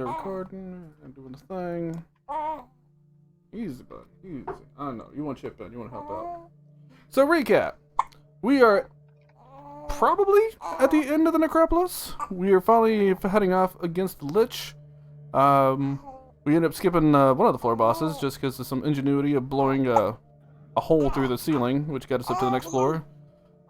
They're recording and doing the thing. Easy, bud. Easy. I know. You want to chip in. You want to help out. So, recap. We are probably at the end of the necropolis. We are finally heading off against the Lich. We ended up skipping one of the floor bosses just because of some ingenuity of blowing a hole through the ceiling, which got us up to the next floor.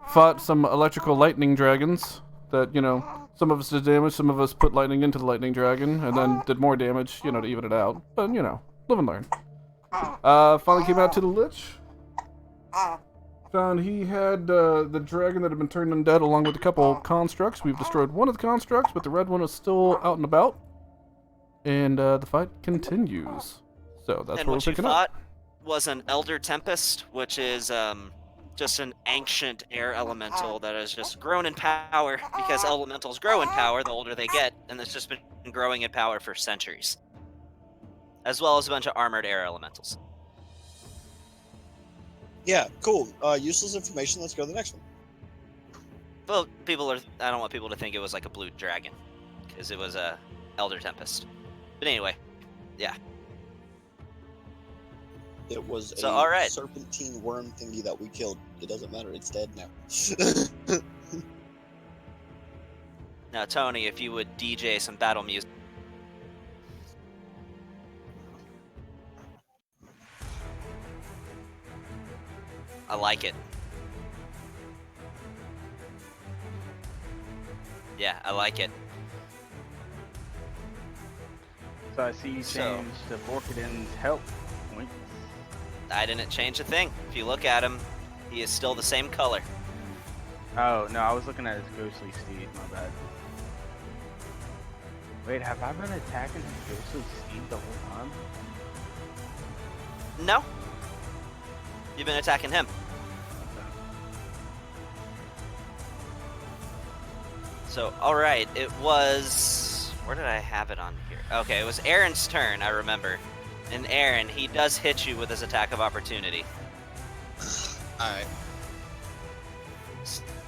Fought some electrical lightning dragons that, you know, some of us did damage, some of us put lightning into the lightning dragon, and then did more damage, you know, to even it out. But, you know, live and learn. Finally came out to the Lich. Found he had the dragon that had been turned undead along with a couple constructs. We've destroyed one of the constructs, but the red one is still out and about. And the fight continues. So that's and what we're what you picking fought up. was an Elder Tempest, which is just an ancient air elemental that has just grown in power because elementals grow in power the older they get, and it's just been growing in power for centuries. As well as a bunch of armored air elementals. Yeah, cool. Useless information. Let's go to the next one. Well, I don't want people to think it was like a blue dragon, because it was a Elder Tempest. But anyway, yeah. It was So, a all right. serpentine worm thingy that we killed. It doesn't matter. It's dead now. Now, Tony, if you would DJ some battle music. I like it. Yeah, I like it. So I see you changed the Vorkadin's health points. I didn't change a thing. If you look at him, he is still the same color. Oh, no, I was looking at his ghostly steed, my bad. Wait, have I been attacking his ghostly steed the whole time? No. You've been attacking him. So, alright, it was... Where did I have it on here? Okay, it was Aaron's turn, I remember. And Aaron, he does hit you with his attack of opportunity. Alright.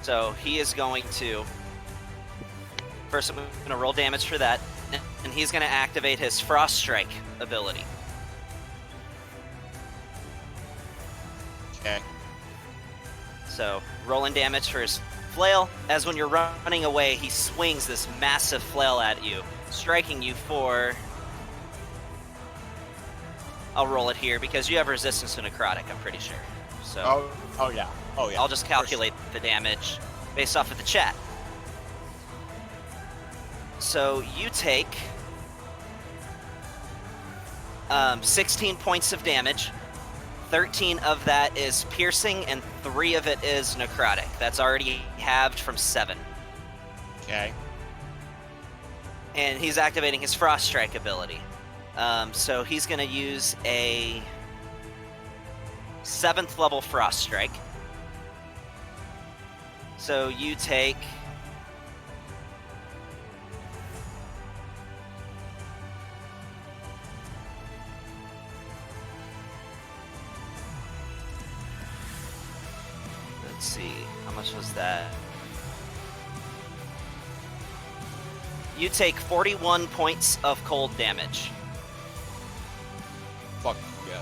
So, he is going to... First, I'm going to roll damage for that. And he's going to activate his Frost Strike ability. Okay. So, rolling damage for his flail. As when you're running away, he swings this massive flail at you, striking you for... I'll roll it here because you have resistance to necrotic, I'm pretty sure. So Oh yeah. Oh yeah. I'll just calculate the damage based off of the chat. So you take 16 points of damage. 13 of that is piercing, and 3 of it is necrotic. That's already halved from 7. Okay. And he's activating his Frost Strike ability. So he's going to use a 7th level Frost Strike. So you take... Let's see, how much was that? You take 41 points of cold damage. Fuck yeah.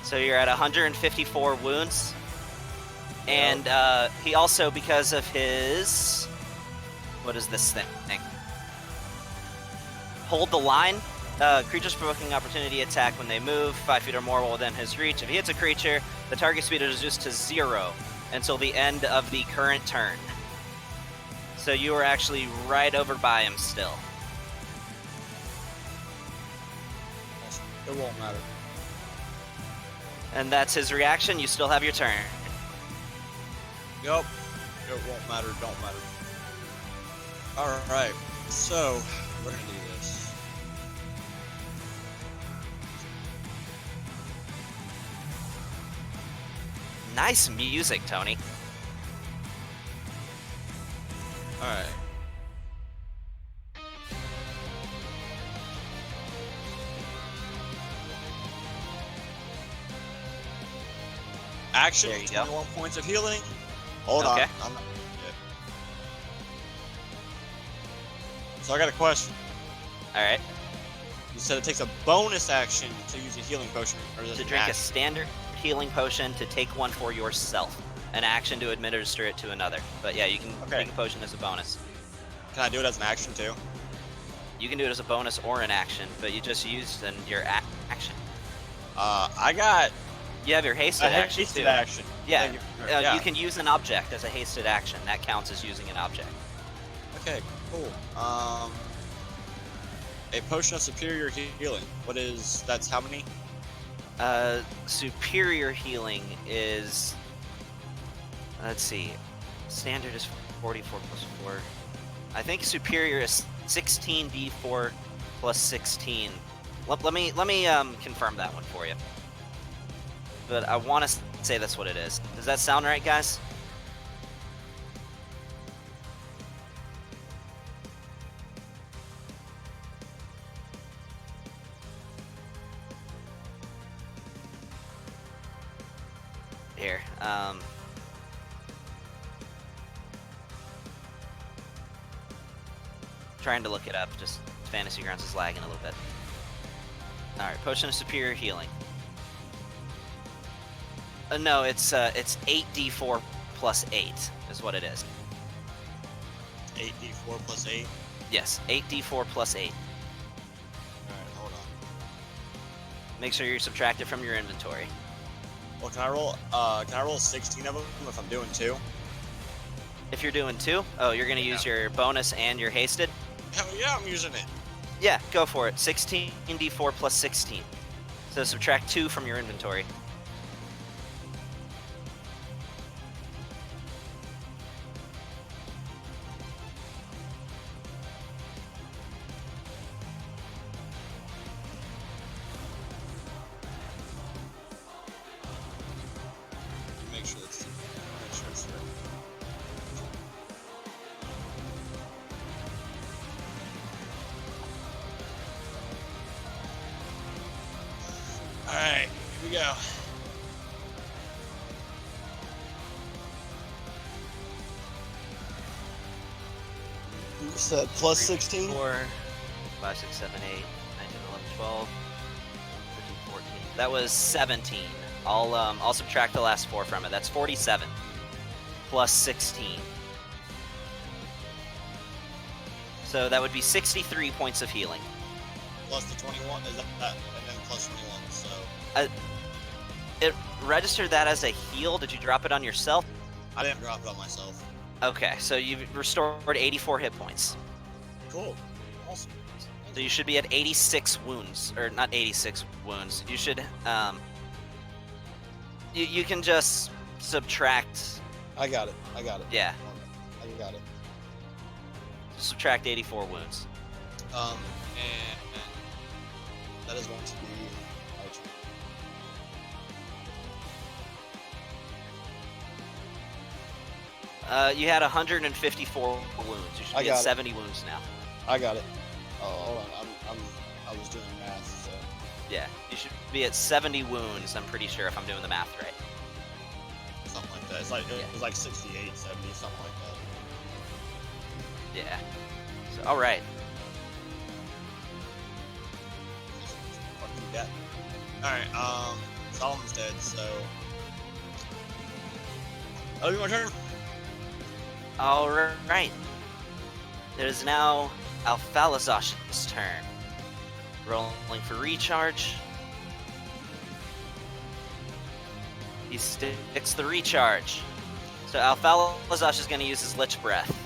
So you're at 154 wounds. And he also, because of his... What is this thing? Hold the line. Creatures provoking opportunity attack when they move 5 feet or more within his reach. If he hits a creature, the target speed is reduced to 0 until the end of the current turn. So you are actually right over by him still. It won't matter. And that's his reaction. You still have your turn. Yup. It won't matter. Don't matter. Alright. So, we're gonna do this. Nice music, Tony. Alright. Action, There you go. 21 points of healing. Hold Okay. on. I'm not So I got a question. All right. You said it takes a bonus action to use a healing potion, or is it To an drink a action? standard healing potion, to take one for yourself. An action to administer it to another. But yeah, you can Okay. take a potion as a bonus. Can I do it as an action too? You can do it as a bonus or an action, but you just used your action. I got You have your hasted a action hasted too. action. Yeah, Thank you. Yeah. you can use an object as a hasted action. That counts as using an object. Okay, cool. A potion of superior healing. What is? That's how many? Superior healing is. Let's see. Standard is 44 plus 4. I think superior is 16d4 plus 16. Let me confirm that one for you. But I want to say that's what it is. Does that sound right, guys? Here. Trying to look it up. Just Fantasy Grounds is lagging a little bit. All right, potion of superior healing. No, it's 8d4 plus 8 is what it is. 8d4 plus 8. Yes, 8d4 plus 8. Alright, hold on. Make sure you subtract it from your inventory. Well, can I roll 16 of them if I'm doing 2? If you're doing 2, oh, you're gonna use your bonus and your hasted? Hell yeah, I'm using it. Yeah, go for it. 16d4 plus 16. So subtract 2 from your inventory. Make sure it's right. Alright, here we go. You said plus 16? 4, 5, 6, 7, 8, 19, 11, 12, 13, 14. That was 17. I'll subtract the last 4 from it. That's 47 plus 16. So that would be 63 points of healing. Plus the 21? Is that? And then plus 21, so... It registered that as a heal. Did you drop it on yourself? I didn't drop it on myself. Okay, so you've restored 84 hit points. Cool. Awesome. So you should be at 86 wounds, or not 86 wounds. You should, you can just subtract, I got it. yeah, I got it. subtract 84 wounds. And that is going to be... You had 154 wounds. You should I be got at it. 70 wounds now. I got it. Oh, hold on. I was doing math, so... Yeah, you should be at 70 wounds, I'm pretty sure, if I'm doing the math right. Something like that. It's like, it was like 68, 70, something like that. Yeah. So, alright. What do you got? Alright, Solomon's dead, so... Oh, you want to turn? Alright. It is now Alphalazosh's turn. Rolling for recharge. He sticks the recharge. So Alphalazosh is going to use his Lich Breath.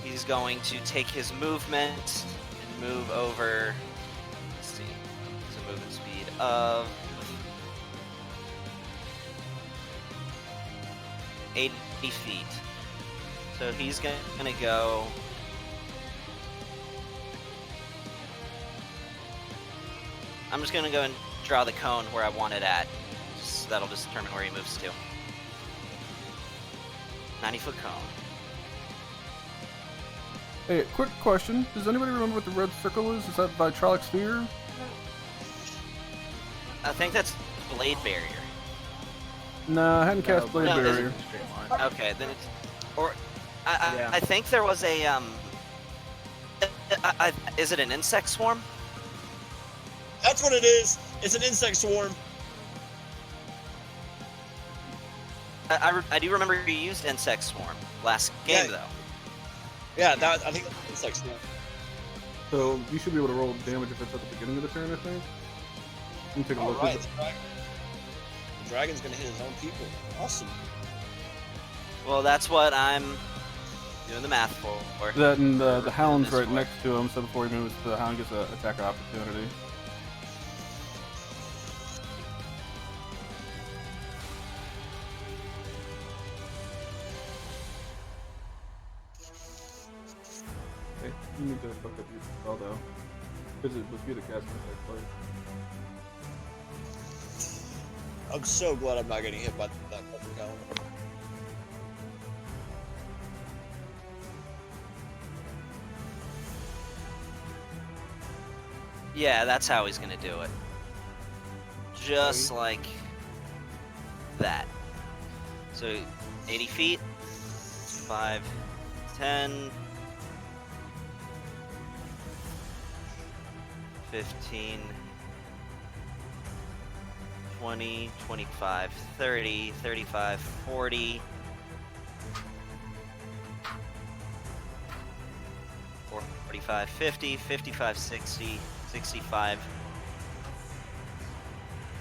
He's going to take his movement and move over. Let's see. It's a movement speed of 80 feet. So he's going to go. I'm just going to go and draw the cone where I want it at. That'll just determine where he moves to. 90-foot cone. Hey, quick question. Does anybody remember what the red circle is? Is that Vitrolic Sphere? I think that's Blade Barrier. Nah, I hadn't cast Blade no, Barrier. Okay, then it's... Or... Yeah. I think there was a, Is it an insect swarm? That's what it is. It's an insect swarm. I do remember you used insect swarm last game, though. Yeah, I think that's an insect swarm. So you should be able to roll damage if it's at the beginning of the turn, I think. Let me take a All look. right, the dragon's gonna hit his own people. Awesome. Well, that's what I'm doing the math for. That and the hound's This right way. next to him, so before he moves, the hound gets an attack opportunity. Okay, you need to look up your spell though, because it was you that cast it twice. I'm so glad I'm not getting hit by that fucking hound. Yeah, that's how he's gonna do it. Just like that. So 80 feet, 5, 10, 15, 20, 25, 30, 35, 40, 45, 50, 55, 60, 65,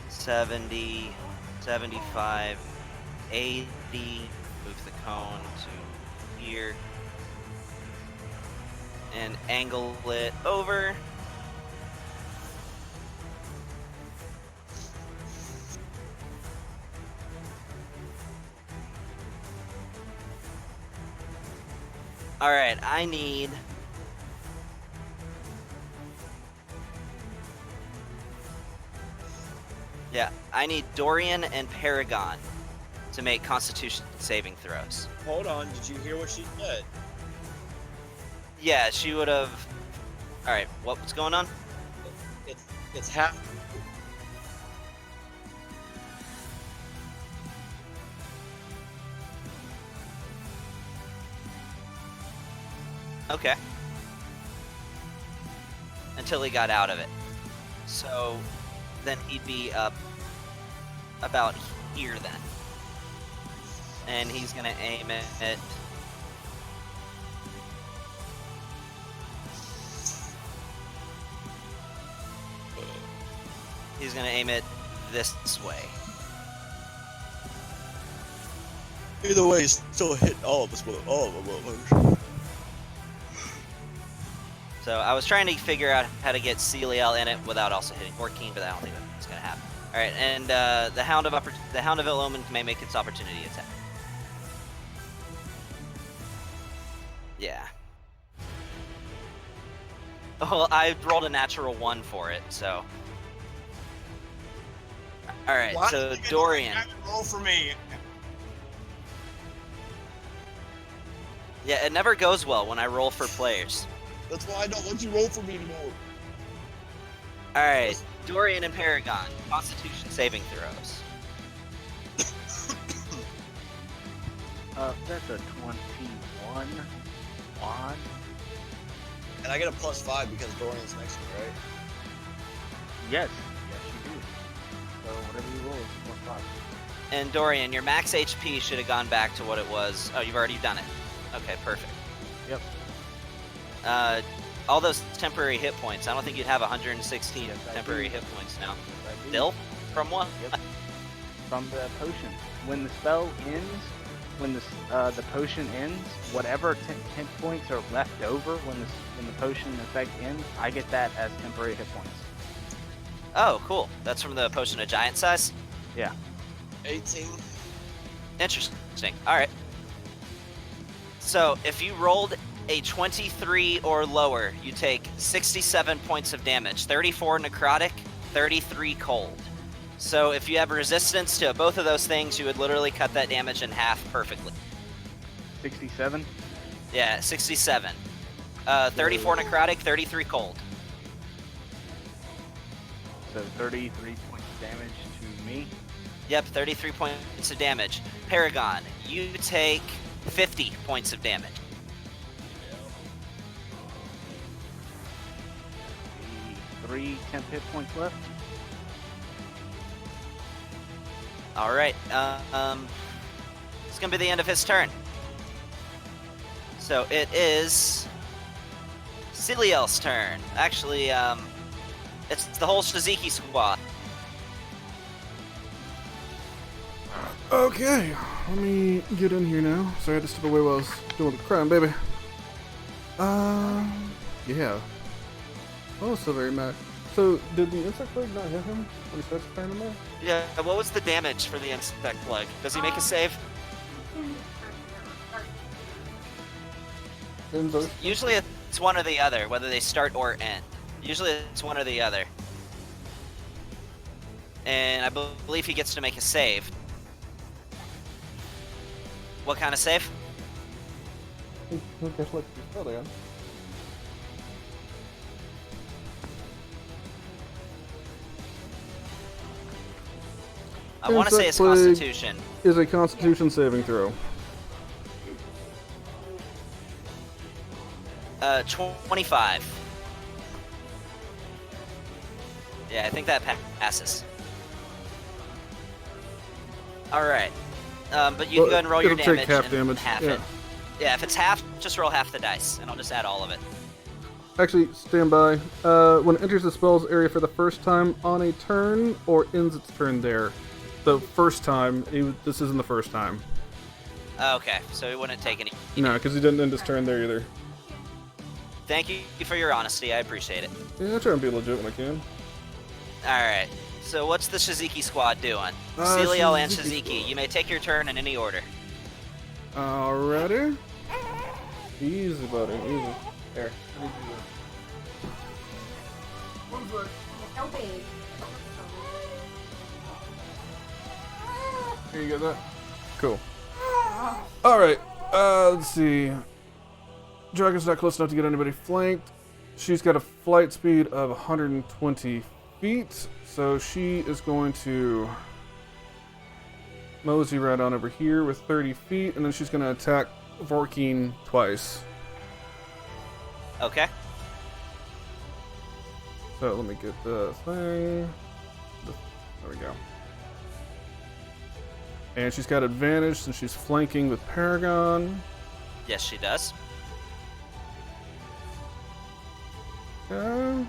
70, 75, 80, move the cone to here, and angle it over. Alright, I need... Yeah, I need Dorian and Paragon to make Constitution saving throws. Hold on, did you hear what she said? Yeah, she would have... Alright, what's going on? It's half. Okay. Until he got out of it. So then he'd be up about here then. And he's gonna aim it. He's gonna aim it this way. Either way, he's still hitting all of us with all of them motherfuckers. So I was trying to figure out how to get Celiel in it without also hitting Orkeen, but I don't think that's gonna happen. All right, and the Hound of Ill-Omen may make its opportunity attack. Yeah. Well, I rolled a natural 1 for it, so. All right, Why so did you get Dorian. to roll for me. Yeah, it never goes well when I roll for players. That's why I don't let you roll for me anymore. All right, Dorian and Paragon, Constitution saving throws. That's a 21. One. And I get a +5 because Dorian's next to me, right? Yes. Yes, you do. So whatever you roll is +5. And Dorian, your max HP should have gone back to what it was. Oh, you've already done it. Okay, perfect. Yep. All those temporary hit points. I don't think you'd have 116 Yes, I temporary do. hit points now. Yes, I do. Still? From what? Yep. From the potion. When the spell ends, when the potion ends, whatever hit points are left over when the potion effect ends, I get that as temporary hit points. Oh, cool. That's from the potion of giant size? Yeah. 18. Interesting. Alright. So, if you rolled a 23 or lower, you take 67 points of damage. 34 necrotic, 33 cold. So if you have resistance to both of those things, you would literally cut that damage in half perfectly. 67. Yeah, 67. 34 necrotic, 33 cold. So 33 points of damage to me. Yep, 33 points of damage. Paragon, you take 50 points of damage. 3 temp hit points left. All right. It's gonna be the end of his turn. So it is Celiel's turn. Actually, it's the whole Shiziki squad. Okay, let me get in here now. Sorry, I had to step away while I was doing the crime, baby. Yeah. Oh, so very mad. So, did the insect plague not hit him when he starts firing there? Yeah. What was the damage for the insect plague? Does he make a save? Usually it's one or the other, whether they start or end. Usually it's one or the other. And I believe he gets to make a save. What kind of save? Okay, let's spell again. I want to say it's Insect plague Constitution. is a Constitution saving throw. 25. Yeah, I think that passes. All right. But you can go ahead and roll your it'll damage. take half and damage, half yeah. it. Yeah, if it's half, just roll half the dice, and I'll just add all of it. Actually, stand by. When it enters the spell's area for the first time on a turn, or ends its turn there. So first time, this isn't the first time. Okay, so he wouldn't take any. No, because he didn't end his turn there either. Thank you for your honesty. I appreciate it. Yeah, I try and be legit when I can. All right. So what's the Shiziki squad doing? Celiel and Shiziki Shiziki. squad. You may take your turn in any order. Alrighty. Easy, buddy. Easy. Here. I need you to- Here, you got that? Cool. Alright. Let's see. Dragon's not close enough to get anybody flanked. She's got a flight speed of 120 feet, so she is going to mosey right on over here with 30 feet, and then she's going to attack Vorkeen twice. Okay. So let me get the thing. There we go. And she's got advantage since she's flanking with Paragon. Yes, she does. Okay.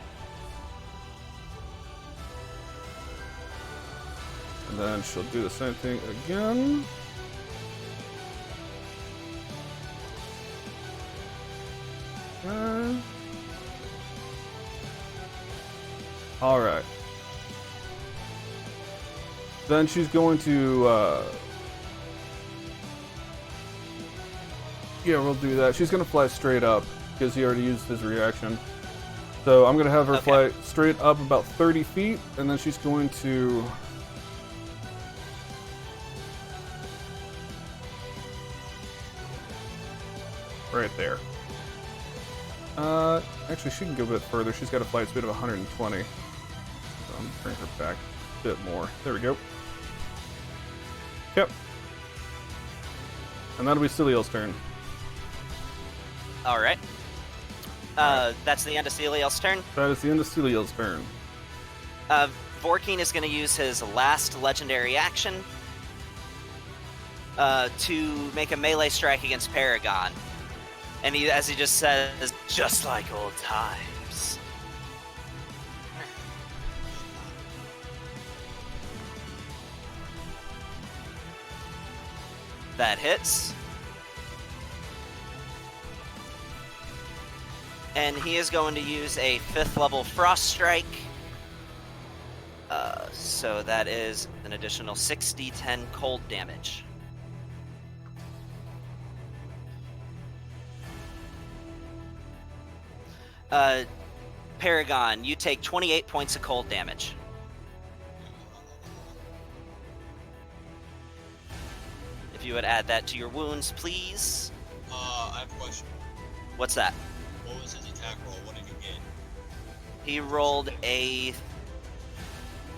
And then she'll do the same thing again. Okay. Alright. Then she's going to, yeah, we'll do that. She's going to fly straight up, because he already used his reaction. So I'm going to have her fly straight up about 30 feet, and then she's going to... right there. Actually, she can go a bit further. She's got a flight speed of 120. So I'm bring her back a bit more. There we go. Yep. And that'll be Celiel's turn. All right. That's the end of Celiel's turn. That is the end of Celiel's turn. Vorkeen is going to use his last legendary action to make a melee strike against Paragon. And he, as he just says, just like old times. That hits. And he is going to use a 5th level Frost Strike. So that is an additional 6d10 cold damage. Paragon, you take 28 points of cold damage. If you would add that to your wounds, please. I have a question. What's that? What was his attack roll? What did he get? He rolled a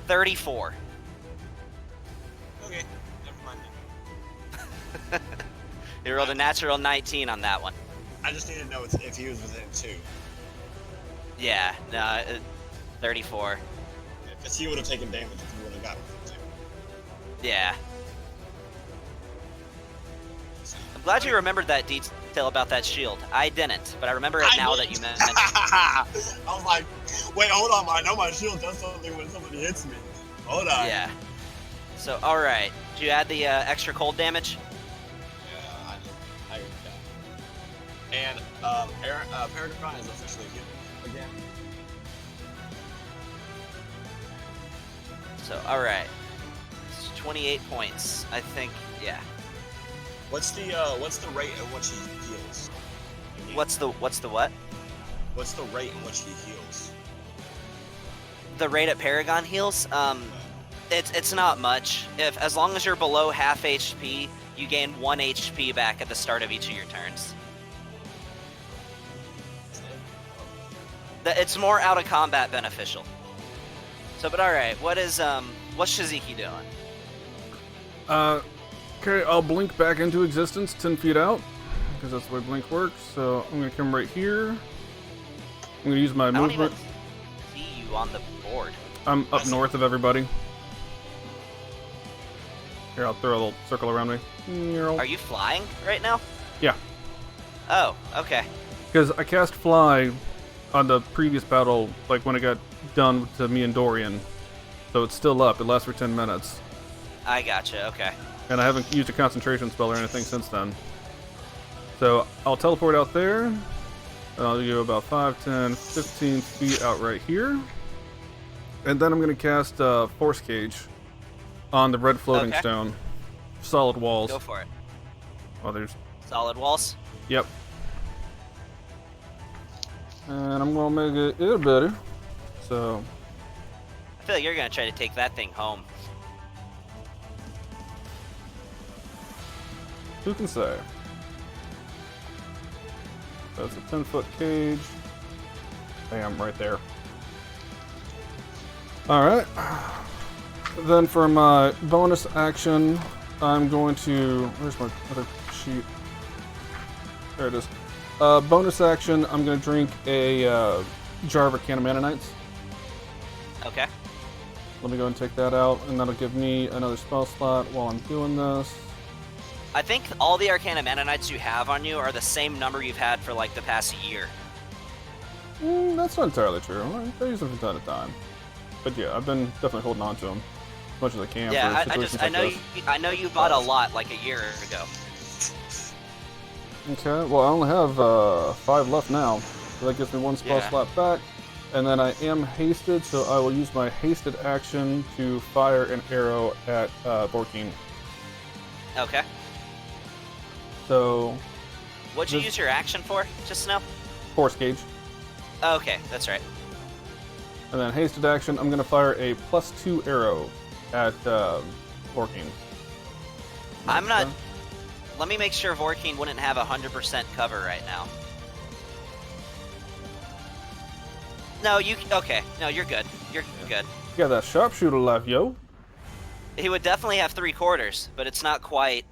34. Okay, never mind. He rolled a natural 19 on that one. I just need to know if he was within 2. Yeah, no, 34. Because he would have taken damage if he would have got with it too. Yeah. I'm glad you remembered that detail about that shield. I didn't, but I remember it now that you mentioned it. I was like, wait, hold on, I know my shield does something when somebody hits me. Hold on. Yeah. So, alright. Did you add the extra cold damage? Yeah, I did that. And Paragon is officially healed again. So, alright. It's 28 points. I think, yeah. What's the rate at which he heals? What's the what? What's the rate in which he heals? The rate at Paragon heals? It's not much. As long as you're below half HP, you gain 1 HP back at the start of each of your turns. It's more out of combat beneficial. So, but alright, what's Shiziki doing? Okay, I'll blink back into existence 10 feet out, because that's the way blink works. So I'm going to come right here. I'm going to use my I don't movement. even see you on the board. I'm up north of everybody. Here, I'll throw a little circle around me. Are you flying right now? Yeah. Oh, okay. Because I cast Fly on the previous battle, like when it got done to me and Dorian. So it's still up. It lasts for 10 minutes. I gotcha, okay. And I haven't used a concentration spell or anything since then. So I'll teleport out there. I'll go about 5, 10, 15 feet out right here. And then I'm going to cast Force Cage on the red floating stone. Solid walls. Go for it. Oh, there's... Solid walls? Yep. And I'm going to make it better. So... I feel like you're going to try to take that thing home. Who can say? That's a 10-foot cage. Bam, right there. Alright. Then for my bonus action, I'm going to... Where's my other sheet? There it is. Bonus action, I'm going to drink a jar of Arcana Mana Knights. Okay. Let me go and take that out, and that'll give me another spell slot while I'm doing this. I think all the Arcana Mana Knights you have on you are the same number you've had for like the past year. That's not entirely true. I use them from time to time. But yeah, I've been definitely holding on to them as much as I can. Yeah, for situations I know you bought a lot like a year ago. Okay, well I only have 5 left now. So that gives me 1 spell slot back. And then I am hasted, so I will use my hasted action to fire an arrow at Borkeen. Okay. So... What'd you use your action for, just now? Force Gauge. Okay, that's right. And then hasted action, I'm going to fire a +2 arrow at Borkeen. I'm not... Let me make sure Vorkeen wouldn't have 100% cover right now. No, you... Okay. No, you're good. You're good. You got that sharpshooter left, yo. He would definitely have 3/4, but it's not quite...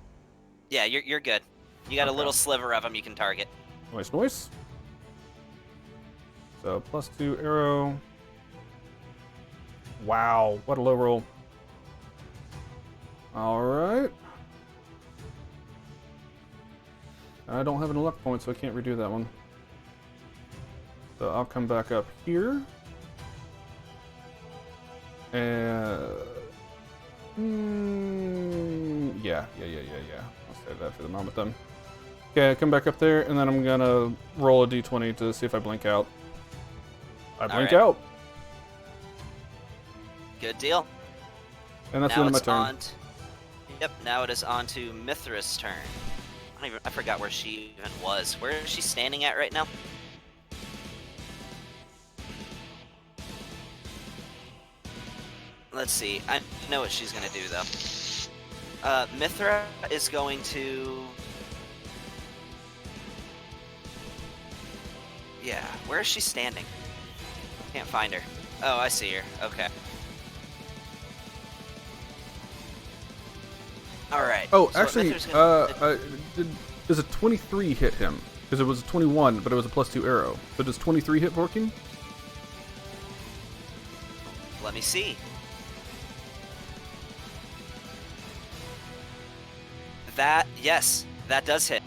Yeah, you're good. You got a little sliver of him you can target. Nice, nice. So, +2 arrow. Wow, what a low roll. Alright. I don't have any luck points, so I can't redo that one. So I'll come back up here. And... yeah. I'll save that for the moment then. Okay, I come back up there, and then I'm gonna roll a d20 to see if I blink out. I blink out! Good deal. And that's now the end of it's my turn. Yep, now it is on to Mithra's turn. I forgot where she even was. Where is she standing at right now? Let's see. I know what she's gonna do though. Mithra is going to... Yeah, where is she standing? Can't find her. Oh, I see her. Okay. Alright. Oh, so actually, Mithra's gonna... does a 23 hit him? Because it was a 21, but it was a +2 arrow. So does 23 hit Vorkeen? Let me see. Yes, that does hit.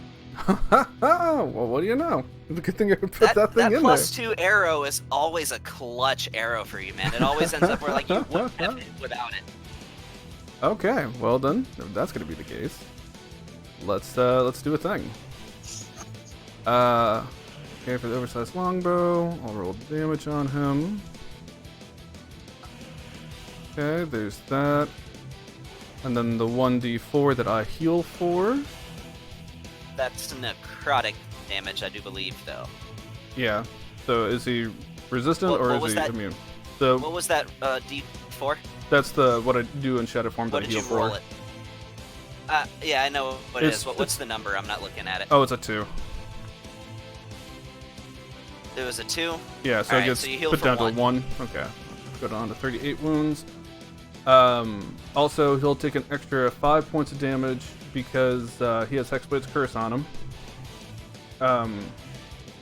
Well, what do you know? It's a good thing I put that thing in plus 2 arrow is always a clutch arrow for you, man. It always ends up where like you wouldn't have it without it. there. Okay, well then, if that's gonna be the case, let's do a thing. Okay, for the oversized longbow, I'll roll damage on him. Okay, there's that. And then the 1d4 that I heal for. That's necrotic damage, I do believe, though. Yeah. So is he resistant What or is was he that? immune? So What was that D4? that's what I do in Shadow Form that What I did heal you for. roll it? Yeah, I know what it It's- is. What's the number? I'm not looking at it. Oh, it's a 2. It was a 2. Yeah, so Alright, it gets so you heal put for down 1. to 1. Okay. Go down to 38 wounds. Also, he'll take an extra 5 points of damage because he has Hexblade's Curse on him.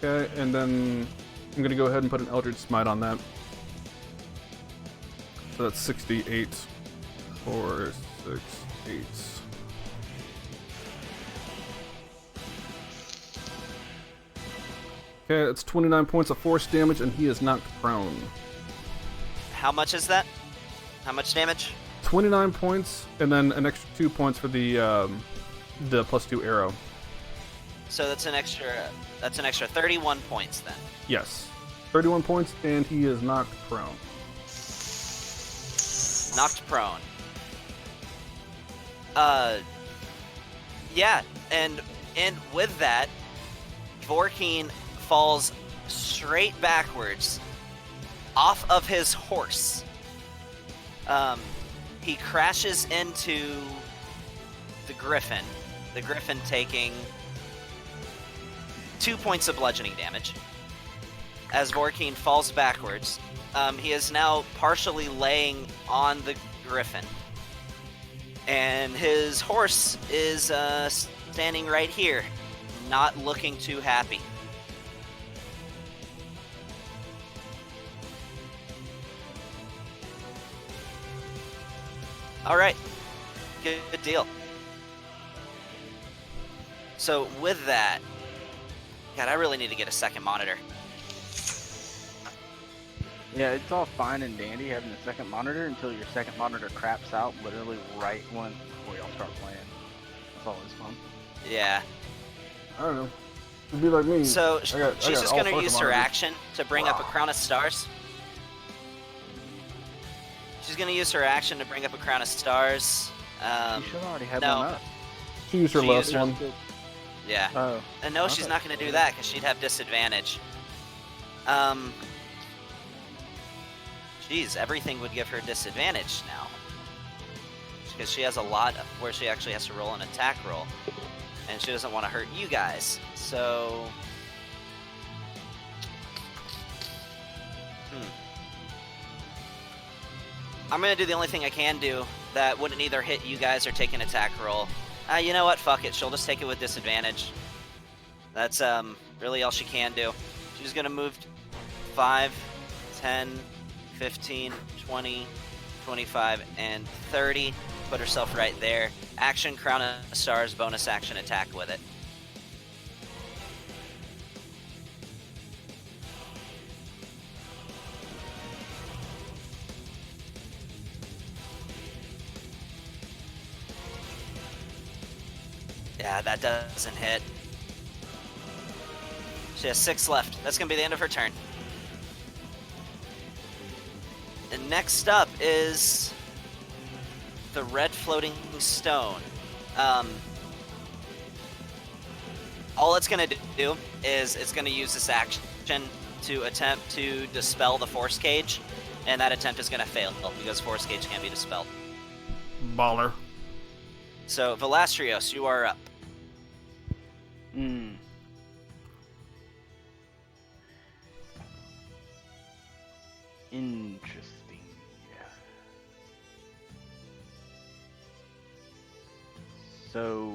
Okay, and then I'm going to go ahead and put an Eldritch Smite on that. So that's 68. 4, 6, 8. Okay, that's 29 points of force damage, and he is knocked prone. How much is that? How much damage? 29 points, and then an extra 2 points for the +2 arrow. So that's an extra 31 points then. Yes. 31 points, and he is knocked prone. Knocked prone. Yeah, and with that, Vorkeen falls straight backwards off of his horse. He crashes into the griffin taking 2 points of bludgeoning damage. As Vorkeen falls backwards, he is now partially laying on the griffin. And his horse is standing right here, not looking too happy. All right, good deal. So with that, God, I really need to get a second monitor. Yeah, it's all fine and dandy having a second monitor until your second monitor craps out literally right before y'all start playing. That's always fun. Yeah. I don't know. It'd be like me. So I she's got just all gonna sorts use of her monitors. action to bring up a crown of stars. She's gonna use her action to bring up a crown of stars. You should already have no. one up. She used her She last used her- one. Yeah. Oh. And no, she's Okay. not gonna do that because she'd have disadvantage. Geez, everything would give her disadvantage now. Because she has a lot where she actually has to roll an attack roll. And she doesn't want to hurt you guys. So... I'm going to do the only thing I can do that wouldn't either hit you guys or take an attack roll. You know what? Fuck it. She'll just take it with disadvantage. That's really all she can do. She's going to move 5, 10, 15, 20, 25, and 30. Put herself right there. Action, Crown of Stars, bonus action, attack with it. Yeah, that doesn't hit. She has 6 left. That's going to be the end of her turn. And next up is the red floating stone. All it's going to do is it's going to use this action to attempt to dispel the force cage, and that attempt is going to fail because force cage can't be dispelled. Baller. So, Velastrios, you are up. Interesting. So,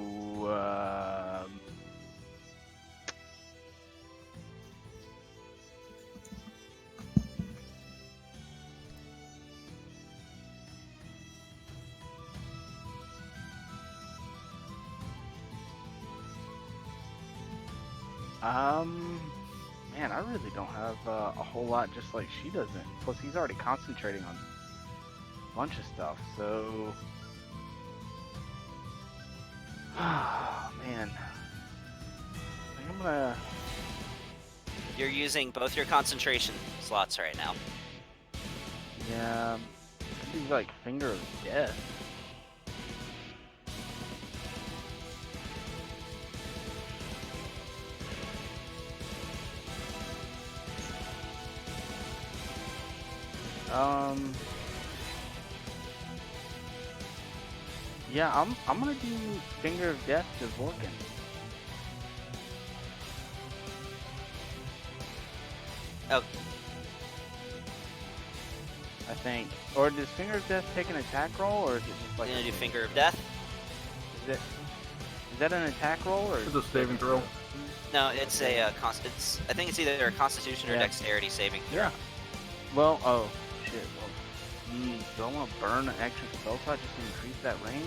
Man, I really don't have a whole lot just like she doesn't. Plus, he's already concentrating on a bunch of stuff, so... Man. I think I'm gonna... You're using both your concentration slots right now. Yeah... He's like Finger of Death. Yeah, I'm gonna do Finger of Death to Vorkin. Oh, I think. Or does Finger of Death take an attack roll, or is it just like? you're gonna do Finger of Death? Is that an attack roll, or? It's a saving throw. No, it's a I think it's either a Constitution or Yeah. Dexterity saving throw. Yeah. Well, oh shit. Well, do I want to burn an extra spell slot just to increase that range?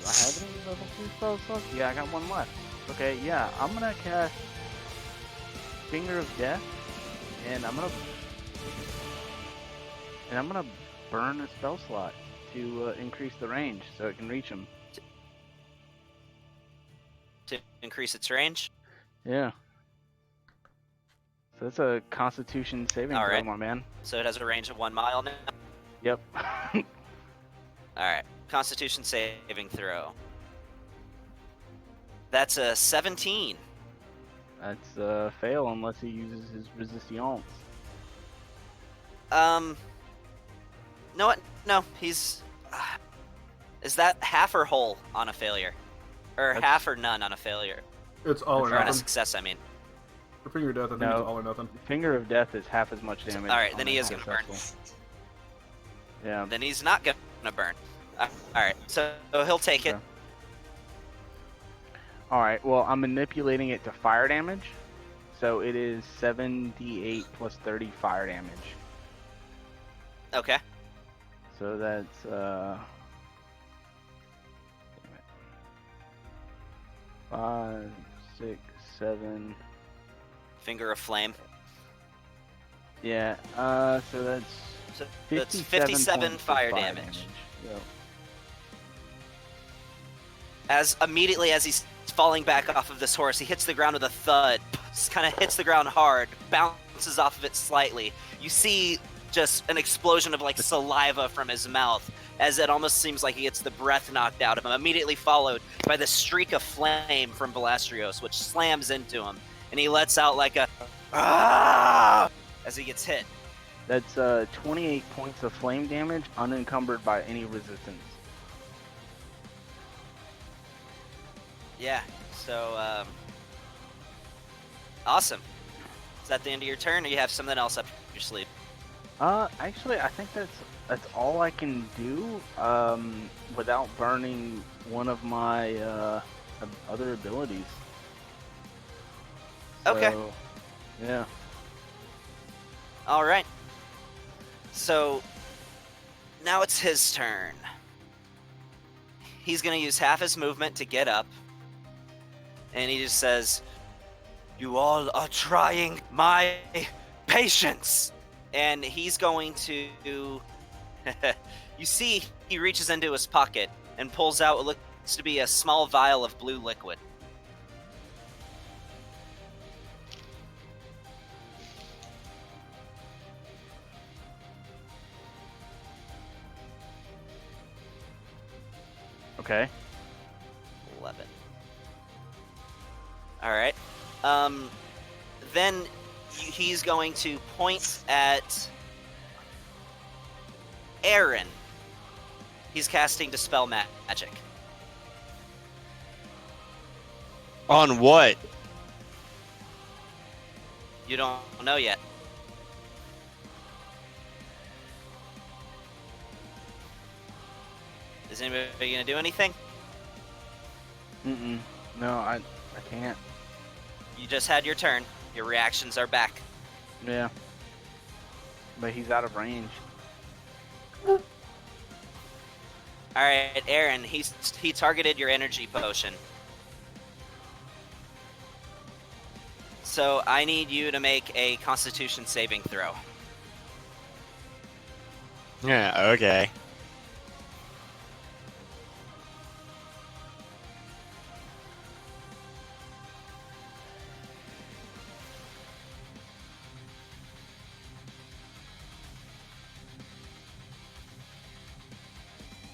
Do I have any level 3 spell slots? Yeah, I got one left. Okay, yeah, I'm gonna cast Finger of Death, and I'm gonna burn a spell slot to increase the range so it can reach him. To increase its range. Yeah. So that's a Constitution saving throw, Alright. my man. So it has a range of 1 mile now. Yep. Alright. Constitution saving throw. That's a 17. That's a fail unless he uses his resistance. No, what? No, he's... is that half or whole on a failure? Or That's- half or none on a failure? It's all or Or on a nothing. success, I mean. For Finger of Death, I think No. it's all or nothing. Finger of Death is half as much damage. Alright, on then he a is gonna burn. successful. Yeah. Then he's not gonna burn. Alright, so he'll take it. Okay. Alright, well, I'm manipulating it to fire damage. So it is 7d8 plus 30 fire damage. Okay. So that's, damn it. 5, 6, 7. Finger of Flame. Yeah, so that's So that's 57 points of fire damage. Yep. As immediately as he's falling back off of this horse, he hits the ground with a thud, kind of hits the ground hard, bounces off of it slightly. You see just an explosion of like saliva from his mouth, as it almost seems like he gets the breath knocked out of him, immediately followed by the streak of flame from Balastrios, which slams into him, and he lets out like a "Ah!" as he gets hit. That's 28 points of flame damage, unencumbered by any resistance. Yeah, so, awesome. Is that the end of your turn, or you have something else up your sleeve? Actually, I think that's all I can do, without burning one of my other abilities. Okay. So, yeah. All right. So now it's his turn. He's going to use half his movement to get up. And he just says, "You all are trying my patience." And he's going to... You see, he reaches into his pocket and pulls out what looks to be a small vial of blue liquid. Okay. 11. Alright. Then he's going to point at Aaron. He's casting Dispel Magic. On what? You don't know yet. Is anybody going to do anything? Mm-mm. No, I can't. You just had your turn. Your reactions are back. Yeah. But he's out of range. Alright, Aaron, he targeted your energy potion. So I need you to make a Constitution saving throw. Yeah, okay.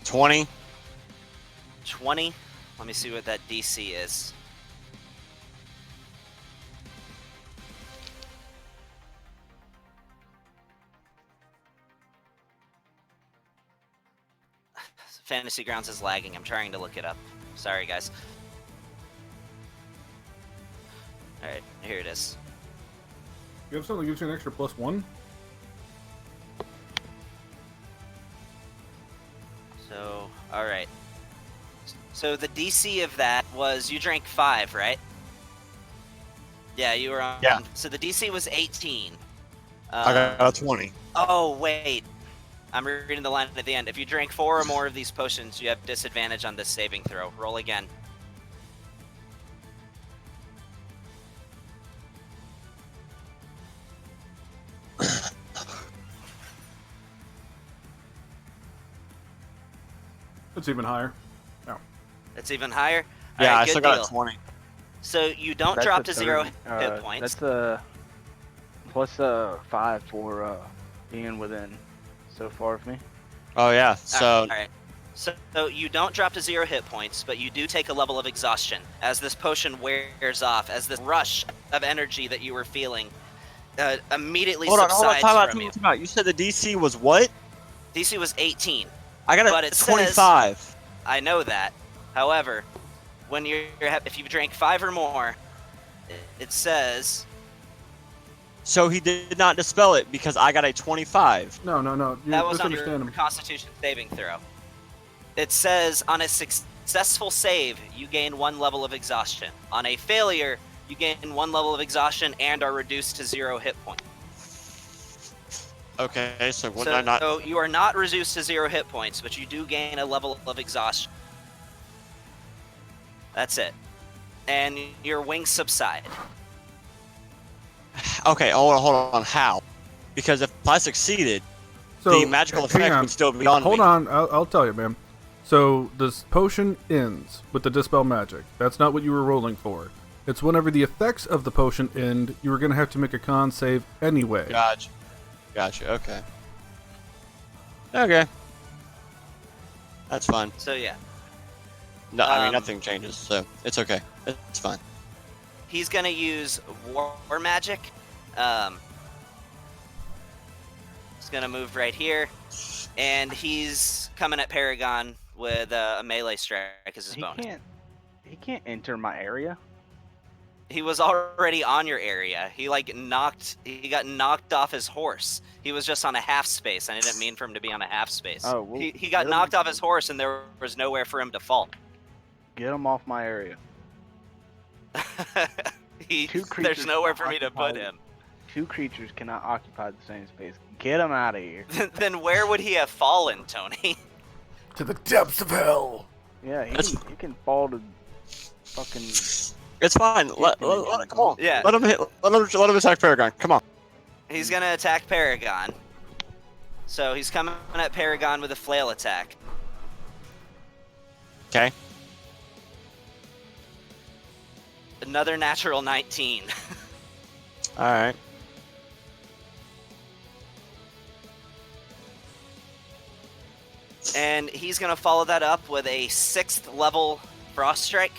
$20. 20. Let me see what that DC is. Fantasy Grounds is lagging. I'm trying to look it up. Sorry, guys. Alright, here it is. You have something that gives you an extra +1? So, alright. So the DC of that was, you drank 5, right? Yeah, you were on. Yeah. So the DC was 18. I got a 20. Oh, wait. I'm reading the line at the end. If you drink 4 or more of these potions, you have disadvantage on this saving throw. Roll again. It's even higher. It's even higher. Yeah, Alright, I good still got deal. a 20. So you don't That's drop a to 0 30. hit points. That's a +5 for being within so far of me. Oh, yeah. So, Alright. So you don't drop to 0 hit points, but you do take a level of exhaustion as this potion wears off, as this rush of energy that you were feeling immediately hold on, subsides from you. time out. You said the DC was what? DC was 18. I got But a it says- 25. I know that. However, when if you drank 5 or more, it says So he did not dispel it because I got a 25. No. You that was on misunderstand your him. Constitution saving throw. It says on a successful save, you gain 1 level of exhaustion. On a failure, you gain 1 level of exhaustion and are reduced to 0 hit points. Okay, so wouldn't I not? So you are not reduced to 0 hit points, but you do gain a level of exhaustion. That's it. And your wings subside. Okay, hold on. How? Because if I succeeded, So, the magical hang effect on. would still be on Hold me. on, I'll tell you, man. So this potion ends with the Dispel Magic. That's not what you were rolling for. It's whenever the effects of the potion end, you were going to have to make a con save anyway. Gotcha. Okay. Okay. That's fine. So yeah. No, I mean Um, nothing changes, so it's okay. It's fine. He's gonna use war magic. He's gonna move right here, and he's coming at Paragon with a melee strike as his bonus. He can't enter my area. He was already on your area. He got knocked off his horse. He was just on a half space. I didn't mean for him to be on a half space. Oh, well, he got get him- knocked off his horse, and there was nowhere for him to fall. Get him off my area. Two There's creatures nowhere for me to occupy- put him. 2 creatures cannot occupy the same space. Get him out of here. Then where would he have fallen, Tony? To the depths of hell. Yeah, he That's- can fall to fucking. It's fine. Come on. Yeah. Let him attack Paragon. Come on. He's gonna attack Paragon. So he's coming at Paragon with a flail attack. Okay. Another natural 19. All right. And he's gonna follow that up with a 6th level frost strike.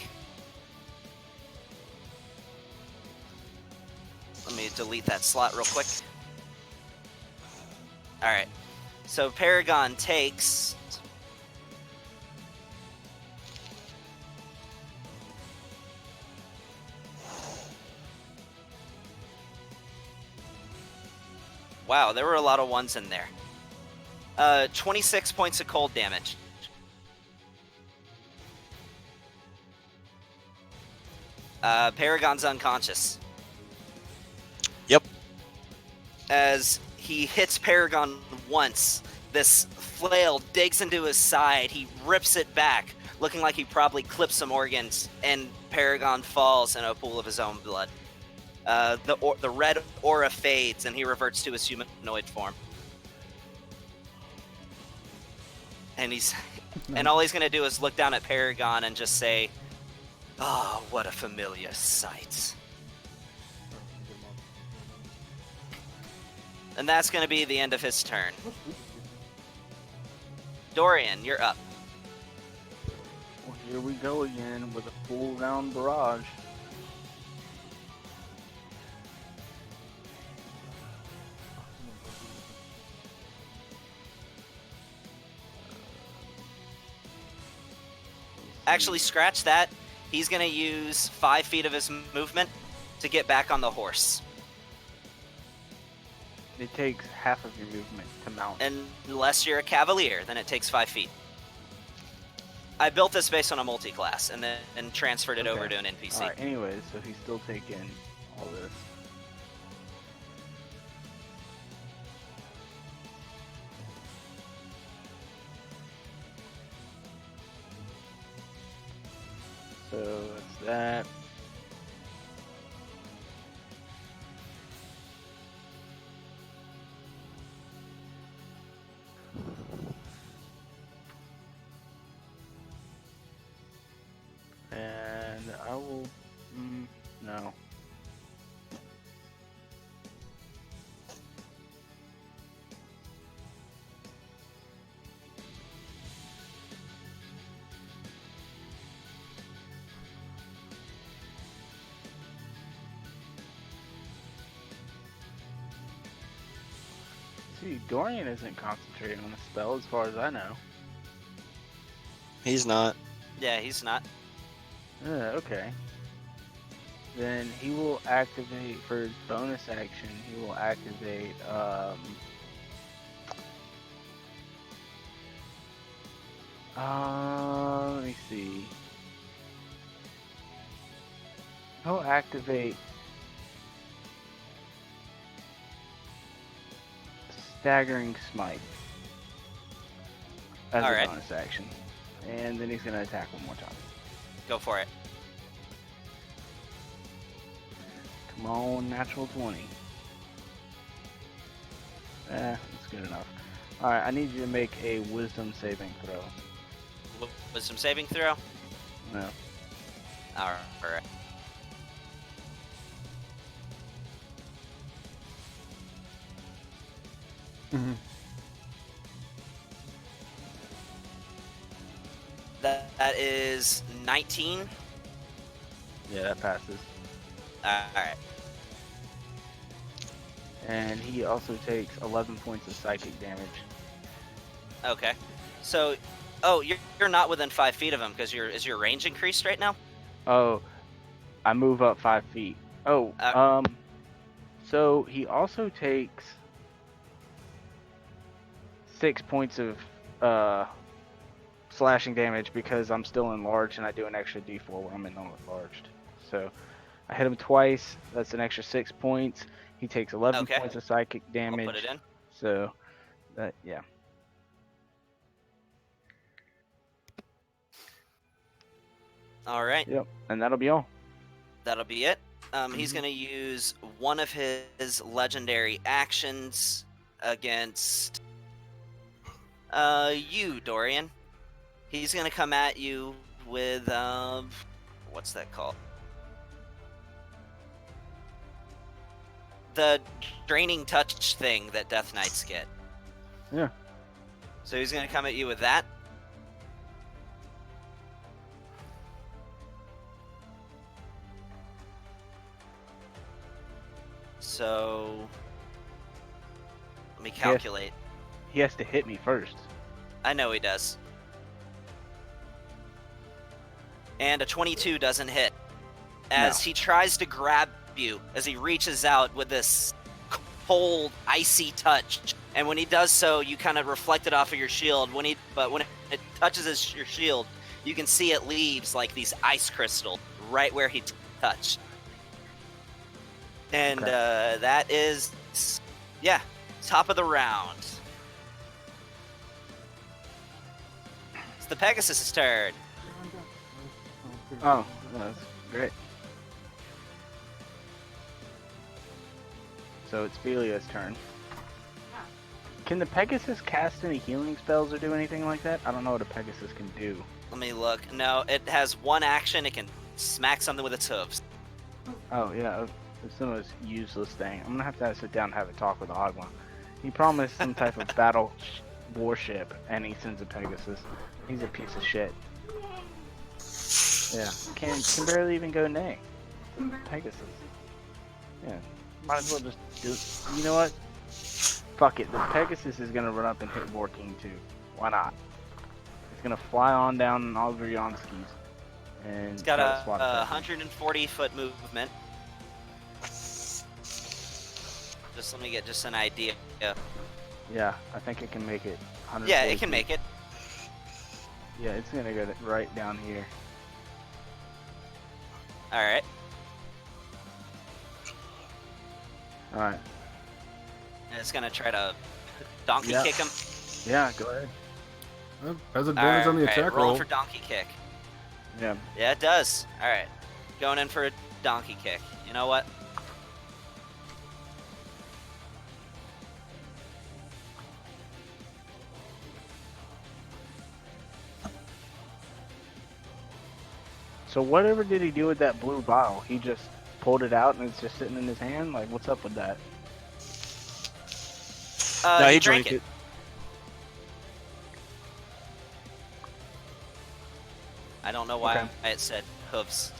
Let me delete that slot real quick. Alright. So Paragon takes... Wow, there were a lot of ones in there. 26 points of cold damage. Paragon's unconscious. Yep. As he hits Paragon once, this flail digs into his side. He rips it back, looking like he probably clipped some organs, and Paragon falls in a pool of his own blood. The red aura fades and he reverts to his humanoid form. And and all he's gonna do is look down at Paragon and just say, "Oh, what a familiar sight." And that's gonna be the end of his turn. Dorian, you're up. Well, here we go again with a full round barrage. Actually, scratch that. He's gonna use 5 feet of his movement to get back on the horse. It takes half of your movement to mount. Unless you're a cavalier, then it takes 5 feet. I built this based on a multi-class and then transferred it over to an NPC. Alright, anyways, so he's still taking all this. So that's that. And I will. No. See, Dorian isn't concentrating on the spell as far as I know. He's not. Yeah, he's not. Okay. Then he will activate for his bonus action. He will activate. Let me see. He'll activate Staggering Smite as a Alright. bonus action, and then he's gonna attack one more time. Go for it. Come on, natural 20. That's good enough. Alright, I need you to make a wisdom saving throw. Wisdom saving throw? No. Alright. Mm-hmm. That is 19. Yeah, that passes. Alright. And he also takes 11 points of psychic damage. Okay. So, oh, you're not within 5 feet of him because is your range increased right now? Oh, I move up 5 feet. Oh, so he also takes 6 points of slashing damage because I'm still enlarged and I do an extra d4 when I'm enlarged. So I hit him twice. That's an extra 6 points. He takes 11 Okay. points of psychic damage. I'll put it in. So that, yeah. Alright. Yep. And that'll be all. That'll be it. He's going to use one of his legendary actions against you, Dorian. He's going to come at you with, what's that called? The draining touch thing that Death Knights get. Yeah. So he's going to come at you with that. So let me calculate. He has to hit me first. I know he does. And a 22 doesn't hit. As he tries to grab you, as he reaches out with this cold, icy touch. And when he does so, you kind of reflect it off of your shield. But when it touches your shield, you can see it leaves like these ice crystals right where he touched. And that is, yeah, top of the round. It's the Pegasus' turn. Oh, that's great. So it's Felia's turn. Can the Pegasus cast any healing spells or do anything like that? I don't know what a Pegasus can do. Let me look. No, it has one action. It can smack something with its hooves. Oh yeah, it's the most useless thing. I'm gonna have to sit down and have a talk with Agma. He promised some type of battle warship, and he sends a Pegasus. He's a piece of shit. Yeah, can barely even go nay. Pegasus. Yeah, might as well just do. You know what? Fuck it. The Pegasus is gonna run up and hit Vorking too. Why not? It's gonna fly on down over Yonskis. And It's got try to a swat at 140-foot movement. Just let me get just an idea. Yeah, I think it can make it. Yeah, it can make it. Yeah, it's gonna go right down here. All right. Alright. And it's gonna try to donkey Yeah. kick him. Yeah, go ahead. Well, has advantage on the attack roll. Rolling for donkey kick. Yeah. Yeah, it does. All right, going in for a donkey kick. You know what? So whatever did he do with that blue vial? He just pulled it out and it's just sitting in his hand? Like, what's up with that? No, He he drank drank it. it. I don't know why Okay. it said hooves.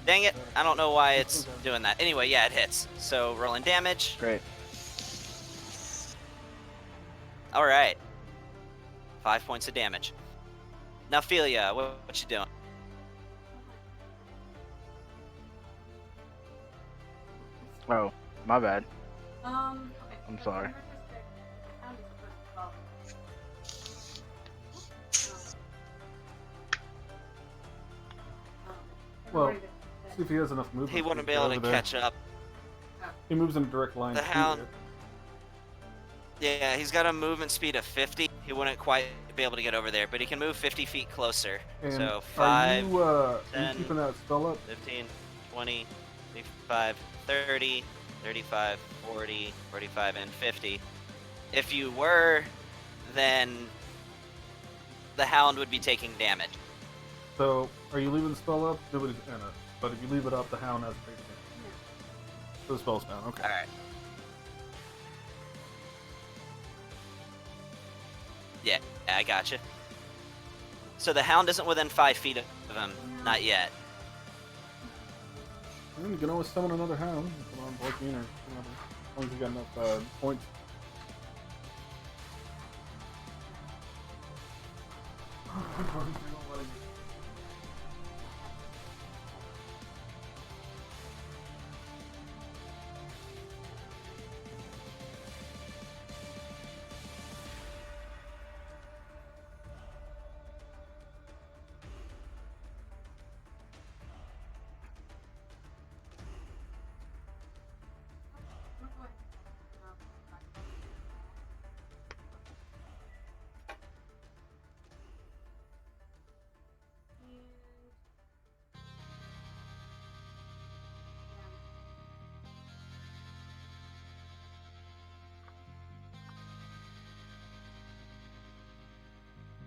Dang it! I don't know why it's doing that. Anyway, yeah, it hits. So rolling damage. Great. All right. 5 points of damage. Now, Philia, what you doing? Oh, my bad. Okay. I'm sorry. Well, see if he has enough movement. He to wouldn't be get able to over there. catch up. He moves in a direct line. The to hound- it. Yeah, he's got a movement speed of 50. He wouldn't quite be able to get over there, but he can move 50 feet closer. And So are 5, you 10, keeping that spell up? 15, 20, 25, 30, 35, 40, 45, and 50. If you were, then the hound would be taking damage. So, are you leaving the spell up? Nobody's in it. But if you leave it up, the hound has big damage. So the spell's down. Okay. Alright. Yeah, I gotcha. So the hound isn't within 5 feet of him. Not yet. And you can always summon another hound. Come on, 14 or whatever. As long as you got enough points.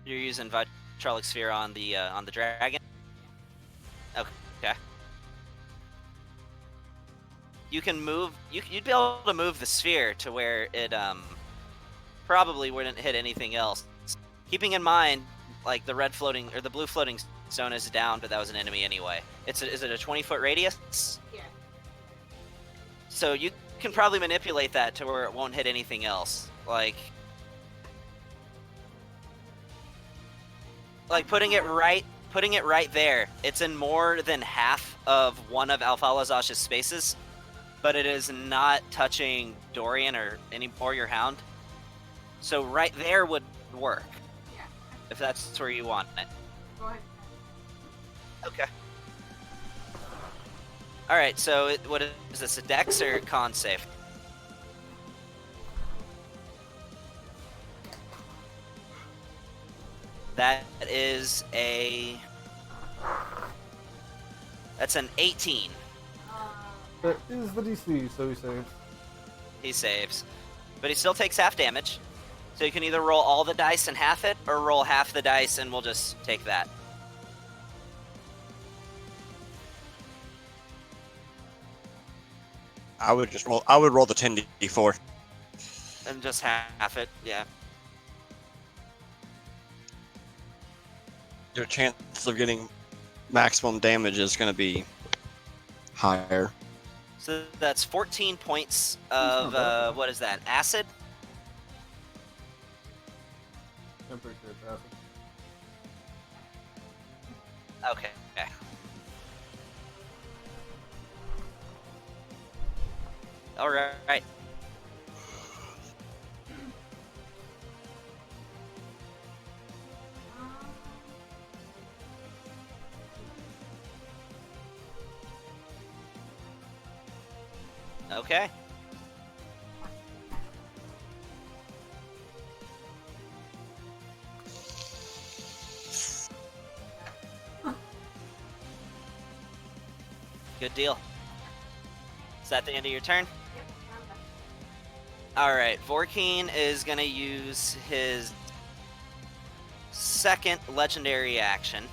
You're using Vitrolic Sphere on the dragon? Okay. You can move, you'd be able to move the sphere to where it probably wouldn't hit anything else. Keeping in mind, like the red floating or the blue floating zone is down, but that was an enemy anyway. Is it a 20-foot radius? Yeah. So you can probably manipulate that to where it won't hit anything else. Like putting it right there. It's in more than half of one of Alfalazash's spaces, but it is not touching Dorian or your hound. So right there would work. Yeah. If that's where you want it. Go ahead. Okay. All right. So what is this? A Dex or Con save? That is that's an 18. That is the DC, so he saves. He saves. But he still takes half damage. So you can either roll all the dice and half it, or roll half the dice and we'll just take that. I would just roll. I would roll the 10d4. And just half it, yeah. Your chance of getting maximum damage is going to be higher. So that's 14 points not of, bad. what is that, acid? I'm pretty sure it's acid. Okay. All right. Okay. Good deal. Is that the end of your turn? Alright, Vorkeen is going to use his second legendary action.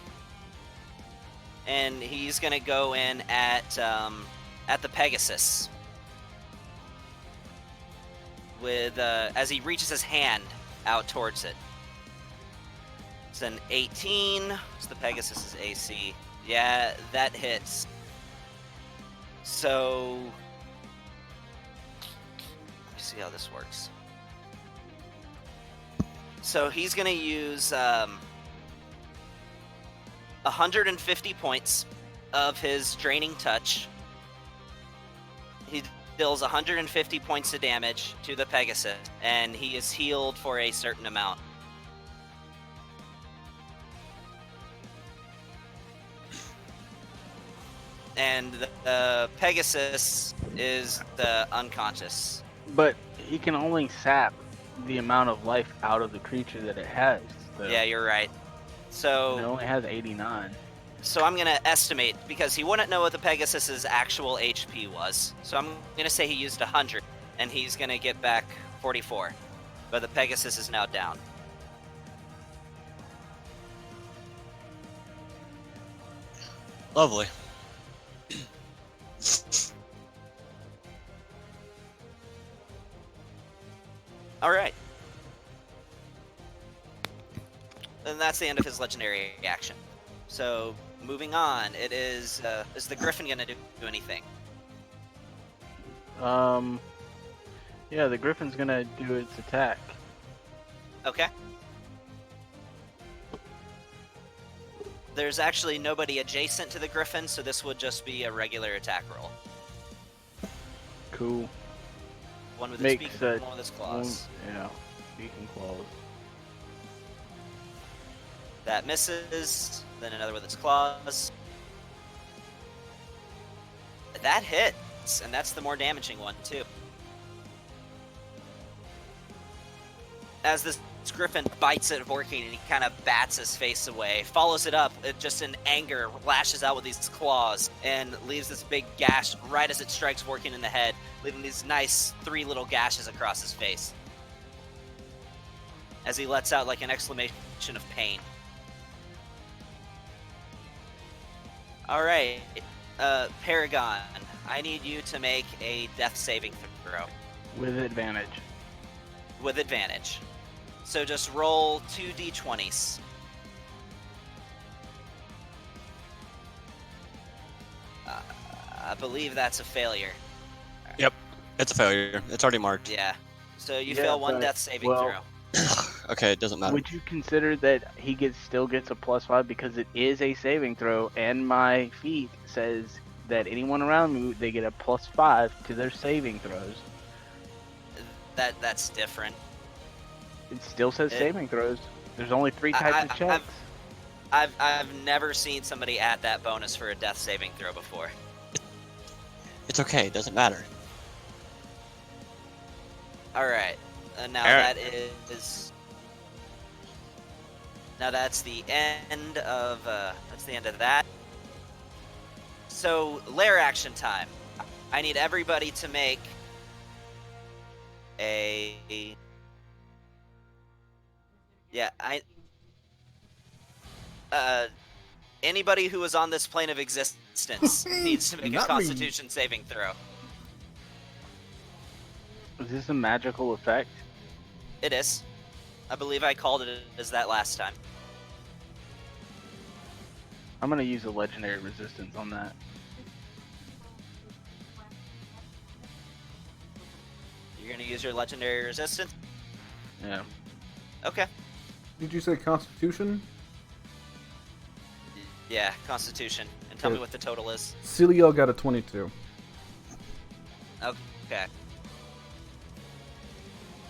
And he's going to go in at the Pegasus. With as he reaches his hand out towards it. It's an 18. What's the Pegasus's AC? Yeah, that hits. So let me see how this works. So he's gonna use 150 points of his draining touch. He deals 150 points of damage to the Pegasus, and he is healed for a certain amount. And the Pegasus is the unconscious. But he can only sap the amount of life out of the creature that it has. So Yeah, you're right. it So only has 89. I'm going to estimate, because he wouldn't know what the Pegasus's actual HP was. So I'm going to say he used 100, and he's going to get back 44. But the Pegasus is now down. Lovely. All right. And that's the end of his legendary action. So moving on, it is the Griffin going to do anything? Yeah, the Griffin's gonna do its attack. Okay. There's actually nobody adjacent to the Griffin, so this would just be a regular attack roll. Cool. One with its Makes beak, one with its claws. Yeah, speaking claws. That misses, then another with its claws. That hits, and that's the more damaging one, too. As this Griffin bites at Vorkeen and he kind of bats his face away, follows it up, it just in anger, lashes out with these claws and leaves this big gash right as it strikes Vorkeen in the head, leaving these nice 3 little gashes across his face. As he lets out like an exclamation of pain. Alright, Paragon, I need you to make a death saving throw. With advantage. With advantage. So just roll 2 d20s. I believe that's a failure. Yep, it's a failure. It's already marked. Yeah. So you Yeah, fail 1 but- death saving well- throw. Okay, it doesn't matter. Would you consider that he still gets a +5 because it is a saving throw, and my feat says that anyone around me, they get a +5 to their saving throws. That's different. It still says It- saving throws. There's only 3 types of checks. I've never seen somebody add that bonus for a death saving throw before. It's okay. It doesn't matter. All right. Now Alright. that is. Now that's the end of that. So lair action time. I need everybody to make a. Yeah, anybody who is on this plane of existence needs to make a Not me. Constitution saving throw. Is this a magical effect? It is. I believe I called it as that last time. I'm gonna use a legendary resistance on that. You're gonna use your legendary resistance. Yeah. Okay. Did you say Constitution? Yeah, Constitution. And tell me Okay. what the total is. Cilio got a 22. Okay.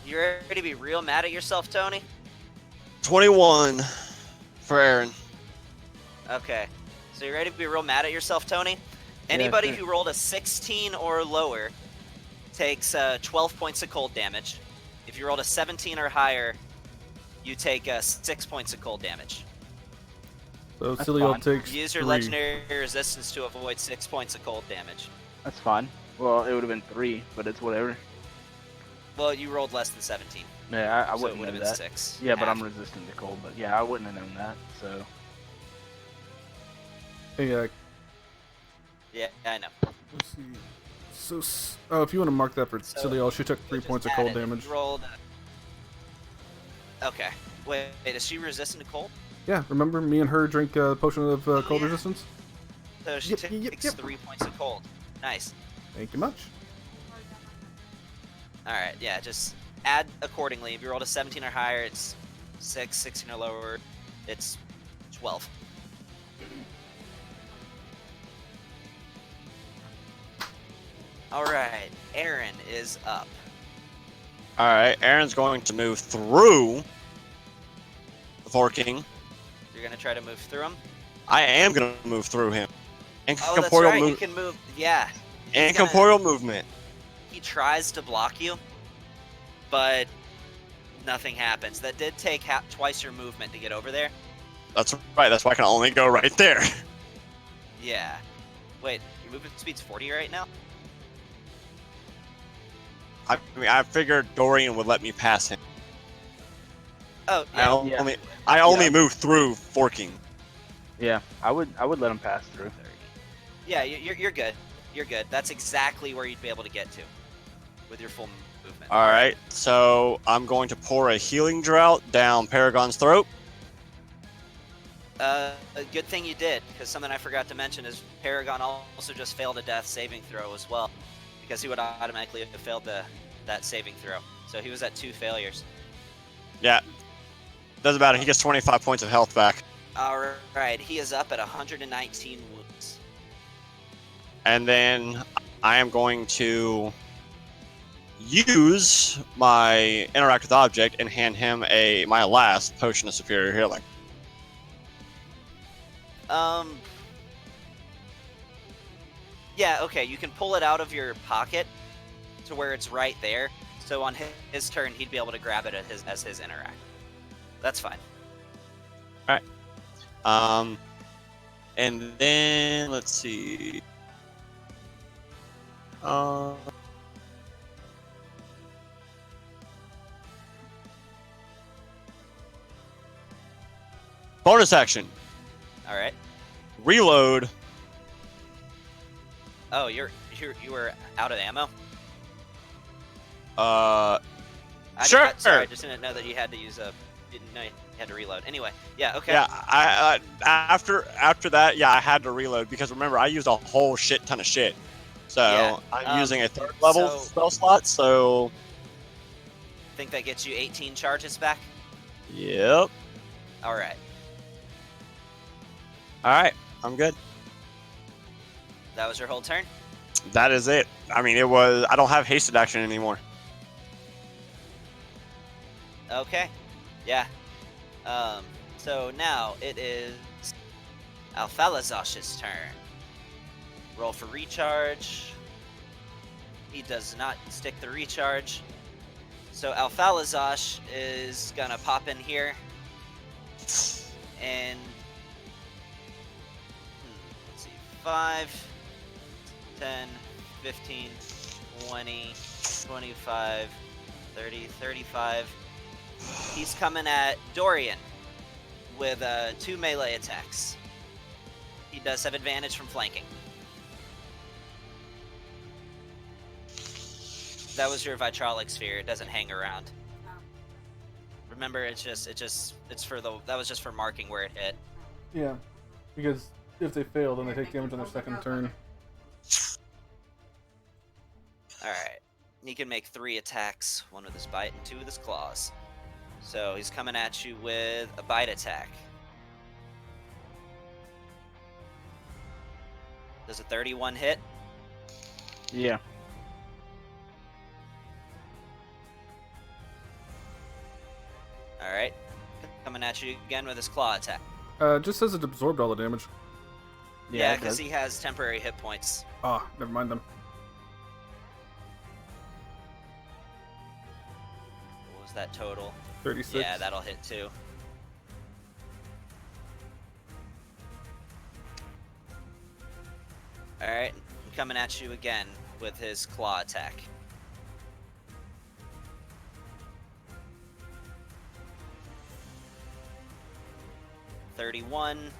You ready to be real mad at yourself, Tony? 21 for Aaron. Okay. So you're ready to be real mad at yourself, Tony? Anybody sure. who rolled a 16 or lower takes 12 points of cold damage. If you rolled a 17 or higher, you take 6 points of cold damage. So That's Cilio fine. takes Use your 3. legendary resistance to avoid 6 points of cold damage. That's fine. Well, it would have been 3, but it's whatever. Well, you rolled less than 17. Yeah, I so it wouldn't would know have been that. 6. Yeah, but I'm Half. resistant to cold. But yeah, I wouldn't have known that. So Hey, Yeah, I know. let's see. So, oh, if you want to mark that for So, Cilio, she took 3 Just points of add cold it. If damage. you rolled. Okay. Wait, is she resistant to cold? Yeah, remember me and her drink a potion of cold yeah. resistance? So she Yep, takes yep. 3 points of cold. Nice. Thank you much. Alright, yeah, just add accordingly. If you rolled a 17 or higher, it's 6, 16 or lower, it's 12. Alright, Aaron is up. Alright, Aaron's going to move through the Four King. You're gonna try to move through him? I am going to move through him. Oh, that's Incorporeal, right, you can move. Yeah. He's gonna- incorporeal movement. He tries to block you, but nothing happens. That did take twice your movement to get over there. That's right, that's why I can only go right there. Yeah. Wait, your movement speed's 40 right now? I mean, I figured Dorian would let me pass him. Oh, I yeah. only, I only Yeah. moved through Forking. yeah, I would let him pass through. Yeah, you're good. You're good. That's exactly where you'd be able to get to with your full movement. Alright, so I'm going to pour a healing drought down Paragon's throat. A good thing you did, because something I forgot to mention is Paragon also just failed a death saving throw as well, because he would automatically have failed that saving throw. So he was at 2 failures. Yeah, doesn't matter, he gets 25 points of health back. Alright, he is up at 119 wounds. And then I am going to use my interact with object and hand him my last potion of superior healing. Yeah, okay, you can pull it out of your pocket to where it's right there. So on his turn, he'd be able to grab it as his interact. That's fine. And then let's see. Bonus action. All right. Reload. Oh, you were out of ammo. Sure. Sorry, I just didn't know that you had to use didn't know you had to reload. Anyway, yeah, okay. Yeah, I after that, yeah, I had to reload because remember I used a whole shit ton of shit. So Yeah, I'm using a 3rd level so- spell slot. So Think that gets you 18 charges back. yep. All right. All right, I'm good. That was your whole turn. That is it. I mean, it was. I don't have hasted action anymore. Okay. Yeah. So now it is Alphalazosh's turn. Roll for recharge. He does not stick the recharge. So Alphalazosh is gonna pop in here. And let's see, 5, 10, 15, 20, 25, 30, 35. He's coming at Dorian with 2 melee attacks. He does have advantage from flanking. That was your vitrolic sphere. It doesn't hang around. Remember, it's for that was just for marking where it hit. Yeah, because if they fail, then they take damage on their second turn. All right. He can make 3 attacks, 1 with his bite and 2 with his claws. So he's coming at you with a bite attack. Does a 31 hit? Yeah. All right. Coming at you again with his claw attack. Just says it absorbed all the damage. Yeah, it because does. he has temporary hit points. Ah, never mind them. What was that total? 36. Yeah, that'll hit too. Alright, coming at you again with his claw attack. $31.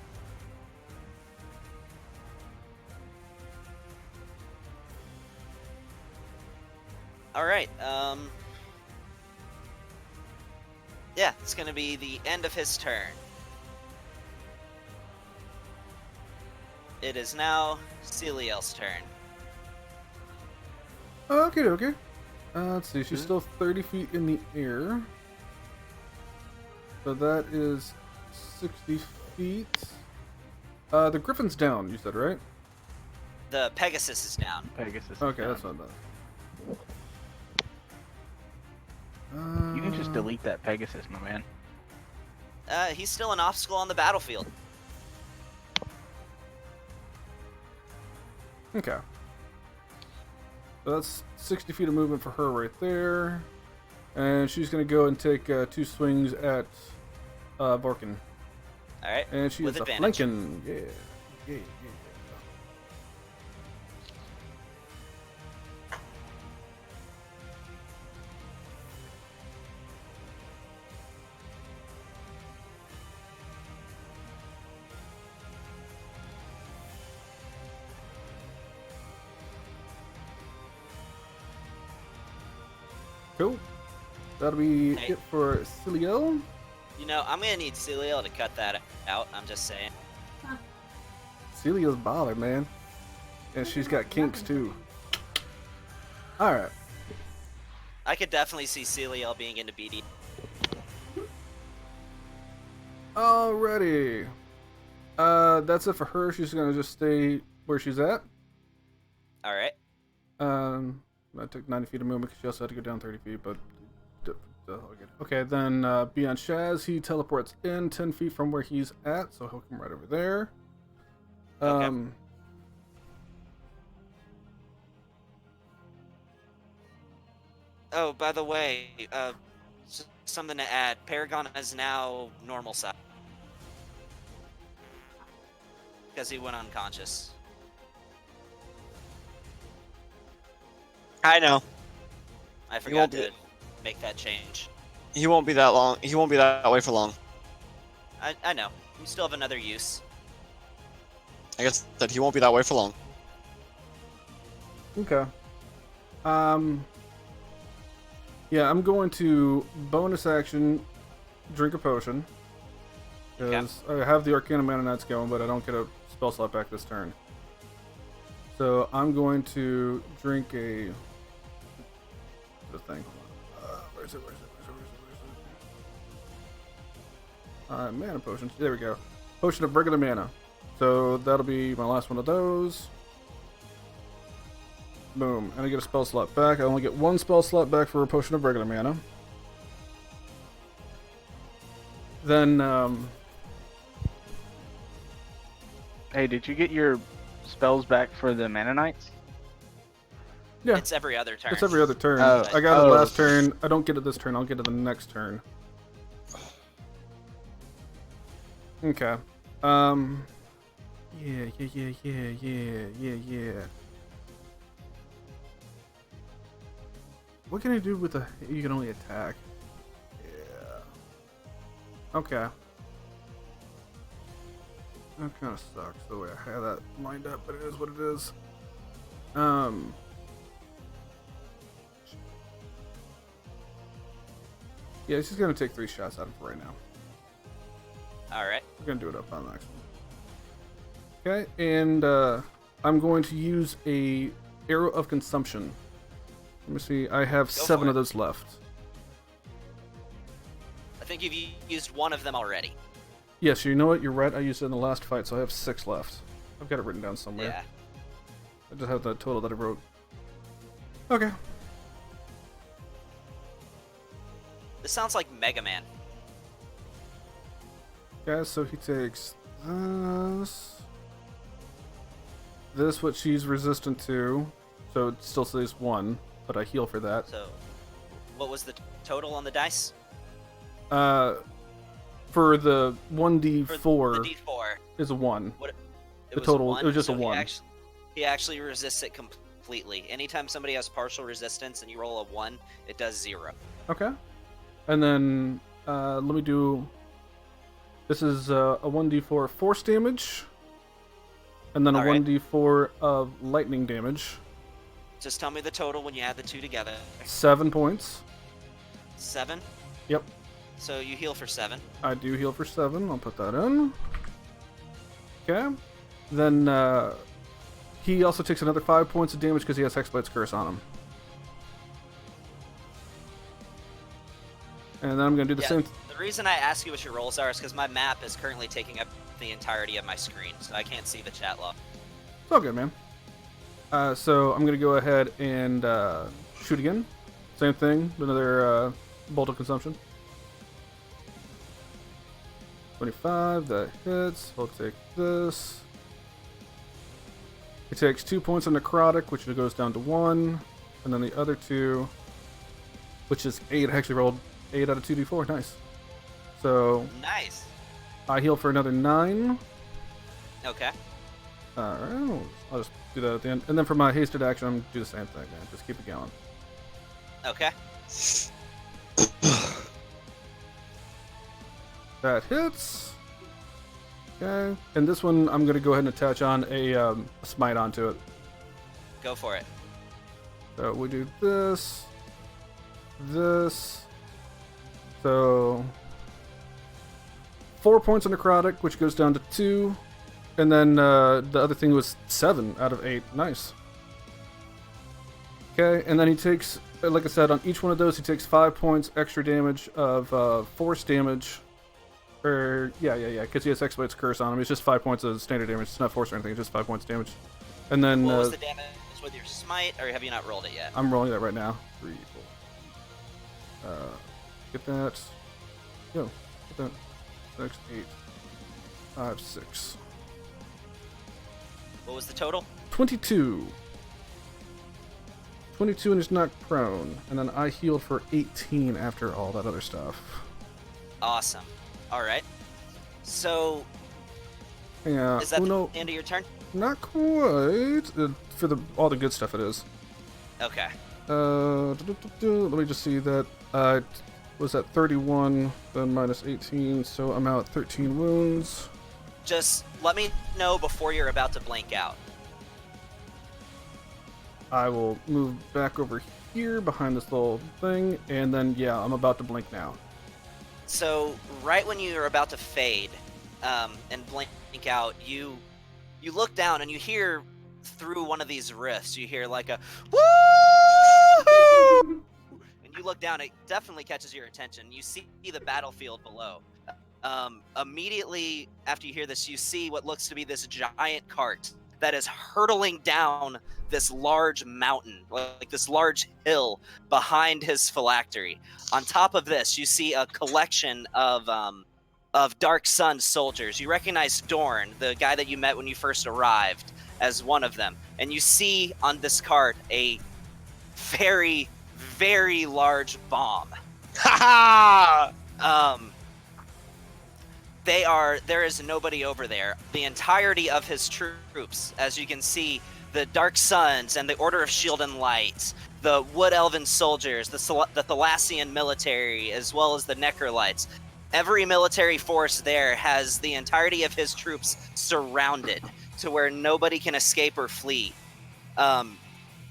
Alright, yeah, it's gonna be the end of his turn. It is now Celiel's turn. Okay. Let's see. She's still 30 feet in the air. So that is 60 feet. The Griffin's down, you said, right? The Pegasus is down. Pegasus. Okay, is that's down. not bad. You can just delete that Pegasus, my man. He's still an obstacle on the battlefield. Okay. So that's 60 feet of movement for her right there. And she's going to go and take 2 swings at Borkin. Alright, And she with is a advantage. flanking. Yeah. Cool. That'll be Hey. it for Celiel. You know, I'm gonna need Celiel to cut that out, I'm just saying. Celia's baller, man. And she's got kinks too. Alright. I could definitely see Celiel being into BD. Alrighty. That's it for her. She's gonna just stay where she's at. Alright. I took 90 feet of movement because she also had to go down 30 feet, but... Okay, then beyond Shaz, he teleports in 10 feet from where he's at, so he'll come right over there. Okay. Oh, by the way, something to add. Paragon is now normal size. Because he went unconscious. I know. I won't forgot be- to make that change. He won't be that long. He won't be that way for long. I know. You still have another use. I guess that he won't be that way for long. Okay. Yeah, I'm going to bonus action drink a potion. Because I have the Arcana Mana Knights going, but I don't get a spell slot back this turn. So I'm going to drink a... the thing. Where is it? Mana potions. There we go. Potion of regular mana. So that'll be my last one of those. Boom. And I get a spell slot back. I only get 1 spell slot back for a potion of regular mana. Then, Hey, did you get your spells back for the Mana Knights? yeah, It's every other turn. it's every other turn. Oh. I got it Oh. last turn. I don't get it this turn. I'll get it the next turn. Okay. Yeah. what can I do with the? You can only attack. Yeah. Okay. That kind of sucks the way I had that lined up, but it is what it is. Yeah, she's gonna take 3 shots at him for right now. All right. We're gonna do it up on the next one. Okay, and I'm going to use a arrow of consumption. Let me see. I have 7 for of it. those left. I think you've used one of them already. Yes, you know what? You're right. I used it in the last fight, so I have 6 left. I've got it written down somewhere. Yeah. I just have the total that I wrote. Okay. This sounds like Mega Man. Yeah, so he takes this, what she's resistant to, so it still says 1, but I heal for that. So, what was the total on the dice? For the 1d4 For the D4. is a 1. It The was total- 1, it was just a so 1. He actually resists it completely. Anytime somebody has partial resistance and you roll a 1, it does 0. Okay. And then let me do. This is a 1d4 force damage, and then a Alright. 1d4 of lightning damage. Just tell me the total when you add the two together. 7 points. 7? Yep. So you heal for 7. I do heal for 7. I'll put that in. Okay. Then he also takes another 5 points of damage because he has Hexblade's Curse on him. And then I'm going to do the same. The reason I ask you what your rolls are is because my map is currently taking up the entirety of my screen, so I can't see the chat log. It's all good, man. So I'm going to go ahead and shoot again. Same thing. Another bolt of consumption. 25. That hits. I'll take this. He takes 2 points of necrotic, which goes down to 1. And then the other 2, which is 8. I actually rolled 8 out of 2d4. Nice. So Nice. I heal for another 9. Okay. Alright, I'll just do that at the end. And then for my hasted action, I'm going to do the same thing, man. Just keep it going. Okay. That hits. Okay. And this one, I'm going to go ahead and attach on a smite onto it. Go for it. So we do this. This. So 4 points of necrotic, which goes down to 2. And then the other thing was 7 out of 8. Nice. Okay, and then he takes, like I said, on each one of those, he takes 5 points extra damage of force damage. Or, yeah, because he has Hexblade's Curse on him. It's just 5 points of standard damage. It's not force or anything, it's just 5 points damage. And then. What was the damage with your smite, or have you not rolled it yet? I'm rolling that right now. 3, 4. Get that. Yo, get that. 6, 8, 5, 6. What was the total? 22. 22 and is knocked prone. And then I healed for 18 after all that other stuff. Awesome. Alright. So, Yeah. is that no, the end of your turn? not quite. For all the good stuff it is. Okay. Let me just see that. Was at 31, then minus 18, so I'm out 13 wounds. Just let me know before you're about to blank out. I will move back over here behind this little thing, and then, yeah, I'm about to blink now. So, right when you're about to fade and blink out, you look down and you hear through one of these rifts, you hear like a woo! And you look down, it definitely catches your attention. You see the battlefield below. Immediately after you hear this, you see what looks to be this giant cart that is hurtling down this large mountain, like this large hill behind his phylactery. On top of this, you see a collection of Dark Sun soldiers. You recognize Dorn, the guy that you met when you first arrived, as one of them. And you see on this cart a very, very large bomb. Ha There is nobody over there. The entirety of his troops, as you can see, the Dark Suns and the Order of Shield and Light, the Wood Elven soldiers, the Thalassian military, as well as the Necrolites. Every military force there has the entirety of his troops surrounded to where nobody can escape or flee.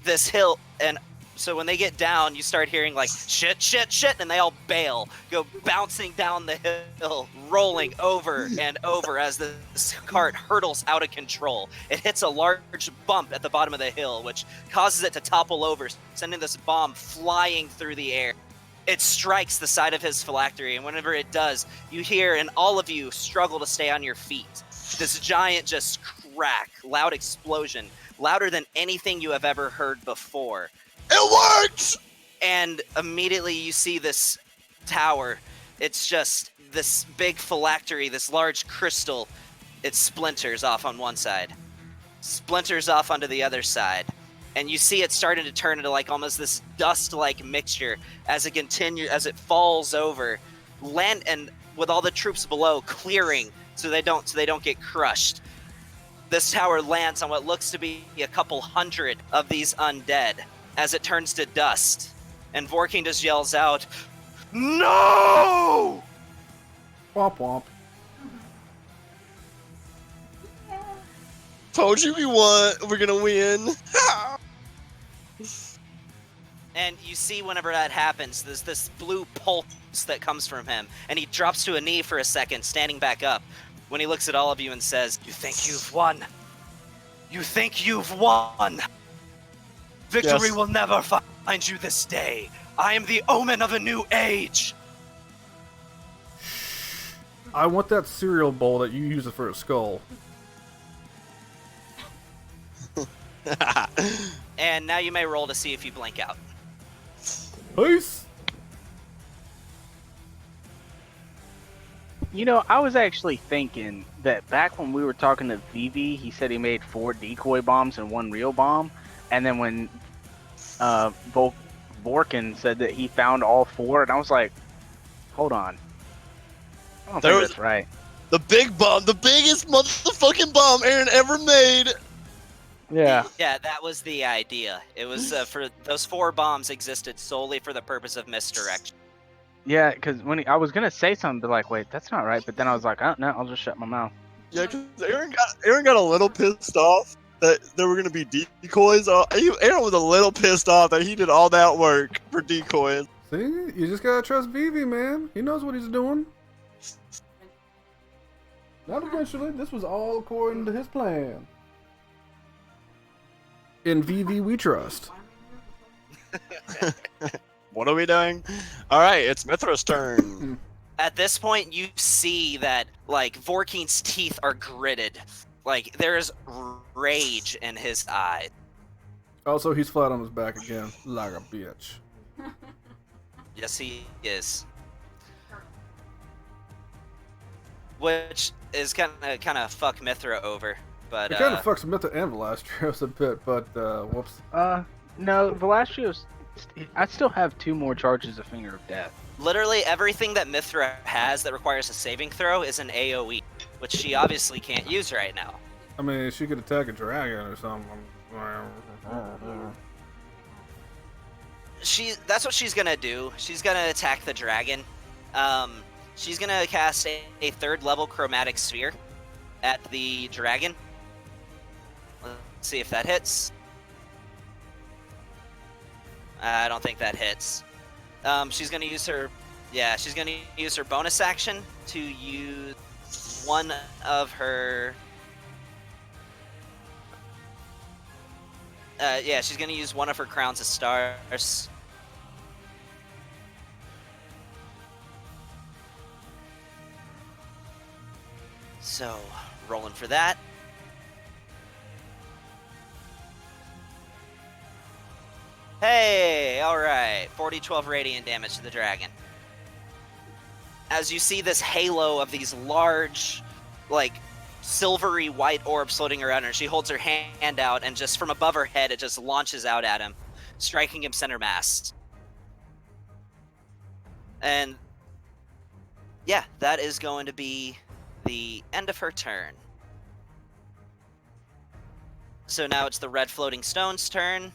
This hill, and so when they get down, you start hearing like shit, shit, shit, and they all bail, go bouncing down the hill, rolling over and over as this cart hurtles out of control. It hits a large bump at the bottom of the hill, which causes it to topple over, sending this bomb flying through the air. It strikes the side of his phylactery, and whenever it does, you hear, and all of you struggle to stay on your feet. This giant just crack, loud explosion, louder than anything you have ever heard before. It worked! And immediately you see this tower. It's just this big phylactery, this large crystal. It splinters off on one side, splinters off onto the other side. And you see it starting to turn into like almost this dust-like mixture as it falls over, and with all the troops below clearing so they don't get crushed. This tower lands on what looks to be a couple hundred of these undead as it turns to dust. And Vorking just yells out, "No!" Womp womp. Told you we're gonna win. And you see whenever that happens, there's this blue pulse that comes from him, and he drops to a knee for a second, standing back up, when he looks at all of you and says, "You think you've won? You think you've won? Victory Yes. will never find you this day. I am the omen of a new age." I want that cereal bowl that you use for a skull. And now you may roll to see if you blink out. Peace! You know, I was actually thinking that back when we were talking to Vivi, he said he made 4 decoy bombs and 1 real bomb. And then when Vorkin said that he found all 4, and I was like, hold on. I don't think that's right. The big bomb, the biggest motherfucking bomb Aaron ever made. Yeah. Yeah, that was the idea. It was for those 4 bombs existed solely for the purpose of misdirection. Yeah, because when I was going to say something, but like, wait, that's not right. But then I was like, oh, no, I'll just shut my mouth. Yeah, because Aaron got a little pissed off that there were gonna be decoys. Aaron was a little pissed off that he did all that work for decoys. See? You just gotta trust Vivi, man. He knows what he's doing. Not eventually. This was all according to his plan. In Vivi, we trust. What are we doing? All right, it's Mithra's turn. At this point, you see that, like, Vorkeen's teeth are gritted. Like, there's rage in his eyes. Also, he's flat on his back again, like a bitch. Yes, he is. Which is kind of fuck Mithra over, but It kind of fucks Mithra and Velastro's a bit, but whoops. No, Velastro's. I still have 2 more charges of Finger of Death. literally everything that Mithra has that requires a saving throw is an AoE, which she obviously can't use right now. I mean, she could attack a dragon or something. That's what she's gonna do. She's gonna attack the dragon. She's gonna cast a 3rd level chromatic sphere at the dragon. Let's see if that hits. I don't think that hits. She's gonna use her, she's gonna use her bonus action to use one of her. She's gonna use one of her crowns of stars. So, rolling for that. Hey, alright. 40-12 radiant damage to the dragon. As you see this halo of these large, like, silvery white orbs floating around her, she holds her hand out, and just from above her head, it just launches out at him, striking him center mass. And, yeah, that is going to be the end of her turn. So now it's the red floating stone's turn.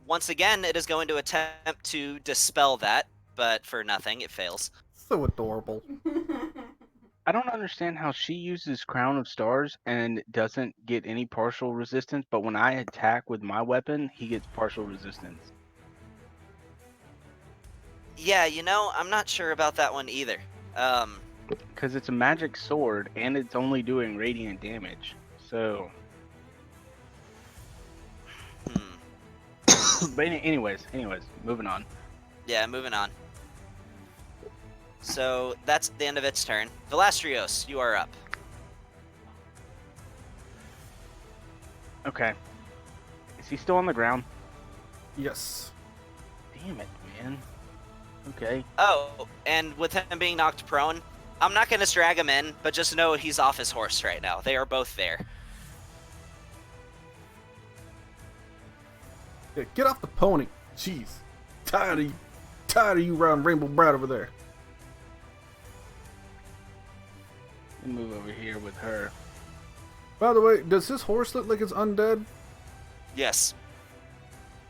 once again, it is going to attempt to dispel that, but for nothing, it fails. So adorable. I don't understand how she uses Crown of Stars and doesn't get any partial resistance, but when I attack with my weapon, he gets partial resistance. Yeah, you know, I'm not sure about that one either. Because it's a magic sword and it's only doing radiant damage. So, but anyways, moving on. Yeah, moving on. So that's the end of its turn. Velastrios, you are up. Okay. Is he still on the ground? Yes. Damn it, man. Okay. Oh, and with him being knocked prone, I'm not going to drag him in, but just know he's off his horse right now. They are both there. Yeah, get off the pony. Jeez. Tired of you riding Rainbow Bride over there. Let me move over here with her. By the way, does his horse look like it's undead? Yes.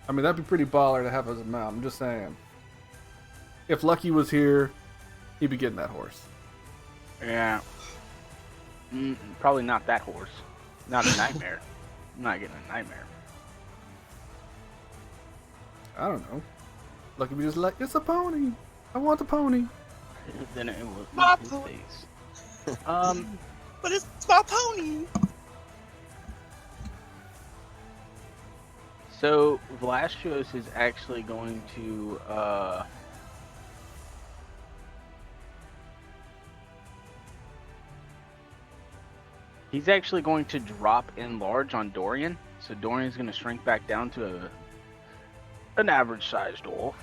I mean, that'd be pretty baller to have as a mount. I'm just saying. If Lucky was here, he'd be getting that horse. Yeah. Probably not that horse. Not a nightmare. I'm not getting a nightmare. I don't know. Lucky be just like, it's a pony. I want the pony. Then it was My his pony. face. But it's my pony. So Vlastios is actually going to he's actually going to drop Enlarge on Dorian. So Dorian's going to shrink back down to an average sized dwarf.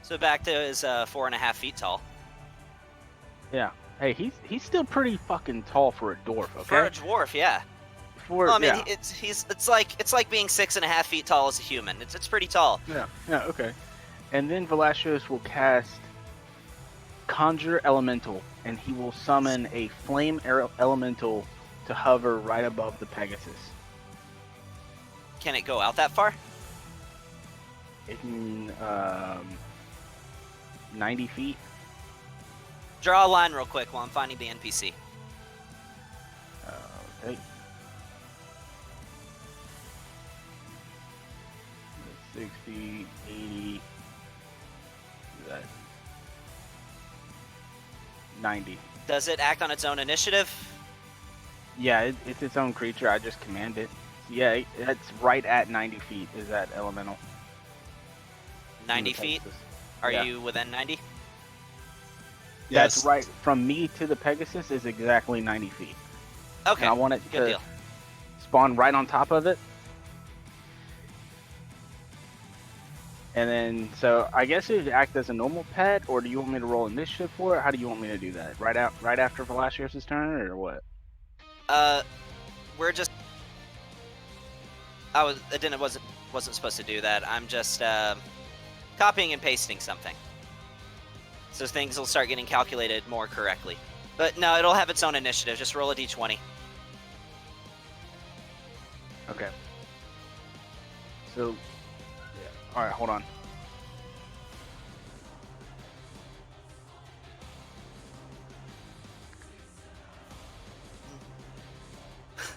So back to his 4.5 feet tall. Yeah. Hey, he's still pretty fucking tall for a dwarf, okay? For a dwarf, yeah. For, Well, I mean, yeah. it's like being 6.5 feet tall as a human. It's pretty tall. Yeah, okay. And then Velasios will cast Conjure Elemental, and he will summon a Flame Elemental to hover right above the Pegasus. Can it go out that far? It can, 90 feet. Draw a line real quick while I'm finding the NPC. Okay. 60, 80, that 90. Does it act on its own initiative? Yeah, it's its own creature. I just command it. Yeah, that's right at 90 feet is that elemental. 90 feet? Are Yeah. you within 90? That's Yes. right. From me to the Pegasus is exactly 90 feet. Okay, And I want it good to deal. spawn right on top of it. And then, so I guess it would act as a normal pet, or do you want me to roll initiative for it? How do you want me to do that? Right after Velasios' turn, or what? We're just... wasn't supposed to do that. I'm just, copying and pasting something. So things will start getting calculated more correctly. But no, it'll have its own initiative. Just roll a d20. Okay. So, yeah. All right, hold on.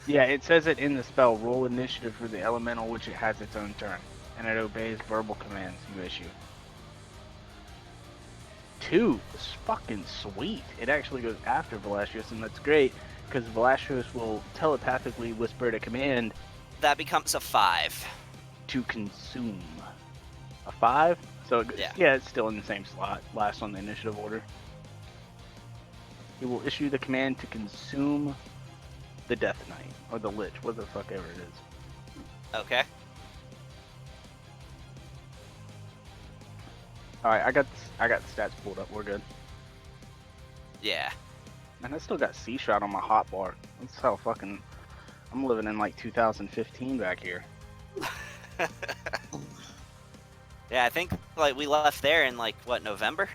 Yeah, it says it in the spell. Roll initiative for the elemental, which it has its own turn, and it obeys verbal commands you issue. 2 is fucking sweet. It actually goes after Velasios, and that's great because Velasios will telepathically whisper a command That becomes a 5. to consume. A 5? So Yeah. it's still in the same slot. Last on the initiative order. He will issue the command to consume the Death Knight or the Lich, what the fuck ever it is. Okay. All right, I got the stats pulled up. We're good. Yeah. Man, I still got Sea Shroud on my hotbar. That's how fucking I'm living in like 2015 back here. Yeah, I think like we left there in like what, November?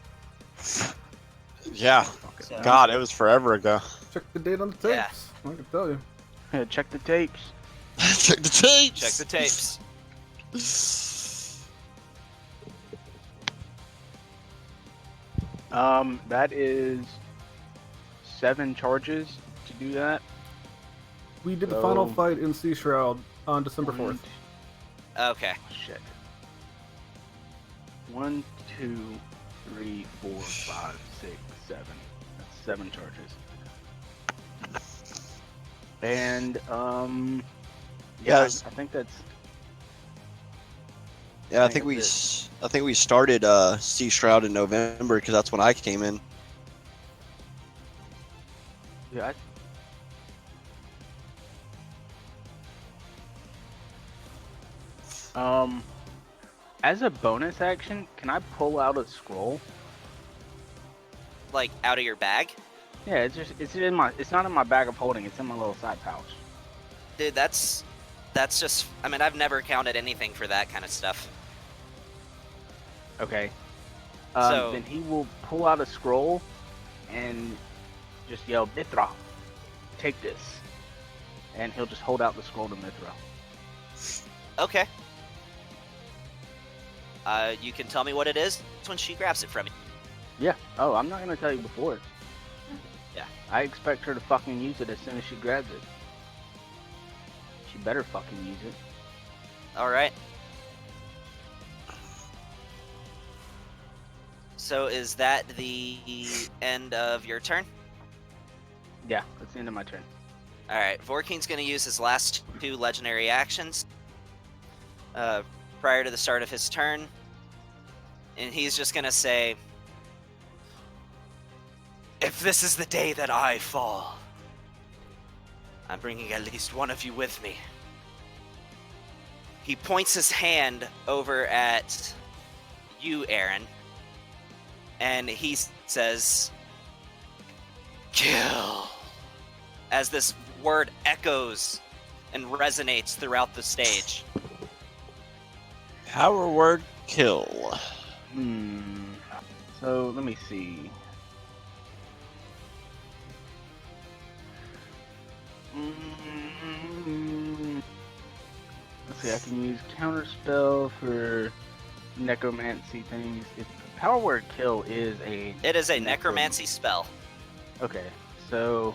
Yeah. So- God, it was forever ago. Check the date on the tapes. Yeah. I can tell you. Yeah, check the tapes. Check the tapes. Check the tapes. That is 7 charges to do that. We did the final So- fight in Sea Shroud on December 4th. Okay. Shit. 1, 2, 3, 4, 5, 6, 7. That's 7 charges. And yeah, Yes. I think that's. Yeah, I think think that's I think we started Sea Shroud in November because that's when I came in. Yeah. As a bonus action, can I pull out a scroll? Like out of your bag, Yeah, it's not in my bag of holding. It's in my little side pouch. dude. That's just. I mean, I've never counted anything for that kind of stuff. Okay. So- Then he will pull out a scroll and just yell, Mithra, take this. And he'll just hold out the scroll to Mithra. Okay. You can tell me what it is when she grabs it from you. Yeah. Oh, I'm not going to tell you before it. Yeah. I expect her to fucking use it as soon as she grabs it. She better fucking use it. All right. So is that the end of your turn? Yeah, that's the end of my turn. All right. Vorkeen's going to use his last 2 legendary actions prior to the start of his turn, and he's just going to say, "If this is the day that I fall, I'm bringing at least one of you with me." He points his hand over at you, Aaron, and he says, "Kill," as this word echoes and resonates throughout the stage. Power word kill. So, let me see. Let's see, I can use counterspell for necromancy things. Power word kill is a... It is a necromancy spell. Okay, so...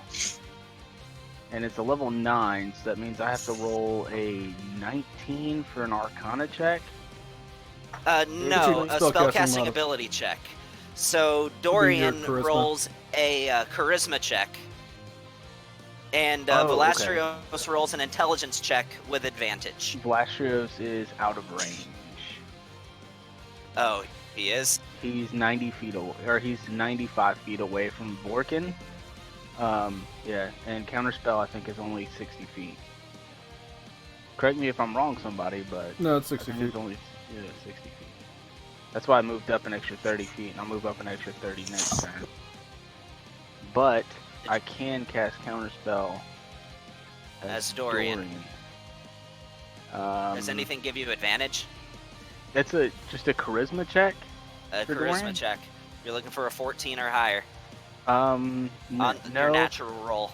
And it's a level 9, so that means I have to roll a 19 for an arcana check. No, a Spellcasting spellcasting mod- ability check. So Dorian charisma. rolls a charisma check, and Oh, Velastrios rolls an intelligence check with advantage. Blastrios is out of range. Oh, he is? He's 90 feet away, or he's 95 feet away from Vorkin. Yeah, and counterspell I think is only 60 feet. Correct me if I'm wrong, somebody, but No, it's I 60 think feet. it's only 60 feet. That's why I moved up an extra 30 feet, and I'll move up an extra 30 next turn. But I can cast counterspell As Dorian. Does Um, anything give you advantage? That's just a charisma check. A for charisma Dorian? check. You're looking for a 14 or higher On on no. your natural roll.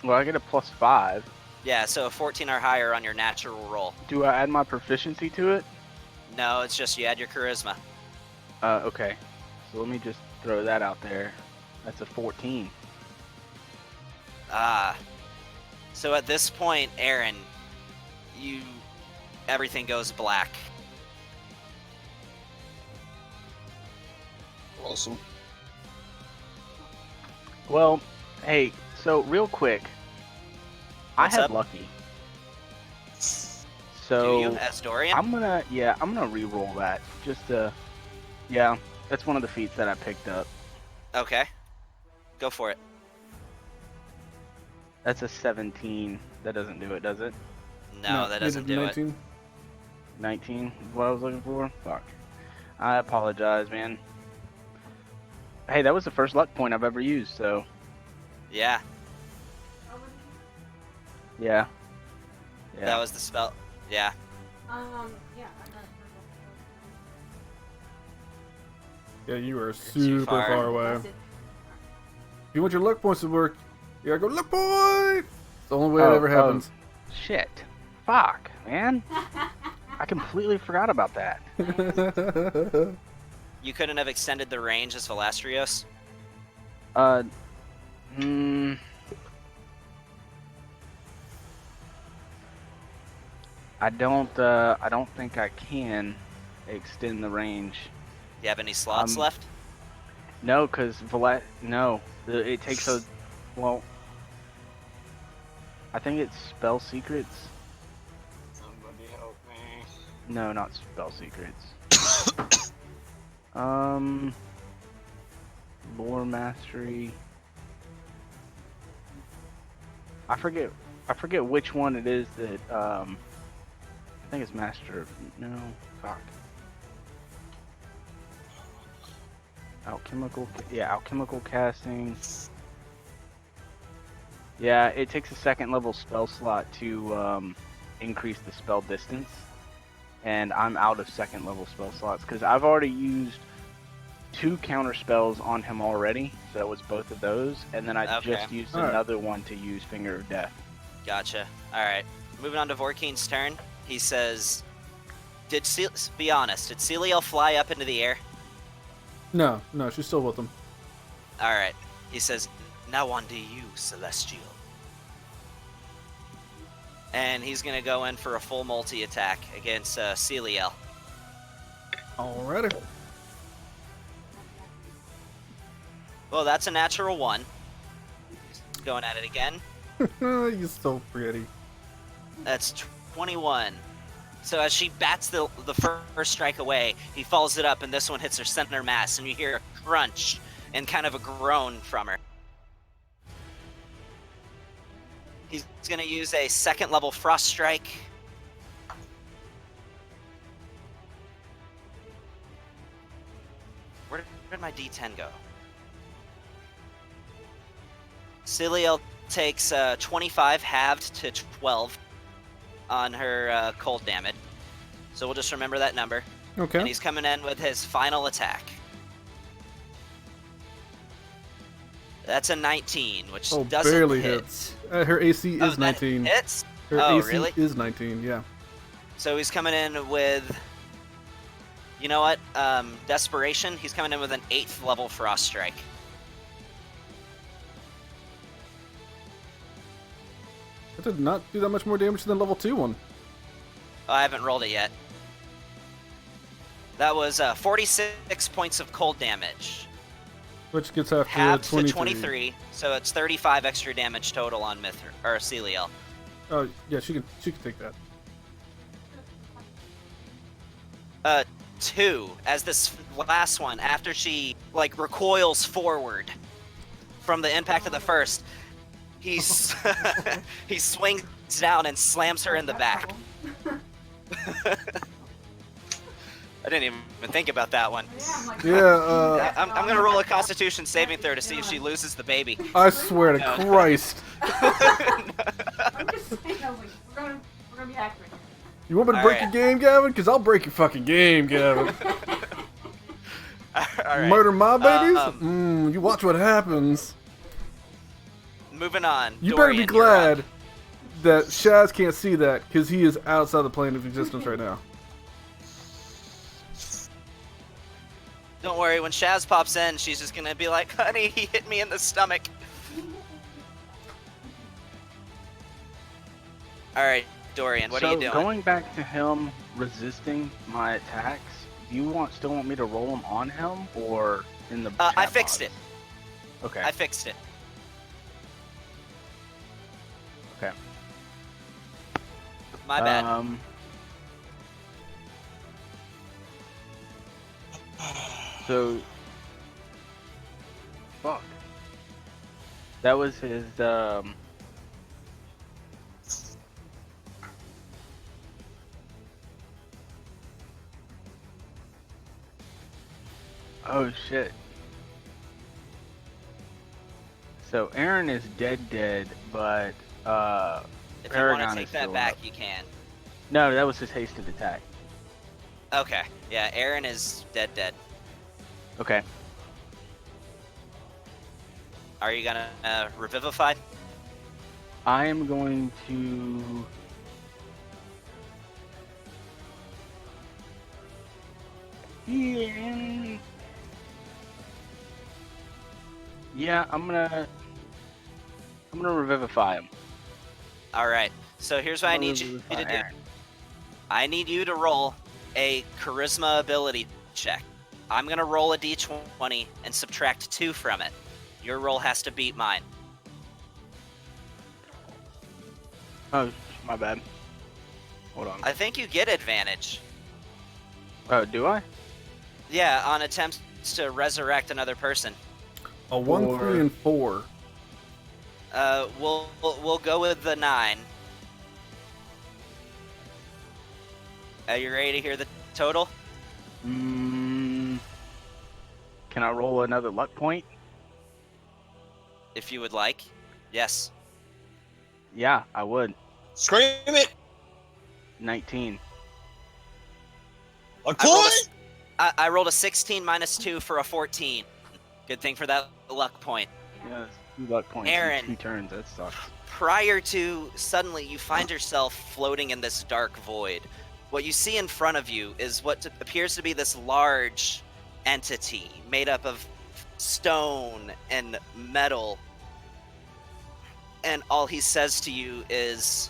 Well, I get a +5. Yeah, so a 14 or higher on your natural roll. Do I add my proficiency to it? No, it's just you add your charisma. Okay. So let me just throw that out there. That's a 14. So at this point, Aaron, everything goes black. Awesome. Well, hey, so real quick, What's I had up? lucky. Do So you, as Dorian? I'm gonna re-roll that just to, yeah, that's one of the feats that I picked up. Okay. Go for it. That's a 17. That doesn't do it, does it? No, that doesn't do it. 19. 19 is what I was looking for? Fuck. I apologize, man. Hey, that was the first luck point I've ever used, so Yeah, yeah. Yeah. that was the spell. Yeah. Yeah, I got Yeah, you are too super far. far away. it. If you want your luck points to work, you gotta go luck point! It's the only way it Oh, ever happens. Shit. Fuck, man. I completely forgot about that. You couldn't have extended the range as Velastrios? Hmm. I don't think I can extend the range. Do you have any slots left? No, because it takes a, well, I think it's spell secrets. Somebody help me. No, not spell secrets. Lore mastery. I forget which one it is that, I think it's master, no, fuck. Alchemical casting. Yeah, it takes a second level spell slot to increase the spell distance, and I'm out of second level spell slots because I've already used 2 counter spells on him already, so that was both of those, and then I just used another one to use Finger of Death. Gotcha. Alright. Moving on to Vorkeen's turn. He says, be honest, did Celiel fly up into the air? No, she's still with them. Alright. He says, now on to you, Celestial. And he's going to go in for a full multi-attack against Celiel. Alrighty. Well, that's a natural 1. He's going at it again. You're so pretty. That's 21. So as she bats the first strike away, he follows it up, and this one hits her center mass, and you hear a crunch and kind of a groan from her. He's going to use a second level frost strike. Where did my D10 go? Celiel takes 25 halved to 12 on her cold damage. So we'll just remember that number. Okay. And he's coming in with his final attack. That's a 19, which doesn't barely hit. hits. Her AC is 19. Hits? Her Oh, AC really? is 19, yeah. So he's coming in with, you know what? Desperation. He's coming in with an 8th level frost strike. That did not do that much more damage than level 2 one. Oh, I haven't rolled it yet. That was 46 points of cold damage. Which gets after Halved 23. to 23, so it's 35 extra damage total on Celiel. Oh, yeah, she can take that. 2, as this last one, after she, recoils forward from the impact of the first, he swings down and slams her in the back. I didn't even think about that one. Yeah, I'm going to roll a Constitution saving throw to see if she loses the baby. I swear to Christ. I'm just saying, I was like, we're gonna be accurate here. You want me to break your game, Gavin? Because I'll break your fucking game, Gavin. All right. Murder my babies? You watch what happens. Moving on. You Dorian, better be you're up. glad that Shaz can't see that, because he is outside the plane of existence right now. Don't worry, when Shaz pops in, she's just gonna be like, honey, he hit me in the stomach. Alright, Dorian, what are you doing? So, going back to him resisting my attacks, do you still want me to roll them on him, or in the I chat fixed box? it. Okay. I fixed it. Okay. My bad. So, fuck. That was his, oh shit. So Aaron is dead, but If you want Paragon to take is that still back, up. you can. No, that was his hasted attack. Okay. Yeah, Aaron is dead. Okay. Are you gonna revivify? I am going to Yeah, I'm gonna revivify him. All right. So here's what I need you to do. I need you to roll a charisma ability check. I'm gonna roll a d20 and subtract 2 from it. Your roll has to beat mine. Oh, my bad. Hold on. I think you get advantage. Oh, do I? Yeah, on attempts to resurrect another person. A 1, 3, and 4. We'll go with the 9. Are you ready to hear the total? Can I roll another luck point? If you would like. Yes. Yeah, I would. Scream it! 19. A I coin? rolled I rolled a 16 minus 2 for a 14. Good thing for that luck point. Yeah, 2 luck points in Aaron. 2 turns. That sucks. Prior to suddenly you find yourself floating in this dark void. What you see in front of you is what appears to be this large entity made up of stone and metal. And all he says to you is,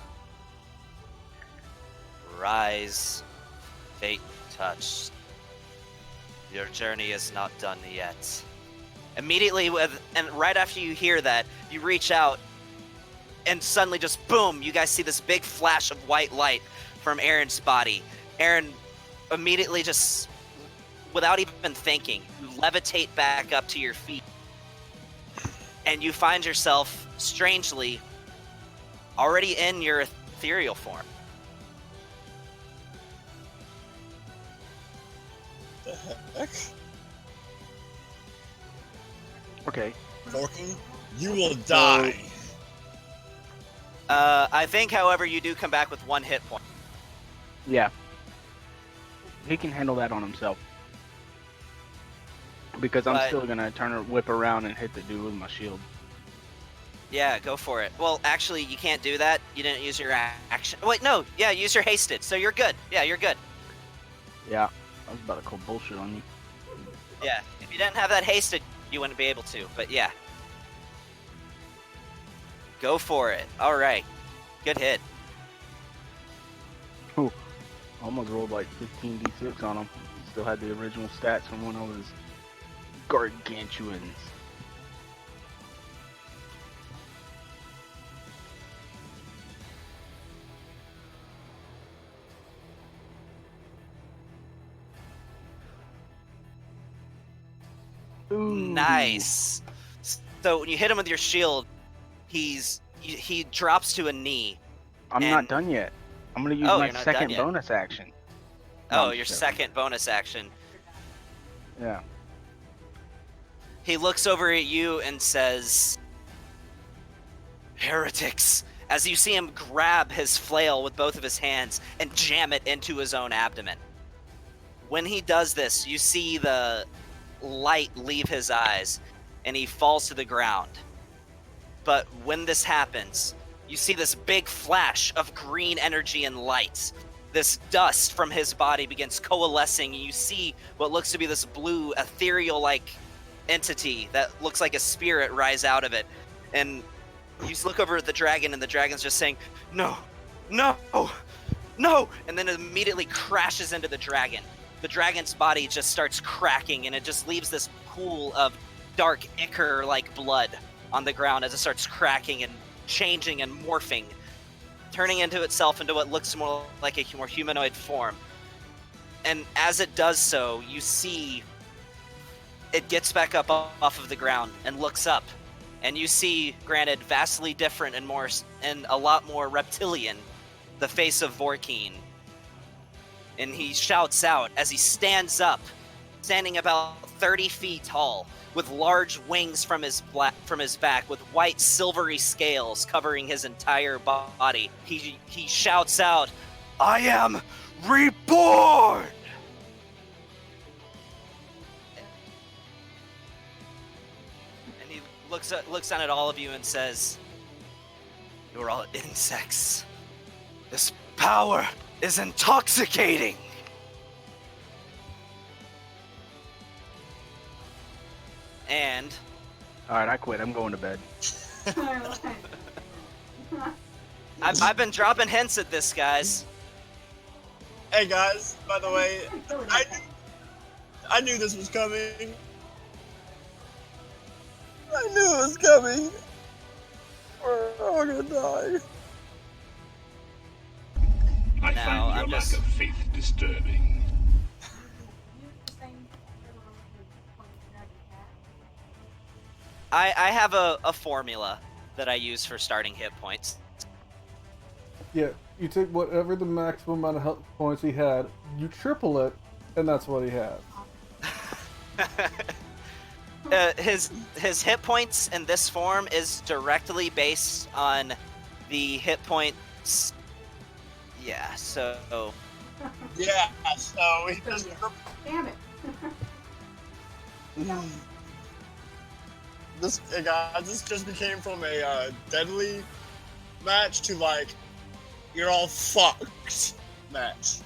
"Rise, fate touched. Your journey is not done yet." Immediately, and right after you hear that, you reach out, and suddenly just boom, you guys see this big flash of white light from Aaron's body. Aaron immediately just, without even thinking, you levitate back up to your feet. And you find yourself, strangely, already in your ethereal form. The heck? Okay. Thorkin, you will die. I think, however, you do come back with 1 hit point. Yeah. He can handle that on himself. Because I'm But- still gonna whip around and hit the dude with my shield. Yeah, go for it. Well, actually, you can't do that. You didn't use your action. Wait, no. Yeah, use your hasted. So you're good. Yeah, you're good. Yeah. I was about to call bullshit on you. Yeah. If you didn't have that hasted, you wouldn't be able to. But yeah. Go for it. All right. Good hit. Almost rolled like 15d6 on him. Still had the original stats from when I was gargantuans. Ooh. Nice. So when you hit him with your shield, he drops to a knee. I'm And- not done yet. I'm gonna use Oh, my you're not second done yet. bonus action. No, Oh, I'm your just second bonus action. Yeah. He looks over at you and says, "Heretics," as you see him grab his flail with both of his hands and jam it into his own abdomen. When he does this, you see the light leave his eyes and he falls to the ground. But when this happens, you see this big flash of green energy and light. This dust from his body begins coalescing, and you see what looks to be this blue, ethereal-like entity that looks like a spirit rise out of it. And you look over at the dragon, and the dragon's just saying, "No, no, no," and then it immediately crashes into the dragon. The dragon's body just starts cracking, and it just leaves this pool of dark ichor-like blood on the ground as it starts cracking and changing and morphing, turning into itself into what looks more like a more humanoid form. And as it does so, you see it gets back up off of the ground and looks up, and you see, granted, vastly different and a lot more reptilian, the face of Vorkeen. And he shouts out as he stands up, standing about 30 feet tall, with large wings from his back, with white silvery scales covering his entire body. He shouts out, "I am reborn!" And he looks down at all of you and says, "You're all insects. This power is intoxicating." And All right, I quit. I'm going to bed. I've been dropping hints at this, guys. Hey guys, by the way, I knew this was coming. I knew it was coming. We're all gonna die. I Now, find your I'm lack just- of faith disturbing. I have a formula that I use for starting hit points. Yeah, you take whatever the maximum amount of health points he had, you triple it, and that's what he has. His hit points in this form is directly based on the hit points. Yeah, so Yeah, so he just Damn it. this just became from a deadly match to like you're all fucked match.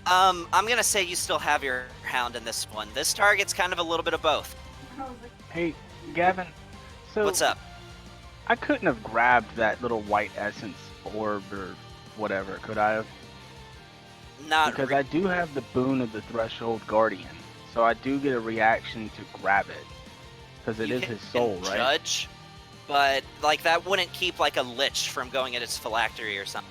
I'm gonna say you still have your hound in this one. This target's kind of a little bit of both. Hey, Gavin. So What's up? I couldn't have grabbed that little white essence orb or whatever, could I have? Not Because re- I do have the boon of the Threshold Guardian, so I do get a reaction to grab it. Because it you is can his soul, right? Judge, but like that wouldn't keep like a Lich from going at its phylactery or something.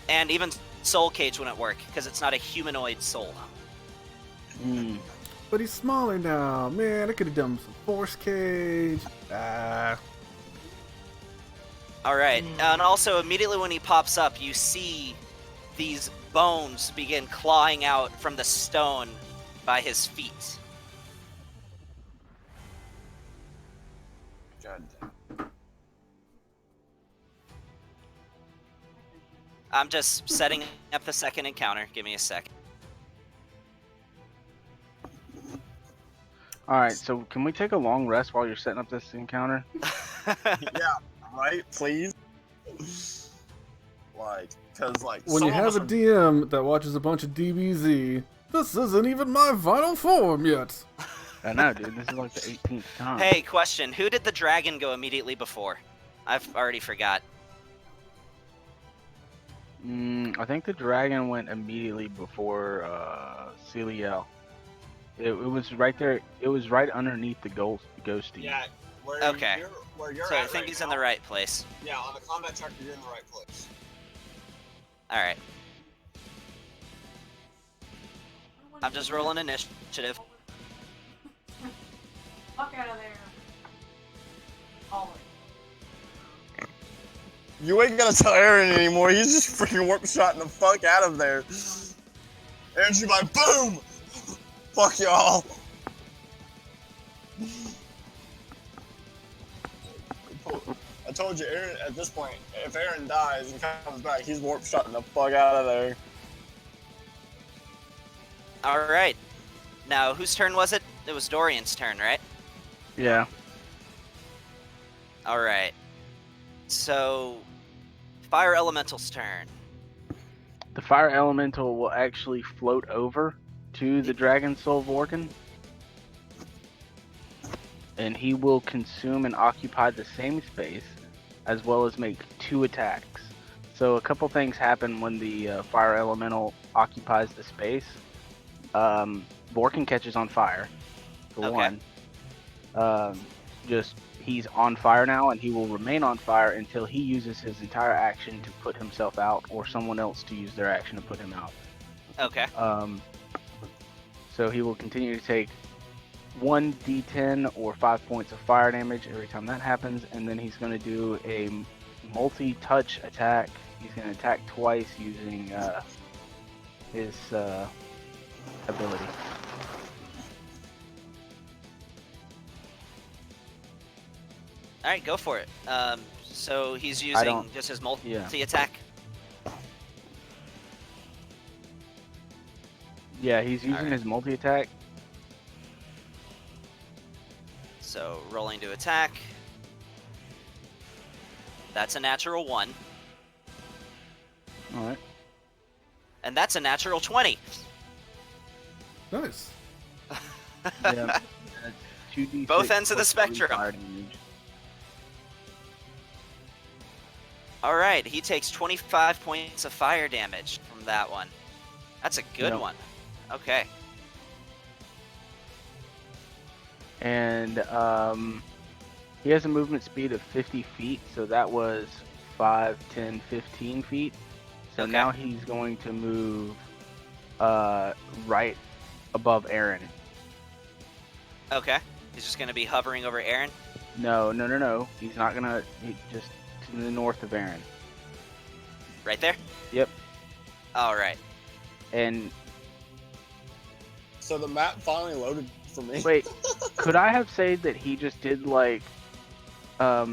And even Soul Cage wouldn't work because it's not a humanoid soul. Mm. But he's smaller now. Man, I could have done some Force Cage. All right, and also immediately when he pops up, you see these bones begin clawing out from the stone by his feet. God. I'm just setting up the second encounter. Give me a second. Alright, so can we take a long rest while you're setting up this encounter? Yeah, right, please. Like, cause like When you some of have a us DM that watches a bunch of DBZ, this isn't even my final form yet. I know, dude. This is like the 18th time. Hey, question. Who did the dragon go immediately before? I've already forgot. I think the dragon went immediately before Celiel. It was right there. It was right underneath the ghosty. yeah, where Okay. where you're So at I think right he's now, in the right place. Yeah, on the combat tracker, you're in the right place. Alright. I'm just rolling initiative. Fuck out of there. Always. You ain't gonna tell Aaron anymore. He's just freaking warp shotting the fuck out of there. Aaron's just like, boom! Fuck y'all. I told you, Aaron. At this point, if Aaron dies and comes back, he's warp shotting the fuck out of there. Alright. Now, whose turn was it? It was Dorian's turn, right? Yeah. Alright. So, Fire Elemental's turn. The fire elemental will actually float over to the Dragon Soul Vorkin, and he will consume and occupy the same space, as well as make 2 attacks. So a couple things happen when the fire elemental occupies the space. Vorkin catches on fire, for Okay. one. He's on fire now, and he will remain on fire until he uses his entire action to put himself out, or someone else to use their action to put him out. Okay. So he will continue to take 1d10 or 5 points of fire damage every time that happens, and then he's going to do a multi-touch attack. He's going to attack twice using his ability. Alright, go for it. So he's don't- using just his multi-attack? Yeah, he's using Alright. his multi-attack. So rolling to attack. That's a natural 1. All right. And that's a natural 20. Nice. Yeah. That's 2d6 Both ends of the plus 3 spectrum. fire damage. All right, he takes 25 points of fire damage from that one. That's a good Yep. one. Okay. And he has a movement speed of 50 feet, so that was 5, 10, 15 feet. So Okay. now he's going to move right above Aaron. Okay. He's just going to be hovering over Aaron. No. He's not gonna. He just to the north of Aaron. Right there? Yep. All right. And So the map finally loaded for me. wait, could I have said that he just did like a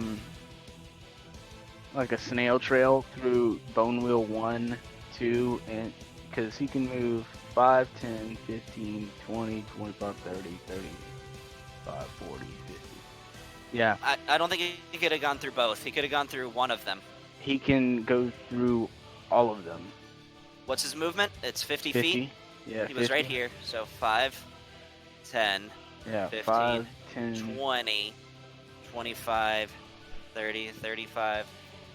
snail trail through Bone Wheel 1, 2, and because he can move 5, 10, 15, 20, 25, 30, 35, 40, 50. Yeah, I don't think he could have gone through both. He could have gone through one of them. he can go through all of them. What's his movement? It's 50 50. feet. Yeah, He was 50. right here. So 5, 10, Yeah, 15, 5, 10. 20, 25, 30, 35,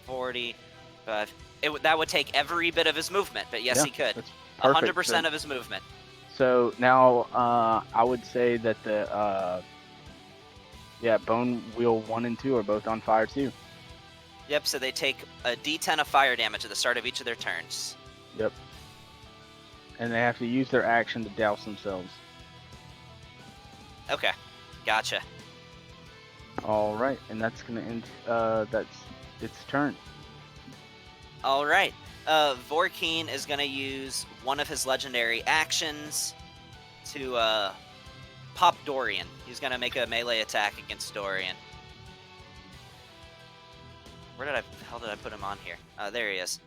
40, 5. That would take every bit of his movement, but yes, Yeah, he could. that's perfect. 100% of his movement. So now I would say that the Bone Wheel 1 and 2 are both on fire too. Yep, so they take a d10 of fire damage at the start of each of their turns. Yep. And they have to use their action to douse themselves. Okay, gotcha. All right, and that's gonna end. That's its turn. All right. Vorkeen is going to use one of his legendary actions to pop Dorian. He's going to make a melee attack against Dorian. Where the hell did I put him on here? There he is.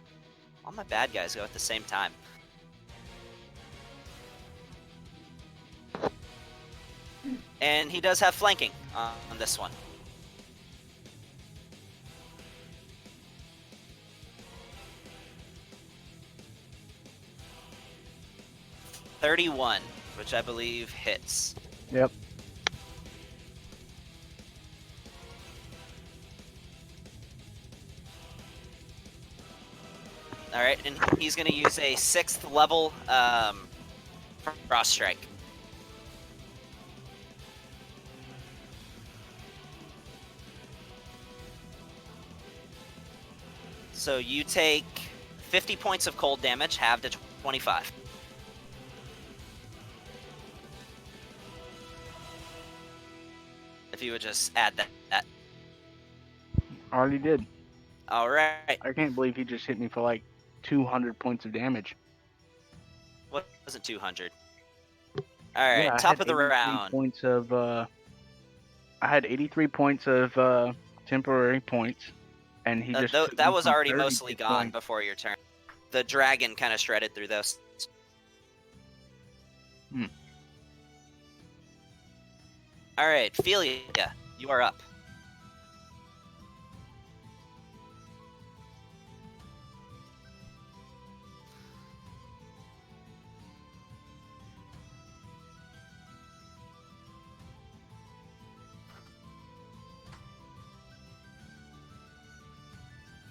All my bad guys go at the same time. And he does have flanking on this one. .31, which I believe hits. Yep. All right, and he's going to use a 6th level frost strike. So you take 50 points of cold damage, halved to 25. If you would just add that. Already did. All right. I can't believe he just hit me for like 200 points of damage. What wasn't 200? All right, Yeah, I top had of the 83 round. Points of. I had 83 points of temporary points, and he just. took That me was from already 30 mostly to gone 20. before your turn. The dragon kind of shredded through those. Hmm. All right, Felia, you are up.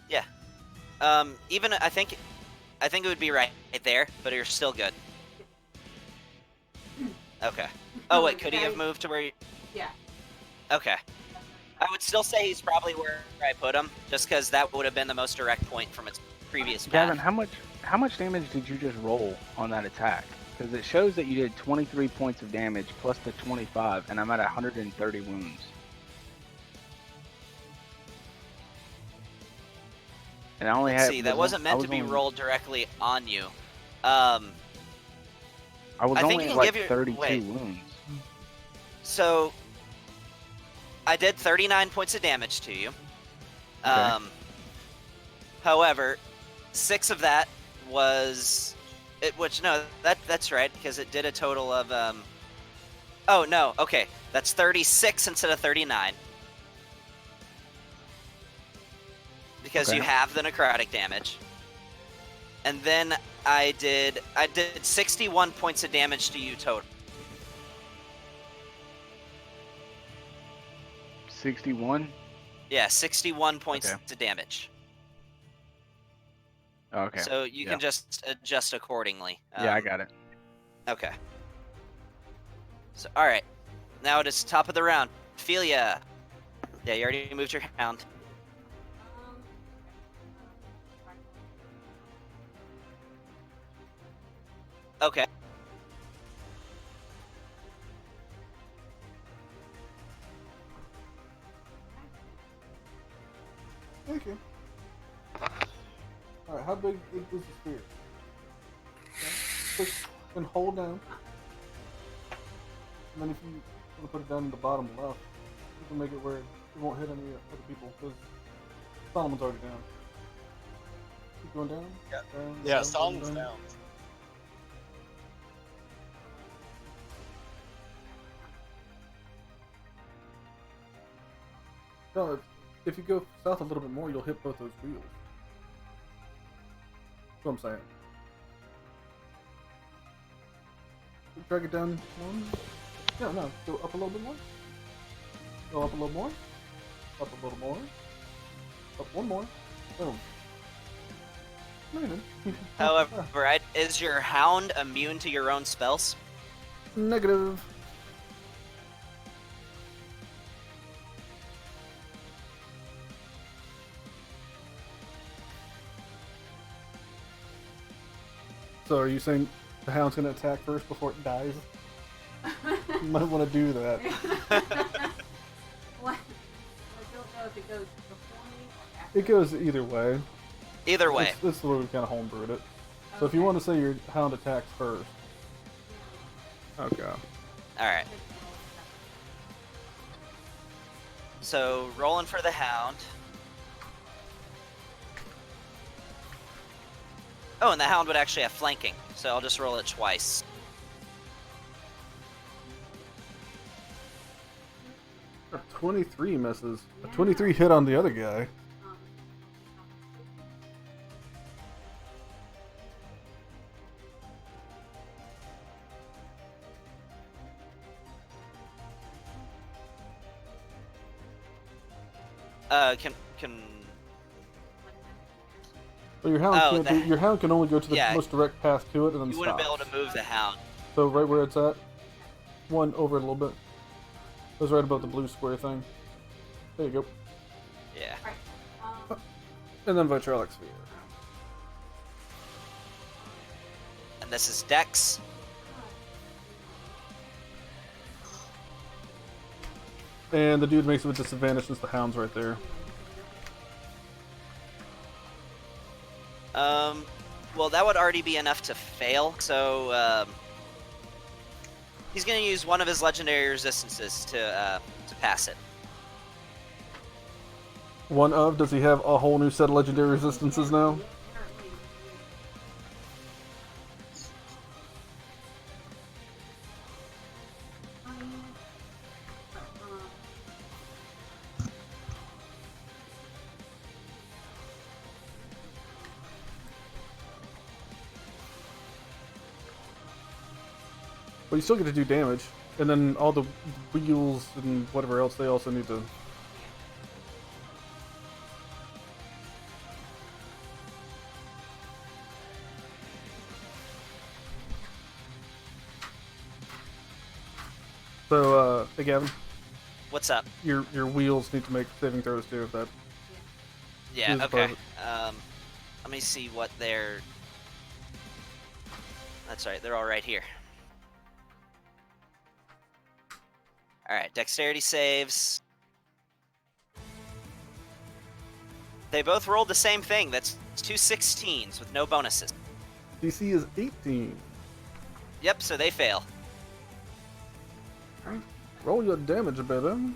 Yeah. Even I think it would be right there, but you're still good. Okay. Oh wait, could he have moved to where? Yeah. Okay. I would still say he's probably where I put him, just because that would have been the most direct point from its previous Gavin, path. how much damage did you just roll on that attack? Because it shows that you did 23 points of damage plus the 25, and I'm at 130 wounds. And I only Let's had. see, that wasn't meant to be rolled directly on you. I I was I think only you at can like give your- 32 wait. wounds. So I did 39 points of damage to you. Okay. However, 6 of that was that's right, because it did a total of oh no, okay. That's 36 instead of 39. Because Okay. you have the necrotic damage. And then I did 61 points of damage to you total. 61. Yeah, 61 points Okay. of damage. Okay. So you Yeah. can just adjust accordingly. Yeah, I got it. Okay. So all right, now it is top of the round. Ophelia. Yeah, you already moved your hound. Um, Okay. Thank you. Alright, how big is the sphere? Okay. Click and hold down. And then if you want to put it down in the bottom left, you can make it where it won't hit any other people, because Solomon's already down. Keep going down. Yeah. Down, Yeah, down, Solomon's down. down. No, if you go south a little bit more, you'll hit both those wheels. That's what I'm saying. Drag it down one. No, go up a little bit more. Go up a little more. Up a little more. Up one more. Boom. However, is your hound immune to your own spells? Negative. So are you saying the hound's gonna attack first before it dies? You might want to do that. what? I don't know if it goes before me or after. It goes either way. Either way. It's the way we kind of homebrewed it. So if you want to say your hound attacks first. Okay. All right. So rolling for the hound. Oh, and the hound would actually have flanking, so I'll just roll it twice. A 23 misses. A 23 hit on the other guy. Can But your hound Oh, can't your hound can only go to the yeah. most direct path to it and then you wouldn't be able stops. to move the hound? So right where it's at, one over a little bit. It was right above the blue square thing. There you go. Yeah. And then Vitrolic Sphere. And this is Dex. And the dude makes it with disadvantage since the hound's right there. Well, that would already be enough to fail, so he's gonna use one of his legendary resistances to pass it. One of? Does he have a whole new set of legendary resistances now? But you still get to do damage, and then all the wheels and whatever else they also need to. So, hey Gavin, What's up? your wheels need to make saving throws too. If that. Yeah. Is Okay. above Let me see what they're. That's right. They're all right here. All right. Dexterity saves. They both rolled the same thing. That's two 16s with no bonuses. DC is 18. Yep. So they fail. Roll your damage, baby.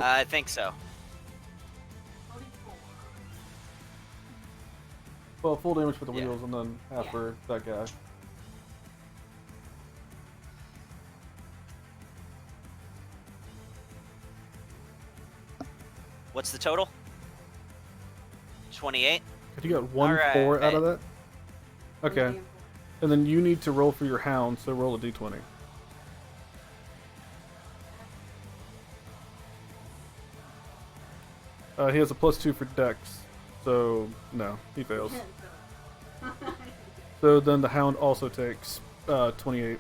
I think so. Well, full damage for the Yeah. wheels and then half Yeah. for that guy. What's the total? 28. If you got 1 Alright. 4 out of that? Okay. And then you need to roll for your hound, so roll a d20. He has a +2 for dex, so no, he fails. So then the hound also takes 28.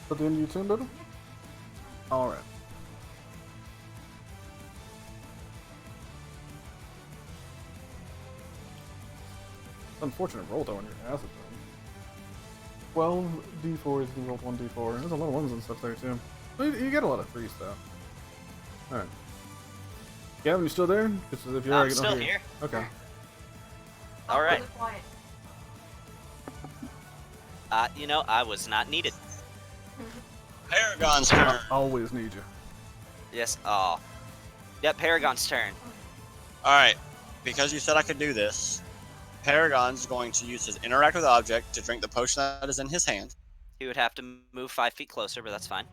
At the end of your turn, baby? Alright. Unfortunate roll though on your acid thing. 12 d4s, you rolled 1 d4. There's a lot of ones and stuff there too. You get a lot of 3s though. Alright. Gavin, you still there? Because if you're I'm already still not here. Okay. All right. Really quiet. You know, I was not needed. Paragon's turn. I always need you. Yes. Oh. Yep. Paragon's turn. Alright, because you said I could do this, Paragon's going to use his interact with object to drink the potion that is in his hand. He would have to move 5 feet closer, but that's fine.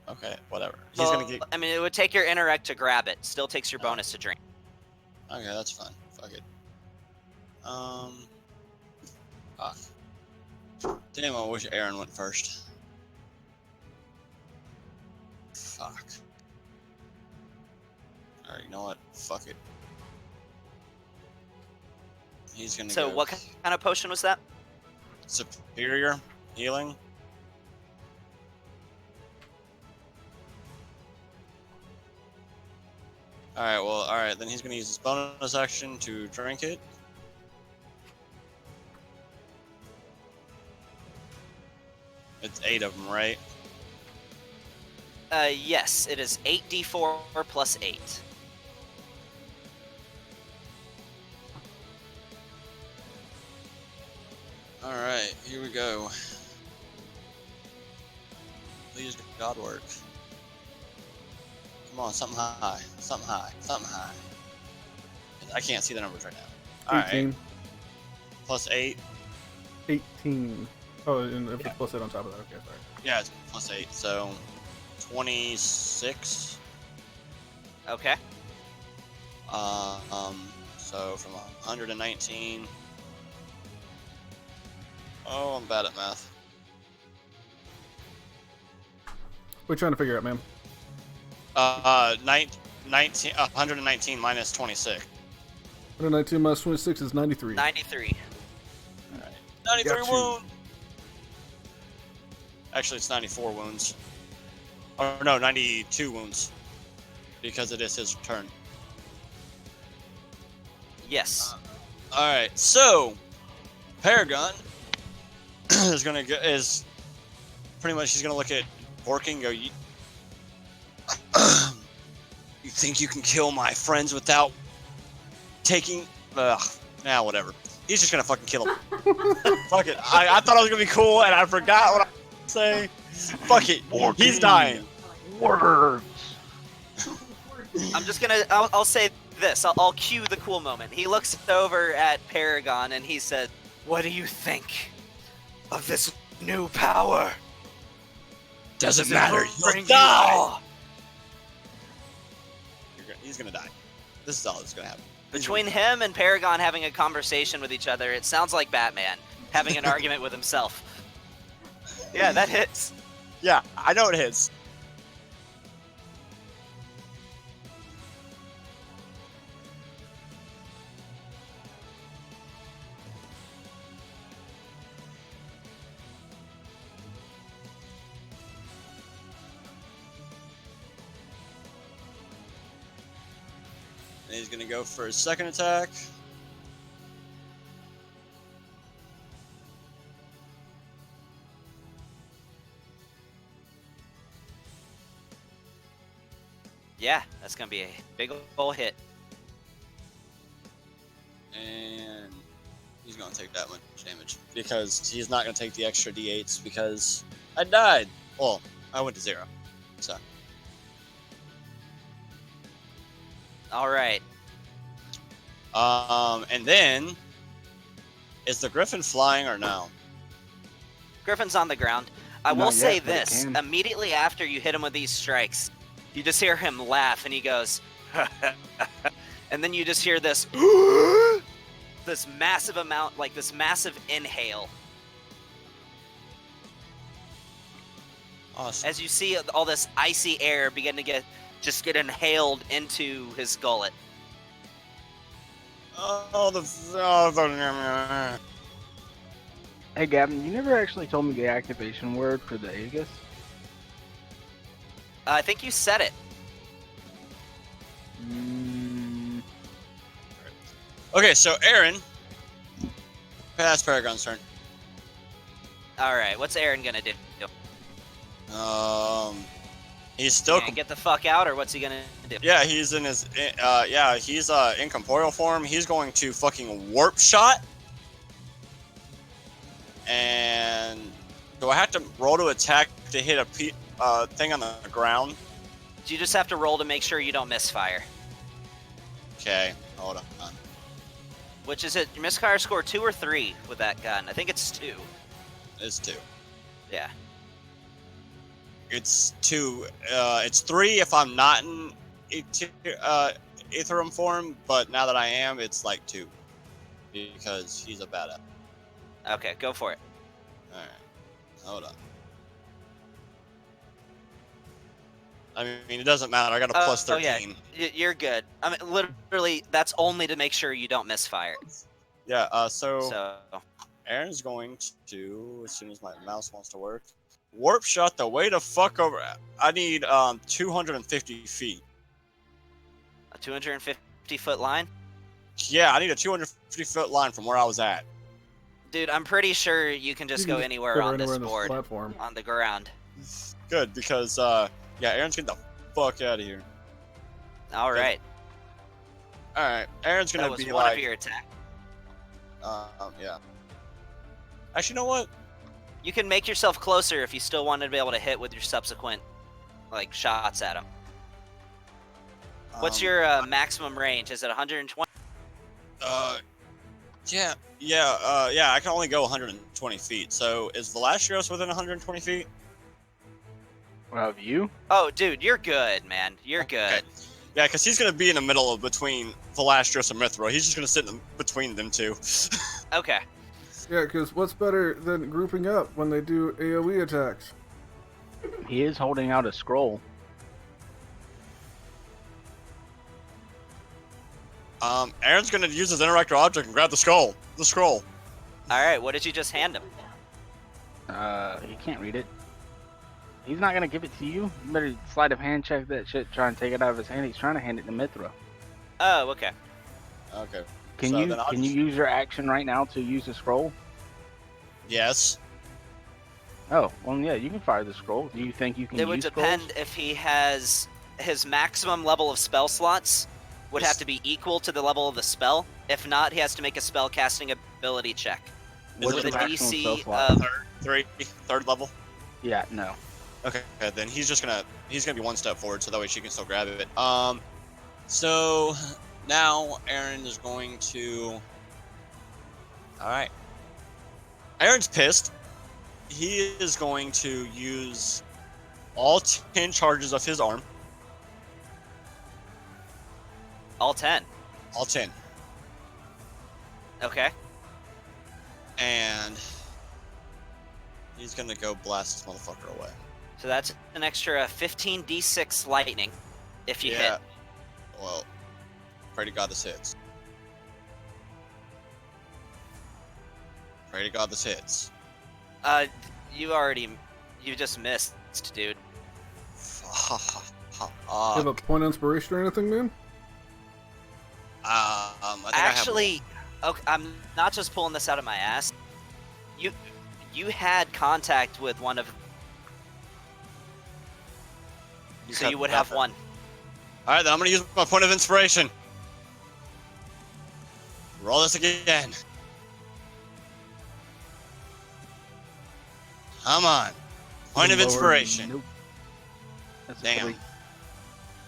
Okay, whatever. He's Well, gonna get. I mean, it would take your interact to grab it. Still takes your bonus to drink. Okay, that's fine. Fuck it. Fuck. Damn, I wish Aaron went first. Fuck. Alright, you know what? Fuck it. He's gonna So, go what kind of potion was that? superior healing. Alright, well, alright, then he's gonna use his bonus action to drink it. It's 8 of them, right? Yes, it is 8d4 plus 8. Alright, here we go. Please, God work. Come on, something high. Something high. Something high. I can't see the numbers right now. Alright, 18. plus 8. 18. Oh, and if it's plus 8 on top of that, okay, sorry. Yeah, it's plus 8, so 26. Okay. So from 119. Oh, I'm bad at math. What are you trying to figure out, man? 119 minus 26. 119 minus 26 is 93. 93. Alright. 93 Got you. wounds! Actually, it's 94 wounds. Or no, 92 wounds. Because it is his turn. Yes. Alright, so Paragon is gonna go, pretty much, he's gonna look at Borking and go, you think you can kill my friends without taking now whatever. He's just gonna fucking kill him. Fuck it. I thought I was gonna be cool and I forgot what I was saying. Fuck it. He's dying. Words. I'm just gonna. I'll say this. I'll cue the cool moment. He looks over at Paragon and he said, "What do you think of this new power? Doesn't Does it matter. bring You'll you die. awe?" He's gonna die. This is all that's gonna happen. Between him and Paragon having a conversation with each other, it sounds like Batman having an argument with himself. Yeah, that hits. Yeah, I know it hits. And he's gonna go for his second attack. Yeah, that's gonna be a big ol' hit. And he's gonna take that much damage because he's not gonna take the extra d8s because I died. Well, I went to 0. So All right. and then is the griffin flying or no? Griffin's on the ground. I will Not say yet, but it this: can. immediately after you hit him with these strikes, you just hear him laugh, and he goes, and then you just hear this, this massive amount, like this massive inhale, Awesome. as you see all this icy air begin to get inhaled into his gullet. Hey Gavin, you never actually told me the activation word for the Aegis. I think you said it. Okay, so Aaron, pass Paragon's turn. All right, what's Aaron gonna do? He's still Gonna get the fuck out, or what's he gonna do? yeah, he's in his he's incorporeal form. He's going to fucking warp shot. And do I have to roll to attack to hit a thing on the ground? You just have to roll to make sure you don't misfire. Okay, hold on. Which is it? Your misfire score 2 or 3 with that gun? I think it's 2. It's 2. Yeah. It's 2. It's 3 if I'm not in Ethereum form, but now that I am, it's like 2 because he's a badass. Okay, go for it. All right, hold on. I mean, it doesn't matter. I got a plus 13. Oh yeah, you're good. I mean, literally, that's only to make sure you don't misfire. Yeah. So, Aaron's going to, as soon as my mouse wants to work, warp shot the way to fuck over. I need 250 feet. a 250-foot line? Yeah, I need a 250-foot line from where I was at. Dude, I'm pretty sure you can just You can go just anywhere put her on anywhere this in this board, platform. on the ground. Good, because yeah, Aaron's getting the fuck out of here. All right. All right, Aaron's That gonna was be one like, of your attack. yeah. Actually, you know what? You can make yourself closer if you still want to be able to hit with your subsequent, like, shots at him. What's your maximum range? Is it 120? Yeah, I can only go 120 feet. So is Velastros within 120 feet? Of you? Oh, dude, you're good, man. You're good. Okay. Yeah, because he's gonna be in the middle of between Velastros and Mithril. He's just gonna sit in between them two. Okay. Yeah, because what's better than grouping up when they do AoE attacks? He is holding out a scroll. Aaron's gonna use his interactive object and grab the scroll. The scroll. All right, what did you just hand him? He can't read it. He's not gonna give it to you. You better sleight of hand check that shit. Try and take it out of his hand. He's trying to hand it to Mithra. Oh, okay. Okay. Can So you then I'll can you just- use your action right now to use the scroll? Yes. Oh, well, yeah, you can fire the scroll. Do you think you can It would use depend scrolls? if he has his maximum level of spell slots would have to be equal to the level of the spell. If not, he has to make a spell casting ability check. Is With it a your maximum spell DC slot? of third level? Yeah, no. Okay, then he's gonna be one step forward, so that way she can still grab it. So now Aaron is going to. All right. Aaron's pissed. He is going to use all 10 charges of his arm. all 10. All 10. Okay. And he's gonna go blast this motherfucker away. So that's an extra 15d6 lightning if you hit. Well, pray to God this hits. Pray to God this hits. You just missed, dude. You have a point of inspiration or anything, man? I think Actually, okay, I'm not just pulling this out of my ass. You had contact with one of, so you would have one. All right, then I'm gonna use my point of inspiration. Roll this again. Come on. Point of Lower. inspiration. Nope. That's a Damn. 3.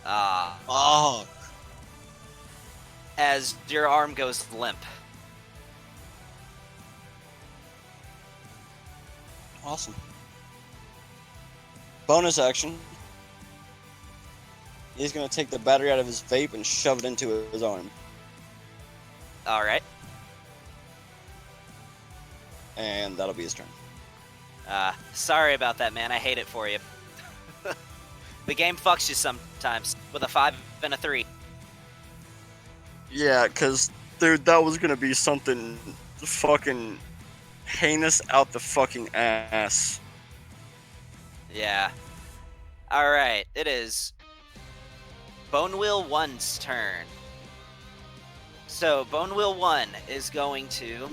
Oh. As your arm goes limp. Awesome. Bonus action. He's gonna take the battery out of his vape and shove it into his arm. All right. And that'll be his turn. Sorry about that, man. I hate it for you. The game fucks you sometimes with a 5 and a 3. Yeah, cause dude, that was gonna be something fucking heinous out the fucking ass. Yeah. All right. It is Bone Wheel 1's turn. So Bone Wheel 1 is going to.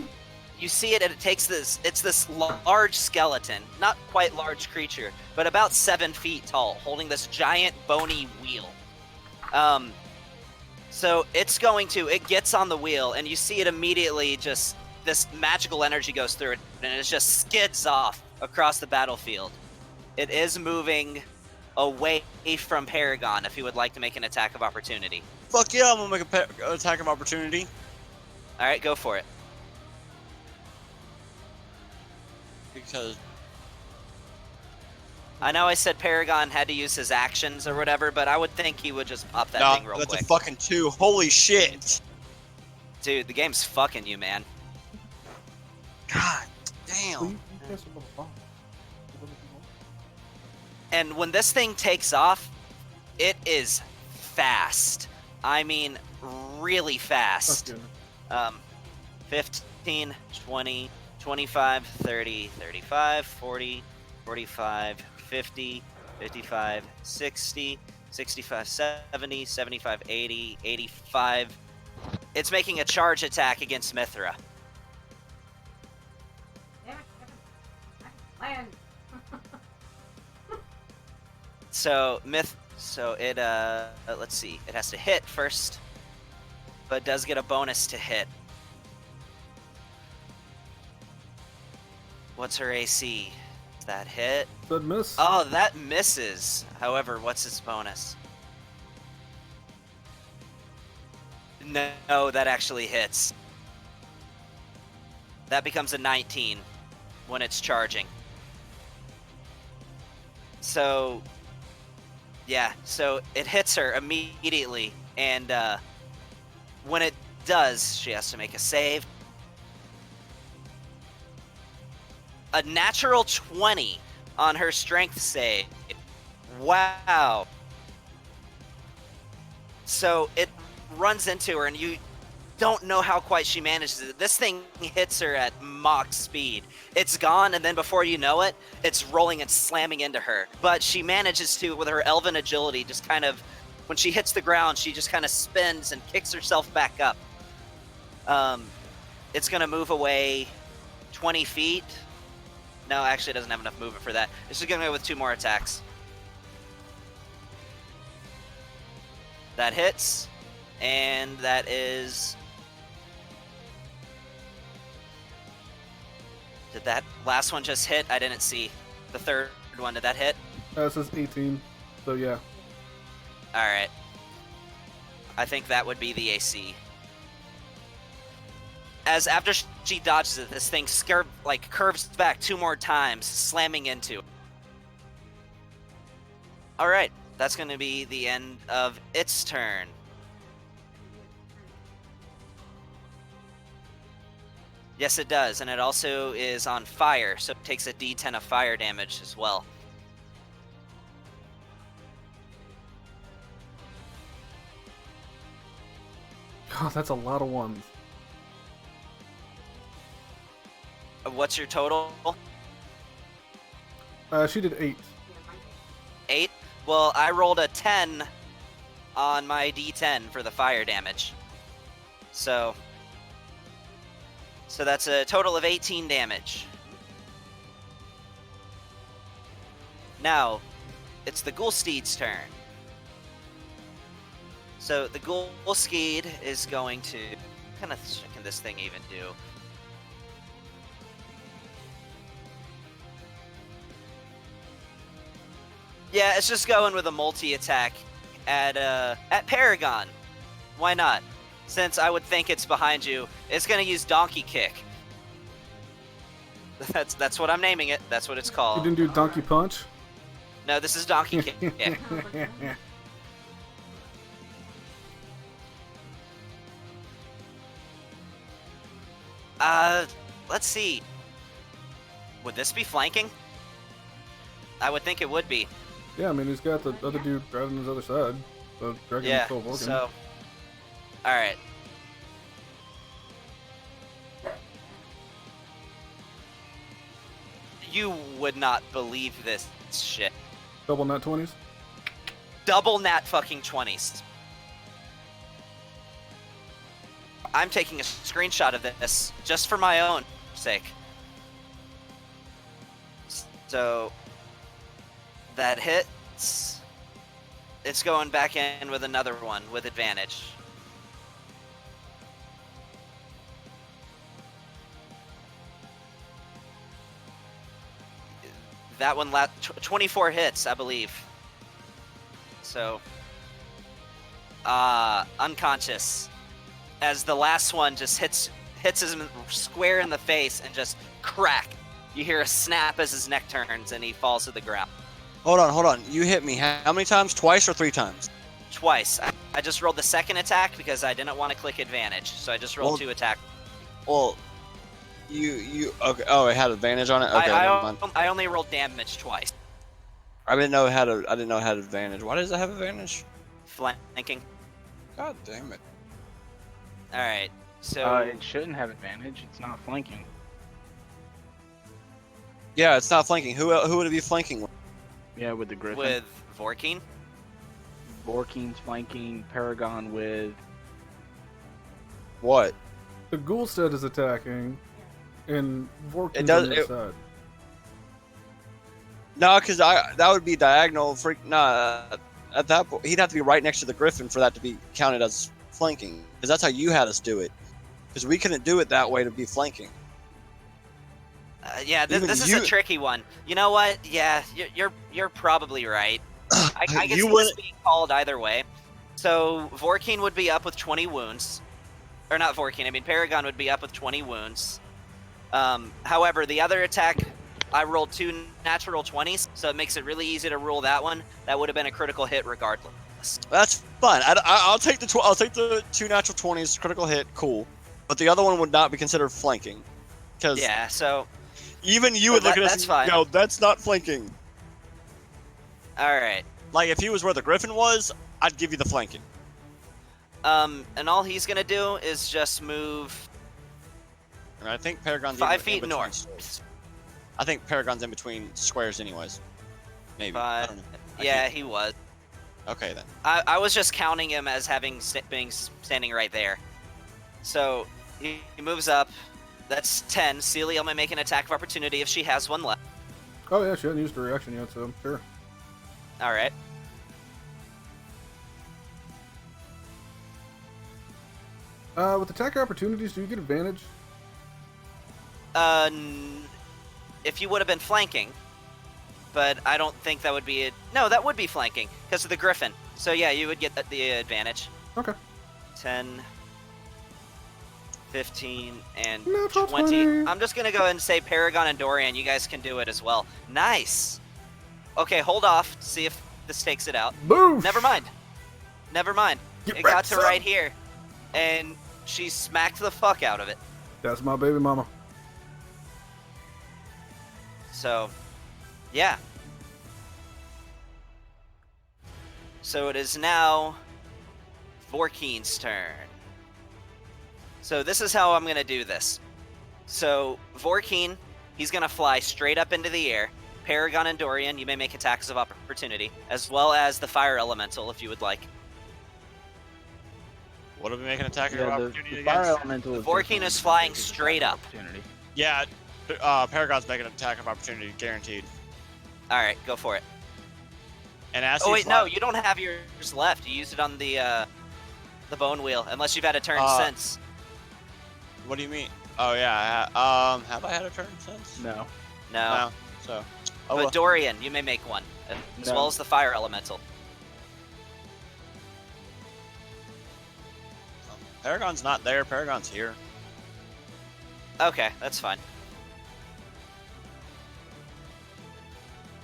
You see it, and it takes this. It's this large skeleton, not quite large creature, but about 7 feet tall, holding this giant bony wheel. So it's going to. It gets on the wheel, and you see it immediately. Just this magical energy goes through it, and it just skids off across the battlefield. It is moving away from Paragon. If you would like to make an attack of opportunity. Fuck yeah, I'm gonna make an attack of opportunity. All right, go for it. Because I know I said Paragon had to use his actions or whatever, but I would think he would just pop that thing real that's quick. a fucking 2. Holy shit. Dude, the game's fucking you, man. God Well, damn. you cast a little bomb. And when this thing takes off, it is fast. I mean, really fast. Okay. 15, 20, 25, 30, 35, 40, 45, 50, 55, 60, 65, 70, 75, 80, 85. It's making a charge attack against Mithra. Damn it, Land. So it let's see. It has to hit first, but does get a bonus to hit. What's her AC? Does that hit? That miss. Oh, that misses. However, what's its bonus? No, that actually hits. That becomes a 19 when it's charging. So, yeah, so it hits her immediately, and when it does, she has to make a save. A natural 20 on her strength save. Wow. So it runs into her, and you don't know how quite she manages it. This thing hits her at Mach speed. It's gone, and then before you know it, it's rolling and slamming into her. But she manages to, with her elven agility, just kind of, when she hits the ground, she just kind of spins and kicks herself back up. It's going to move away 20 feet. No, actually, it doesn't have enough movement for that. It's just going to go with 2 more attacks. That hits, and that is... Did that last one just hit? I didn't see. The third one, did that hit? It says 18. So yeah. Alright. I think that would be the AC. As after she dodges it, this thing curves back 2 more times, slamming into. Alright, that's going to be the end of its turn. Yes, it does, and it also is on fire, so it takes a D10 of fire damage as well. God, that's a lot of ones. What's your total? She did 8. 8? Well, I rolled a 10 on my D10 for the fire damage. So that's a total of 18 damage. Now, it's the Ghoulsteed's turn. So the Ghoulsteed is going to... What kind of shit can this thing even do? Yeah, it's just going with a multi-attack at Paragon. Why not? Since I would think it's behind you, it's gonna use Donkey Kick. That's what I'm naming it. That's what it's You called. didn't do Donkey Punch? No, this is Donkey Kick. Let's see. Would this be flanking? I would think it would be. Yeah, I mean, he's got the other dude right on his other side. The dragon Yeah, still working. so... Alright. You would not believe this shit. Double nat 20s? Double nat fucking 20s. I'm taking a screenshot of this just for my own sake. So that hits. It's going back in with another one with advantage. That one 24 hits, I believe. So unconscious. As the last one just hits him square in the face and just crack. You hear a snap as his neck turns and he falls to the ground. Hold on. You hit me how many times? Twice or 3 times? Twice. I just rolled the second attack because I didn't want to click advantage, so I just rolled 2 attacks. Well, you okay? Oh, it had advantage on it. Okay, never mind. I only rolled damage twice. I didn't know it had advantage. Why does it have advantage? Flanking. God damn it. All right. So It shouldn't have advantage. It's not flanking. Yeah, it's not flanking. Who would it be flanking with? Yeah, with the Griffin. with Vorkeen. Vorkeen's flanking Paragon with... What? The Ghoulstead is attacking, and Vorkin's does- on the it- side. No, because that would be diagonal. At that point, he'd have to be right next to the Griffin for that to be counted as flanking. Because that's how you had us do it. Because we couldn't do it that way to be flanking. Yeah, Even this is you- a tricky one. You know what? Yeah, you're probably right. I guess You it's wouldn't- being called either way. So Vorkeen would be up with 20 wounds, or not Vorkeen. I mean Paragon would be up with 20 wounds. However, the other attack, I rolled 2 natural 20s, so it makes it really easy to rule that one. That would have been a critical hit regardless. That's fine. I'll take the 2 natural 20s critical hit. Cool. But the other one would not be considered flanking. Because Yeah. So even you So would look that- at us that's and fine. go, that's not flanking. all right. Like, if he was where the Griffin was, I'd give you the flanking. And all he's gonna do is just move And I think Paragon's 5 in feet between north. squares. I think Paragon's in between squares anyways. Maybe. I don't know. I Yeah, can't- he was. Okay, then. I was just counting him as being standing right there. So he moves up. That's 10. Celia may make an attack of opportunity if she has one left. Oh yeah, she hasn't used her reaction yet, so sure. All right. With attack opportunities, do you get advantage? If you would have been flanking, but I don't think that would be it. No, that would be flanking because of the Griffin. So yeah, you would get the advantage. Okay. 10, 15, and Natural 20. 20. I'm just going to go ahead and say Paragon and Dorian, you guys can do it as well. Nice. Okay, hold off. See if this takes it out. Move! Never mind. Never mind. Get It got wrecked, to son. right here. And she smacked the fuck out of it. That's my baby mama. So, yeah. So it is now Vorkeen's turn. So this is how I'm going to do this. So Vorkeen, he's going to fly straight up into the air. Paragon and Dorian, you may make attacks of opportunity, as well as the fire elemental if you would like. What are we making attack of Yeah, opportunity the fire against? elemental. The Vorkeen definitely is flying gonna take his straight attack up. opportunity. Yeah, Paragon's making an attack of opportunity, guaranteed. All right, go for it. And as Oh he wait, fly- no, you don't have yours left. You used it on the bone wheel, unless you've had a turn since. What do you mean? Oh yeah, have I had a turn since? No. No. So, But well. Dorian, you may make one, as No. well as the fire elemental. Paragon's not there. Paragon's here. Okay, that's fine.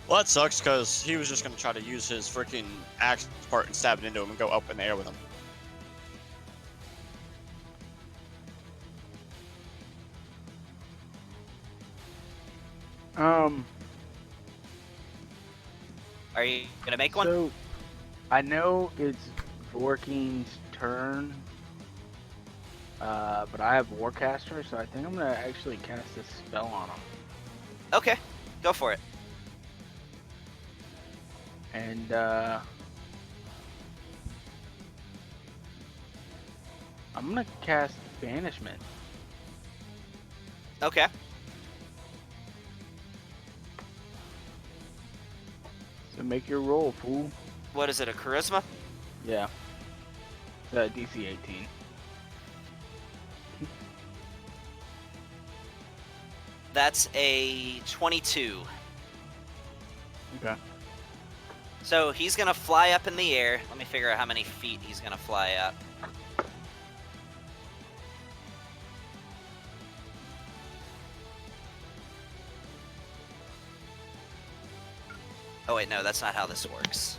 Well, that sucks because he was just gonna try to use his freaking axe part and stab it into him and go up in the air with him. Are you gonna make one? So, I know it's Vorkeen's turn, but I have Warcaster, so I think I'm gonna actually cast a spell on him. Okay, go for it. And I'm gonna cast Banishment. Okay. So make your roll, fool. What is it, a charisma? Yeah. DC 18. That's a 22. Okay. So he's gonna fly up in the air. Let me figure out how many feet he's gonna fly up. Oh wait, no, that's not how this works.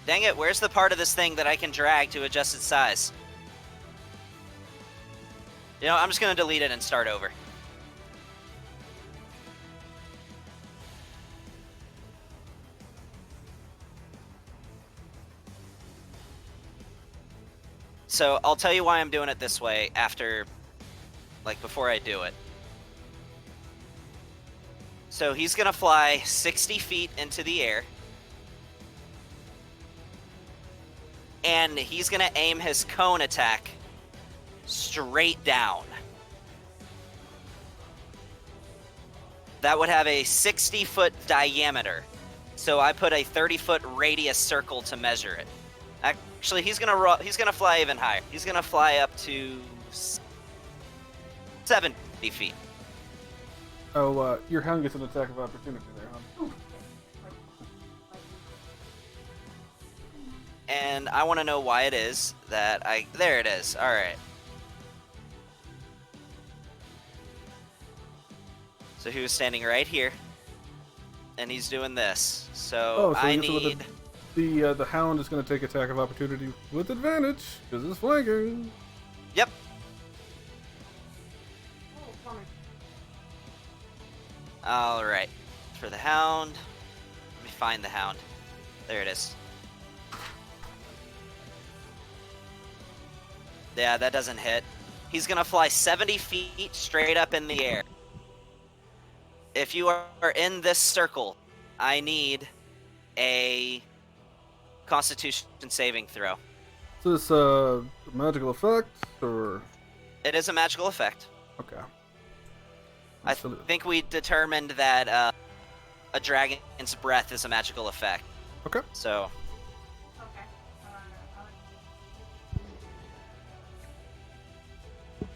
Dang it, where's the part of this thing that I can drag to adjust its size? You know, I'm just gonna delete it and start over. So I'll tell you why I'm doing it this way after, like, before I do it. So he's gonna fly 60 feet into the air. And he's gonna aim his cone attack straight down. That would have a 60-foot diameter. So I put a 30-foot radius circle to measure it. Actually, he's gonna fly even higher. He's gonna fly up to 70 feet. Oh, your hound gets an attack of opportunity there, huh? And I want to know why it is that there it is. All right. So he was standing right here, and he's doing this. So So I you get to look need. at the hound is going to take attack of opportunity with advantage because it's flanking. Yep. Oh, funny. All right. For the hound, let me find the hound. There it is. Yeah, that doesn't hit. He's gonna fly 70 feet straight up in the air. If you are in this circle, I need a Constitution saving throw. Is this a magical effect or It is a magical effect. okay? I think we determined that a dragon's breath is a magical effect. Okay. So Okay.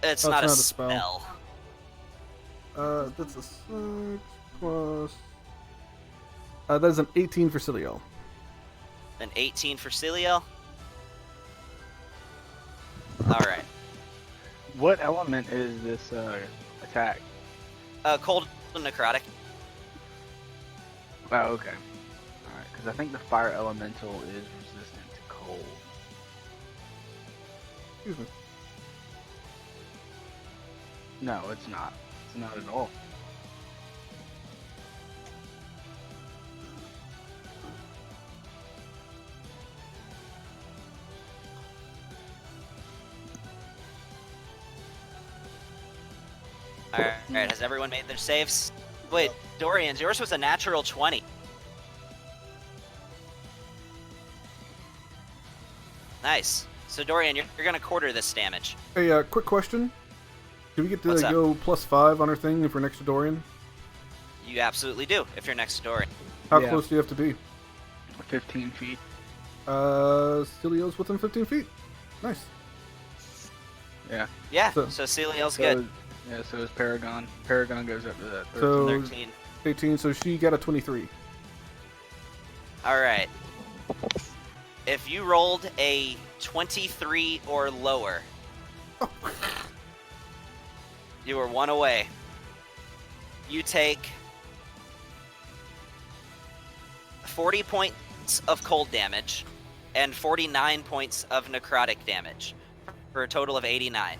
it's Oh, not a it's not a spell. spell. That's a 6 plus. That is an 18 for Cilio. An 18 for Celiel. All right. What element is this attack? Cold and necrotic. Oh, okay. Alright, because I think the fire elemental is resistant to cold. Excuse me. No, it's not. It's not at all. All right. Has everyone made their saves? Wait, Dorian, yours was a natural 20. Nice. So Dorian, you're gonna quarter this damage. Hey, quick question. Do we get to What's up? go +5 on our thing if we're next to Dorian? You absolutely do if you're next to Dorian. How Yeah. close do you have to be? 15 feet. Cilio's within 15 feet. Nice. Yeah. So- So Celiel's So, good. yeah, so is Paragon. Paragon goes up to that 13. So 13. 18. So she got a 23. All right. If you rolled a 23 or lower, you were 1 away. You take 40 points of cold damage and 49 points of necrotic damage for a total of 89.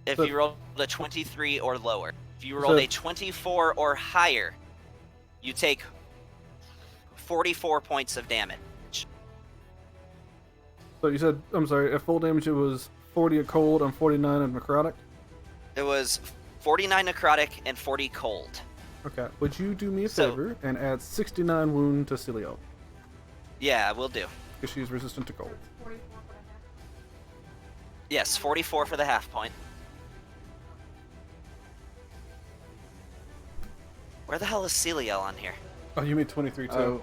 If So- you rolled a 23 or lower. If you So- rolled a 24 or higher, you take 44 points of damage. So you said, I'm sorry, at full damage it was 40 of cold and 49 of necrotic? It was 49 necrotic and 40 cold. Okay. Would you do me a So- favor and add 69 wound to Cilio? Yeah, we'll do. Because she's resistant to cold. 44 for the half. Yes, 44 for the half point. Where the hell is Celiel on here? Oh, you made 23 too. Oh,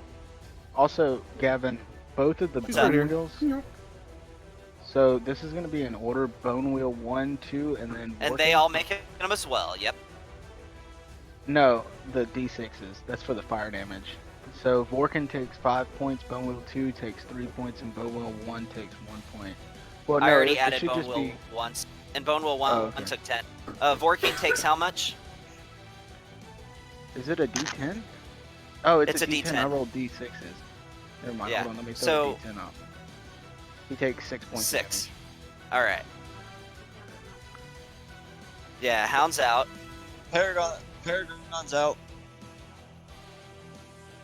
also, Gavin, both of the She's right bone here. wheels. Yeah. So this is going to be in order: bone wheel 1, 2, and then. And Vorkin? they all make them as well, yep. No, the d6s. That's for the fire damage. So Vorkin takes 5 points, bone wheel 2 takes 3 points, and bone wheel 1 takes 1 point. Well, no, I already it added should Bone just Will be. once. And Bone Will 1 Oh, okay. took 10. Vorking takes how much? Is it a d10? Oh, it's It's a a d10. I D10. rolled d6s. Never mind. Yeah, Hold on. Let me throw so- a d10 off. He takes 6 points. of 6. damage. Alright. Yeah, Hound's out. Paragon's out.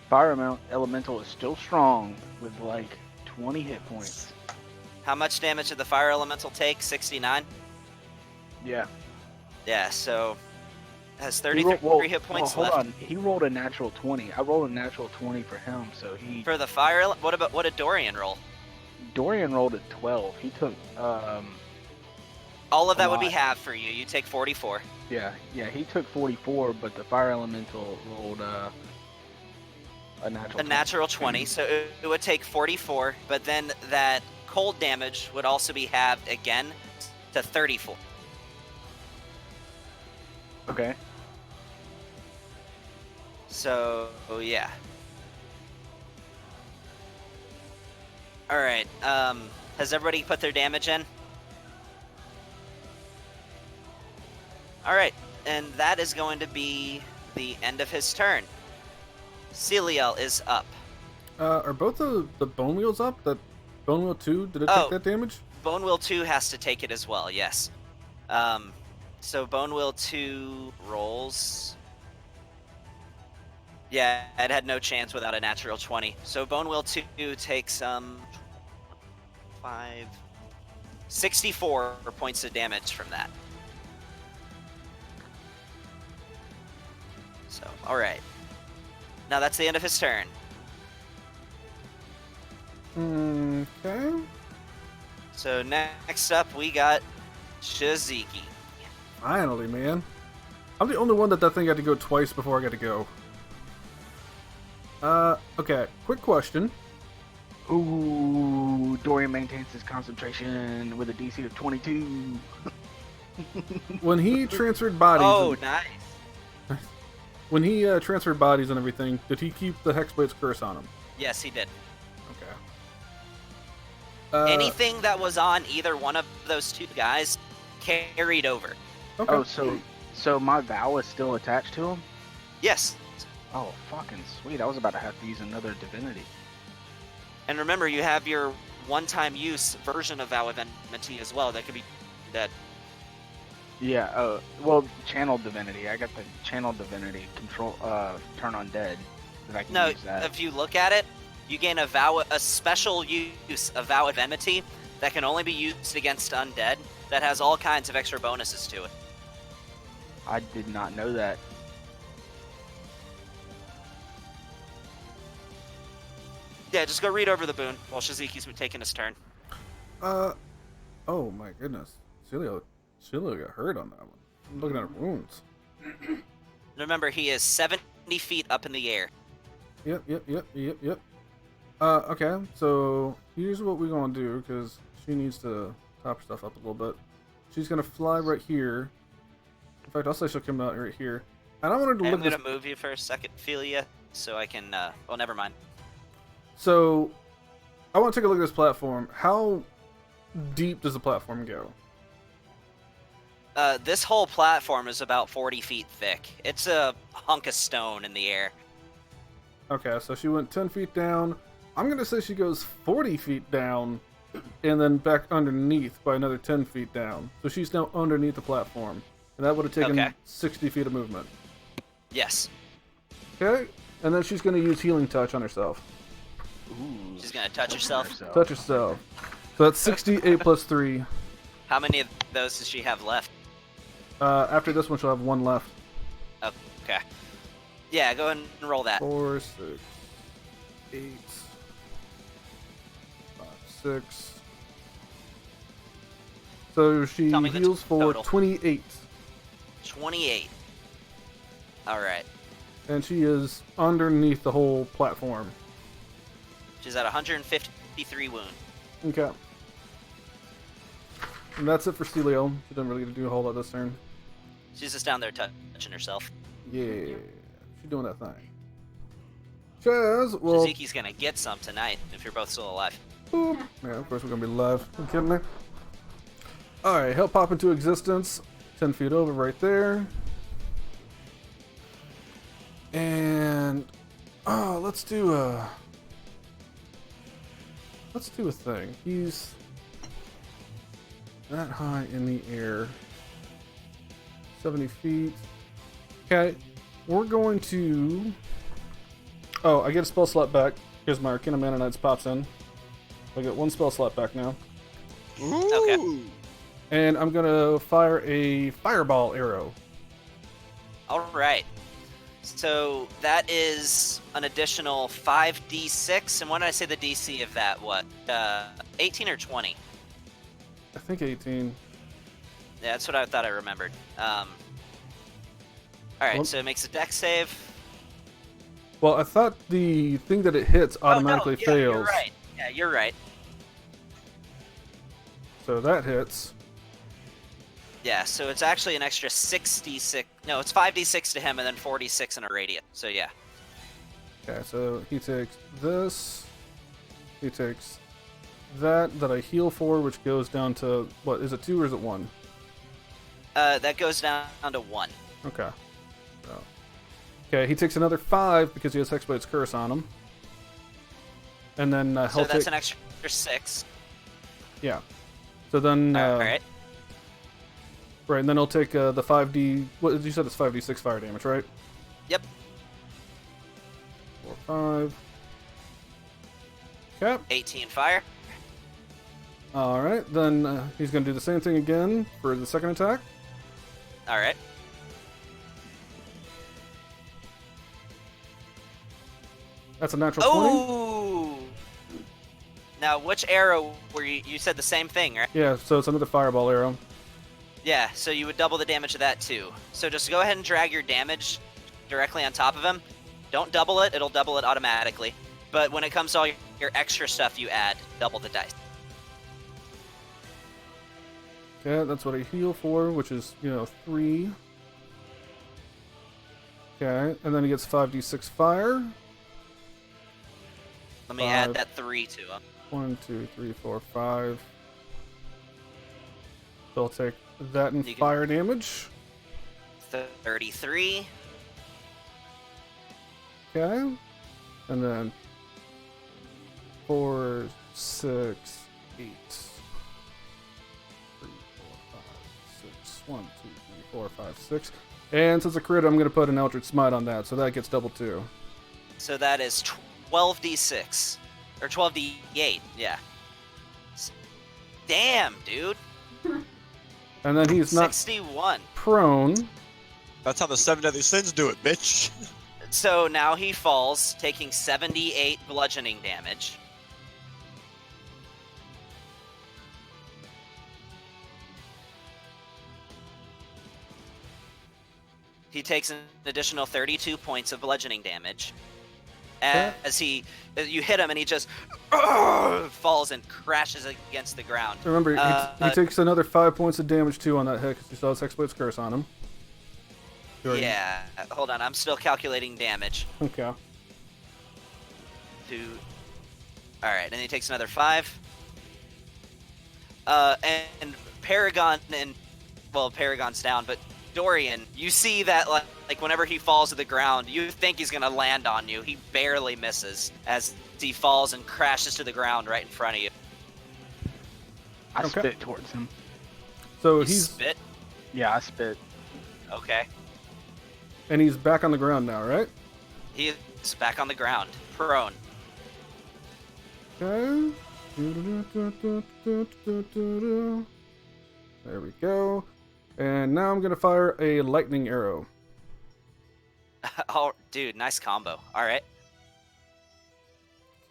Fire elemental is still strong with like 20 hit points. How much damage did the Fire Elemental take? 69? Yeah. Yeah, so has He 33 hit points hold left. on. He rolled a natural 20. I rolled a natural 20 for him, so he. For the what did Dorian roll? Dorian rolled a 12. He took All of A that would be lot. half for you. You take 44. yeah, he took 44, but the fire elemental rolled a natural. A 20. natural 20, so it would take 44, but then that cold damage would also be halved again to 34. Okay. So, yeah. Alright, has everybody put their damage in? Alright, and that is going to be the end of his turn. Celiel is up. Are both the bone wheels up? That bone wheel 2, did it Oh. take that damage? Bone Will 2 has to take it as well, yes. So Bone Will 2 rolls. Yeah, it had no chance without a natural 20. So Bone Will 2 takes 64 points of damage from that. So, alright. Now that's the end of his turn. Okay. So next up we got Shiziki. Finally, man. I'm the only one that thing had to go twice before I got to go. Okay. Quick question. Ooh, Dorian maintains his concentration with a DC of 22. When he transferred bodies, Oh, and, nice. when he transferred bodies and everything, did he keep the Hexblade's curse on him? Yes, he did. Okay. Anything that was on either one of those two guys carried over. Okay. Oh, so my vow is still attached to him? Yes. Oh, fucking sweet. I was about to have to use another divinity. And remember, you have your one-time use version of Vow of Enmity as well. That could be dead. Yeah, well, channel divinity. I got the channel divinity control, turn on dead. That I can No, use that. if you look at it, you gain a special use of Vow of Enmity that can only be used against undead. That has all kinds of extra bonuses to it. I did not know that. Yeah, just go read over the boon while Shizuki's taking his turn. Oh my goodness. Celia got hurt on that one. I'm looking at her wounds. Remember, he is 70 feet up in the air. Yep. Okay, so here's what we're gonna do, because she needs to top her stuff up a little bit. She's gonna fly right here. In fact, I'll say she'll come out right here. And I wanted to I'm look gonna this. move you for a second, Philia, so I can. Well, never mind. So, I want to take a look at this platform. How deep does the platform go? This whole platform is about 40 feet thick. It's a hunk of stone in the air. Okay, so she went 10 feet down. I'm gonna say she goes 40 feet down, and then back underneath by another 10 feet down. So she's now underneath the platform. And that would have taken Okay. 60 feet of movement. Yes. Okay, and then she's gonna use Healing Touch on herself. Ooh. She's gonna touch herself. Touch herself. So that's 68 plus 3. How many of those does she have left? After this one, she'll have 1 left. Okay. Yeah, go ahead and roll that. 4, 6, 8, 5, 6. So she Tell me the heals for total. 28. 28. All right. And she is underneath the whole platform. She's at 153 wound. Okay. And that's it for Celio. She doesn't really get to do a whole lot this turn. She's just down there touching herself. Yeah. She's doing that thing. Chaz, well... Shizuki's gonna get some tonight if you're both still alive. Boop. Yeah, of course we're gonna be live. Are you kidding me? Alright, he'll pop into existence. 10 feet over right there. And... Oh, let's do a thing. He's that high in the air. 70 feet. Okay, we're going to... Oh, I get a spell slot back. Here's my Arcana Mana Knights pops in. I get 1 spell slot back now. Ooh. And I'm gonna fire a fireball arrow. All right. So that is an additional 5d6. And what did I say the DC of that? What? 18 or 20? I think 18. Yeah, that's what I thought I remembered. All right, Well- so it makes a dex save. Well, I thought the thing that it hits automatically oh, no, yeah, fails. You're right. Yeah, you're right. So that hits. Yeah, so it's actually an extra 66. No, it's 5d6 to him and then 46 in a radius. So yeah. Okay, so he takes this. He takes that I heal for, which goes down to, what, is it 2 or is it 1? That goes down to 1. Okay. So, okay, he takes another 5 because he has Hexblade's Curse on him. And then So he'll that's take... an extra 6. Yeah. So then... All right. Right, and then he'll take the 5d... What did you said? It's 5d6 fire damage, right? Yep. 4, 5. Okay. 18 fire. Alright, then he's going to do the same thing again for the second attack. All right. That's a natural 20. Oh! Now, which arrow were you said the same thing, right? Yeah, so it's another fireball arrow. Yeah, so you would double the damage of that too. So just go ahead and drag your damage directly on top of him. Don't double it, it'll double it automatically. But when it comes to all your extra stuff you add, double the dice. Okay, that's what I heal for, which is, 3. Okay, and then he gets 5d6 fire. Let me 5. add that 3 to him. 1, 2, 3, 4, 5. So I'll take that in You can- fire damage. 33. Okay. And then 4, 6, 8. 3, 4, 5, 6. 1, 2, 3, 4, 5, 6. And since a crit, I'm going to put an Eldritch Smite on that, so that gets double 2. So that is 12d6. Or 12d8, yeah. Damn, dude. And then he's not 61. prone. That's how the 7 deadly sins do it, bitch. So now he falls, taking 78 bludgeoning damage. He takes an additional 32 points of bludgeoning damage. As you hit him and he just falls and crashes against the ground. Remember, he takes another 5 points of damage too on that hit because you saw his Hexblade's Curse on him. Yeah, hold on, I'm still calculating damage. Okay. Alright, and he takes another 5. And Paragon Paragon's down, but Dorian, you see that like whenever he falls to the ground, you think he's gonna land on you. He barely misses as he falls and crashes to the ground right in front of you. I spit towards him. So You he's spit? Yeah, I spit. Okay. and he's back on the ground now, right? He is back on the ground, prone. Okay. There we go. And now I'm gonna fire a lightning arrow. Oh, dude, nice combo. All right.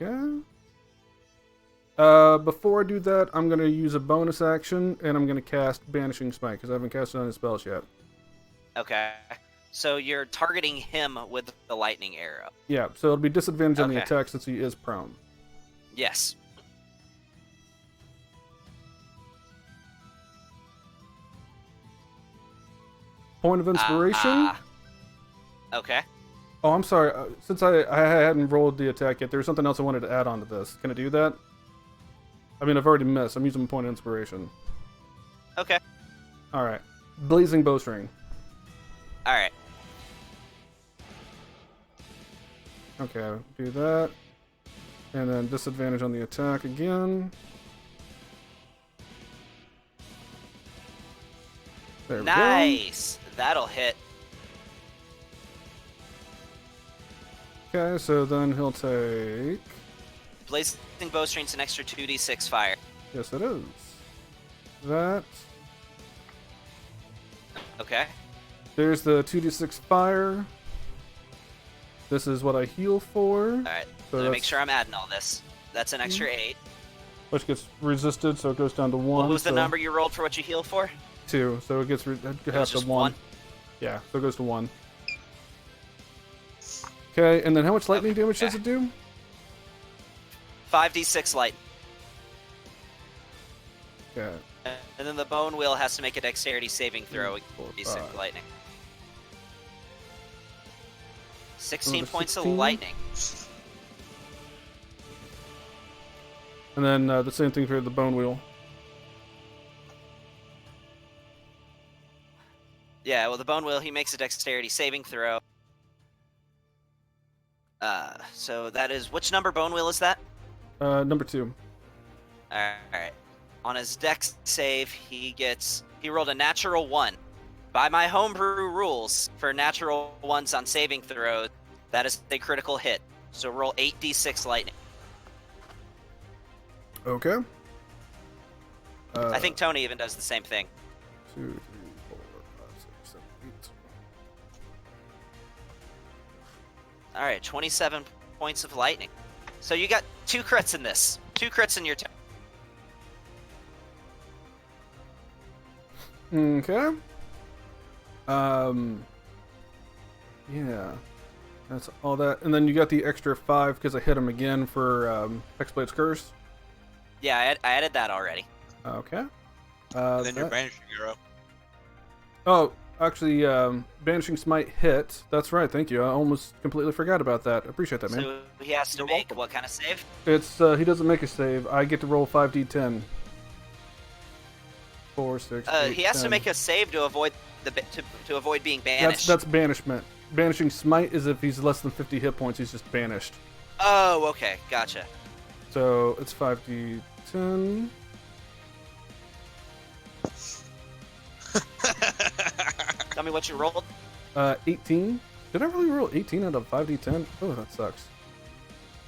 Okay. Before I do that, I'm gonna use a bonus action, and I'm gonna cast Banishing Smite because I haven't casted on his spells yet. Okay. So you're targeting him with the lightning arrow. Yeah, so it'll be disadvantage on the Okay. attack since he is prone. Yes. Point of inspiration. Okay. Oh, I'm sorry. Since I hadn't rolled the attack yet, there was something else I wanted to add on to this. Can I do that? I mean, I've already missed. I'm using a point of inspiration. Okay. All right. Blazing Bowstring. All right. Okay, do that. And then disadvantage on the attack again. There we go. Nice. That'll hit. Okay, so then he'll take... Blazing Bowstring's an extra 2d6 fire. Yes, it is. That. Okay. There's the 2d6 fire. This is what I heal for. All right. So Let me make that's- sure I'm adding all this. That's an extra 8. Which gets resisted, so it goes down to 1. What was the so number you rolled for what you heal for? 2, so it gets half was to just 1. one? Yeah, so it goes to 1. Okay, and then how much lightning damage does Okay. it do? 5d6 light. Okay. And then the bone wheel has to make a dexterity saving throw. 4, D6 5. lightning. 16 Another points 16. of lightning. And then the same thing for the bone wheel. Yeah, well, the bone wheel, he makes a dexterity saving throw. So that is, which number bone wheel is that? Number 2. Alright. On his dex save, he rolled a natural 1. By my homebrew rules, for natural 1s on saving throws, that is a critical hit. So roll 8d6 lightning. Okay. I think Tony even does the same thing. 2, 3, 4, 5, 6, 7, 8. Alright, 27 points of lightning. So you got 2 crits in this. 2 crits in your turn. Okay. Yeah. That's all that. And then you got the extra 5 because I hit him again for Hexblade's Curse. Yeah, I added that already. Okay. And then your that- banishing arrow. Oh, actually, Banishing Smite hit. That's right, thank you. I almost completely forgot about that. I appreciate that, man. So he has to You're make welcome. what kind of save? It's, he doesn't make a save. I get to roll 5d10. 4, 6, 8, He has to 10. make a save to avoid to avoid being banished. That's banishment. Banishing Smite is if he's less than 50 hit points, he's just banished. Oh, okay, gotcha. So it's 5d10. Tell me what you rolled. 18. Did I really roll 18 out of 5d10? Oh, that sucks.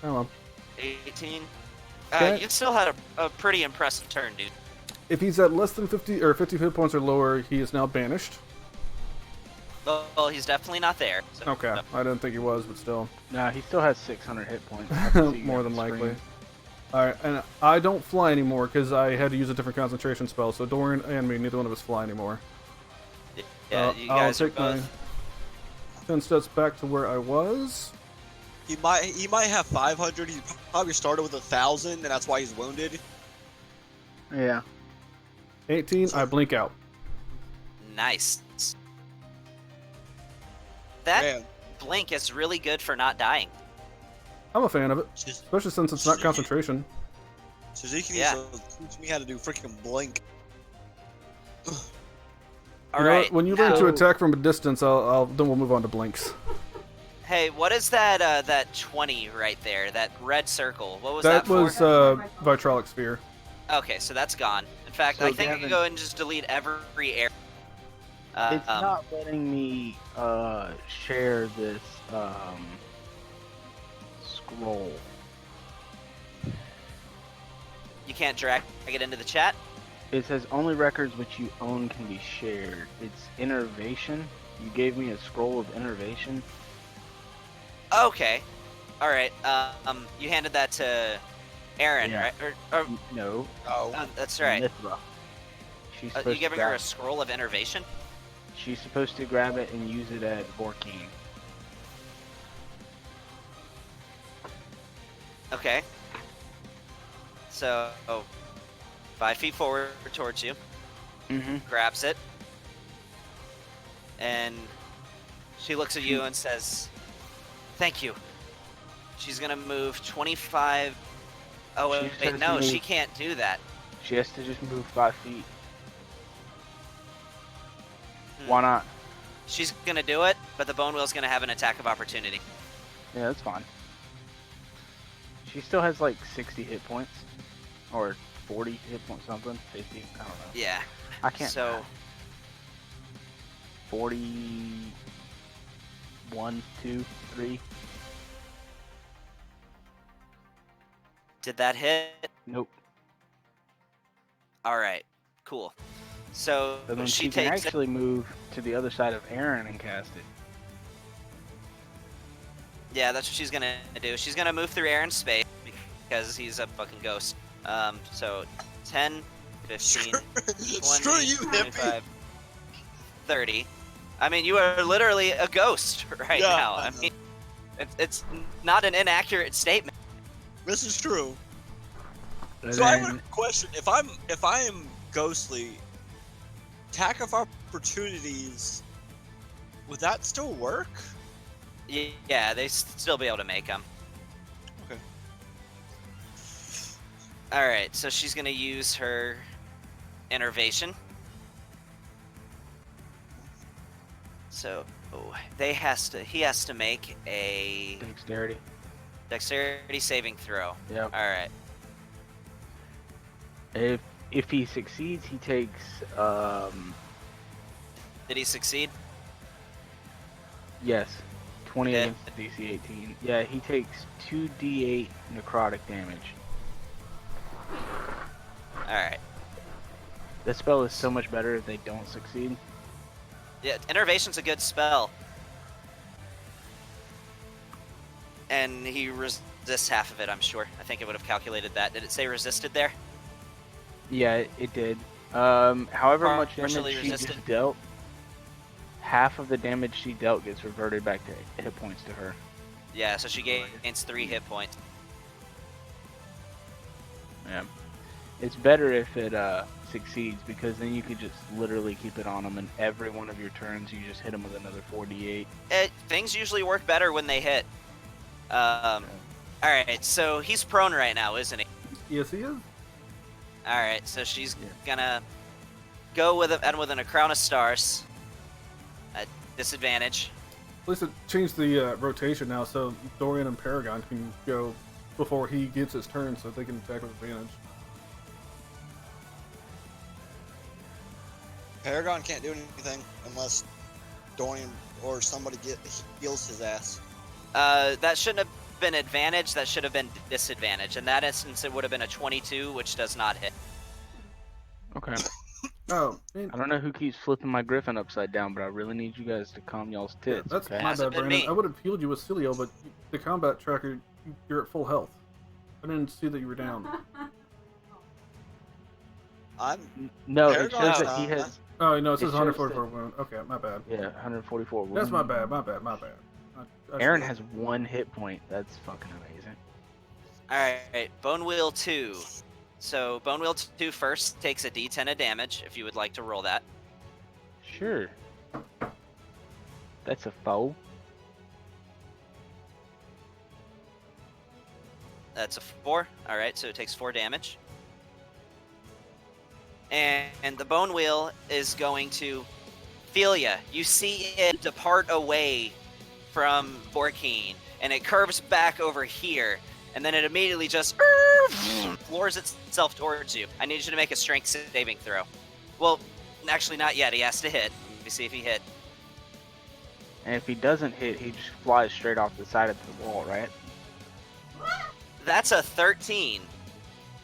Oh well. 18. Okay. You still had a pretty impressive turn, dude. If he's at less than 50 or 50 hit points or lower, he is now banished. Well, he's definitely not there. So, Okay, I didn't think he was, but still. No, he still has 600 hit points. I can see you More on than the likely. screen. Alright, and I don't fly anymore because I had to use a different concentration spell, so Dorian and me, neither one of us fly anymore. Yeah, you I'll guys are take my both. 10 steps back to where I was. He might have 500. He probably started with 1,000, and that's why he's wounded. Yeah. 18, I blink out. Nice. That Man, blink is really good for not dying. I'm a fan of it, Suzuki especially since it's not concentration. needs Yeah. to teach me how to do freaking blink. All You know right. what? When you learn to now- attack from a distance, then we'll move on to blinks. Hey, what is that? That 20 right there? That red circle. What was that, That was for? Vitrolic Sphere. Okay, so that's gone. In fact, So I think I Gavin- can go and just delete every area. It's not letting me share this scroll. You can't drag it into the chat. It says only records which you own can be shared. It's innervation. You gave me a scroll of innervation. Okay. All right. You handed that to Aaron, Yeah. right? Or No. Oh. that's right. Mithra. She's You supposed, giving her a scroll of innervation? she's supposed to grab it and use it at Vorkeen. Okay. So, 5 feet forward towards you, Mm-hmm. grabs it, and she looks at you and says, "Thank you." She's gonna move 25. Oh She wait, says no, to she move- can't do that. She has to just move 5 feet. Hmm. Why not? She's gonna do it, but the bone wheel's gonna have an attack of opportunity. Yeah, that's fine. She still has like 60 hit points. Or 40 hit points, something. 50, I don't know. Yeah. I can't. So 41, 2, 3. did that hit? Nope. All right. Cool. So So then she she can takes it. actually move to the other side of Aaron and cast it. Yeah, that's what she's gonna do. She's gonna move through Aaron's space because he's a fucking ghost. So 10, 15, 20, Screw you, hippie. 25, 30. I mean, you are literally a ghost right Yeah, now. I I know. mean, it's not an inaccurate statement. This is true. And So I then- have a question. If I am ghostly, attack of opportunities, would that still work? Yeah, they still be able to make them. Okay. All right, so she's gonna use her innervation. So he has to make a Dexterity. dexterity saving throw. Yep. All right. If he succeeds, he takes Did he succeed? yes, 20 Yeah. against DC 18. Yeah, he takes 2d8 necrotic damage. All right. The spell is so much better if they don't succeed. Yeah, innervation's a good spell. And he resists half of it, I'm sure. I think it would have calculated that. Did it say resisted there? Yeah, it did. However much Partially damage she resisted. just dealt, half of the damage she dealt gets reverted back to hit points to her. Yeah, so she gains 3 hit points. Yeah. It's better if it succeeds because then you could just literally keep it on them, and every one of your turns you just hit them with another 4d8. Things usually work better when they hit. Alright, so he's prone right now, isn't he? Yes, he is. Alright, so she's Yeah. gonna go with a crown of stars. At disadvantage. At least it changed the rotation now, so Dorian and Paragon can go before he gets his turn, so they can attack with advantage. Paragon can't do anything unless Dorian or somebody heals his ass. That shouldn't have been advantage, that should have been disadvantage. In that instance, it would have been a 22, which does not hit. Okay. Oh, man. I don't know who keeps flipping my griffin upside down, but I really need you guys to calm y'all's Yeah, tits. that's Okay. my Hasn't bad, been Brandon. me. I would have healed you with Celio, but the combat tracker, you're at full health. I didn't see that you were down. I'm No, it Paragon's shows that he not. has. Oh, no, it It says shows 144 wound. Okay, my bad. Yeah, 144. That's my wounds. bad, my bad, my bad. I Aaron should- has 1 hit point. That's fucking amazing. Alright, Bone Wheel 2. So, Bone Wheel 2 first takes a d10 of damage, if you would like to roll that. Sure. That's a foe. That's a 4. Alright, so it takes 4 damage. And the Bone Wheel is going to feel ya. You see it depart away from Borkeen, and it curves back over here, and then it immediately just floors itself towards you. I need you to make a strength saving throw. Well, actually not yet. He has to hit. Let me see if he hit. And if he doesn't hit, he just flies straight off the side of the wall, right? That's a 13.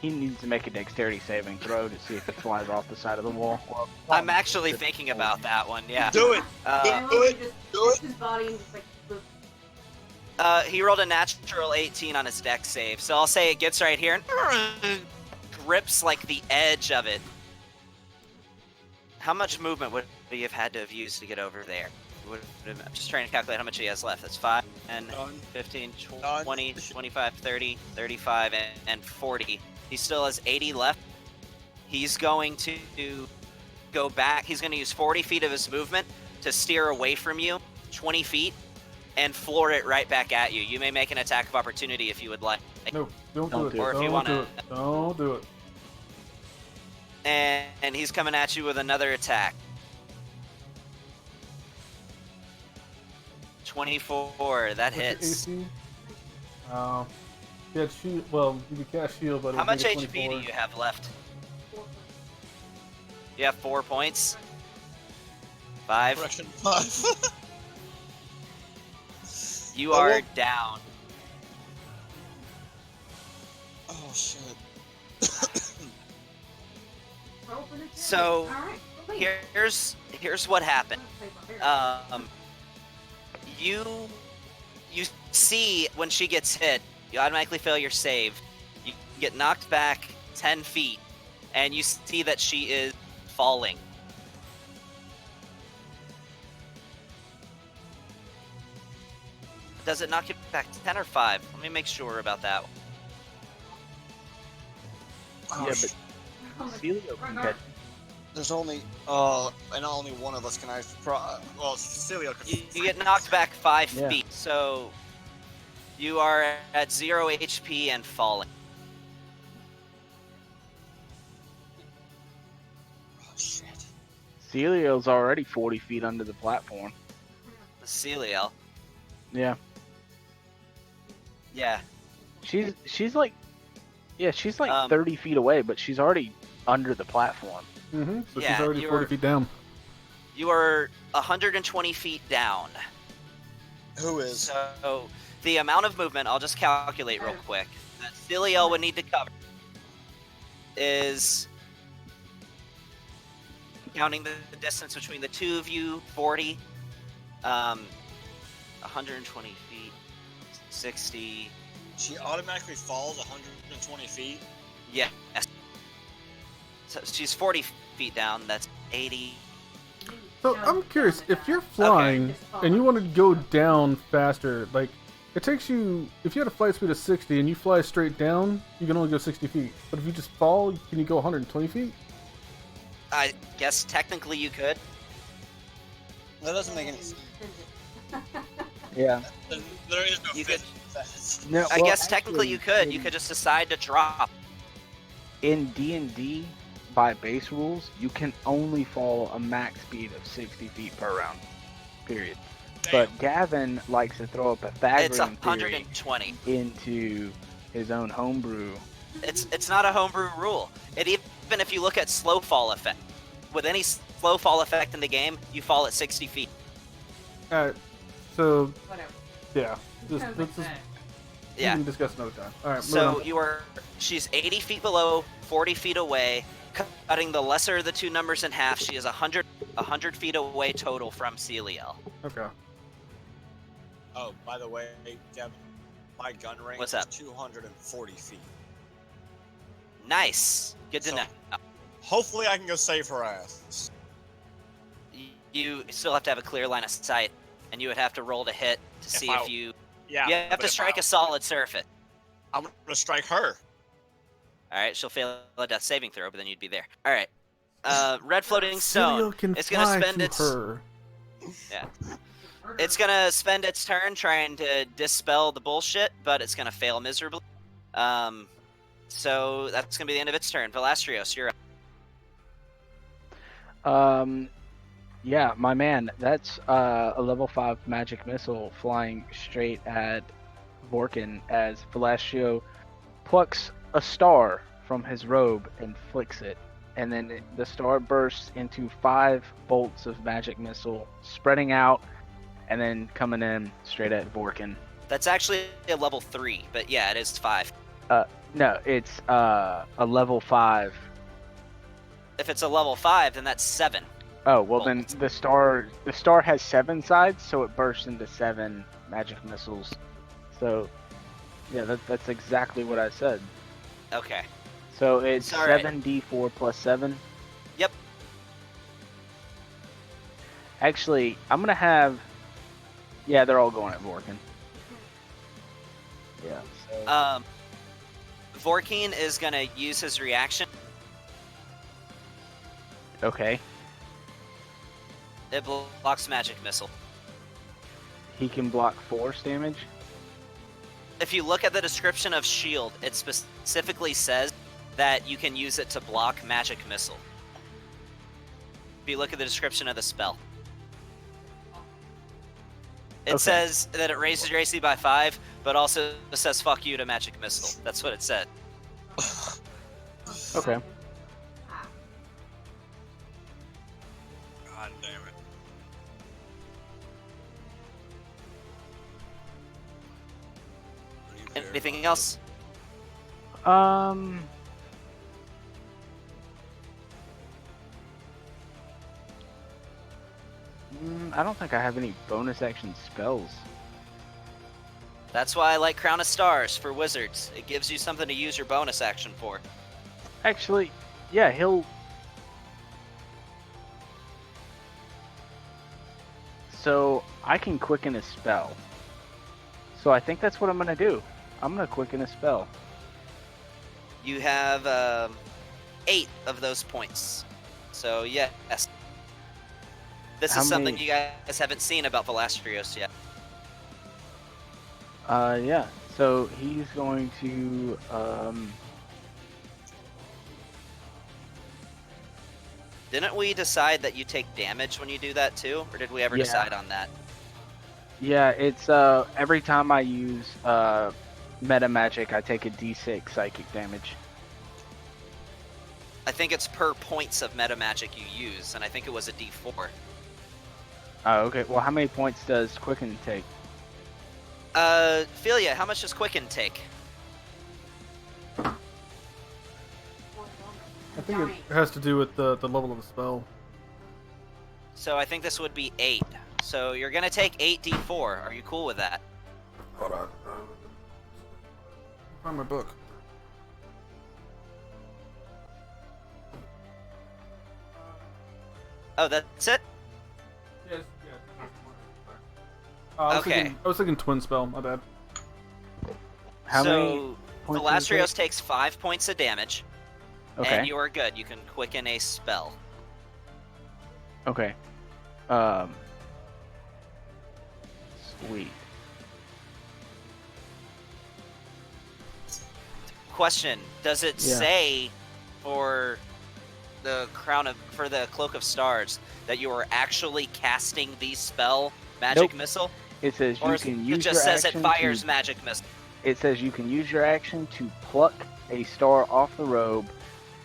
He needs to make a dexterity saving throw to see if he flies off the side of the wall. Well, I'm actually thinking about that one, yeah. Do it. And Do it, just do hits it. his body and just like boop. He rolled a natural 18 on his dex save, so I'll say it gets right here and grips like the edge of it. How much movement would he have had to have used to get over there? I'm just trying to calculate how much he has left. That's 5, 10, Done. 15, Done. 20, 25, 30, 35, and 40. He still has 80 left. He's going to go back. He's going to use 40 feet of his movement to steer away from you, 20 feet, and floor it right back at you. You may make an attack of opportunity if you would like. No, don't Don't do it. do it. Or if you Don't wanna- do it. Don't do it. And he's coming at you with another attack. 24, that What's your hits. AC? Yeah, shield. Well, you can cast shield, but How it'll much make it HP do 24. you have left? You have 4 points. 5. Correction 5. You I are won't- down. Oh shit. Roll for the So, All right. Believe. Here's what happened. You see when she gets hit, you automatically fail your save. You get knocked back 10 feet, and you see that she is falling. Does it knock you back 10 or 5? Let me make sure about that. Oh, Yeah, shit. Oh my Celio can God. catch. There's only and only one of us can well, Celio can. You get knocked back 5 Yeah. feet, so you are at 0 HP and falling. Oh shit. Celio's already 40 feet under the platform. Celiel. Yeah. Yeah. She's like, yeah, she's like 30 30 feet away, but she's already under the platform. Mm-hmm. So Yeah, she's already you 40 were- feet down. You are 120 feet down. Who is? So the amount of movement, I'll just calculate real quick, that Celiel would need to cover is, counting the distance between the two of you, 40, 120 feet, 60, She automatically falls 120 feet. yes. So she's 40 feet down, that's 80. So I'm curious, if you're flying and you want to go down faster, like it takes you, if you had a flight speed of 60 and you fly straight down, you can only go 60 feet. But if you just fall, can you go 120 feet? I guess technically you could. That doesn't make any sense. Yeah. There is no You could- physics. No, I well, guess technically you could. You could just decide to drop. In D&D, by base rules, you can only fall a max speed of 60 feet per round. Period. But Gavin likes to throw a It's Pythagorean theory 120. into his own homebrew. It's not a homebrew rule. Even if you look at slow fall effect, with any slow fall effect in the game, you fall at 60 feet. So Whatever. yeah, this Sounds is like that. Yeah. we can discuss another time. All right, So moving she's 80 feet below, 40 feet away, Cutting the lesser of the two numbers in half, she is 100 feet away total from Celiel. Okay. Oh, by the way, Gavin, my gun range What's is up? 240 feet. Nice. Good to So- know. Hopefully, I can go save her ass. You still have to have a clear line of sight, and you would have to roll to hit to see I- if you. Yeah. You have but to if strike a solid surface. I'm gonna strike her. All right, she'll fail a death saving throw, but then you'd be there. All right. Red floating stone. Cilio can It's gonna fly spend to its. her. Yeah. It's gonna spend its turn trying to dispel the bullshit, but it's gonna fail miserably. So that's gonna be the end of its turn. Velastrios, you're up. Yeah, my man, that's a level 5 magic missile flying straight at Vorkin as Velastrio plucks a star from his robe and flicks it. And then the star bursts into 5 bolts of magic missile, spreading out and then coming in straight at Vorkin. That's actually a level 3, but yeah, it is 5. No, it's a level 5. If it's a level 5, then that's 7. Oh, well then Bolts. the star has 7 sides, so it bursts into 7 magic missiles. So yeah, that's exactly what I said. Okay. So it's It's all right. 7d4 plus 7. Yep. Actually, I'm gonna have. Yeah, they're all going at Vorkin. Yeah. So... Vorkeen is gonna use his reaction. Okay. It blocks magic missile. He can block force damage. If you look at the description of shield, it specifically says that you can use it to block magic missile. If you look at the description of the spell. It Okay. says that it raises your AC by 5, but also says fuck you to magic missile. That's what it said. Okay. God damn it. What do you Anything care? else? I don't think I have any bonus action spells. That's why I like Crown of Stars for wizards. It gives you something to use your bonus action for. Actually, yeah, he'll. So I can quicken a spell. So I think that's what I'm gonna do. I'm gonna quicken a spell. You have 8 of those points. So yes. This How is something many- you guys haven't seen about Velastrios yet. Yeah. So he's going to Didn't we decide that you take damage when you do that too? Or did we ever Yeah. decide on that? Yeah, it's every time I use meta magic, I take a d6 psychic damage. I think it's per points of meta magic you use, and I think it was a d4. Oh, okay. Well, how many points does quicken take? Philia, how much does Quicken take? I think it has to do with the level of the spell. So I think this would be 8. So you're gonna take 8d4. Are you cool with that? Hold on. Find my book. Oh, that's it? Yes, yeah. Okay. I was thinking twin spell. My bad. How many So points does it Velastrios take? takes 5 points of damage, Okay. and you are good. You can quicken a spell. Okay. Sweet. Question: does it Yeah. say for the cloak of stars that you are actually casting the spell magic Nope. missile, It says or you is can it use just your says it action fires to, magic missile? It says you can use your action to pluck a star off the robe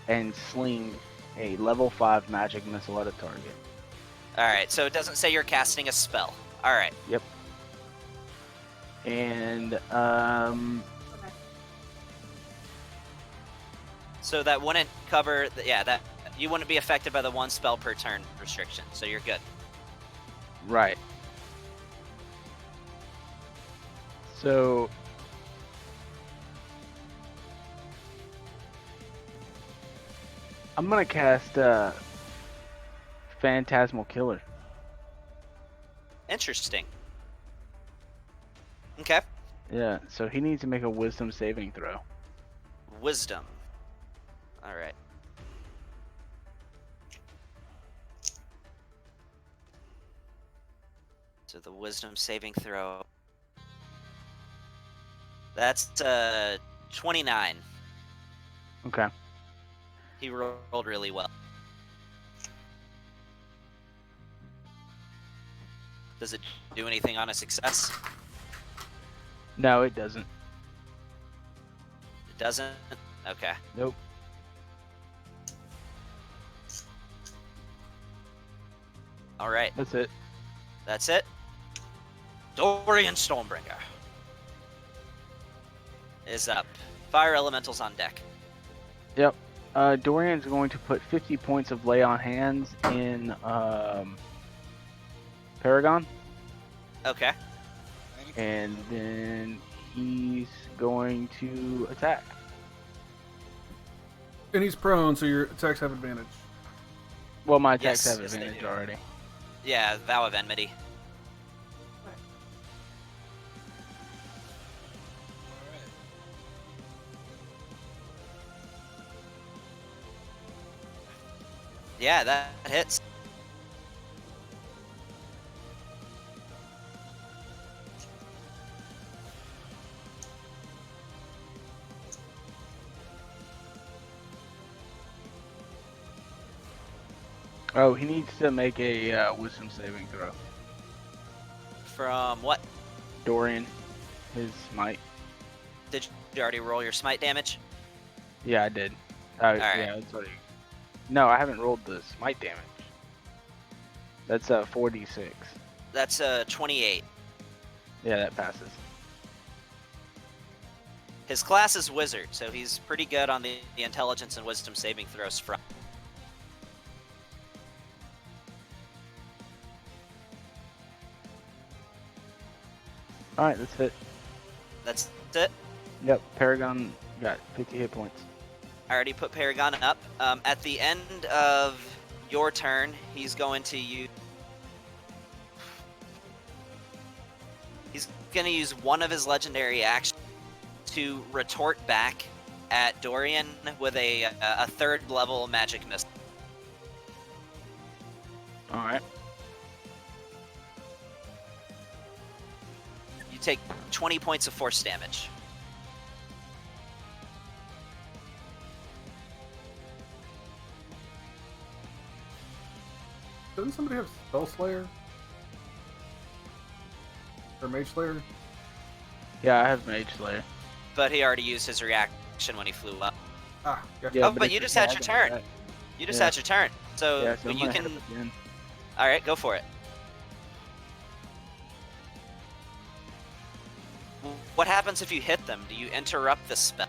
and sling a level 5 magic missile at a target. All right, so it doesn't say you're casting a spell. All right, And So that wouldn't cover. Yeah, that you wouldn't be affected by the 1 spell per turn restriction. So you're good. Right. So I'm gonna cast Phantasmal Killer. Interesting. Okay. Yeah, so he needs to make a Wisdom saving throw. Wisdom. All right. So the Wisdom saving throw. That's 29. Okay. He rolled really well. Does it do anything on a success? No, it doesn't. It doesn't? Okay. Nope. All right. That's it. That's it. Dorian Stormbringer is up. Fire elementals on deck. Yep. Dorian's going to put 50 points of lay on hands in Paragon, Okay. and then he's going to attack. And he's prone, so your attacks have advantage. Well, my attacks Yes, have yes, they advantage do. already. Yeah, Vow of Enmity. Yeah, that hits. Oh, he needs to make a Wisdom saving throw. From what? Dorian, his smite. Did you already roll your smite damage? Yeah, I did. Alright. Yeah, that's already. No, I haven't rolled the smite damage. That's 4d6. That's 28. Yeah, that passes. His class is wizard, so he's pretty good on the intelligence and wisdom saving throws front. All right, that's it. That's it. Yep, Paragon got 50 hit points. I already put Paragon up. At the end of your turn, he's going to use. He's going to use one of his legendary actions to retort back at Dorian with a 3rd level magic missile. All right. You take 20 points of force damage. Doesn't somebody have Spell Slayer? Or Mage Slayer? Yeah, I have Mage Slayer. But he already used his reaction when he flew up. Ah, gotcha. Yeah, Oh, but if you it's just had your lag, turn. that- You just Yeah. had your turn. So, Yeah, so I'm you gonna hit can. him again. All right, go for it. What happens if you hit them? Do you interrupt the spell?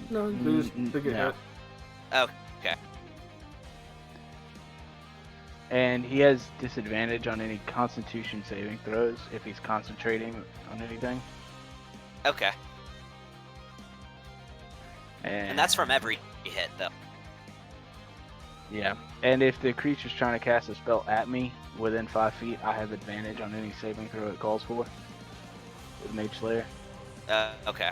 No, they just they get no. hit. Oh, okay. And he has disadvantage on any Constitution saving throws if he's concentrating on anything. Okay. And that's from Eh. every hit, though. Yeah, and if the creature's trying to cast a spell at me within 5 feet, I have advantage on any saving throw it calls for. With Mage Slayer. Okay.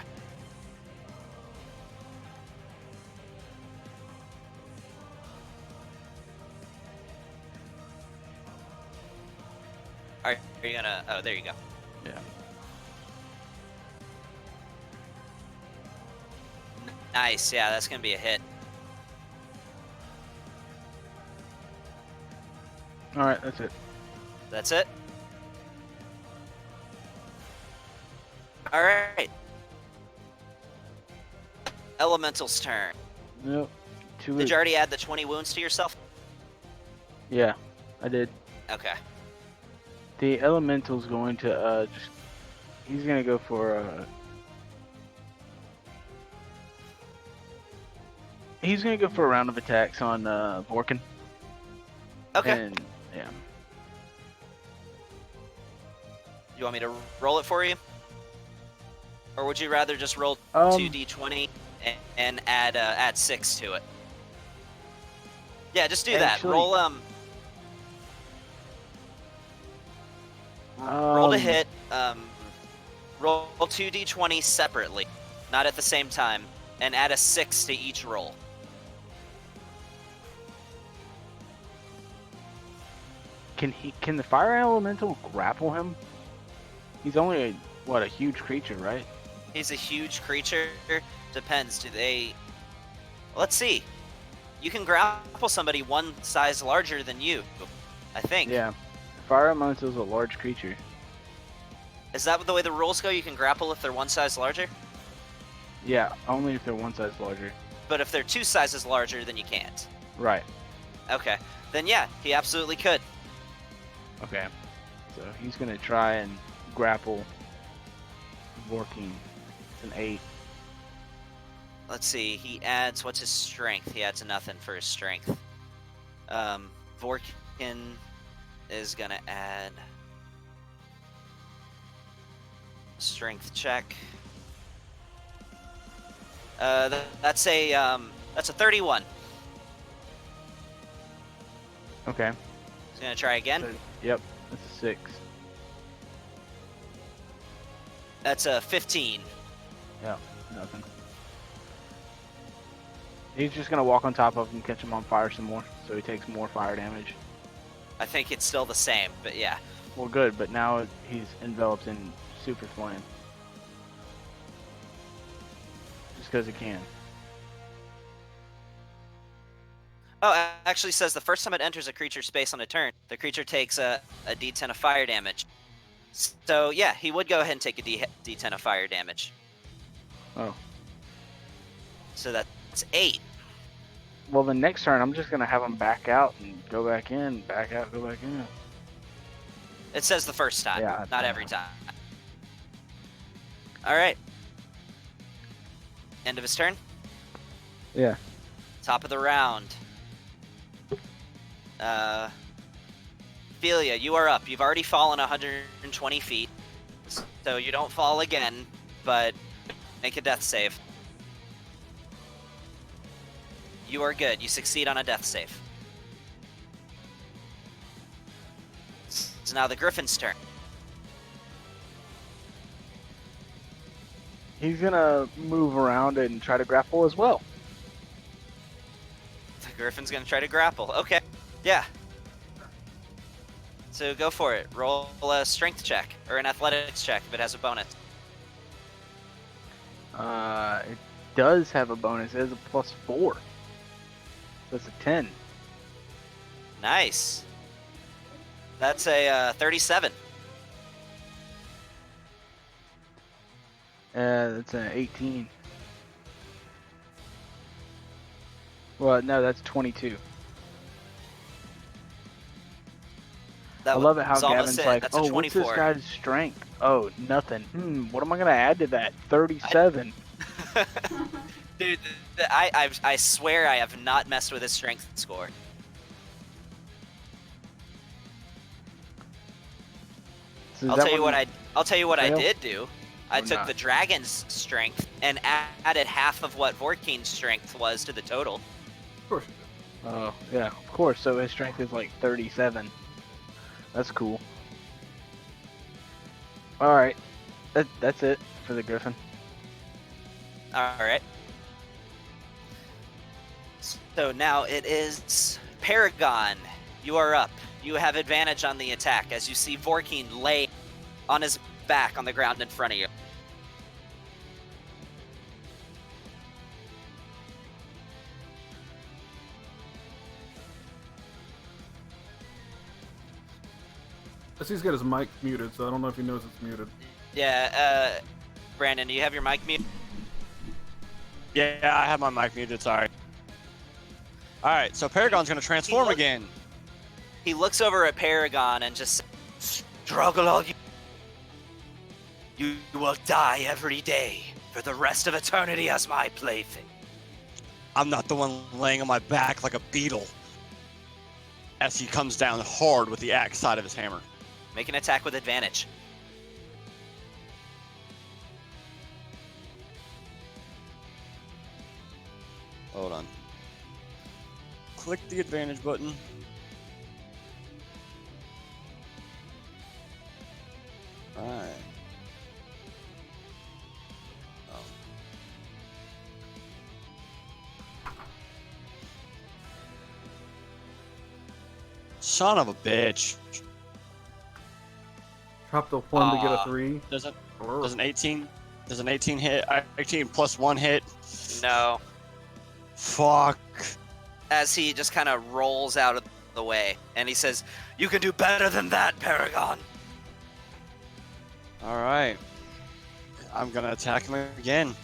Are you gonna? Oh, there you go. Yeah. Nice. Yeah, that's gonna be a hit. All right, that's it. That's it. All right. Elemental's turn. Yep. Two. Did you already add the 20 wounds to yourself? Yeah, I did. Okay. The elemental's going to just. He's gonna go for He's gonna go for a round of attacks on Vorkin. Okay. And yeah. You want me to roll it for you? Or would you rather just roll Um, 2d20 and add 6 to it? Yeah, just do that. Actually- Roll roll to hit. Roll 2d20 separately, not at the same time, and add a 6 to each roll. Can the fire elemental grapple him? He's only a huge creature, right? He's a huge creature. Depends. Do they? Let's see. You can grapple somebody one size larger than you, I think. Yeah. Fire elemental is a large creature. Is that the way the rules go? You can grapple if they're one size larger? Yeah, only if they're one size larger. But if they're 2 sizes larger, then you can't. Right. Okay. Then yeah, he absolutely could. Okay. So he's gonna try and grapple Vorkin. It's an 8. Let's see. He adds. What's his strength? He adds nothing for his strength. Vorkin is gonna add strength check. That's a 31. Okay. He's gonna try again. So, yep. That's a 6. That's a 15. Yeah. Nothing. He's just gonna walk on top of him, catch him on fire some more, so he takes more fire damage. I think it's still the same, but yeah. Well, good, but now he's enveloped in super flame. Just because he can. Oh, it actually says the first time it enters a creature's space on a turn, the creature takes a d10 of fire damage. So yeah, he would go ahead and take a d10 of fire damage. Oh. So that's 8. Well, the next turn, I'm just gonna have him back out and go back in, back out, go back in. It says the first time, Yeah, not every time. All right. End of his turn. Yeah. Top of the round. Ophelia, you are up. You've already fallen 120 feet, so you don't fall again, but make a death save. You are good. You succeed on a death save. It's now the Griffin's turn. He's gonna move around and try to grapple as well. The Griffin's gonna try to grapple. Okay. Yeah. So go for it. Roll a strength check or an athletics check if it has a bonus. It does have a bonus. It has a +4. That's a 10. Nice. That's a 37. That's an 18. Well, no, that's 22. That I love it how was almost Gavin's it. like, That's a oh, what's 24. this guy's strength? Oh, nothing. What am I gonna add to that? 37. Dude, I swear I have not messed with his strength score. So is I'll that tell you one- what I fail? did do. I Or took not? the dragon's strength and added half of what Vorkin's strength was to the total. Of course you did. Oh, yeah, of course. So his strength is like 37. That's cool. Alright. That's it for the Griffin. All right. So now it is Paragon. You are up. You have advantage on the attack as you see Vorkin lay on his back on the ground in front of you. I see he's got his mic muted, so I don't know if he knows it's muted. Yeah, Brandon, do you have your mic mute? Yeah, I have my mic muted, sorry. Alright, so Paragon's gonna transform again. He looks over at Paragon and just says, struggle all you. You will die every day for the rest of eternity as my plaything. I'm not the one laying on my back like a beetle. As he comes down hard with the axe side of his hammer. Make an attack with advantage. Hold on. Click the advantage button. Alright. Oh. Son of a bitch. Drop the 1 to get a Aw. 3. Does Or an 18 hit? 18 plus 1 hit. No. Fuck. As he just kind of rolls out of the way, and he says, "You can do better than that, Paragon." Alright. I'm gonna attack him again.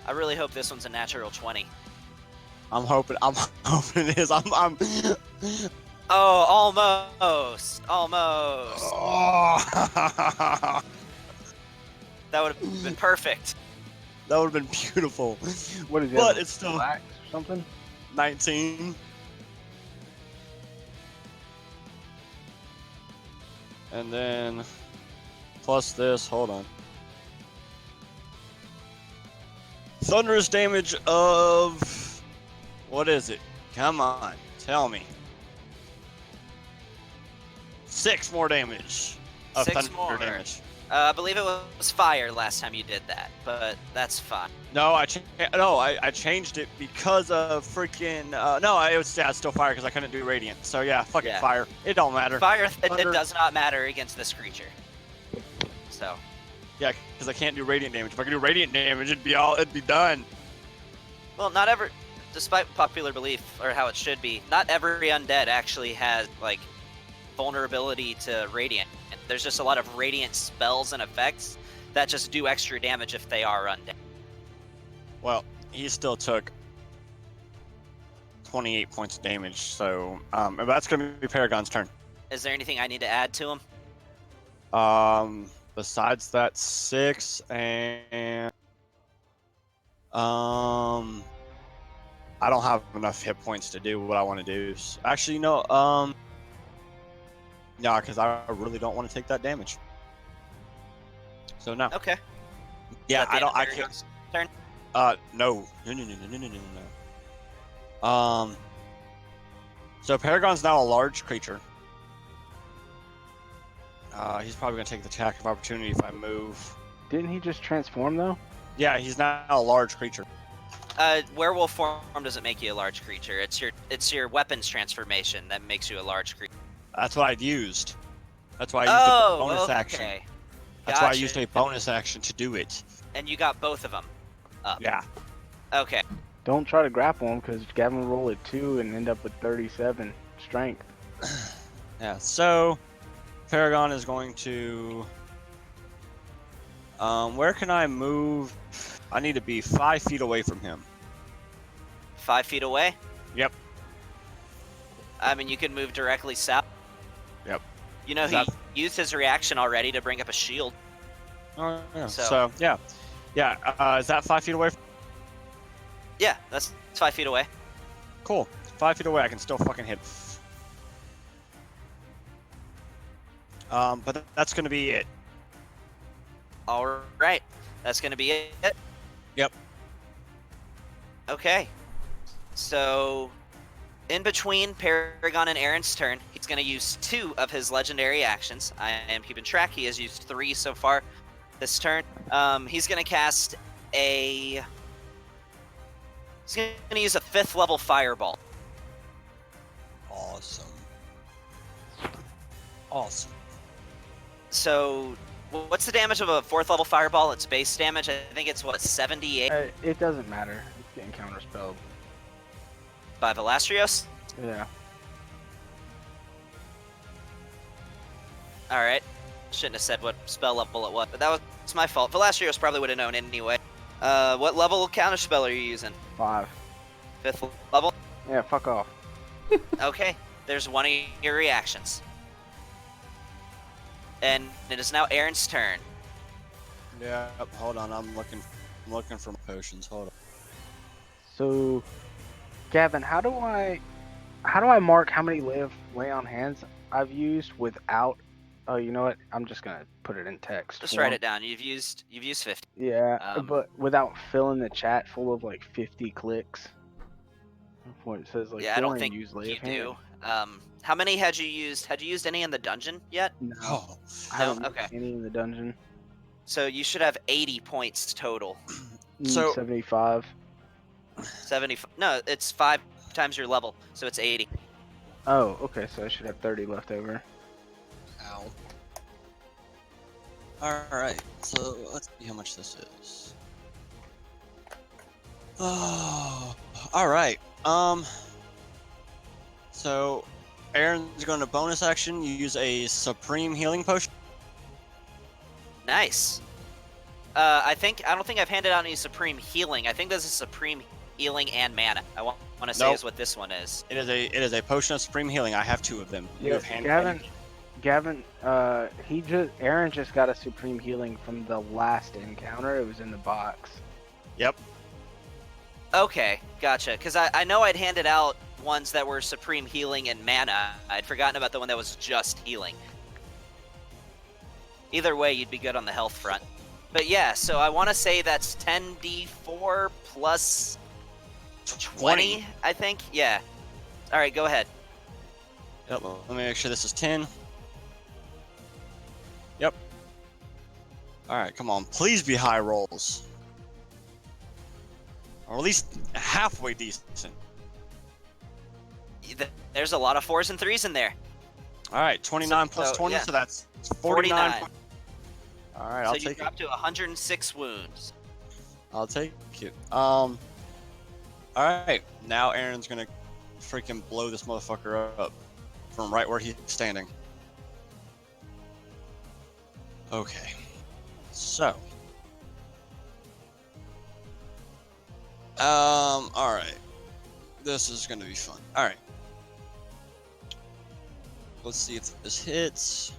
I really hope this one's a natural 20. I'm hoping it is. I'm Oh, almost. Almost. Oh. That would have been perfect. That would have been beautiful. What is it? But it's still Black or something? 19. And then plus this, hold on. Thunderous damage of what is it? Come on, tell me. 6 more damage of 6 thunder more. damage. I believe it was fire last time you did that, but that's fine. No, I changed it because of freaking no, it was still fire because I couldn't do radiant. So yeah, fuck Yeah. it, fire. It don't matter. Fire, it Thunder. does not matter against this creature. So, Yeah, because I can't do radiant damage. If I could do radiant damage, it'd be done. well, not ever, despite popular belief, or how it should be, not every undead actually has, like, vulnerability to radiant. There's just a lot of radiant spells and effects that just do extra damage if they are undead. Well, he still took 28 points of damage, so that's gonna be Paragon's turn. Is there anything I need to add to him? Besides that 6 and I don't have enough hit points to do what I want to do. Actually, no, yeah, because I really don't want to take that damage. So no. Okay. Yeah, Is that the I don't. end I of can't. Paragon's turn? No. So Paragon's now a large creature. He's probably gonna take the attack of opportunity if I move. Didn't he just transform though? Yeah, he's now a large creature. Werewolf form doesn't make you a large creature. It's your weapons transformation that makes you a large creature. That's what I'd used. That's why I used a bonus okay. action. That's why I used a Gotcha. bonus action to do it. And you got both of them up. Yeah. Okay. Don't try to grapple him because Gavin will roll a 2 and end up with 37 strength. Yeah. So Paragon is going to. Where can I move? I need to be 5 feet away from him. 5 feet away? Yep. I mean, you can move directly south. Yep. You know, Is he that- used his reaction already to bring up a shield. Oh, yeah. So- So yeah. Yeah. Is that 5 feet away? Yeah, that's 5 feet away. Cool. 5 feet away, I can still fucking hit. But that's gonna be it. All right. That's going to be it. Yep. Okay. So, in between Paragon and Aaron's turn, he's going to use 2 of his legendary actions. I am keeping track. He has used 3 so far this turn. He's going to cast a... He's going to use a 5th level fireball. Awesome. Awesome. So, what's the damage of a 4th level fireball? It's base damage. I think it's, what, 78 It doesn't matter. It's getting counterspelled. by Velastrios? Yeah. Alright. Shouldn't have said what spell level it was, but that was my fault. Velastrios probably would have known anyway. What level counterspell are you using? 5. 5th level? Yeah, fuck off. Okay. There's one of your reactions. And it is now Aaron's turn. Yeah. Hold on, I'm I'm looking for my potions. Hold on. So, Gavin, how do I mark how many lay on hands I've used without? Oh, you know what? I'm just gonna put it in text Just form. write it down. You've used 50. Yeah, Um, but without filling the chat full of like 50 clicks. What it says like yeah, I don't Dorian think used lay you of hand. do. How many had you used? Had you used any in the dungeon yet? No, Oh, I No? haven't used Okay. any in the dungeon. So you should have 80 points total. So 75. 70. No, it's 5 times your level, so it's 80. Oh, okay, so I should have 30 left over. ow. All right. So let's see how much this is. Oh, all right. So Aaron's going to bonus action. You use a supreme healing potion. Nice. I don't think I've handed out any supreme healing. I think this is supreme healing and mana. I want to say Nope. is what this one is. It is a potion of supreme healing. I have 2 of them. You have Gavin, Aaron just got a supreme healing from the last encounter. It was in the box. Yep. Okay, gotcha. Because I know I'd handed out ones that were supreme healing and mana. I'd forgotten about the one that was just healing. Either way, you'd be good on the health front. But yeah, so I want to say that's 10d4 plus 20, I think. Yeah. All right, go ahead. Yep. Let me make sure this is 10. Yep. All right, come on. Please be high rolls. Or at least halfway decent. There's a lot of 4s and 3s in there. All right, 29 plus so, 20, yeah. so that's 49. 49. All right, So I'll you take it. dropped to 106 wounds. I'll take it. All right, now Aaron's gonna freaking blow this motherfucker up from right where he's standing. Okay, so, all right, this is gonna be fun. All right, let's see if this hits.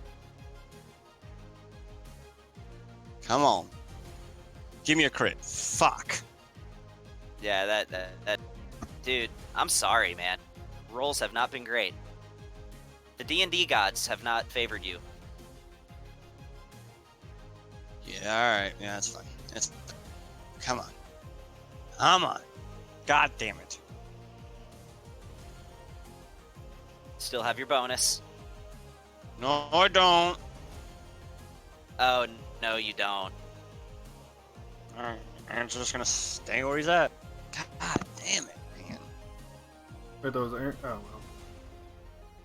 Come on, give me a crit. Fuck. Yeah, that dude, I'm sorry, man. Rolls have not been great. The D&D gods have not favored you. Yeah, alright. Yeah, that's fine. Come on. Come on. God damn it. Still have your bonus. No, I don't. Oh, no, you don't. Alright. Aaron's just gonna stay where he's at. God damn it, man. Wait, those Aaron. Oh well.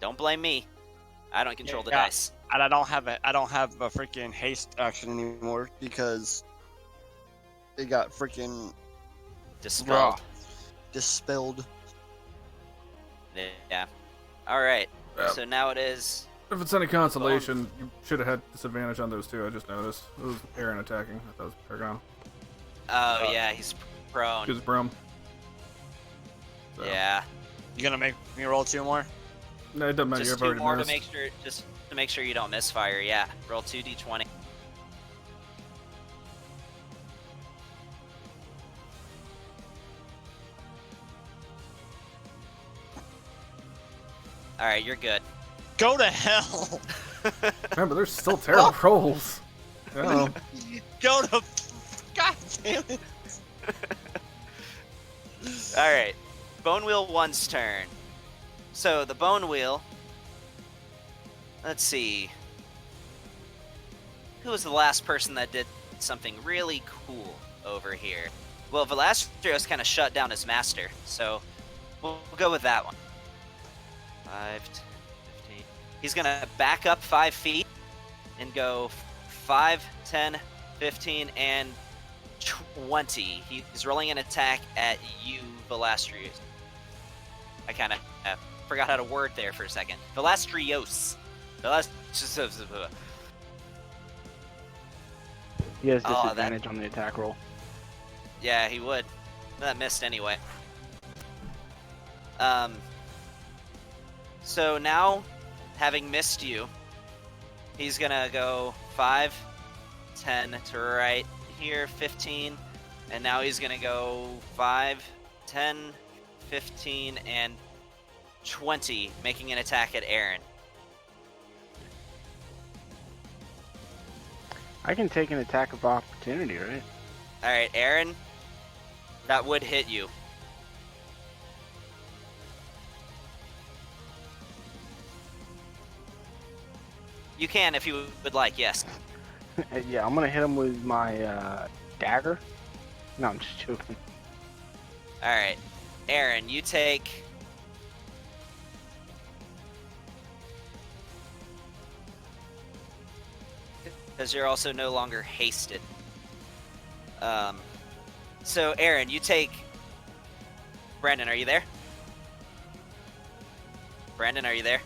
Don't blame me. I don't control the Yeah. dice. And I don't have a freaking haste action anymore because it got freaking Dispelled. dispelled. Yeah. All right. Yeah. So now it is. If it's any consolation, you should have had disadvantage on those two. I just noticed. It was Aaron attacking. I thought it was Paragon. Oh yeah, he's prone. He was Brum. So. Yeah. You gonna make me roll 2 more? No, it doesn't matter. Just You've 2 already more to missed. make sure. Just to make sure you don't misfire. Yeah. Roll 2d20. All right, you're good. Go to hell! Remember, there's still terrible rolls. Yeah. Go to. God damn it! All right, Bone Wheel 1's turn. So the Bone Wheel. Let's see. Who was the last person that did something really cool over here? Well, Velastro's kind of shut down his master, so we'll go with that one. 5, 10, 15. He's gonna back up 5 feet and go 5, 10, 15, and 20. He's rolling an attack at you, Velastrios. I kind of forgot how to word there for a second. Velastrios. He has Oh, disadvantage on the attack roll. Yeah, he would. That missed anyway. So now, having missed you, he's gonna go 5, 10 to right here, 15, And now he's gonna go 5, 10, 15, and 20, making an attack at Aaron. I can take an attack of opportunity, right? Alright, Aaron, that would hit you. You can if you would like, yes. Yeah, I'm gonna hit him with my dagger. No, I'm just joking. Alright, Aaron, you take... Because you're also no longer hasted. So, Aaron, you take... Brandon, are you there? Brandon, are you there?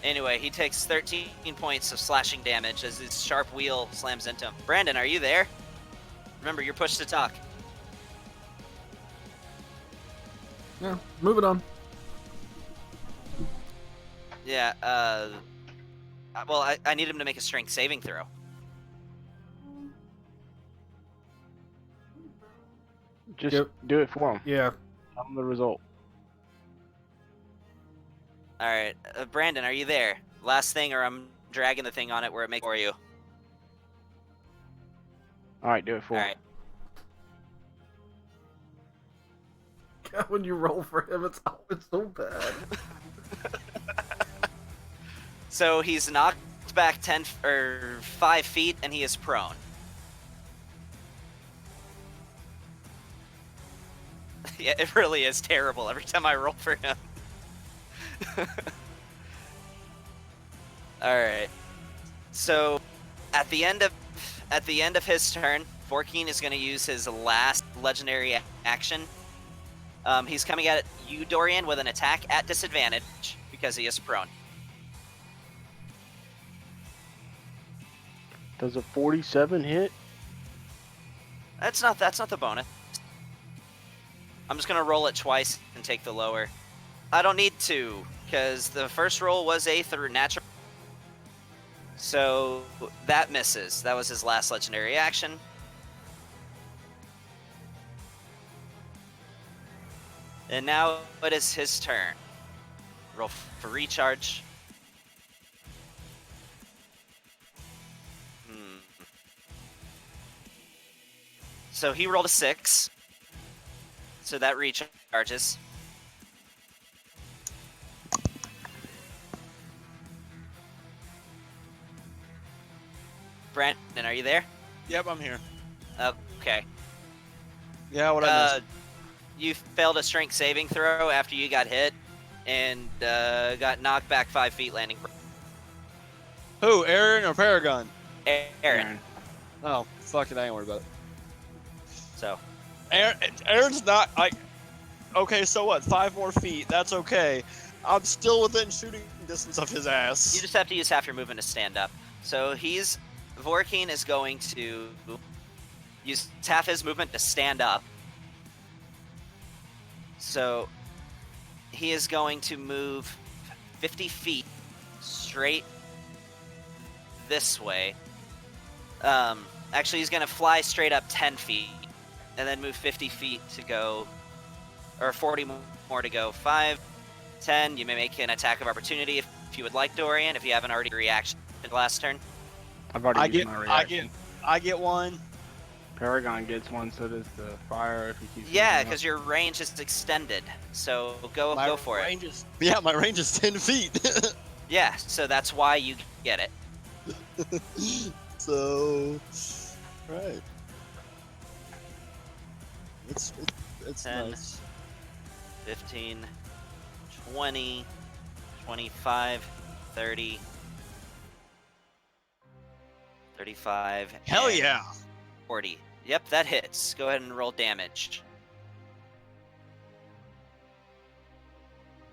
Anyway, he takes 13 points of slashing damage as his sharp wheel slams into him. Brandon, are you there? Remember, you're pushed to talk. Yeah, moving on. Yeah, well, I need him to make a strength saving throw. Just Yep. do it for him. Yeah. Tell him the result. Alright, Brandon, are you there? Last thing, or I'm dragging the thing on it where it makes for you. All right, do it for him. Alright. God, when you roll for him, it's always so bad. So he's knocked back 10 or 5 feet, and he is prone. Yeah, it really is terrible every time I roll for him. All right. So, at the end of his turn, Vorkeen is going to use his last legendary action. He's coming at you, Dorian, with an attack at disadvantage because he is prone. Does a 47 hit? That's not the bonus. I'm just gonna roll it twice and take the lower. I don't need to, because the first roll was a through natural. So that misses. That was his last legendary action. And now it is his turn. Roll for recharge. So he rolled a 6. So that recharges. Brandon, are you there? Yep, I'm here. Okay. Yeah, what I missed? You failed a strength saving throw after you got hit, and got knocked back 5 feet, landing. Who, Aaron or Paragon? Aaron. Oh, fuck it, I ain't worried about it. So. Aaron's not, like, okay, so what, 5 more feet, that's okay. I'm still within shooting distance of his ass. You just have to use half your movement to stand up. So Vorkeen is going to use half his movement to stand up. So he is going to move 50 feet straight this way. Actually, he's going to fly straight up 10 feet and then move 50 feet to go, or 40 more to go. 5, 10, you may make an attack of opportunity if you would like, Dorian, if you haven't already reacted last turn. I've already used my reaction. I get one. Paragon gets one, so does the fire if he keeps. Yeah, because your range is extended. So go for it. Yeah, my range is 10 feet. Yeah, so that's why you get it. So, right. It's 10, nice. 15, 20, 25, 30, 35, Hell and yeah. 40. Yep, that hits. Go ahead and roll damage.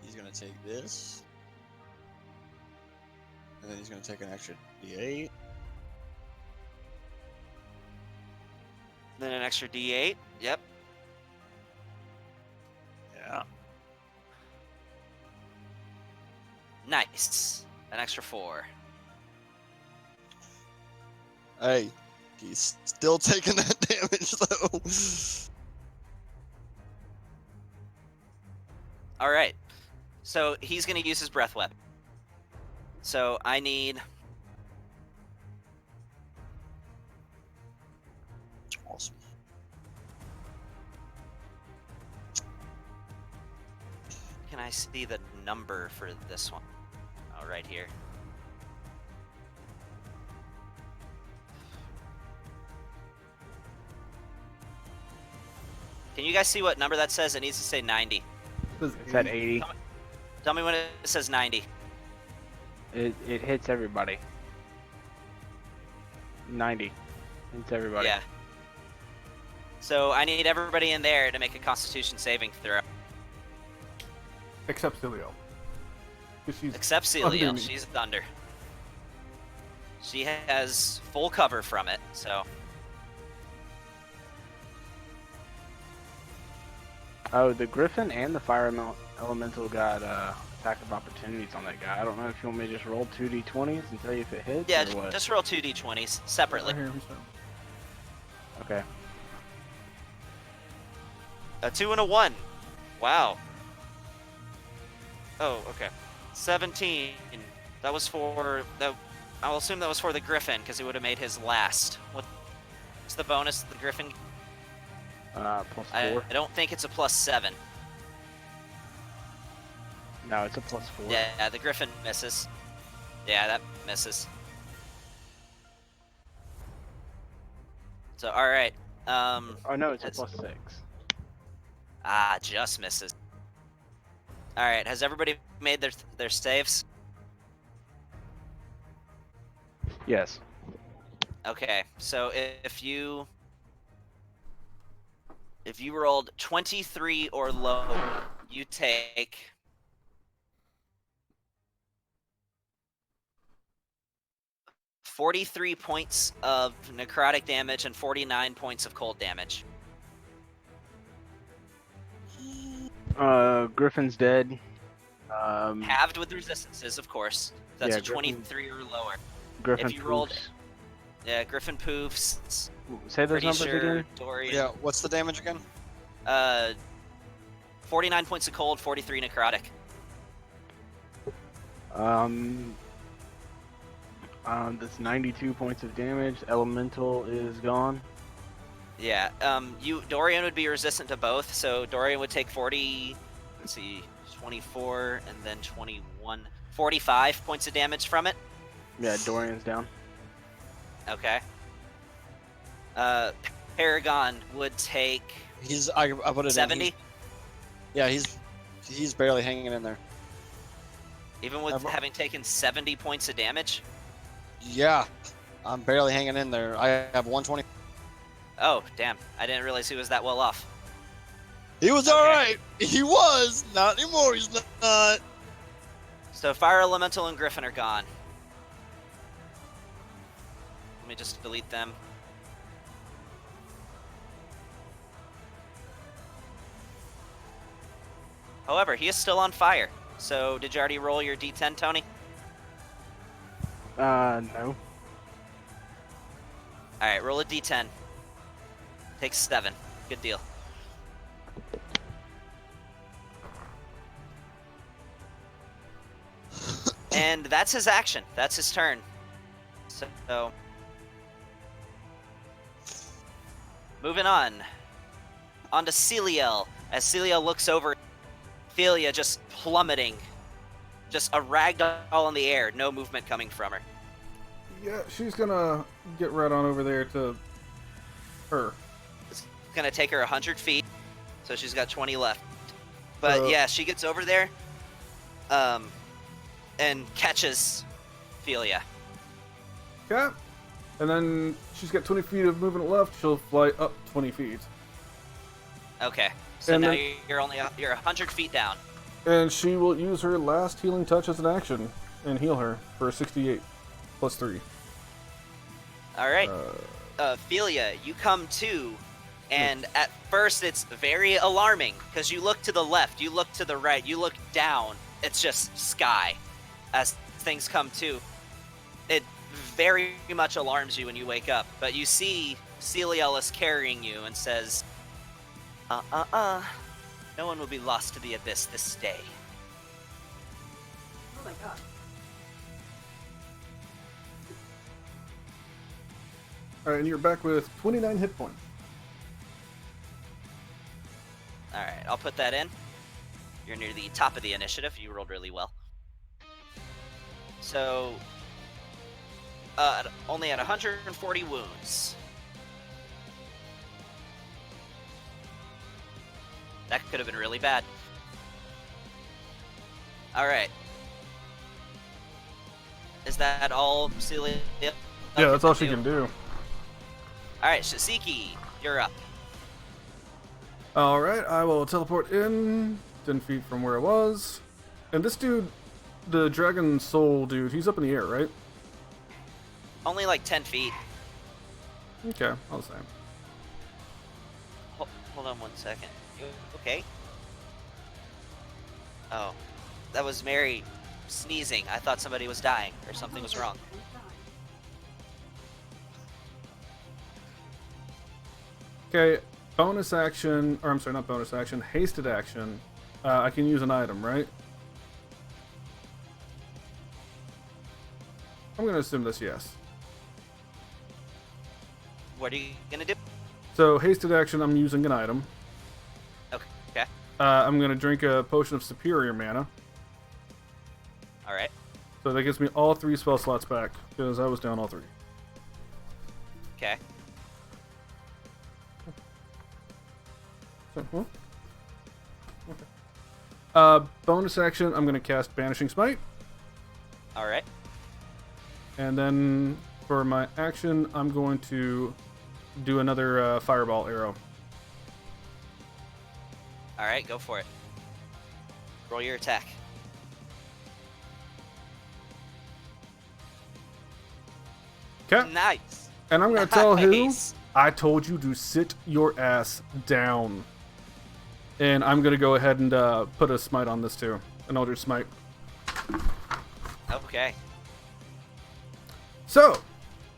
He's gonna take this. And then he's gonna take an extra D8. Then an extra D8. Yep. Yeah. Nice. An extra 4. Hey, He's still taking that damage though. All right. So he's going to use his breath weapon. So I need. Awesome. Can I see the number for this one? Oh, right here. Can you guys see what number that says? It needs to say 90. It's at 80. Tell me when it says 90. It hits everybody. 90. Hits everybody. Yeah. So I need everybody in there to make a Constitution saving throw. Except Celio. 'Cause she's Except Celia, under me. she's under. She has full cover from it, so. Oh, the Griffin and the Fire Elemental got attack of opportunities on that guy. I don't know if you want me to just roll 2d20s and tell you if it hits Yeah, or what. just roll 2d20s separately. Right here, he's down. Okay. A 2 and a 1. Wow. Oh, okay. 17. That was for the. I'll assume that was for the Griffin because he would have made his last. What's the bonus the Griffin? Plus 4. I don't think it's a +7. No, it's a plus 4. Yeah, the Griffin misses. Yeah, that misses. So all right. Oh no, it's a It's- plus 6. Just misses. All right, has everybody made their saves? Yes. Okay, so if you rolled 23 or lower, you take 43 points of necrotic damage and 49 points of cold damage. Griffin's dead. Halved with resistances, of course. That's Yeah, a 23 or lower. Griffin if you rolled- poofs. Yeah, Griffin poofs. Say those Pretty numbers sure again. Dory. Yeah, what's the damage again? 49 points of cold, 43 necrotic. That's 92 points of damage. Elemental is gone. Yeah, Dorian would be resistant to both, so Dorian would take 40, let's see, 24, and then 21, 45 points of damage from it. Yeah, Dorian's down. Okay. Paragon would take I put it 70, in. Yeah, he's barely hanging in there. even with having taken 70 points of damage. Yeah, I'm barely hanging in there. I have 120. Oh, damn, I didn't realize he was that well off. He was Okay. alright. He was. Not anymore. He's not. So Fire Elemental and Griffin are gone. Let me just delete them. However, he is still on fire. So did you already roll your D10, Tony? No. Alright, roll a D10. Takes 7. Good deal. And that's his action. That's his turn. So moving on. On to Celiel. As Celiel looks over, Ophelia just plummeting. Just a ragdoll in the air. No movement coming from her. Yeah, she's gonna get right on over there to her. It's gonna take her 100 feet. So she's got 20 left. But yeah, she gets over there. And catches Ophelia. Okay. And then she's got 20 feet of movement left. She'll fly up 20 feet. Okay. So And now then- you're 100 feet down. And she will use her last healing touch as an action and heal her for 68 plus 3. All right. Ophelia, you come to, and at first it's very alarming because you look to the left, you look to the right, you look down. It's just sky. As things come to, very much alarms you when you wake up. But you see Celialis carrying you and says, no one will be lost to the abyss this day. Oh my god. All right, and you're back with 29 hit points. Alright, I'll put that in. You're near the top of the initiative. You rolled really well. So, only at 140 wounds. That could have been really bad. Alright. Is that all, Celia? Yeah, that's all she can do. Alright, Shasiki, you're up. All right, I will teleport in 10 feet from where I was. And this dude, the Dragon Soul dude, he's up in the air, right? Only like 10 feet. Okay, I'll say. Hold on 1 second. You okay? Oh, that was Mary sneezing. I thought somebody was dying or something was wrong. Okay, bonus action, or I'm sorry, not bonus action, hasted action. I can use an item, right? I'm gonna assume this, yes. What are you gonna do? So, hasted action, I'm using an item. Okay. I'm gonna drink a potion of superior mana. Alright. So that gives me all 3 spell slots back, because I was down all 3. Okay. So, well, okay. Bonus action, I'm gonna cast Banishing Smite. Alright. And then for my action, I'm going to do another fireball arrow. Alright, go for it. Roll your attack. Okay. Nice. And I'm going to tell who? Nice. I told you to sit your ass down. And I'm going to go ahead and put a smite on this too. An Eldritch Smite. Okay. So,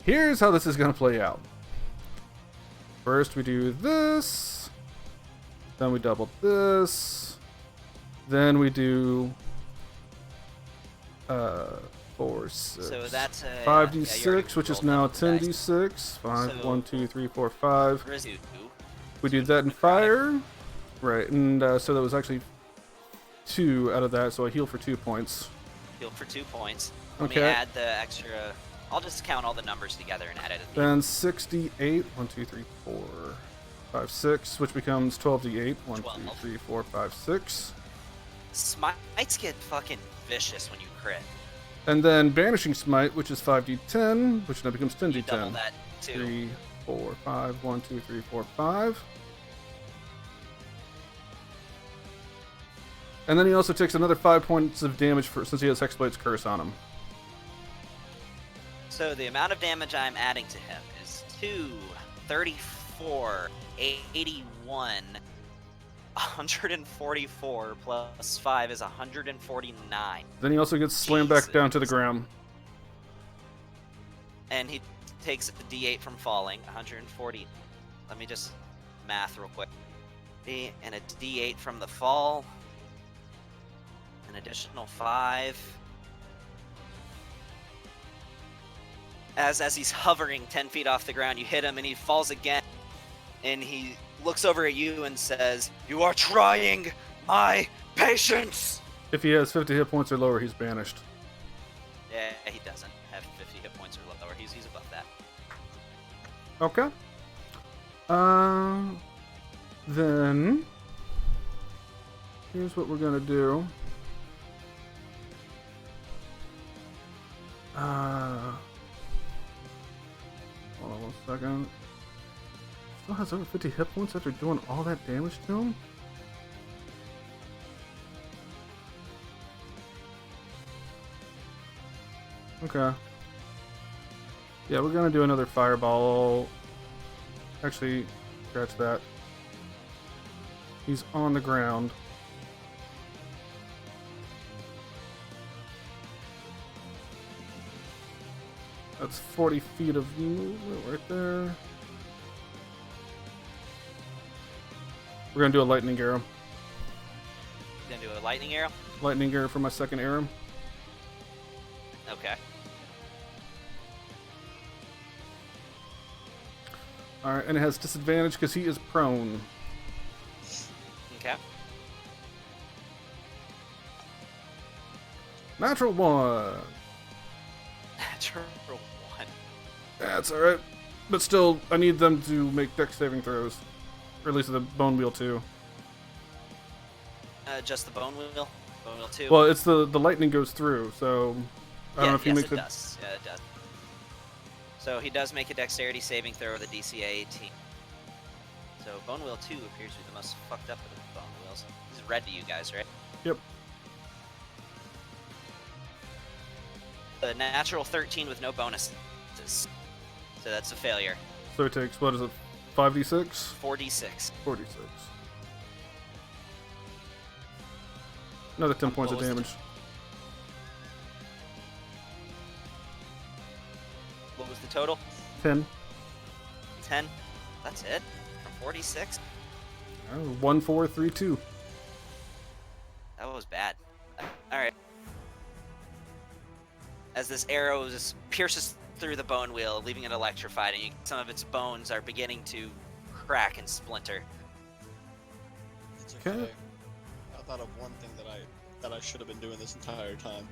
here's how this is going to play out. First we do this. Then we double this. Then we do 4, 6, So that's 5d6, which is now 10d6. 5, So- 1, 2, 3, 4, 5. Rizu. We do that in fire. Right, and so that was actually 2 out of that, so I heal for 2 points. Heal for 2 points. Let me Okay. add the extra. I'll just count all the numbers together and add it at the Then 6d8. 1, 2, 3, 4, 5, 6, which becomes 12d8. 1, 2, 12. 3, 4, 5, 6. Smites get fucking vicious when you crit. And then Banishing Smite, which is 5d10, which now becomes You double 10d10. that too. 3, 4, 5. 1, 2, 3, 4, 5. And then he also takes another 5 points of damage since he has Hexblade's Curse on him. So the amount of damage I'm adding to him is 2, 34, 81, 144 plus 5 is 149. Then he also gets slammed back down to the Jesus. ground. And he takes a d8 from falling, 140. Let me just math real quick. And a d8 from the fall. An additional 5. As he's hovering 10 feet off the ground, you hit him and he falls again. And he looks over at you and says, "You are trying my patience!" If he has 50 hit points or lower, he's banished. Yeah, he doesn't have 50 hit points or lower. He's above that. Okay. Then here's what we're gonna do. Hold on 1 second. Still has over 50 hit points after doing all that damage to him? Okay. Yeah, we're gonna do another fireball. Actually, scratch that. He's on the ground. That's 40 feet of movement right there. We're gonna do a lightning arrow. Gonna do a lightning arrow. Lightning arrow for my second arrow. Okay. Alright, and it has disadvantage because he is prone. Okay. Natural 1. Natural 1. That's alright. But still, I need them to make dex saving throws. Or at least the bone wheel too. Just the bone wheel. Bone wheel 2. Well, it's the lightning goes through, so I don't know if he yes, makes it it. does. Yeah, it does. So he does make a dexterity saving throw with a DC 18. So bone wheel 2 appears to be the most fucked up of the bone wheels. This is red to you guys, right? Yep. The natural 13 with no bonuses. So that's a failure. So it takes, what is it, 5d6? 4d6. 46. Another 10 points of What was the damage. What was the total? 10. 10. That's it? From 46? 1, 4, 3, 2. That was bad. Alright. As this arrow just pierces through the bone wheel, leaving it electrified, and some of its bones are beginning to crack and splinter. It's Okay. okay. I thought of one thing that I should have been doing this entire time.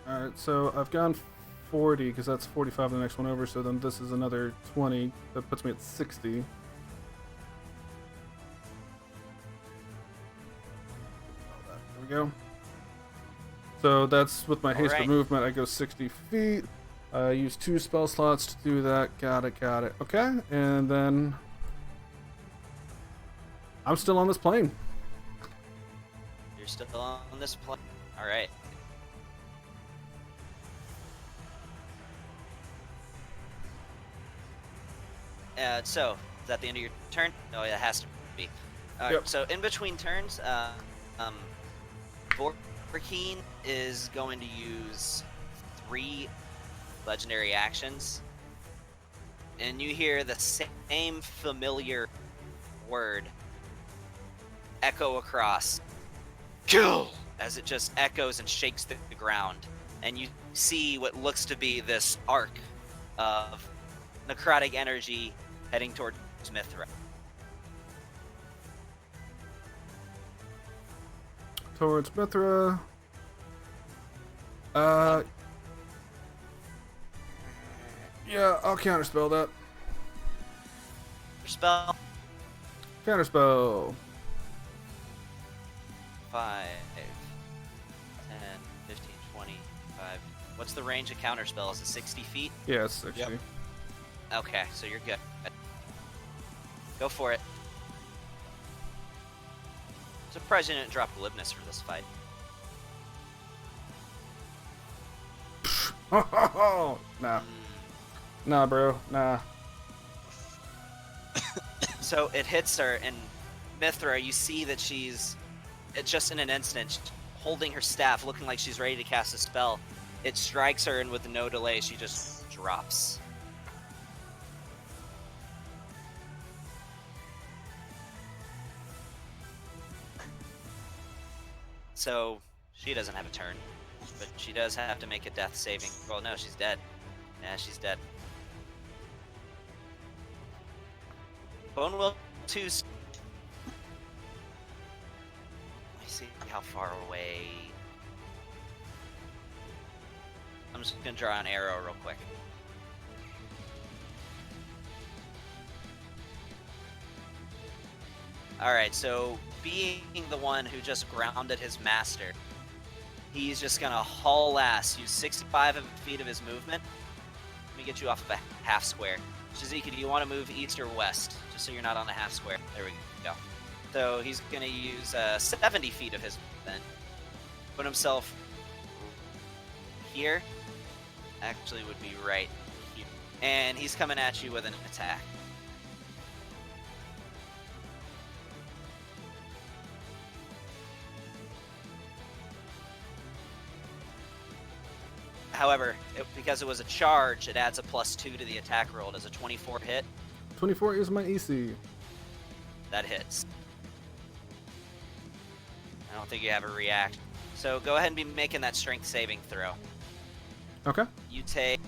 Alright, so I've gone 40, because that's 45 the next one over, so then this is another 20. That puts me at 60. There we go. So that's with my haste Alright. movement, I go 60 feet. I use 2 spell slots to do that. Got it. Okay, and then I'm still on this plane. You're still on this plane. Alright. So, is that the end of your turn? No, it has to be. Alright, Yep. so in between turns, Vorkeen is going to use 3 legendary actions. And you hear the same familiar word echo across. Kill! As it just echoes and shakes the ground. And you see what looks to be this arc of necrotic energy heading towards Mithra. Towards Mithra. Yeah, I'll counterspell that. Your spell. Counterspell. 5, 10, 15, 25. What's the range of counterspell? Is it 60 feet? Yeah, 60. Yep. Okay, so you're good. Go for it. Surprised you didn't drop glibness for this fight. Nah. Nah, bro. Nah. So it hits her, and Mithra, you see that she's, just in an instant, holding her staff, looking like she's ready to cast a spell. It strikes her, and with no delay, she just drops. So she doesn't have a turn, but she does have to make a death saving. Well, no, she's dead. Yeah, she's dead. Bone Will 2's. Let me see how far away. I'm just gonna draw an arrow real quick. Alright, so being the one who just grounded his master, he's just gonna haul ass, use 65 feet of his movement. Let me get you off of a half square. Shazika, do you want to move east or west? Just so you're not on a half square. There we go. So he's gonna use 70 feet of his movement. Put himself here. Actually would be right here. And he's coming at you with an attack. However, because it was a charge, it adds a +2 to the attack roll. Does a 24 hit? 24 is my AC. That hits. I don't think you have a react. So go ahead and be making that strength saving throw. Okay. You take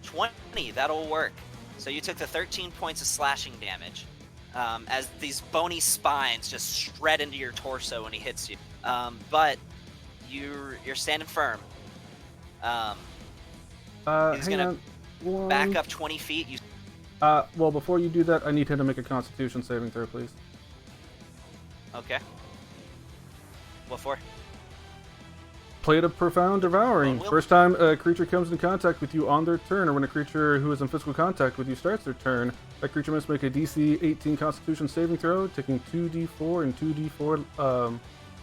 20. That'll work. So you took the 13 points of slashing damage as these bony spines just shred into your torso when he hits you. But you're standing firm. He's hang gonna on. One... back up 20 feet. You well, before you do that, I need him to make a Constitution saving throw, please. okay? What for? Plate of Profound Devouring. Will- First time a creature comes in contact with you on their turn, or when a creature who is in physical contact with you starts their turn, that creature must make a DC 18 Constitution saving throw, taking 2d4 and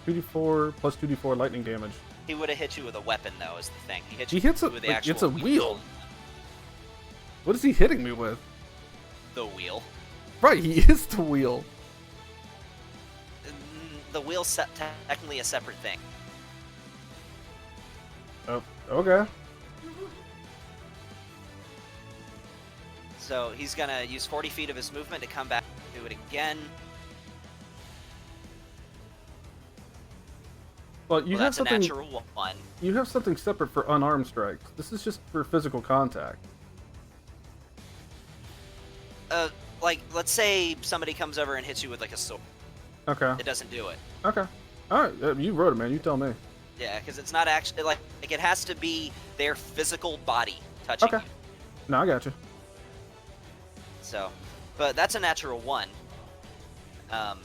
2d4 plus 2d4 lightning damage. He would have hit you with a weapon, though. Is the thing. He hits He you hits with the actual it's a wheel. What is he hitting me with? The wheel. Right, he is the wheel. The wheel's technically a separate thing. Oh, okay. So he's gonna use 40 feet of his movement to come back and do it again. Well, you Well, have that's a something. natural one. You have something separate for unarmed strikes. This is just for physical contact. Like, let's say somebody comes over and hits you with like a sword. Okay. It doesn't do it. Okay. All right. You wrote it, man. You tell me. Yeah, because it's not actually like it has to be their physical body touching Okay. you. No, I got you. So, but that's a natural one. So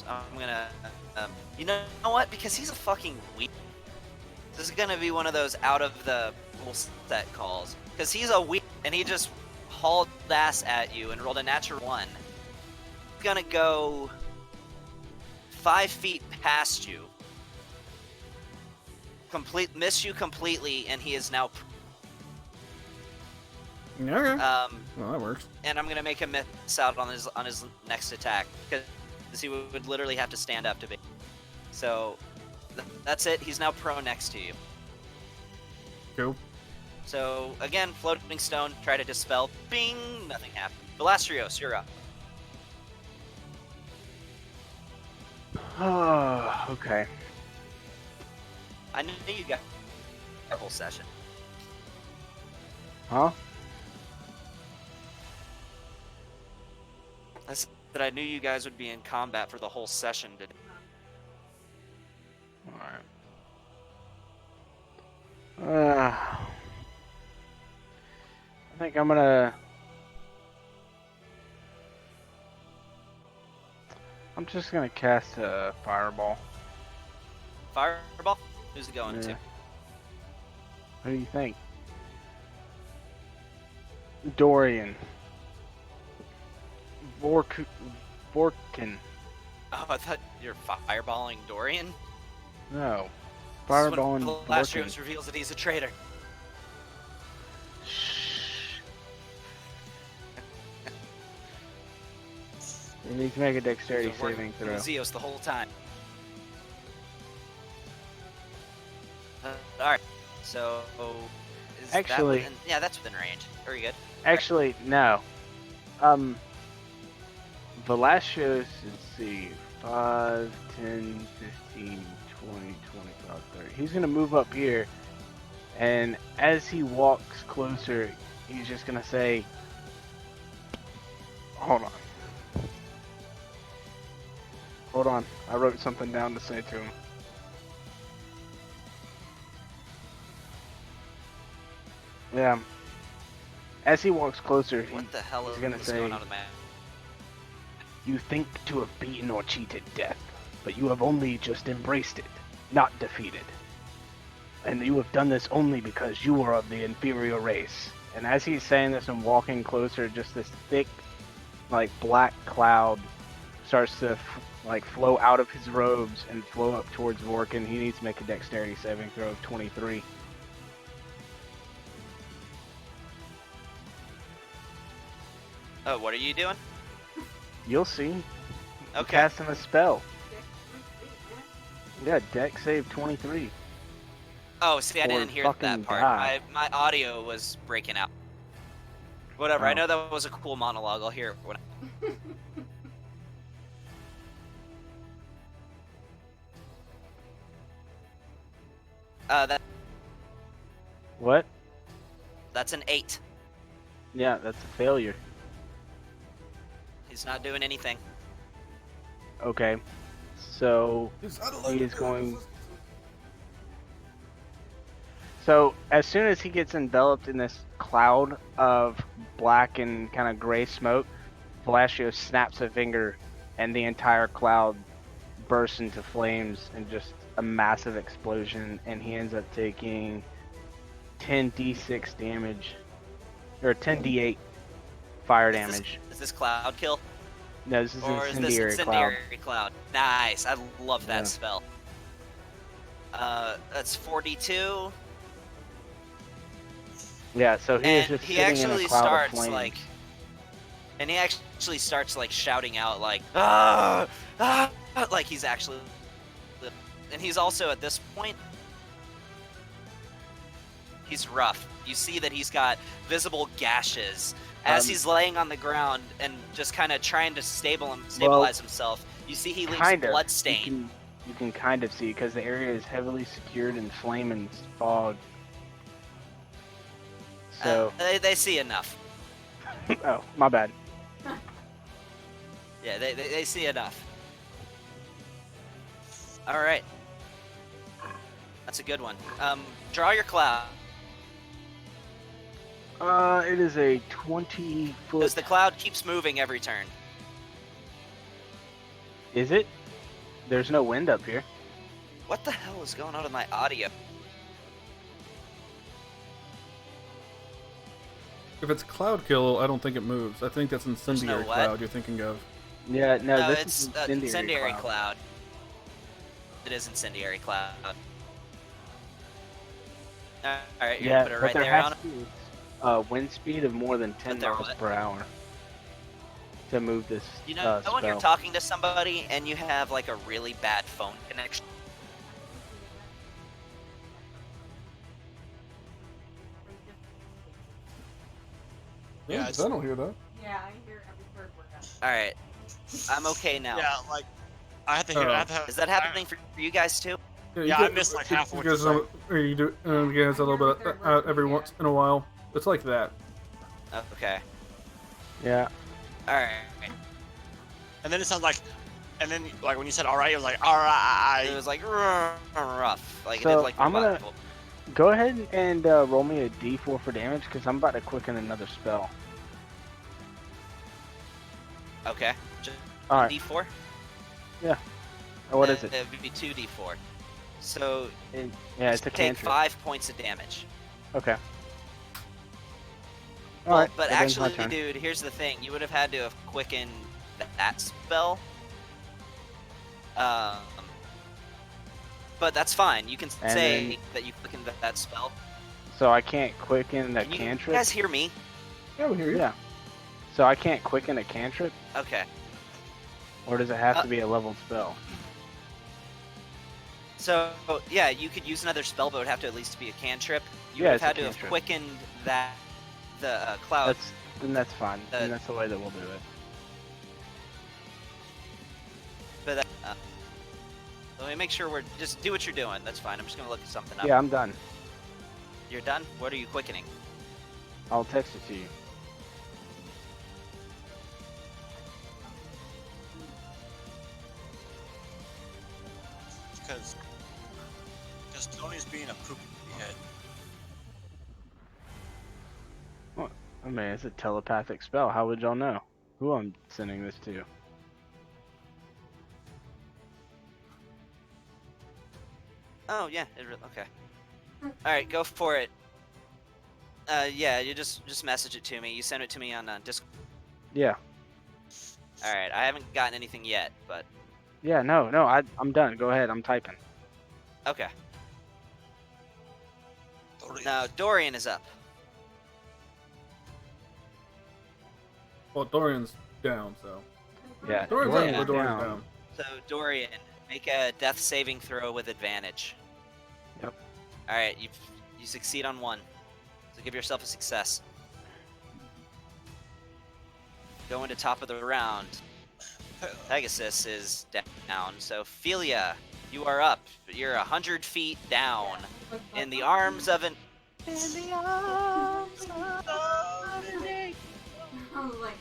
I'm gonna, you know what? Because he's a fucking weak. This is gonna be one of those out of the rule set calls. Because he's a weak, and he just hauled ass at you and rolled a natural one. He's gonna go 5 feet past you. Miss you completely, and he is now. Yeah, okay. Well, that works. And I'm gonna make him miss out on his next attack because he would literally have to stand up to be. So that's it. He's now prone next to you. Cool. So again, floating stone. Try to dispel. Bing. Nothing happened. Velastrios, you're up. Oh, okay. I knew you got the whole session. Huh? I said that I knew you guys would be in combat for the whole session today. Alright. I think I'm just gonna cast a fireball. Fireball. Who's it going to? Who do you think? Dorian. Vorkin. Oh, I thought you're fireballing Dorian. No. Fireballing Velastrios Vorkin. reveals that he's a traitor. Shh. You need to make a dexterity So we're saving throw. Zeos the whole time. Alright, so is Actually- that within, yeah, that's within range. Very good. Actually, no. Velastrios, let's see, 5, 10, 15, 20, 25, 30. He's gonna move up here, and as he walks closer, he's just gonna say, hold on. Hold on, I wrote something down to say to him. Yeah. As he walks closer, What the hell he's is gonna going say, on with man? you think to have beaten or cheated death, but you have only just embraced it, not defeated. And you have done this only because you are of the inferior race. And as he's saying this and walking closer, just this thick, like, black cloud starts to, flow out of his robes and flow up towards Vorkin. He needs to make a dexterity saving throw of 23. Oh, what are you doing? You'll see. Okay. Casting a spell. Yeah, deck save 23. Oh, see, I Or didn't hear fucking that part. die. My audio was breaking out. Whatever. I Oh. know that was a cool monologue. I'll hear it when. What? That's an 8. Yeah, that's a failure. He's not doing anything. Okay. So Is that he is going. So as soon as he gets enveloped in this cloud of black and kind of gray smoke, Velasquez snaps a finger, and the entire cloud bursts into flames and just a massive explosion, and he ends up taking 10d6 damage, or 10d8 fire damage. Is this cloud kill? No, this is Or is this incendiary incendiary cloud. cloud? Nice. I love that Yeah. spell. That's 42. Yeah, so he is And just he sitting in a actually cloud of starts flames. like. And he actually starts like shouting out like ah, ah, like he's actually. And he's also at this point. He's rough. You see that he's got visible gashes as he's laying on the ground and just kind of trying to stabilize himself. You see he leaves Kinda. blood stain. You can kind of see because the area is heavily secured in flame and fog. So, They see enough. oh, my bad. Yeah, they see enough. All right. That's a good one. Draw your cloud. It is a 20-foot. Because the cloud keeps moving every turn. Is it? There's no wind up here. What the hell is going on with my audio? If it's cloud kill, I don't think it moves. I think that's incendiary what? cloud you're thinking of. Yeah, no, No, this it's is incendiary cloud. cloud. It is incendiary cloud. Alright, you're Yeah, gonna put it but right there there has on to him? be wind speed of more than 10 there miles what? per hour to move this You know when you're spell. talking to somebody and you have like a really bad phone connection? Yeah, Yeah, 'cause I don't hear that. Yeah, I hear every word we're done. Alright. I'm okay now. Yeah, like I had to hear. I had to, Is that happening for you guys too? you Yeah, I get- missed, like, half of what you you guys know- or you do. You guys a little bit every once in a while. It's like that. Okay. Yeah. Alright. And then it sounds like, and then like when you said all right, it was like all right. It was like rough. Like it So, did like I'm gonna- revival. Go ahead and roll me a d4 for damage because I'm about to quicken another spell. Okay. Just All right. D4? Oh, what is it? It would be 2D4. So Yeah, it's a take cantrip. 5 points of damage. Okay. Well, Alright, but that ends my actually, turn. dude, here's the thing. You would have had to have quickened that spell. But that's fine. You can And say then- that you quickened that spell. So I can't quicken the Can you cantrip? guys hear me? Yeah, we hear you. Yeah. So I can't quicken a cantrip? Okay. Or does it have to be a leveled spell? So, yeah, you could use another spell, but it would have to at least be a cantrip. You Yeah, would it's have a had to have cantrip. quickened the cloud. That's fine. Uh, Then that's the way that we'll do it. But let me make sure we're just do what you're doing. That's fine. I'm just gonna look at something up. Yeah, I'm done. You're done. What are you quickening? I'll text it to you. Because Tony's being a poopy head. I mean, it's a telepathic spell. How would y'all know who I'm sending this to? Oh yeah. Okay. All right, go for it. Yeah, you just message it to me. You send it to me on Discord. Yeah. All right. I haven't gotten anything yet, but Yeah, no, I'm done. Go ahead. I'm typing. okay. Now Dorian is up. Well, Dorian's down, so. Yeah. Dorian's Dorian- up, but Dorian's down. So Dorian, Make a death saving throw with advantage. Yep. All right, you succeed on one, so give yourself a success. Going to top of the round. Pegasus is down, so Philia, you are up. You're 100 feet down in the arms of an. I was like,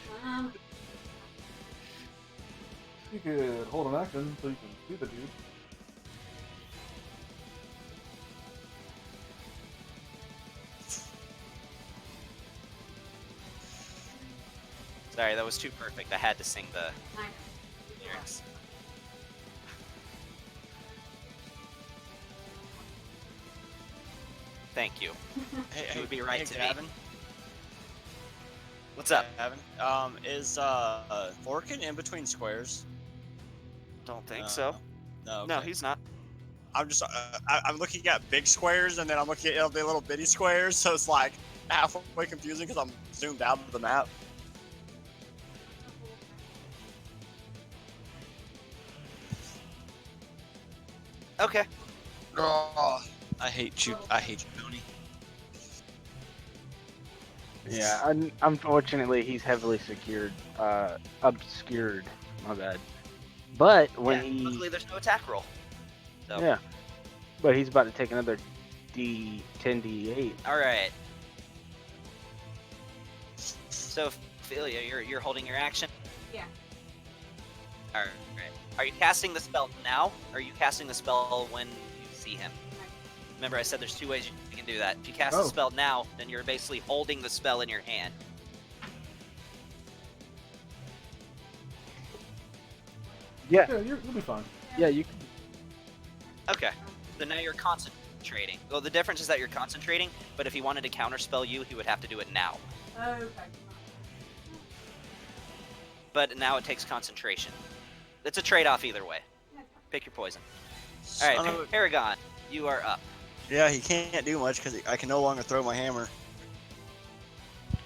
You could hold an action so you can see the dude. Sorry, that was too perfect. I had to sing the nice. lyrics. Thank you. Hey, You would be right hey, to me. Gavin. What's up? Gavin. Is Lorcan in between squares? Don't think No. so. No. No, okay. he's not. I'm just I'm looking at big squares and then I'm looking at the little bitty squares, so it's like halfway confusing because I'm zoomed out of the map. Okay. Oh, I hate you, Tony. Yeah, unfortunately, he's heavily obscured. My bad. But when Yeah, he, luckily there's no attack roll. So. yeah, but he's about to take another D8. All right. So, Philia, you're holding your action. Yeah. All right. Are you casting the spell now, or are you casting the spell when you see him? Remember, I said there's two ways you can do that. If you cast the Oh. spell now, then you're basically holding the spell in your hand. Yeah, Yeah, you'll be fine. yeah, you can. Okay. So now you're concentrating. Well, the difference is that you're concentrating, but if he wanted to counterspell you, he would have to do it now. Okay. But now it takes concentration. It's a trade-off either way. Pick your poison. All right, Son of a- Paragon, you are up. Yeah, he can't do much because I can no longer throw my hammer.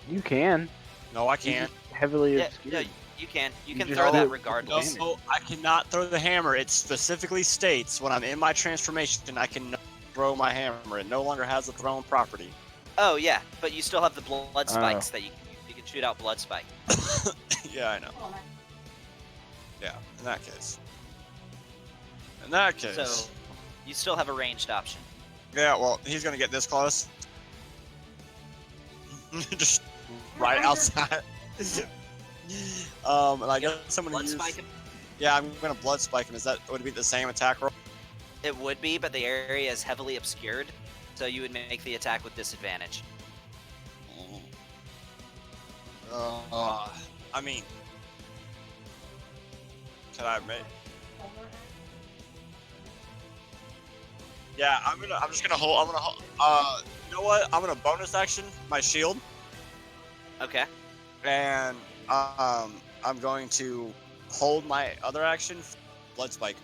You can. No, I He's can't. just heavily Yeah, obscured. no, you can. You You can just throw do that it with regardless. advantage. No, I cannot throw the hammer. It specifically states when I'm in my transformation, I can throw my hammer. It no longer has a thrown property. Oh yeah, but you still have the blood spikes that you can shoot out blood spike. Yeah, I know. Oh, nice. Yeah, in that case. In that case. So you still have a ranged option. Yeah, well, he's gonna get this close. Just right outside. And I guess I'm gonna Blood use. spike him. Yeah, I'm gonna blood spike him. Would it be the same attack roll? It would be, but the area is heavily obscured, so you would make the attack with disadvantage. I mean, can I make? Yeah, I'm just gonna hold. I'm gonna hold. You know what? I'm gonna bonus action my shield, Okay. and I'm going to hold my other action, blood spike.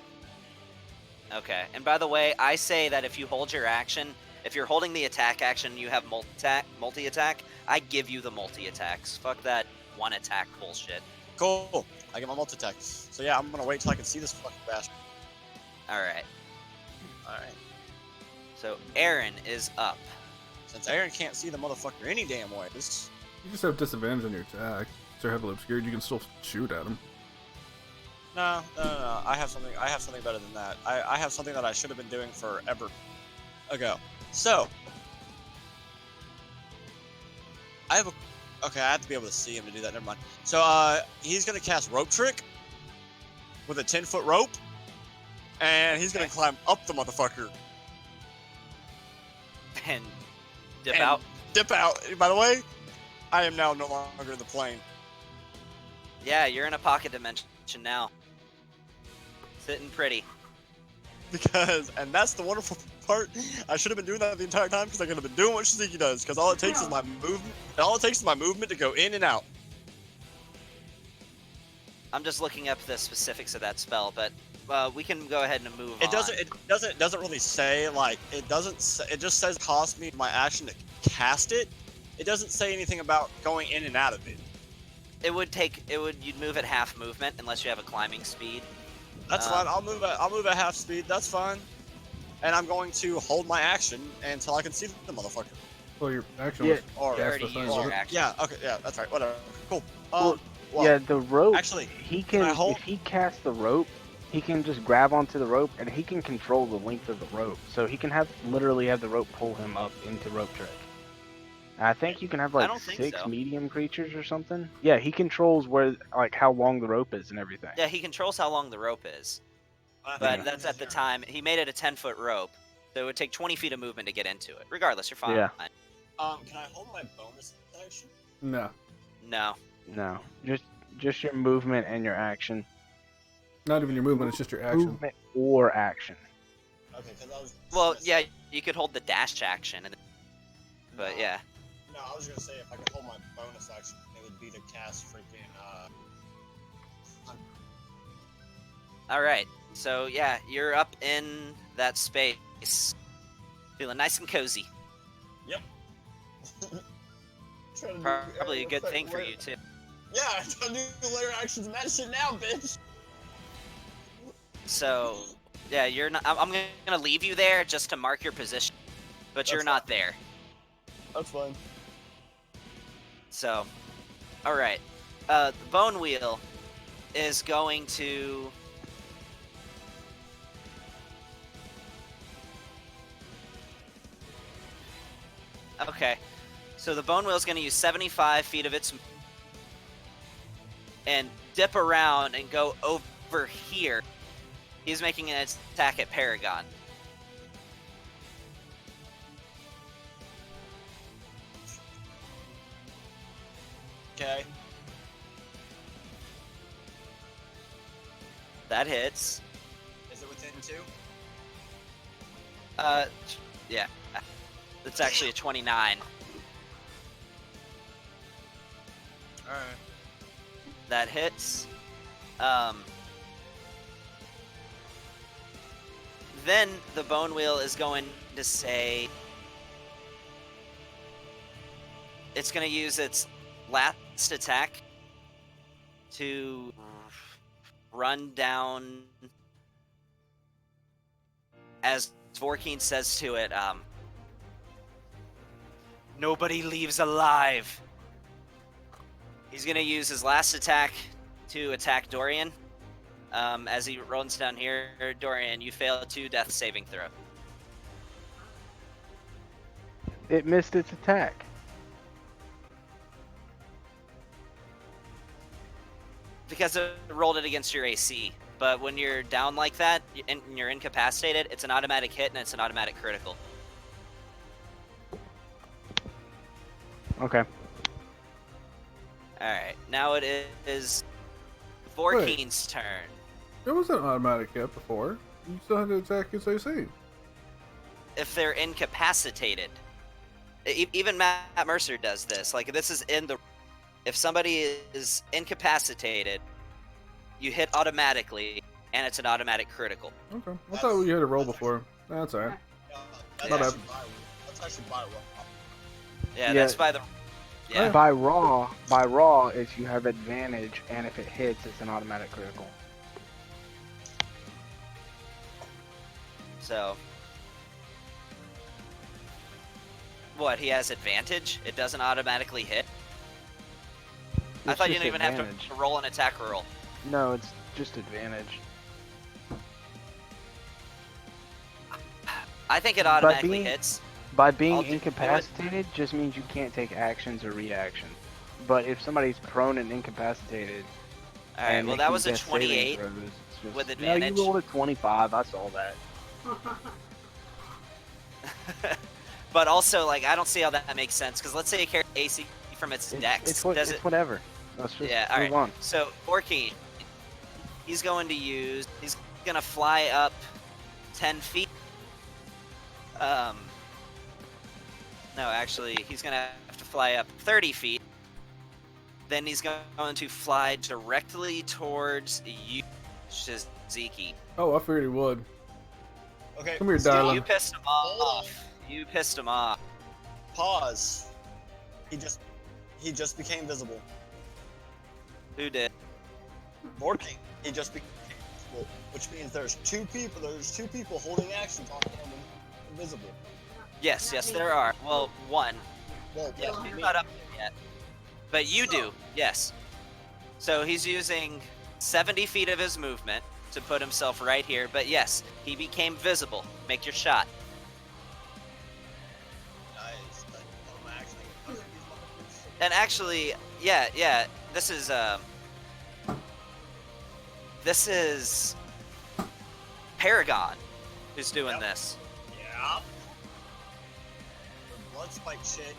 Okay. And by the way, I say that if you hold your action, if you're holding the attack action, you have multi-attack. I give you the multi-attacks. Fuck that one attack bullshit. Cool. I get my multi attack. So yeah, I'm gonna wait till I can see this fucking bastard. All right. All right. So Aaron is up. Since Aaron can't see the motherfucker any damn way, this. You just have disadvantage on your attack. If they're heavily obscured, you can still shoot at them. No. I have something better than that. I have something that I should have been doing forever ago. So, I have a. Okay, I have to be able to see him to do that. Never mind. So, he's gonna cast Rope Trick with a 10-foot rope, and he's gonna climb up the motherfucker. And dip And out. Dip out. By the way, I am now no longer in the plane. Yeah, you're in a pocket dimension now. Sitting pretty. And that's the wonderful part. I should have been doing that the entire time because I could have been doing what Shiziki does. Because all it takes is my movement. All it takes is my movement to go in and out. I'm just looking up the specifics of that spell, but we can go ahead and move It on. doesn't really say like it doesn't. It just says cost me my action to cast it. It doesn't say anything about going in and out of it. You'd move at half movement unless you have a climbing speed. That's fine. I'll move at half speed. That's fine. And I'm going to hold my action until I can see the motherfucker. Well, your action Yeah, was Or You cast already the thing, used wasn't your it? action. yeah, okay, yeah, that's right. Whatever. Cool. Well, Well, yeah, the rope. actually, He can I can hold- if he casts the rope, he can just grab onto the rope and he can control the length of the rope. So he can literally have the rope pull him up into rope trick. And I think you can have I like don't think 6 so. medium creatures or something. Yeah, he controls where like how long the rope is and everything. Yeah, he controls how long the rope is, I but think that's at the you're- time. He made it a 10-foot rope, so it would take 20 feet of movement to get into it. Regardless, you're fine. Yeah. Can I hold my bonus action? No. No. No, just your movement and your action. Not even your movement, it's just your action. Movement or action. Okay, because I was. Well, gonna yeah, say- you could hold the dash action, but No, yeah. No, I was gonna say if I could hold my bonus action, it would be to cast freaking All right. So yeah, you're up in that space, feeling nice and cozy. trying to do Probably a area good effect thing for layer- you too. Yeah, I'm trying to do layer actions and that shit now, bitch. So yeah, you're not. I'm gonna leave you there just to mark your position, but you're That's not there. That's fine. So, all right. The bone wheel is going to. Okay, so the bone wheel is going to use 75 feet of its and dip around and go over here. He's making an attack at Paragon. Okay. That hits. Is it within 2? Yeah. That's actually a 29. Alright. That hits. Then the bone wheel is going to say it's going to use its last attack to run down, as Vorkeen says to it, nobody leaves alive. He's going to use his last attack to attack Dorian. As he runs down here, Dorian, you fail a 2 death saving throw. It missed its attack. Because it rolled it against your AC. But when you're down like that and you're incapacitated, it's an automatic hit and it's an automatic critical. Okay. Alright, now it is Vorkeen's turn. It was an automatic hit before. You still had to attack his AC. If they're incapacitated. Even Matt Mercer does this. Like, this is in the... If somebody is incapacitated, you hit automatically, and it's an automatic critical. Okay. I thought you had a roll before. That's alright. That's My bad. actually by That's actually by roll. Yeah, Yeah. that's by the... Yeah. By raw, if you have advantage, and if it hits, it's an automatic critical. So... What, he has advantage? It doesn't automatically hit? I It's thought you just didn't even have advantage. to roll an attack roll. No, it's just advantage. I think it automatically being- hits. By being I'll do it. incapacitated just means you can't take actions or reactions. But if somebody's prone and incapacitated, Alright, and well making that was a death saving 28. throws, it's just- with No, advantage. you rolled a 25. I saw that. But also, like, I don't see how that makes sense, because let's say you carry AC from its dex. It's Does it? whatever. Let's just Yeah, move alright. on. So, Orkeen, he's going to fly up 10 feet. No, actually, he's going to have to fly up 30 feet. Then he's going to fly directly towards you, Shiziki. Oh, I figured he would. Okay. Come here, so darling. You pissed him off. You pissed him off. Pause. He just became visible. Who did? Vorking. He just became people, which means there's two people holding actions on him invisible. Yes, yes, there are. Well, one. Well, Yeah, yeah, he's me. not up there yet. But you do, yes. So he's using 70 feet of his movement to put himself right here. But yes, he became visible. Make your shot. Nice. Like, I'm actually gonna punch these motherfuckers. And actually, yeah, this is Paragon who's doing Yep. this. Yeah. The blood spike shit.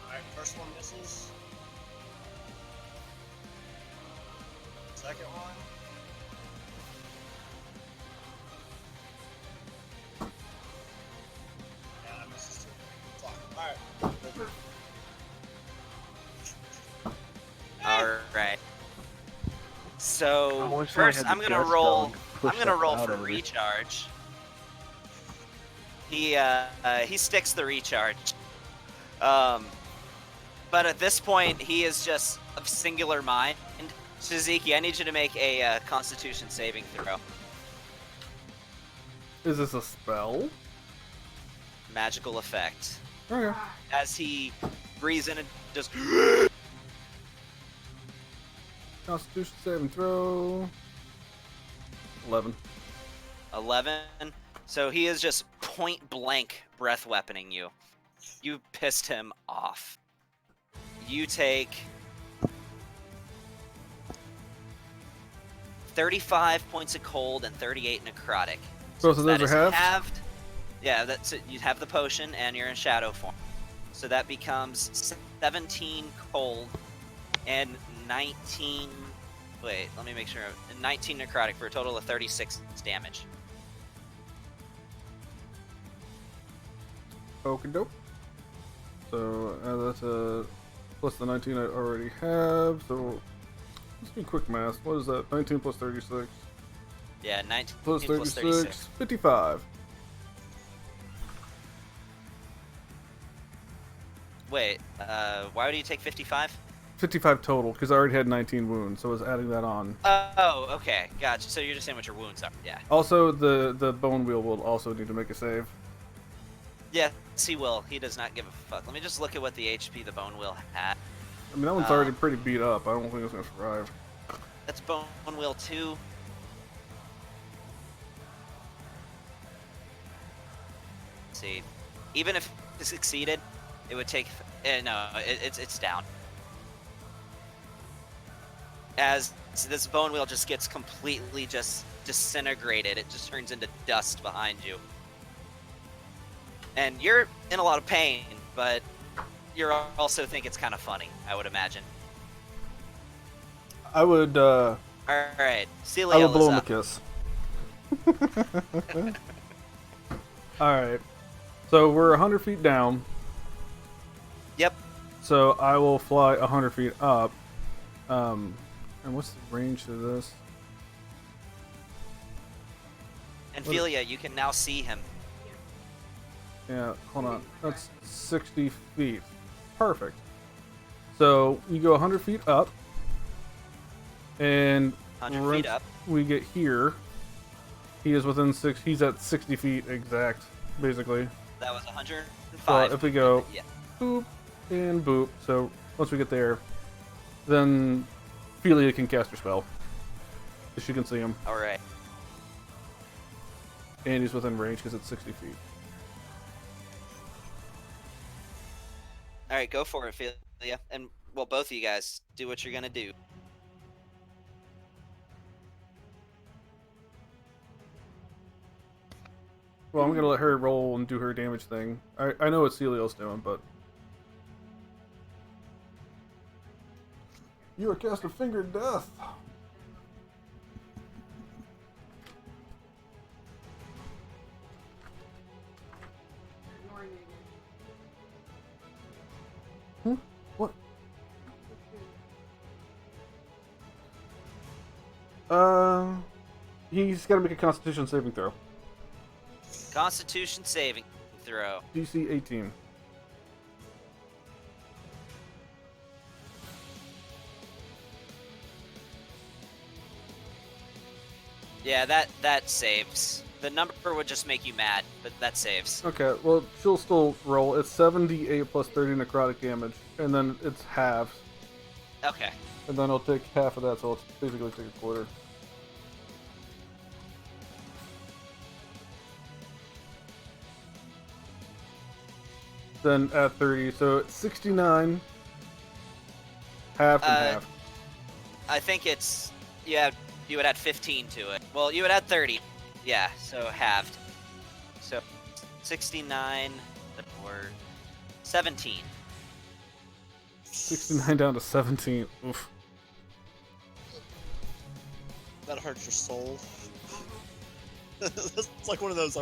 Alright, first one misses. Second one. Yeah, that misses too. Fuck. Alright. All right. So I wish I first, had I'm the gonna jet roll. spell to push I'm gonna that roll cloud for over. recharge. He sticks the recharge. But at this point, he is just of singular mind. Shiziki, I need you to make a Constitution saving throw. Is this a spell? Magical effect. Okay. As he breathes in and just. Constitution saving throw. 11. 11. So he is just point blank breath weaponing you. You pissed him off. You take 35 points of cold and 38 necrotic. Both of that those is are halved? halved. Yeah, that's it. You have the potion and you're in shadow form. So that becomes 17 cold and 19. Wait, let me make sure. 19 necrotic for a total of 36 damage. Okie doke. So that's plus the 19 I already have. So let's do quick math. What is that? 19 plus 36 Yeah, 19 plus plus 36. 55. Wait, why would you take 55? 55 total because I already had 19 wounds, so I was adding that on. Oh, okay, gotcha. So you're just saying what your wounds are. Yeah. Also, the bone wheel will also need to make a save. Yes, he will. He does not give a fuck. Let me just look at what the HP the bone wheel had. I mean, that one's already pretty beat up. I don't think it's gonna survive. That's bone wheel 2. Let's see. Even if it succeeded, it would take. No, it's down. As this bone wheel just gets completely just disintegrated, it just turns into dust behind you. And you're in a lot of pain, but you also think it's kind of funny, I would imagine. I would. All right, Celial I would blow is him a up. kiss. All right. So we're 100 feet down. Yep. So I will fly 100 feet up. And what's the range to this? And Philia, you can now see him. Yeah, hold on. That's 60 feet. Perfect. So you go 100 feet up. And 100 feet up. we get here. He is within six. He's at 60 feet exact, basically. That was 105. So if we go Yeah. boop and boop, so once we get there, then Philia can cast her spell. So she can see him. All right. And he's within range because it's 60 feet. All right, go for it, Philia. And well, both of you guys do what you're gonna do. Well, I'm gonna let her roll and do her damage thing. I know what Celial's doing, but you are casting Fingered Death. Ignoring me again. What? He's got to make a Constitution saving throw. Constitution saving throw. DC 18. Yeah, that saves. The number would just make you mad, but that saves. Okay, well, she'll still roll. It's 78 plus 30 necrotic damage, and then it's halves. Okay. And then I'll take half of that, so I'll basically take a quarter. Then add 30, so it's 69. Half and half. I think it's you would add 15 to it. Well, you would add 30. Yeah, so halved. So 69 or 17. 69 down to 17. Oof. That hurts your soul. It's like one of those.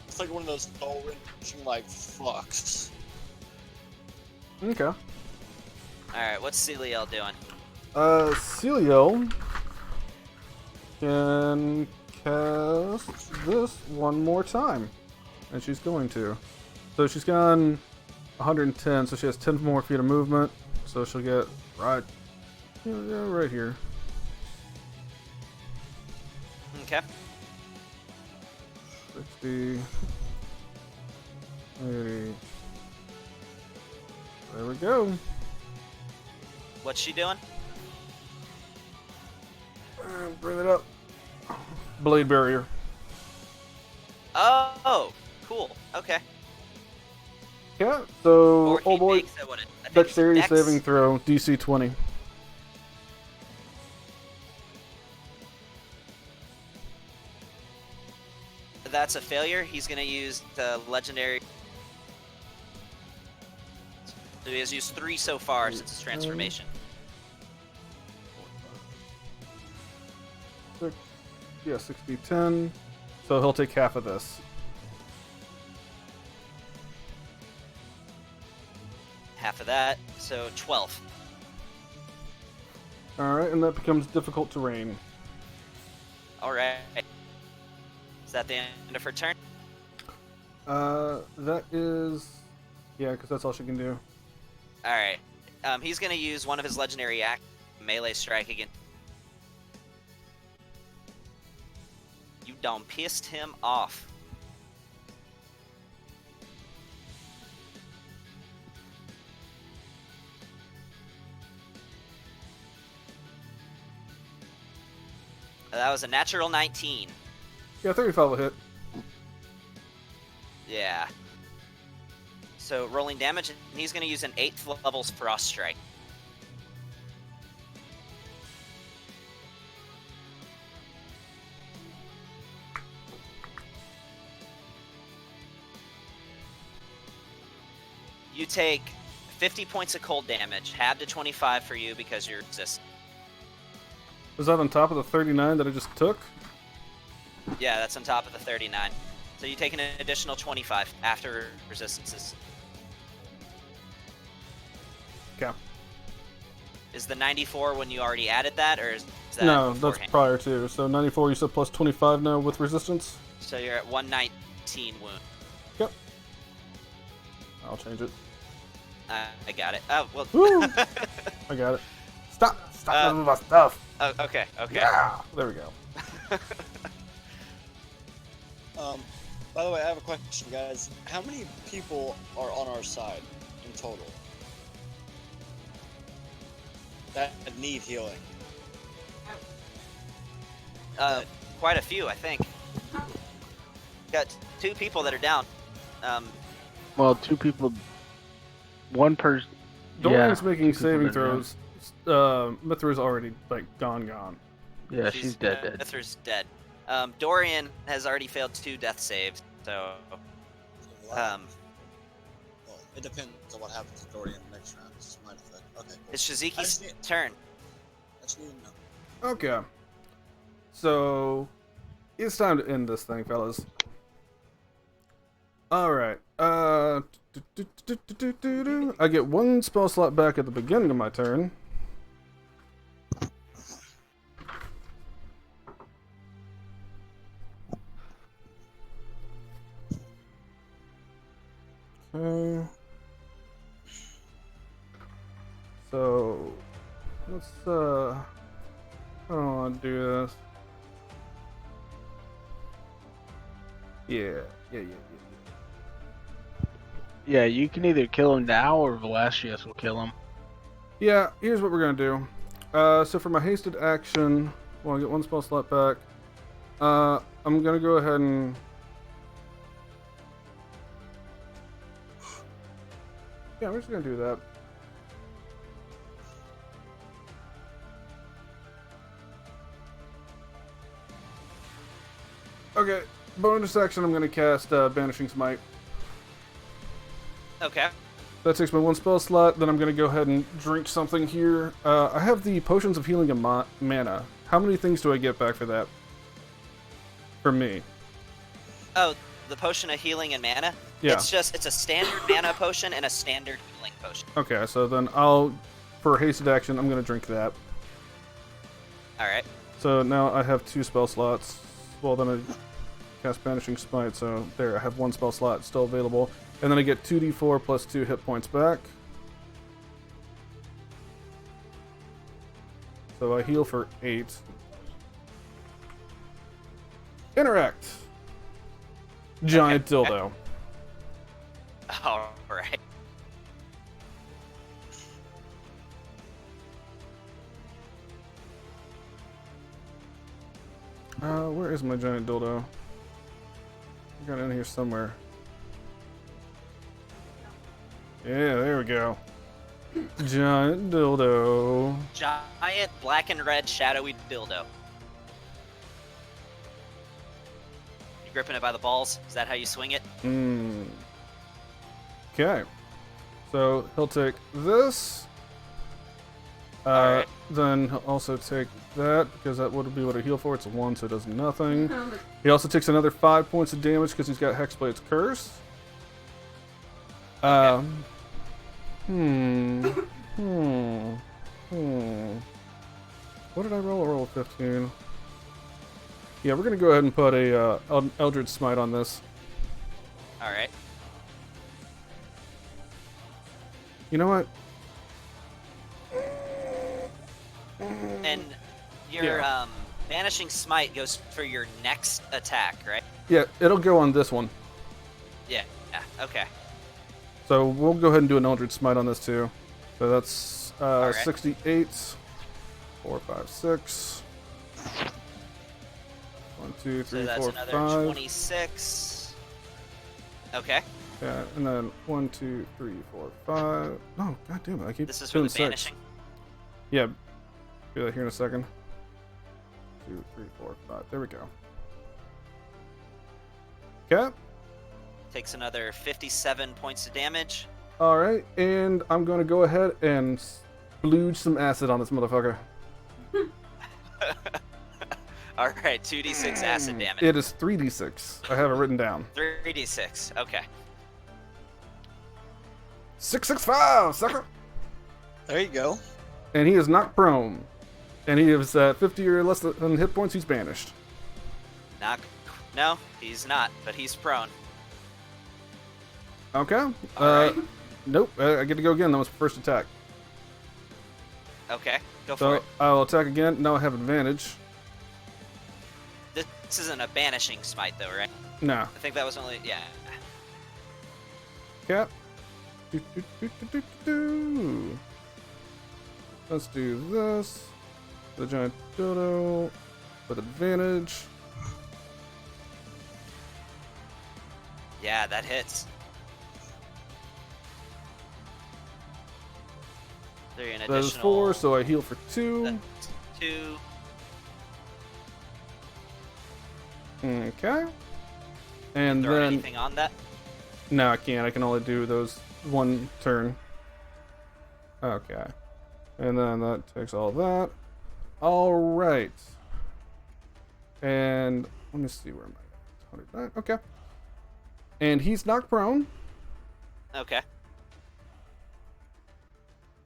It's like one of those soul-wrenching like fucks. Okay. All right, what's Celiel doing? Celiel can cast this one more time. And she's going to. So she's gone 110, so she has 10 more feet of movement. So she'll get right here. Okay. 60. 80. There we go. What's she doing? Bring it up. Blade barrier. Oh, cool. Okay. Yeah, so, Or he oh boy, makes it what I think dexterity it's Dex. saving throw, DC 20. That's a failure. He's gonna use the legendary. So he has used 3 so far since his transformation. Yeah, 60, 10. So he'll take half of this. Half of that, so 12. Alright, and that becomes difficult terrain. All right. Is that the end of her turn? That is... Yeah, because that's all she can do. All right. He's gonna use one of his legendary act melee strike again. You done pissed him off. That was a natural 19. Yeah, 35 will hit. Yeah. So rolling damage, and he's going to use an 8th level's Frost Strike. You take 50 points of cold damage, halved to 25 for you because you're resistant. Is that on top of the 39 that I just took? Yeah, that's on top of the 39. So you take an additional 25 after resistances. Okay. Is the 94 when you already added that, or is that No, that's beforehand? prior to. So 94, you said plus 25 now with resistance? So you're at 119 wound. Yep. I'll change it. I got it. Oh, well. Woo! I got it. Stop moving my stuff. Oh, okay. Yeah, there we go. By the way, I have a question, guys. How many people are on our side in total that need healing? Quite a few, I think. Got 2 people that are down. Well, 2 people. One person. Dorian's making 2 people saving that are down. throws. Mithra's already, gone. Yeah, she's dead. Mithra's dead. Dorian has already failed 2 death saves, so... Well, it depends on what happens to Dorian next round. It's my effect. Okay, cool. It's I Shaziki's just need- turn. I just need to know. Okay. So, it's time to end this thing, fellas. Alright. I get 1 spell slot back at the beginning of my turn. Okay. So, let's I don't want to do this. Yeah. Yeah, you can either kill him now or Velasius will kill him. Yeah, here's what we're gonna do. So for my hasted action, well, I get one spell slot back. I'm gonna go ahead and. Yeah, we're just gonna do that. Okay, bonus action. I'm gonna cast Banishing Smite. Okay. That takes my one spell slot. Then I'm gonna go ahead and drink something here. I have the potions of healing and mana. How many things do I get back for that? For me. Oh, the potion of healing and mana? Yeah. It's a standard mana potion and a standard healing potion. Okay, so then for hasted action, I'm gonna drink that. Alright. So now I have 2 spell slots. Well, then I cast Banishing Smite, so there, I have 1 spell slot still available. And then I get 2d4 plus 2 hit points back. So I heal for 8. Interact! Giant dildo. Alright. Where is my giant dildo? I got it in here somewhere. Yeah, there we go. Giant dildo. Giant black and red shadowy dildo. You gripping it by the balls? Is that how you swing it? Okay. So he'll take this. Alright. Then he'll also take that, because that would be what I heal for. It's a 1, so it does nothing. He also takes another 5 points of damage because he's got Hexblade's Curse. Okay. What did I roll? I rolled 15. Yeah, we're gonna go ahead and put a Eldritch Smite on this. Alright. You know what? And your Yeah. Vanishing Smite goes for your next attack, right? Yeah, it'll go on this one. Yeah. Okay. So we'll go ahead and do an Eldritch Smite on this too. So that's Alright. 68. 4, 5, 6. 1, 2, 3, So that's 4, another 5. 26. Okay. Yeah, and then 1, 2, 3, 4, 5. Oh, god damn it! I keep This is for doing the 6. vanishing. Yeah, do that here in a second. 2, 3, 4, 5. There we go. Okay. Takes another 57 points of damage. All right, and I'm gonna go ahead and splooge some acid on this motherfucker. Alright, 2d6 acid damage. It is 3d6. I have it written down. 3d6. Okay. 665, sucker. There you go. And he is not prone. And he is 50 or less than hit points. He's banished. No, he's not, but he's prone. Okay. Alright. Nope. I get to go again. That was first attack. Okay, go for So it. I'll attack again. Now I have advantage. This isn't a banishing smite, though, right? Nah. I think that was only... Yeah. Cap. Do. Let's do this. The giant dodo with advantage. Yeah, that hits. There an That is 4, so I heal for 2. That's 2. Okay. And Throw then anything on that? no, I can't. I can only do those one turn. Okay. And then that takes all that. All right. And let me see, where am I at? 29. Okay. And he's knocked prone, Okay.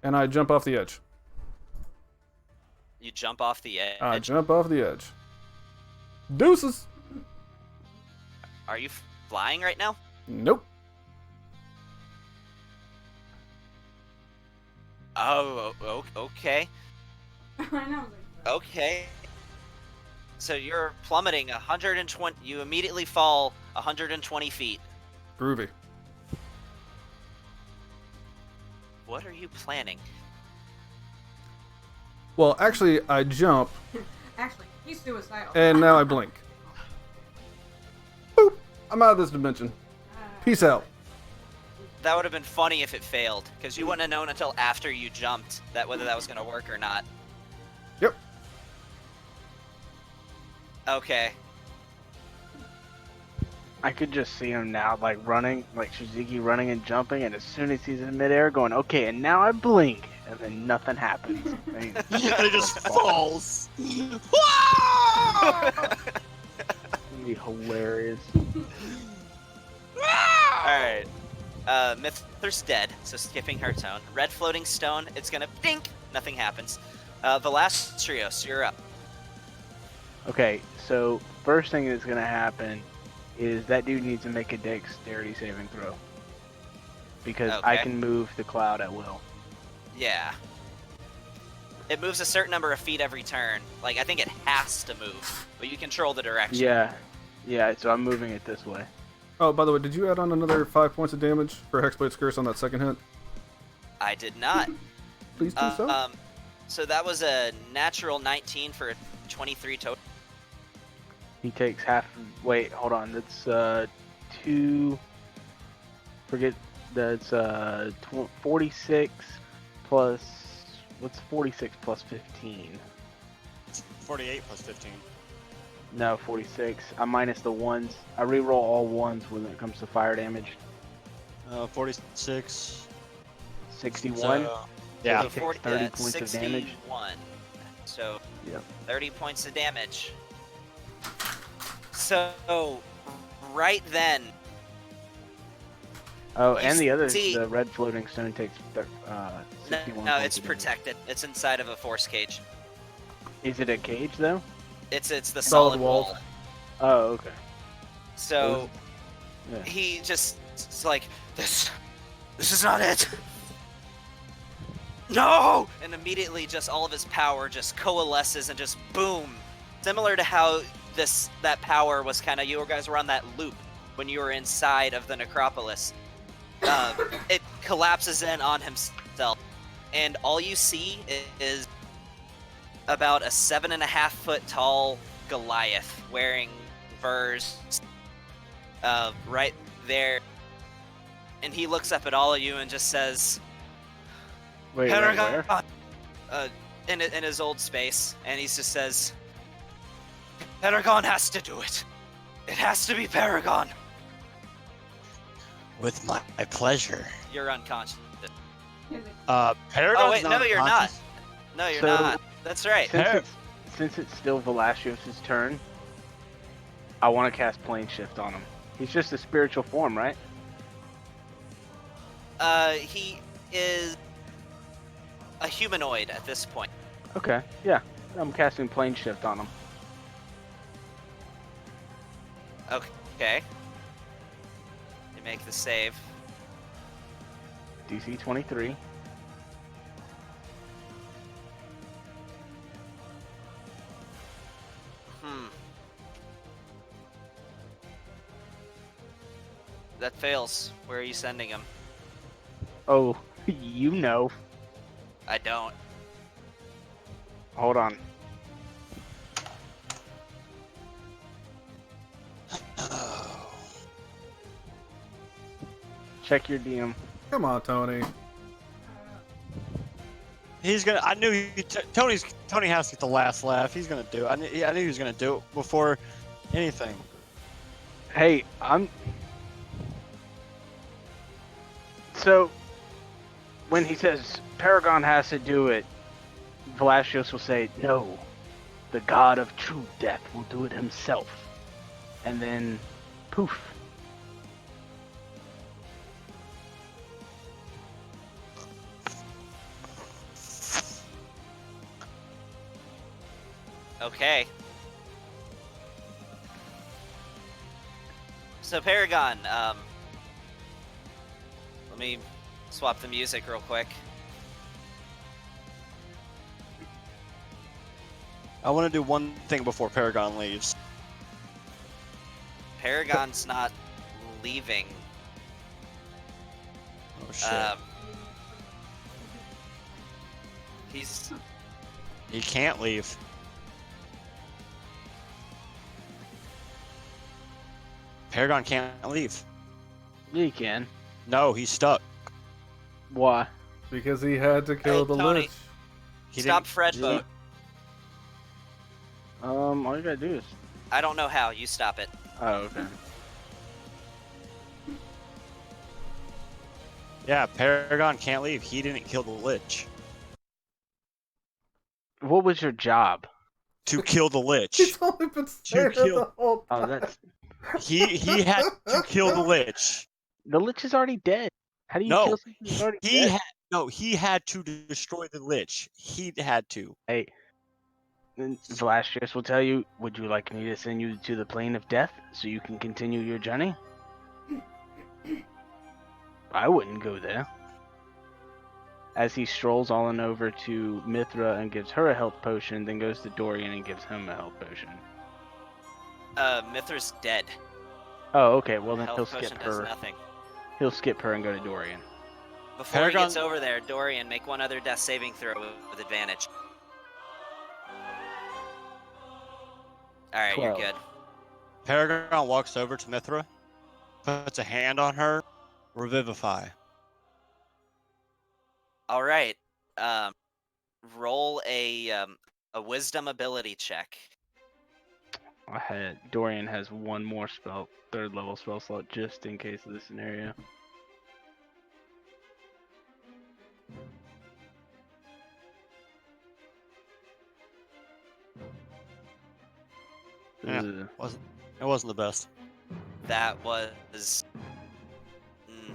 and I jump off the edge. You jump off the edge. I jump off the edge. Deuces. Are you flying right now? Nope. Oh, okay. I know. Okay. So you're plummeting 120. You immediately fall 120 feet. Groovy. What are you planning? Well, actually, I jump, Actually, he's suicidal. and now I blink. Boop! I'm out of this dimension. Peace out. That would have been funny if it failed, because you wouldn't have known until after you jumped that whether that was going to work or not. Yep. Okay. I could just see him now, like running, like Shiziki running and jumping, and as soon as he's in midair, going, okay, and now I blink, and then nothing happens. And he He just falls. It'd be hilarious. Alright. Mithra's dead, so skipping her turn. Red floating stone, it's gonna dink! Nothing happens. Velastrios, you're up. Okay, so first thing that's gonna happen is that dude needs to make a dexterity saving throw. Because I Okay. can move the cloud at will. Yeah. It moves a certain number of feet every turn. Like, I think it has to move, but you control the direction. Yeah, so I'm moving it this way. Oh, by the way, did you add on another 5 points of damage for Hexblade's Curse on that second hit? I did not. Please do so. So that was a natural 19 for a 23 total. He takes half. Wait, hold on. That's 2. Forget that's 46 plus. What's 46 plus 15? 48 plus 15. No, 46. I minus the ones. I reroll all ones when it comes to fire damage. 46. 61. Yeah. He takes 30 points of damage. 61. So, Yep. 30 points of damage. So, right then, Oh, You and the other, see- the red floating stone takes 61 no, points it's of damage. protected. It's inside of a force cage. Is it a cage though? It's the Solid solid walls. wall. Oh, okay. So Yeah. he just is like, this is not it. No! And immediately just all of his power just coalesces and just boom. Similar to how that power was kind of, you guys were on that loop when you were inside of the necropolis. It collapses in on himself, and all you see is about a 7.5 foot tall Goliath wearing furs right there, and he looks up at all of you and just says, Wait, Paragon, where? in his old space, and he just says, Paragon has to do it. It has to be Paragon. With my pleasure. You're unconscious. Paragon's Oh wait, no, you're not. unconscious? No, you're So- not. That's right. Since it's still Velasquez's turn, I want to cast Plane Shift on him. He's just a spiritual form, right? He is a humanoid at this point. Okay, yeah. I'm casting Plane Shift on him. Okay. You make the save. DC 23. That fails. Where are you sending him? Oh, you know. I don't. Hold on. Check your DM. Come on, Tony. He's gonna. I knew Tony has to get the last laugh. He's gonna do it. I knew he was gonna do it before anything. Hey, So, when he says Paragon has to do it, Velasquez will say, no, the god of true death will do it himself. And then, poof. Okay. So Paragon, let me swap the music real quick. I want to do one thing before Paragon leaves. Paragon's not leaving. Oh shit. He's He can't leave. Paragon can't leave. You can. No, he's stuck. Why? Because he had to kill Hey, the Tony. Lich. He stop didn't- Fred boat. All you gotta do is. I don't know how. You stop it. Oh, okay. Yeah, Paragon can't leave. He didn't kill the Lich. What was your job? To kill the Lich. He's only been saying it kill- the whole Oh, time. that's He had to kill the Lich. the Lich is already dead. How do you No, kill something that's already he dead? had he had to destroy the Lich. He had to. Hey, then Vlastrius will tell you. Would you like me to send you to the plane of death so you can continue your journey? I wouldn't go there. As he strolls on over to Mithra and gives her a health potion, then goes to Dorian and gives him a health potion. Mithra's dead. Oh, okay. Well, then he'll Health skip potion does her. nothing. He'll skip her and go to Dorian. Before Paragon- he gets over there, Dorian, make one other death saving throw with advantage. Alright, you're 12. good. Paragon walks over to Mithra, puts a hand on her, revivify. Alright. Roll a wisdom ability check. Dorian has one more spell, third level spell slot, just in case of this scenario. Yeah. Ugh. It wasn't the best. That was... Mm,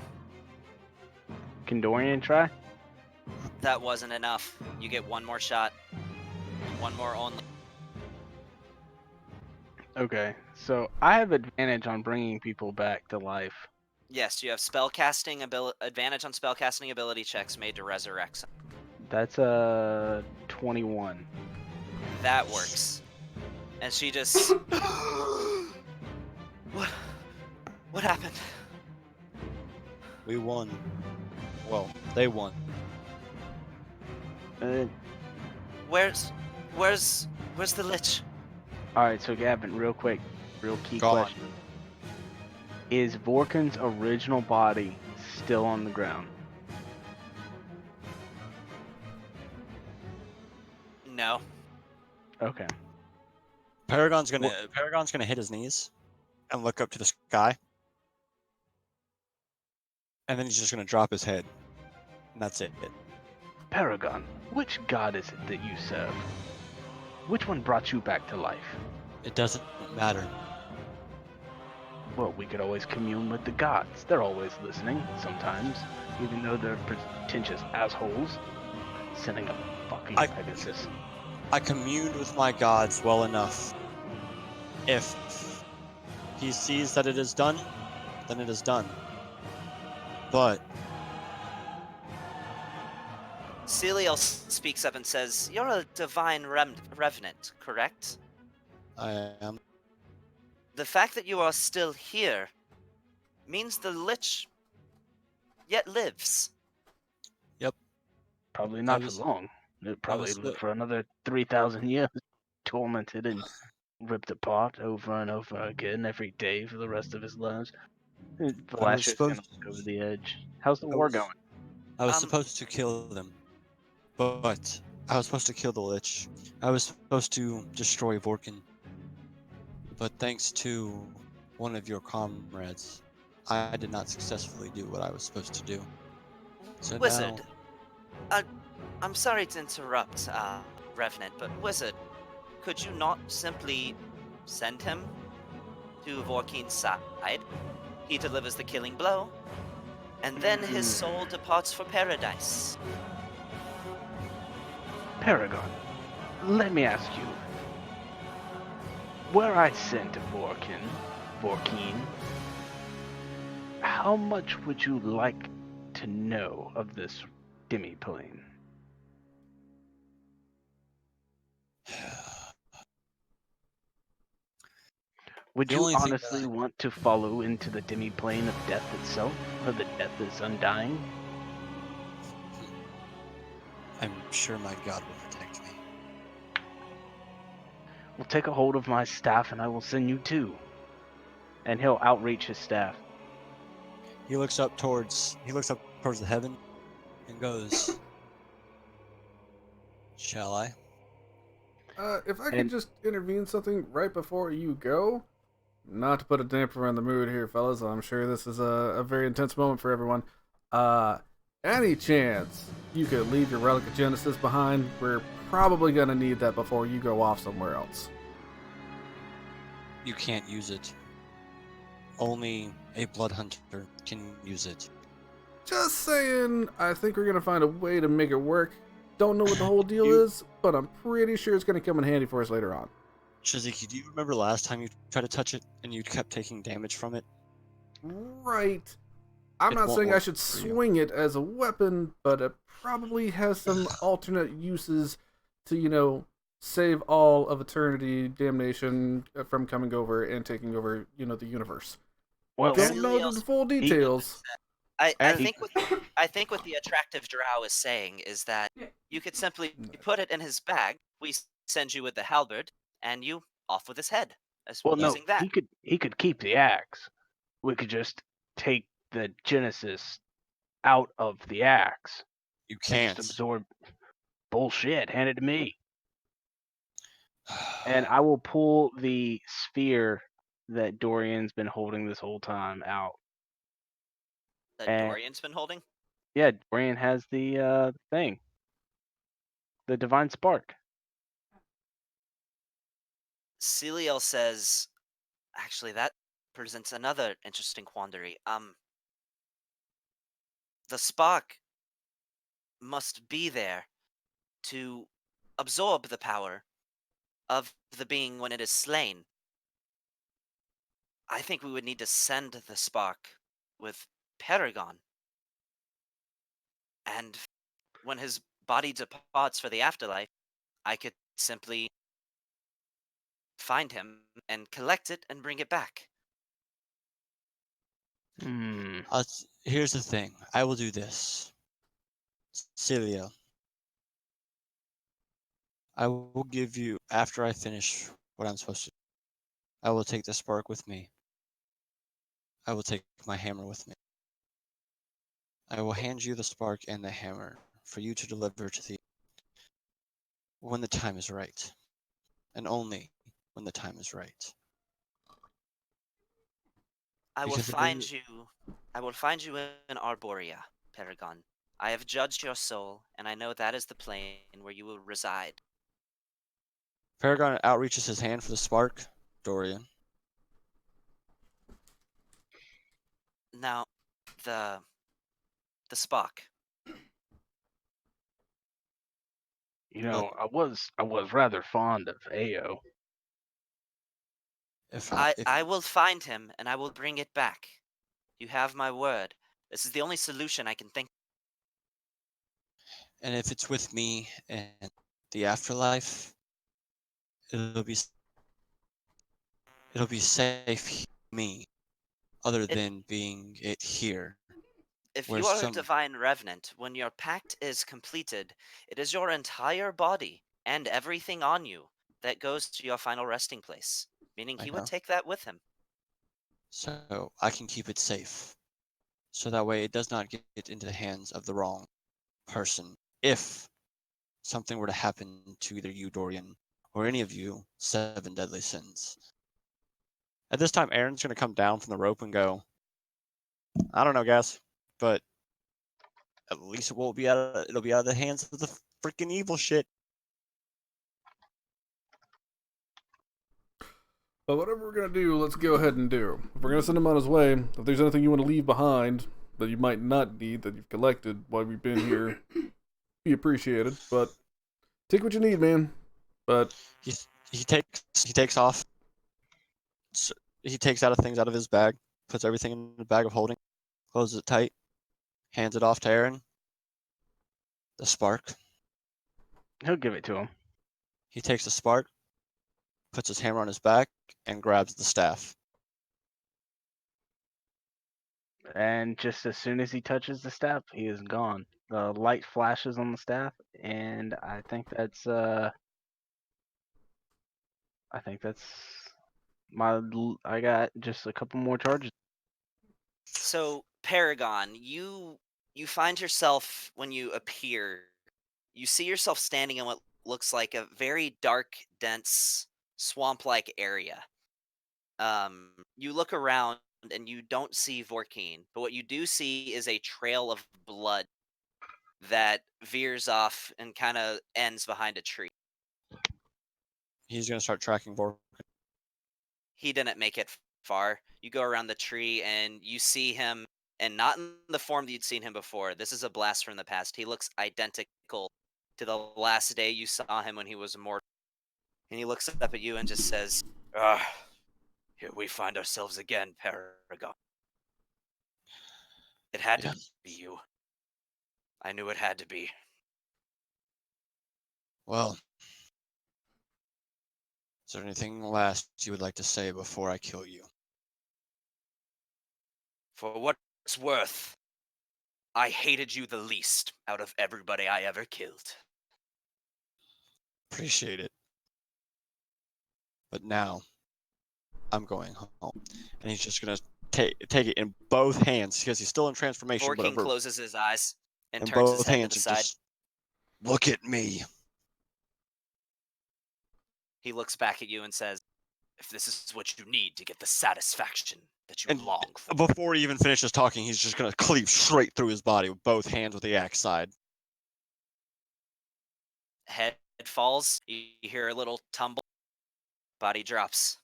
Can Dorian try? that wasn't enough. You get one more shot. One more only. Okay, so I have advantage on bringing people back to life. Yes, you have spellcasting advantage on spellcasting ability checks made to resurrect. That's a 21. That works. And she just... What happened? We won. Well, they won. Where's the Lich? Alright, so Gavin, real quick, real key Gone. question. Is Vorkin's original body still on the ground? No. Okay. Paragon's gonna hit his knees and look up to the sky. And then he's just gonna drop his head. And that's it. Paragon, which god is it that you serve? Which one brought you back to life? It doesn't matter. Well, we could always commune with the gods. They're always listening, sometimes, even though they're pretentious assholes. Sending up fucking Pegasus. I communed with my gods well enough. If he sees that it is done, then it is done. But Celial speaks up and says, "You're a divine revenant, correct? I am. The fact that you are still here means the Lich yet lives." Probably not was- for long. It probably was lived the- for another 3,000 years, tormented and ripped apart over and over again every day for the rest of his lives. The I was last year's gonna supposed- look over the edge. How's the I war was- going? I was Um, supposed to kill them. But I was supposed to kill the Lich. I was supposed to destroy Vorkin. But thanks to one of your comrades, I did not successfully do what I was supposed to do. So Wizard, now, I'm sorry to interrupt, Revenant, but Wizard, could you not simply send him to Vorkin's side? He delivers the killing blow, and then his soul departs for paradise. Paragon, let me ask you. Where I sent Vorkin, how much would you like to know of this demi-plane? Would The you only thing that honestly want to follow into the demi-plane of death itself, or the death is undying? I'm sure my God will protect me. Well, take a hold of my staff, and I will send you too. And he'll outreach his staff. He looks up towards the heaven and goes, "Shall I?" If I could And just intervene something right before you go, not to put a damper on the mood here, fellas. I'm sure this is a very intense moment for everyone. Any chance you could leave your Relic of Genesis behind? We're probably gonna need that before you go off somewhere else. You can't use it. Only a blood hunter can use it. Just saying, I think we're gonna find a way to make it work. Don't know what the whole deal You- is, but I'm pretty sure it's gonna come in handy for us later on. Shiziki, do you remember last time you tried to touch it and you kept taking damage from it? Right. I'm It not won't saying I work should for you. swing it as a weapon, but it probably has some alternate uses to, save all of eternity damnation from coming over and taking over, the universe. well, Don't know Celios the full details. I Aaron- think what the attractive drow is saying is that Yeah. you could simply put it in his bag. We send you with the halberd, and you off with his head. As well, no, using that. he could keep the axe. We could just take the Genesis out of the axe You and just can't. absorb. Bullshit. Hand it to me, and I will pull the sphere that Dorian's been holding this whole time out. That And Dorian's been holding. yeah, Dorian has the thing, the divine spark. Celiel says, actually, that presents another interesting quandary. The spark must be there to absorb the power of the being when it is slain. I think we would need to send the spark with Paragon. And when his body departs for the afterlife, I could simply find him and collect it and bring it back. Hmm. Here's the thing. I will do this. Celia, I will give you, after I finish what I'm supposed to do, I will take the spark with me. I will take my hammer with me. I will hand you the spark and the hammer for you to deliver to the when the time is right. And only when the time is right. I will Because it find is, you. I will find you in Arborea, Paragon. I have judged your soul, and I know that is the plane where you will reside. Paragon outreaches his hand for the spark. Dorian. Now, the spark. You know, I was rather fond of Ao. If I will find him, and I will bring it back. You have my word. This is the only solution I can think. and if it's with me and the afterlife, it'll be it'll be safe me, other than being it here. If Where you are a some divine revenant, when your pact is completed, it is your entire body and everything on you that goes to your final resting place. Meaning I he know. would take that with him. So I can keep it safe. So that way it does not get into the hands of the wrong person. If something were to happen to either you, Dorian, or any of you, 7 deadly sins. At this time, Aaron's gonna come down from the rope and go, I don't know, guys, but at least it'll be out of the hands of the freaking evil shit. But whatever we're gonna do, let's go ahead and do. If we're gonna send him on his way, if there's anything you want to leave behind that you might not need that you've collected while we've been here, be appreciated. But take what you need, man. But He takes off. He takes out of things out of his bag, puts everything in the bag of holding, closes it tight, hands it off to Aaron. The spark. He'll give it to him. He takes the spark, puts his hammer on his back and grabs the staff. And just as soon as he touches the staff, he is gone. The light flashes on the staff, and I think that's I got just a couple more charges. So Paragon, you find yourself when you appear, you see yourself standing in what looks like a very dark, dense, swamp-like area. You look around and you don't see Vorkeen, but what you do see is a trail of blood that veers off and kind of ends behind a tree. He's gonna start tracking Vork. He didn't make it far. You go around the tree and you see him, and not in the form that you'd seen him before. This is a blast from the past. He looks identical to the last day you saw him when he was immortal. And he looks up at you and just says, "Ah, here we find ourselves again, Paragon. It had to Yes. be you. I knew it had to be." Well, is there anything last you would like to say before I kill you? For what it's worth, I hated you the least out of everybody I ever killed. Appreciate it. But now, I'm going home. And he's just gonna take it in both hands because he's still in transformation. Vorking Whatever. closes his eyes and In turns his both head to hands the and side. just look at me. He looks back at you and says, "If this is what you need to get the satisfaction that you And long for." before he even finishes talking, he's just gonna cleave straight through his body with both hands with the axe side. Head falls, you hear a little tumble, body drops.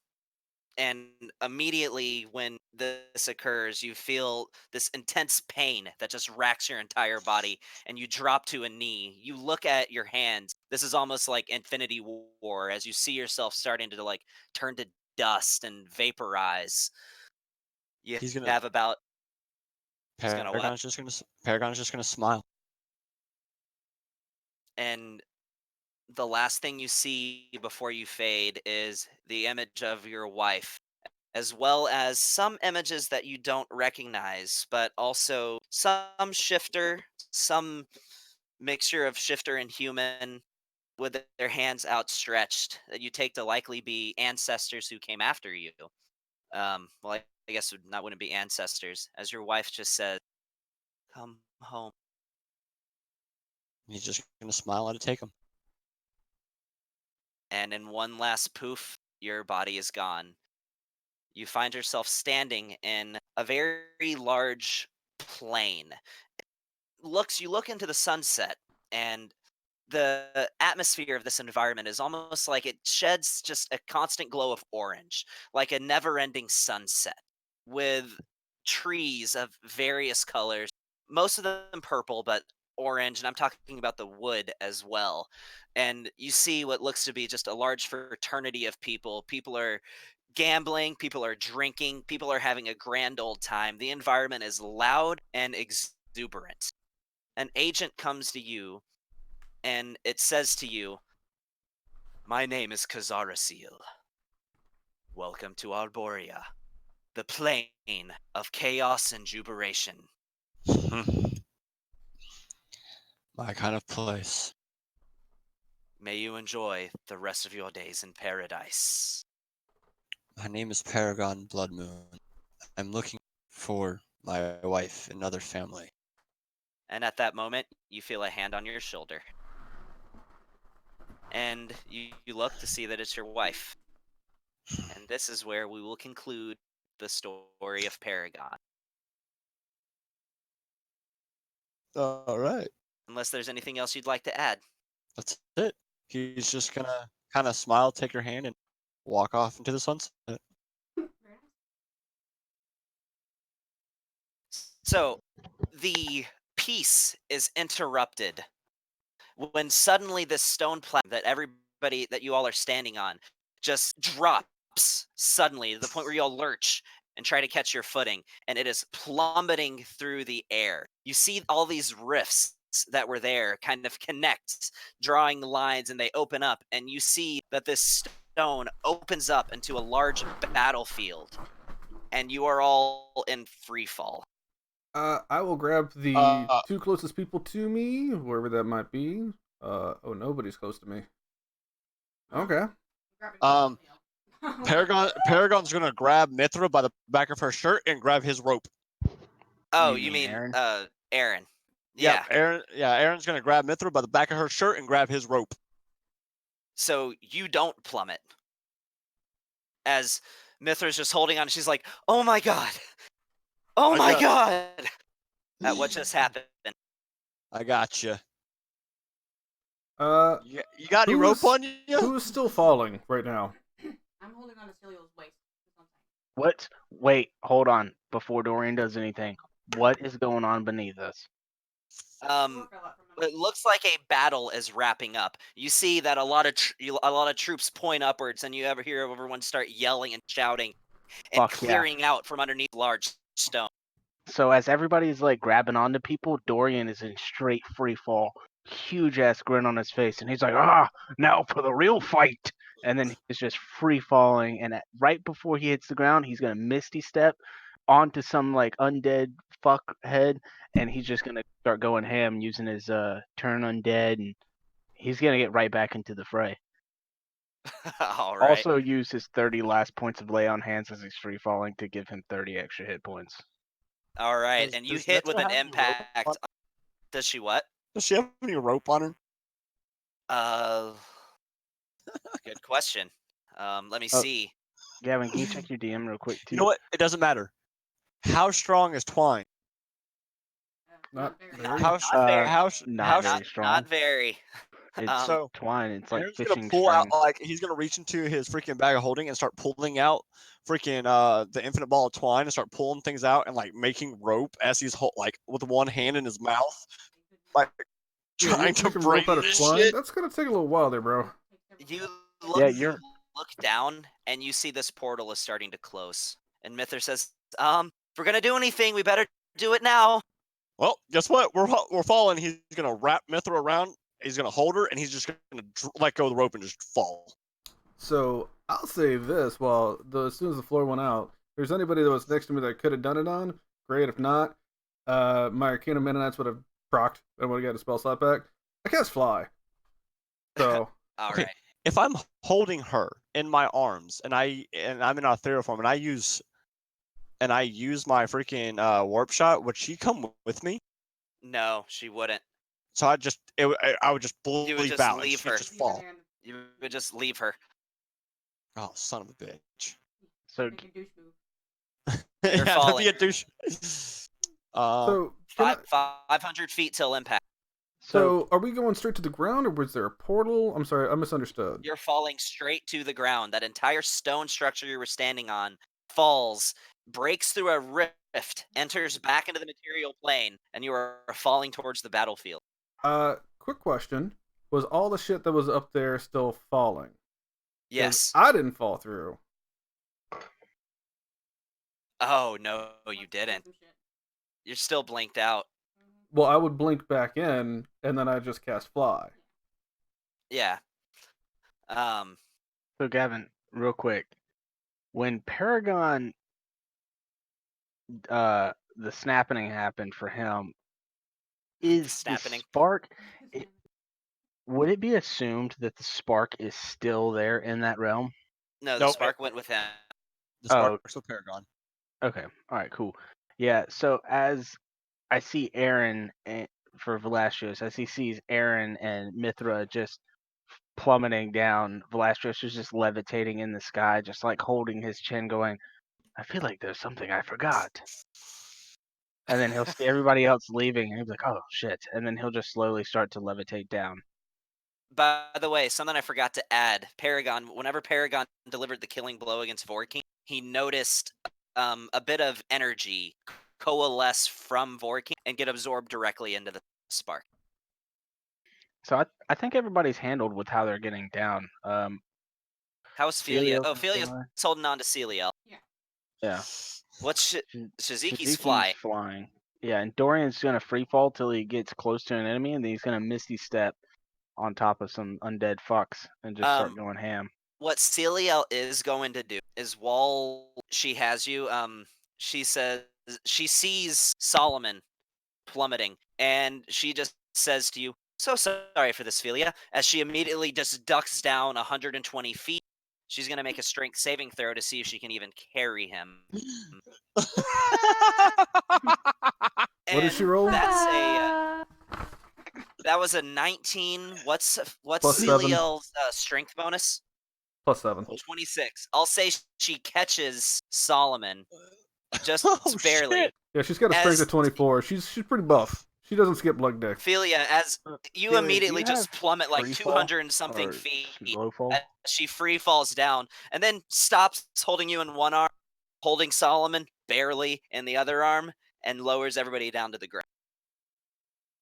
And immediately when this occurs, you feel this intense pain that just racks your entire body, and you drop to a knee. You look at your hands. This is almost like Infinity War, as you see yourself starting to like turn to dust and vaporize. You He's gonna have about he's gonna what? Paragon's just gonna smile. And the last thing you see before you fade is the image of your wife, as well as some images that you don't recognize, but also some shifter, some mixture of shifter and human with their hands outstretched that you take to likely be ancestors who came after you. Well, I guess that wouldn't be ancestors, as your wife just said, "Come home." He's just gonna smile and take him. And in one last poof, your body is gone. You find yourself standing in a very large plain. You look into the sunset, and the atmosphere of this environment is almost like it sheds just a constant glow of orange, like a never-ending sunset, with trees of various colors, most of them purple, but orange, and I'm talking about the wood as well. And you see what looks to be just a large fraternity of people. People are gambling, people are drinking, people are having a grand old time. The environment is loud and exuberant. An agent comes to you and it says to you, "My name is Kazarasil. Welcome to Arborea, the plane of chaos and jubilation. My kind of place. May you enjoy the rest of your days in paradise." My name is Paragon Bloodmoon. I'm looking for my wife and other family. And at that moment, you feel a hand on your shoulder. And you look to see that it's your wife. And this is where we will conclude the story of Paragon. All right. Unless there's anything else you'd like to add. That's it. He's just gonna kind of smile, take your hand, and walk off into the sunset. So, the piece is interrupted when suddenly this stone platform that you all are standing on just drops suddenly to the point where you all lurch and try to catch your footing, and it is plummeting through the air. You see all these rifts that were there kind of connect, drawing lines, and they open up, and you see that this stone opens up into a large battlefield, and you are all in free fall. I will grab the Uh, two closest people to me, wherever that might be. Oh, nobody's close to me. Okay. Um, Paragon's gonna grab Mithra by the back of her shirt and grab his rope. Oh, You you mean mean Aaron? Aaron? Yep, Yeah. Aaron's gonna grab Mithra by the back of her shirt and grab his rope. So you don't plummet. As Mithra's just holding on, she's like, "Oh my god! Oh I my got- god!" At what just happened. I got you. Uh, You got any rope on you? who's still falling right now? I'm holding on to Celia's waist. That's what I'm saying. What? Wait, hold on. Before Dorian does anything, what is going on beneath us? Um, it looks like a battle is wrapping up. You see that a lot of troops point upwards, and you ever hear everyone start yelling and shouting and Fuck yeah. clearing out from underneath large stone. So as everybody's like grabbing onto people, Dorian is in straight free fall, huge ass grin on his face, and he's like, now for the real fight. And then he's just free falling, and right before he hits the ground, he's gonna misty step onto some like undead fuck head, and he's just gonna start going ham using his turn undead, and he's gonna get right back into the fray. All right. Also use his 30 last points of lay on hands as he's free falling to give him 30 extra hit points. All right, Does- and you does hit Mithra with an have any rope impact. on- Does she what? Does she have any rope on her? Uh, good question. Let me Oh. see. Gavin, can you check your DM real quick too? You know what? It doesn't matter. How strong is twine? Not very. very. How very. Not how very strong. Not very. It's So twine. It's like Aaron's fishing gonna pull out string. like he's gonna reach into his freaking bag of holding and start pulling out freaking the infinite ball of twine and start pulling things out and like making rope as he's like with one hand in his mouth, like Yeah, you're trying to making braid rope out of this twine. shit. That's gonna take a little while there, bro. You Yeah, look down, and you see this portal is starting to close. And Mithra says, if we're gonna do anything, we better do it now." Well, guess what? We're falling. He's gonna wrap Mithra around. He's gonna hold her, and he's just gonna let go of the rope and just fall. So I'll say this: as soon as the floor went out, if there's anybody that was next to me that could have done it on, great. If not, my Arcana Mennonites would have procced and would have got a spell slot back. I cast fly. So All Okay. right. If I'm holding her in my arms and I'm in Authera form and I use my freaking warp shot, would she come with me? No, she wouldn't. So I would just You would bleep just out and leave she'd her. just fall. You would just leave her. Oh, son of a bitch. So Make a douche move. You're Yeah, that'd falling. be a douche. so can I, 500 feet till impact. so are we going straight to the ground, or was there a portal? I'm sorry, I misunderstood. You're falling straight to the ground. That entire stone structure you were standing on falls, breaks through a rift, enters back into the material plane, and you are falling towards the battlefield. Quick question: was all the shit that was up there still falling? 'Cause Yes. I didn't fall through. Oh, no, you didn't. Some shit. You're still blinked out. Well, I would blink back in, and then I just cast fly. Yeah. So Gavin, real quick, when Paragon, the snapping happened for him, is the Snapping. spark? Would it be assumed that the spark is still there in that realm? No, the Nope. spark went with him. The Oh. sparks with Paragon. Okay, all right, cool. Yeah, so as I see Aaron for Velastros, as he sees Aaron and Mithra just plummeting down, Velastros is just levitating in the sky, just like holding his chin, going, I feel like there's something I forgot. And then he'll see everybody else leaving, and he'll be like, oh shit. And then he'll just slowly start to levitate down. By the way, something I forgot to add. Paragon, whenever Paragon delivered the killing blow against Vorking, he noticed a bit of energy coalesce from Vorking and get absorbed directly into the spark. So I think everybody's handled with how they're getting down. How's Felia? Celios Oh, is Felia's flying. holding on to Celiel. Yeah. What's Shaziki's Shaziki's fly? flying. Yeah, and Dorian's gonna free fall till he gets close to an enemy, and then he's gonna misty step on top of some undead fucks and just start going ham. What Celia is going to do is while she has you, she says she sees Solomon plummeting, and she just says to you, "So sorry for this, Celia," as she immediately just ducks down 120 feet. She's gonna make a strength saving throw to see if she can even carry him. What did And she roll? that was a 19. What's Plus 7. Celia's strength bonus? Plus 7. 26. I'll say she catches Solomon just Oh, barely. shit. Yeah, she's got a strength As- of 24. She's pretty buff. She doesn't skip leg day. Ophelia, as you Ophelia, immediately do you just have plummet like free 200 and fall something or feet slow fall? as she free falls down and then stops holding you in one arm, holding Solomon barely in the other arm, and lowers everybody down to the ground.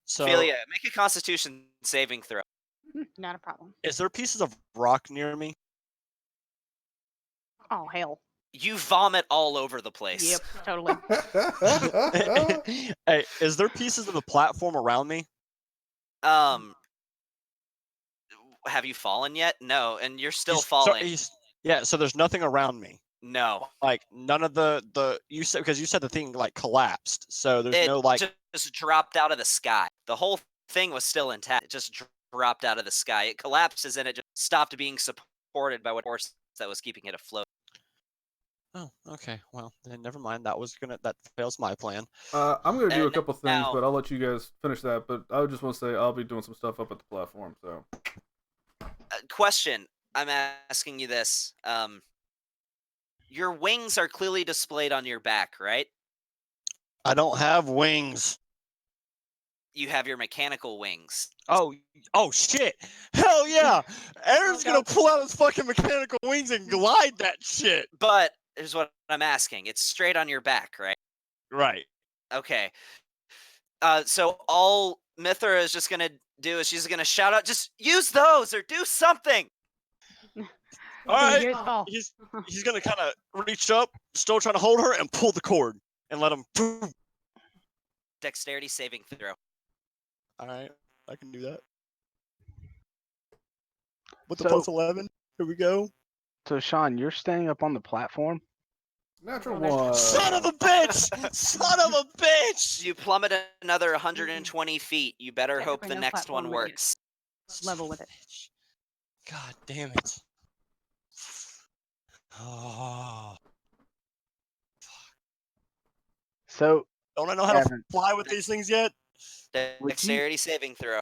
So, Ophelia, make a Constitution saving throw. Not a problem. is there pieces of rock near me? Oh hell. You vomit all over the place. Yep, totally. Hey, is there pieces of the platform around me? Have you fallen yet? No, and you're still He's- falling. Yeah, so there's nothing around me. No. Like none of the you said, because you said the thing like collapsed. So there's It no like just dropped out of the sky. The whole thing was still intact. It just dropped out of the sky. It collapses and it just stopped being supported by what force that was keeping it afloat. Oh, okay. Well, then never mind. That fails my plan. I'm gonna do a And couple things, now- but I'll let you guys finish that. But I just want to say I'll be doing some stuff up at the platform. So Question. I'm asking you this. Your wings are clearly displayed on your back, right? I don't have wings. You have your mechanical wings. Oh shit! Hell yeah! Aaron's Oh, gonna pull out his fucking mechanical wings and glide that shit. But here's what I'm asking. It's straight on your back, right? Right. Okay. So all Mithra is just gonna do is she's gonna shout out, just use those or do something. All right. Oh. He's gonna kind of reach up, still trying to hold her, and pull the cord and let him. Dexterity saving throw. All right, I can do that. With the So- plus 11, here we go. So Sean, you're staying up on the platform? natural Well, one. Son of a bitch! Son of a bitch! You plummet another 120 feet. You better hope Technically the no next one platform, but you- works. Level with it. God damn it. Oh. So Don't I know how to Gavin, fly with these things yet? Would you- Dexterity saving throw.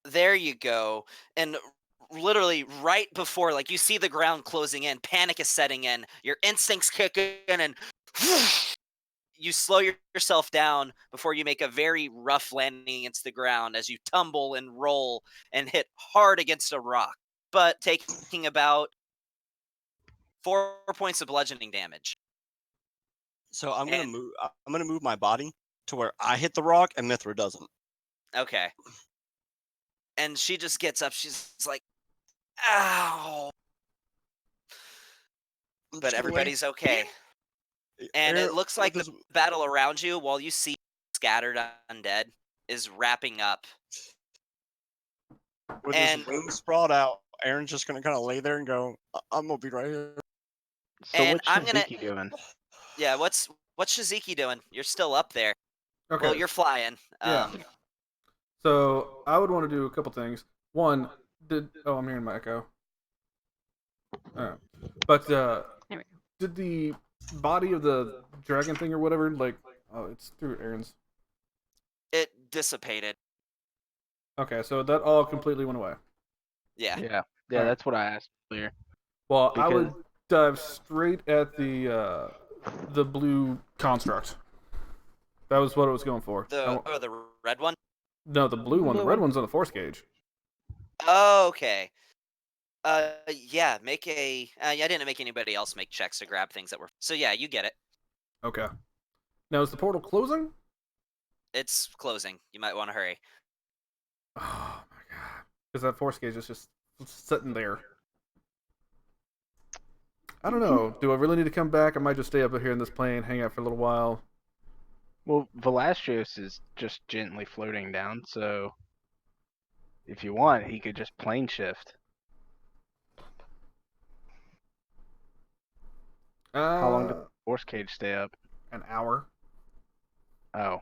There you go. And literally right before, like, you see the ground closing in, panic is setting in, your instincts kick in, and you slow yourself down before you make a very rough landing against the ground as you tumble and roll and hit hard against a rock, but taking about 4 points of bludgeoning damage. So I'm gonna And- move. I'm gonna move my body to where I hit the rock and Mithra doesn't. Okay. And she just gets up. She's like, ow. I'm But just gonna everybody's okay. lay- And it Aaron, looks like with the his- battle around you, while you see scattered undead, is wrapping up. with and- his wings sprawled out. Aaron's just gonna kind of lay there and go, I'm gonna be right here. So And what's I'm gonna- Shiziki doing? Yeah, what's Shiziki doing? You're still up there. Okay. Well, you're flying. Yeah. So I would want to do a couple things. One, I'm hearing my echo. Alright. But There we go. did the body of the dragon thing or whatever, like, oh, it's through Aaron's. It dissipated. Okay, so that all completely went away. Yeah. Yeah, Alright. that's what I asked earlier. Well, I would Because- dive straight at the blue construct. That was what I was going for. The red one? No, the blue one. The Blue red one. one's on the force gauge. Oh, okay. Yeah, make a... I didn't make anybody else make checks to grab things that were... So yeah, you get it. Okay. Now, is the portal closing? It's closing. You might want to hurry. Oh my god. Because that force gauge is just sitting there. I don't know. Do I really need to come back? I might just stay up here in this plane, hang out for a little while. Well, Velasquez is just gently floating down, so if you want, he could just plane shift. How long does the force cage stay up? An hour. Oh,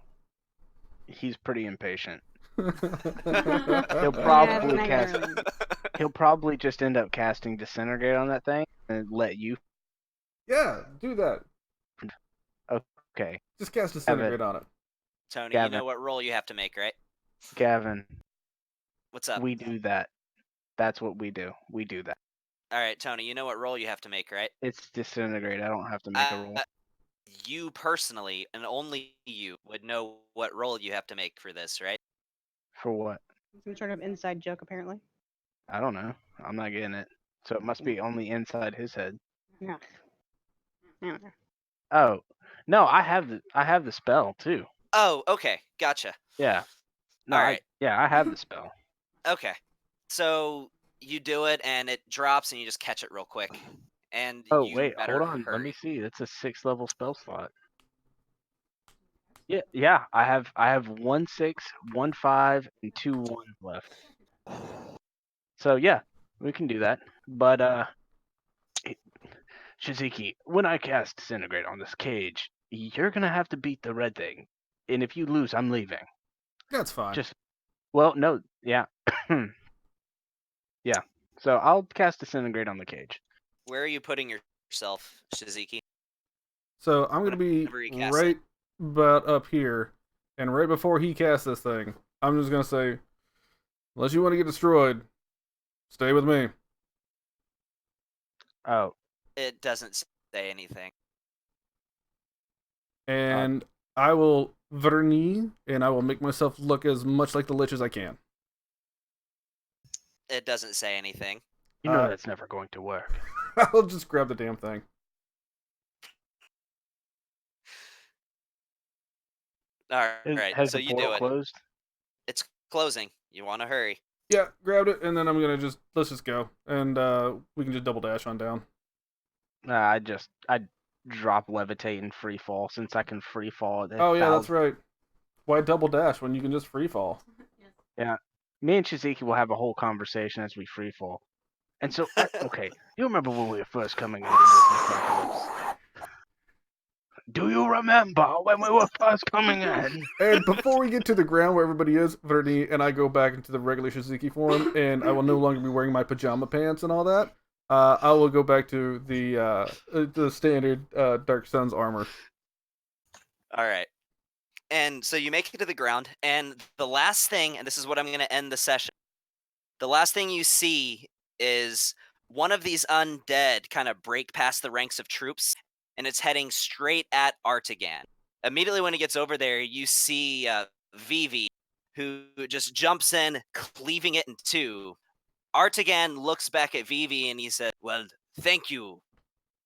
he's pretty impatient. He'll probably Yeah, cast- it's not He'll probably just end up casting Disintegrate on that thing and let you. Yeah, do that. Okay, Just cast Disintegrate on it. Tony, Gavin. you know what roll you have to make, right? Gavin, What's up? we do that. That's what we do. We do that. All right, Tony, you know what roll you have to make, right? It's Disintegrate. I don't have to make a roll. You personally, and only you, would know what roll you have to make for this, right? For what? some sort of inside joke, apparently. I don't know. I'm not getting it. So it must be only inside his head. Yeah. Yeah. Oh, no, I have the spell too. Oh, okay, gotcha. Yeah. No, All right. I have the spell. Okay, so you do it, and it drops, and you just catch it real quick. And Oh you wait, better hold on. Let me hurry. see. That's a 6th level spell slot. Yeah. I have 1 6, 1 5, and 2 1 left. So yeah, we can do that. But Shiziki, when I cast Disintegrate on this cage, you're gonna have to beat the red thing. And if you lose, I'm leaving. That's fine. Well, no, yeah. Yeah. So I'll cast Disintegrate on the cage. Where are you putting yourself, Shiziki? So I'm gonna be Whenever he casts right about up here, and right before he casts this thing, I'm just gonna say, unless you want to get destroyed, stay with me. Oh, It doesn't say anything. And I will vernis, and I will make myself look as much like the Lich as I can. It doesn't say anything. you know Uh, that's never going to work. I'll just grab the damn thing. All right, Has so the you portal do it. closed? It's closing. You want to hurry. Yeah, grabbed it, and then I'm gonna let's just go, and we can just double dash on down. I drop levitate and free fall since I can free fall. Oh yeah, that's right. Why double dash when you can just free fall? Yeah, me and Shiziki will have a whole conversation as we free fall. And so, okay, you remember when we were first coming into this metropolis? Do you remember when we were first coming in? And before we get to the ground where everybody is, Vernie and I go back into the regular Shizuki form, and I will no longer be wearing my pajama pants and all that. I will go back to the standard Dark Sun's armor. All right. And so you make it to the ground, and the last thing, and this is what I'm going to end the session. The last thing you see is one of these undead kind of break past the ranks of troops, and it's heading straight at Artigan. Immediately when it gets over there, you see Vivi, who just jumps in, cleaving it in two. Artigan looks back at Vivi, and he said, "Well, thank you,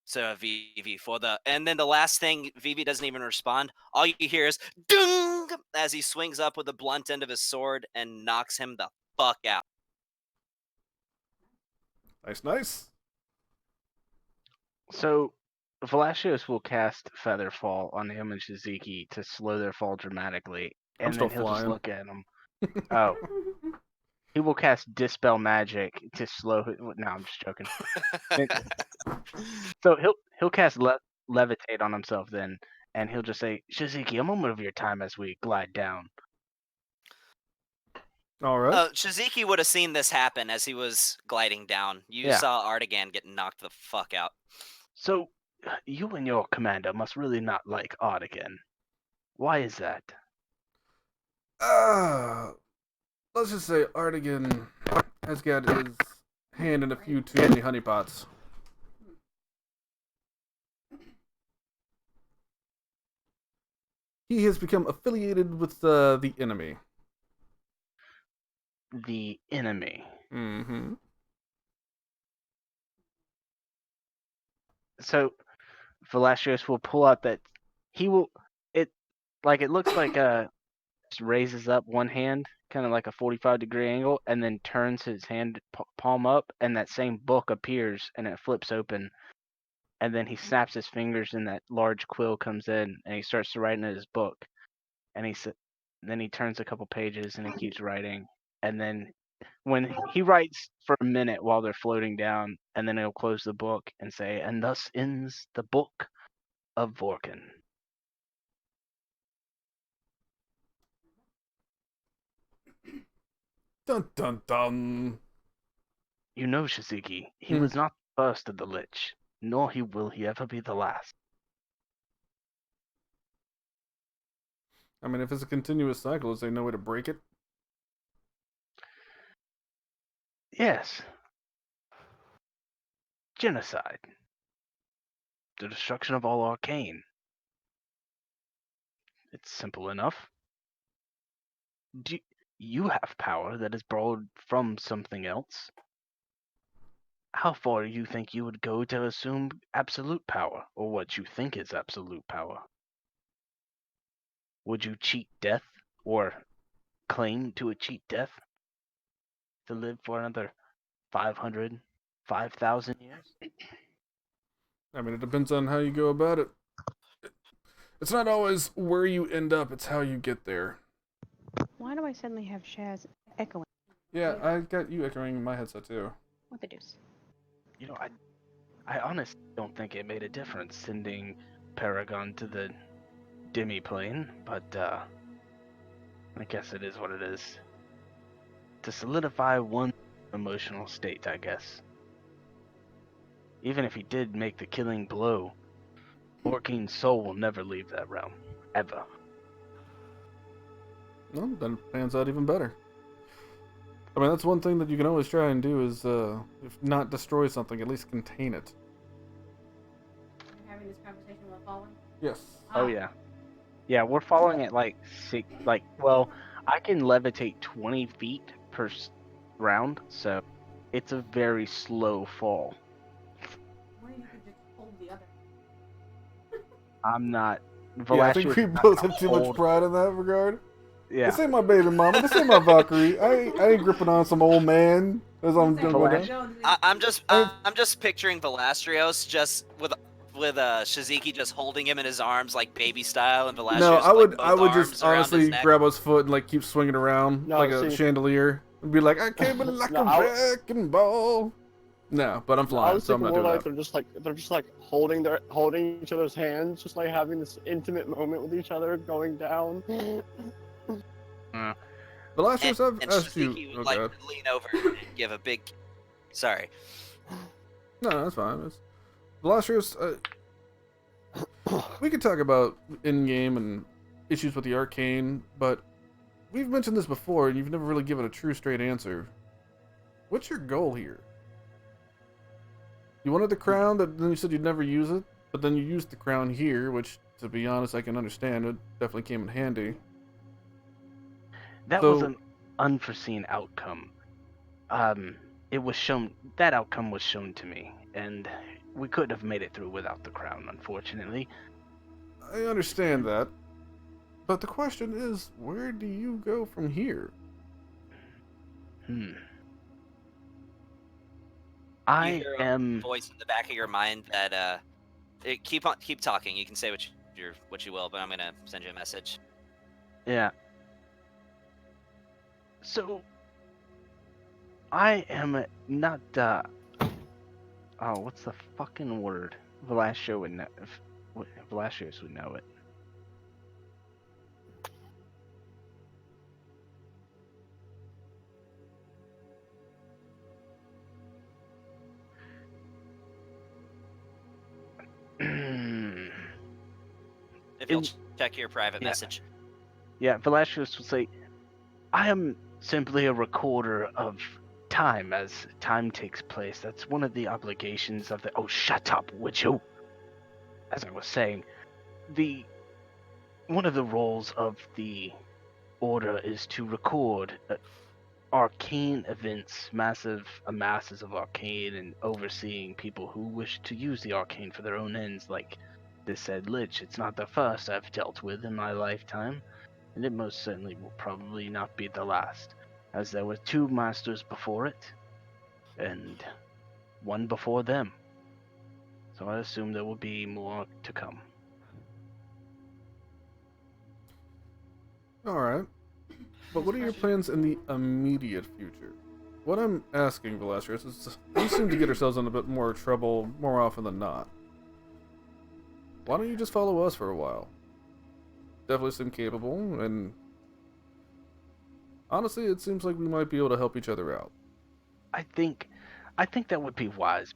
Sir Vivi, for the..." And then the last thing, Vivi doesn't even respond. All you hear is "dung" as he swings up with the blunt end of his sword and knocks him the fuck out. Nice. So, Velasquez will cast Feather Fall on him and Shiziki to slow their fall dramatically, I'm and still then he'll just flying. look at him. Oh, he will cast Dispel Magic to slow. No, I'm just joking. So he'll cast Levitate on himself then, and he'll just say, "Shiziki, a moment of your time as we glide down." All right. Shiziki would have seen this happen as he was gliding down. You Yeah. saw Artigan get knocked the fuck out. So, you and your commander must really not like Artigan. Why is that? Let's just say Artigan has got his hand in a few too many honeypots. He has become affiliated with the enemy. The enemy. Mm-hmm. So, Velasquez will pull out that he will it looks like just raises up one hand, kind of like a 45-degree angle, and then turns his hand palm up, and that same book appears, and it flips open, and then he snaps his fingers, and that large quill comes in, and he starts to write in his book, and then he turns a couple pages, and he keeps writing, and then when he writes for a minute while they're floating down, and then he'll close the book and say, "And thus ends the book of Vorkin." Dun dun dun. You know, Shiziki, he Hmm. was not the first of the Lich, nor will he ever be the last. I mean, if it's a continuous cycle, is there no way to break it? Yes. Genocide. The destruction of all arcane. It's simple enough. You have power that is borrowed from something else. How far do you think you would go to assume absolute power, or what you think is absolute power? Would you cheat death, or claim to cheat death, to live for another 500, 5,000 years? I mean, it depends on how you go about it. It's not always where you end up, it's how you get there. Why do I suddenly have Shaz echoing? Yeah, I got you echoing in my headset too. What the deuce? You know, I honestly don't think it made a difference sending Paragon to the demi-plane, but I guess it is what it is. To solidify one emotional state, I guess. Even if he did make the killing blow, Orkine's soul will never leave that realm. Ever. Well, then it pans out even better. I mean, that's one thing that you can always try and do is, if not destroy something, at least contain it. You're having this conversation while falling? Yes. Oh yeah. Yeah, we're falling at like well, I can levitate 20 feet per round, so it's a very slow fall. Or you could just hold the other. I'm not. Yeah, I think Velashio we is not both gonna have too much hold- pride in that regard. Yeah. This ain't my baby mama. This ain't my Valkyrie. I ain't gripping on some old man as I'm It's like, going Flash. down. I'm I- just picturing Velastrios just with Shiziki just holding him in his arms like baby style, and Velastrios No, with, I like, would both I would arms just around his honestly neck. grab his foot and like keep swinging around No, like a see- chandelier and be like, I came in like No, a wrecking ball. No, but I'm I flying, was so I'm thinking not more doing like that. they're just like holding each other's hands, just like having this intimate moment with each other going down. Velashos, I've And asked you. Shiziki Oh would like god. lean over and give a big. Sorry. No, that's fine. It's... Velashos, we could talk about in-game and issues with the arcane, but we've mentioned this before, and you've never really given a true, straight answer. What's your goal here? You wanted the crown, that then you said you'd never use it, but then you used the crown here, which, to be honest, I can understand. It definitely came in handy. That So- was an unforeseen outcome. It was shown, that outcome was shown to me, and we couldn't have made it through without the crown, unfortunately. I understand that, but the question is, where do you go from here? I You hear a am. voice in the back of your mind that keep talking. You can say what you will, but I'm gonna send you a message. Yeah. So, I am not, oh, what's the fucking word? Velasquez would know, Velasquez would know it. If you'll check your private yeah. message. Yeah, Velasquez would say, I am simply a recorder of time as time takes place. That's one of the obligations of the. Oh, shut up, would you? As I was saying, one of the roles of the order is to record arcane events, massive masses of arcane, and overseeing people who wish to use the arcane for their own ends, like this said Lich. It's not the first I've dealt with in my lifetime, and it most certainly will probably not be the last, as there were 2 masters before it, and 1 before them. So I assume there will be more to come. Alright. But what are your plans in the immediate future? what I'm asking, Velasquez, is we seem to get ourselves in a bit more trouble more often than not. Why don't you just follow us for a while? Definitely seem capable, and honestly, it seems like we might be able to help each other out. I think that would be wise.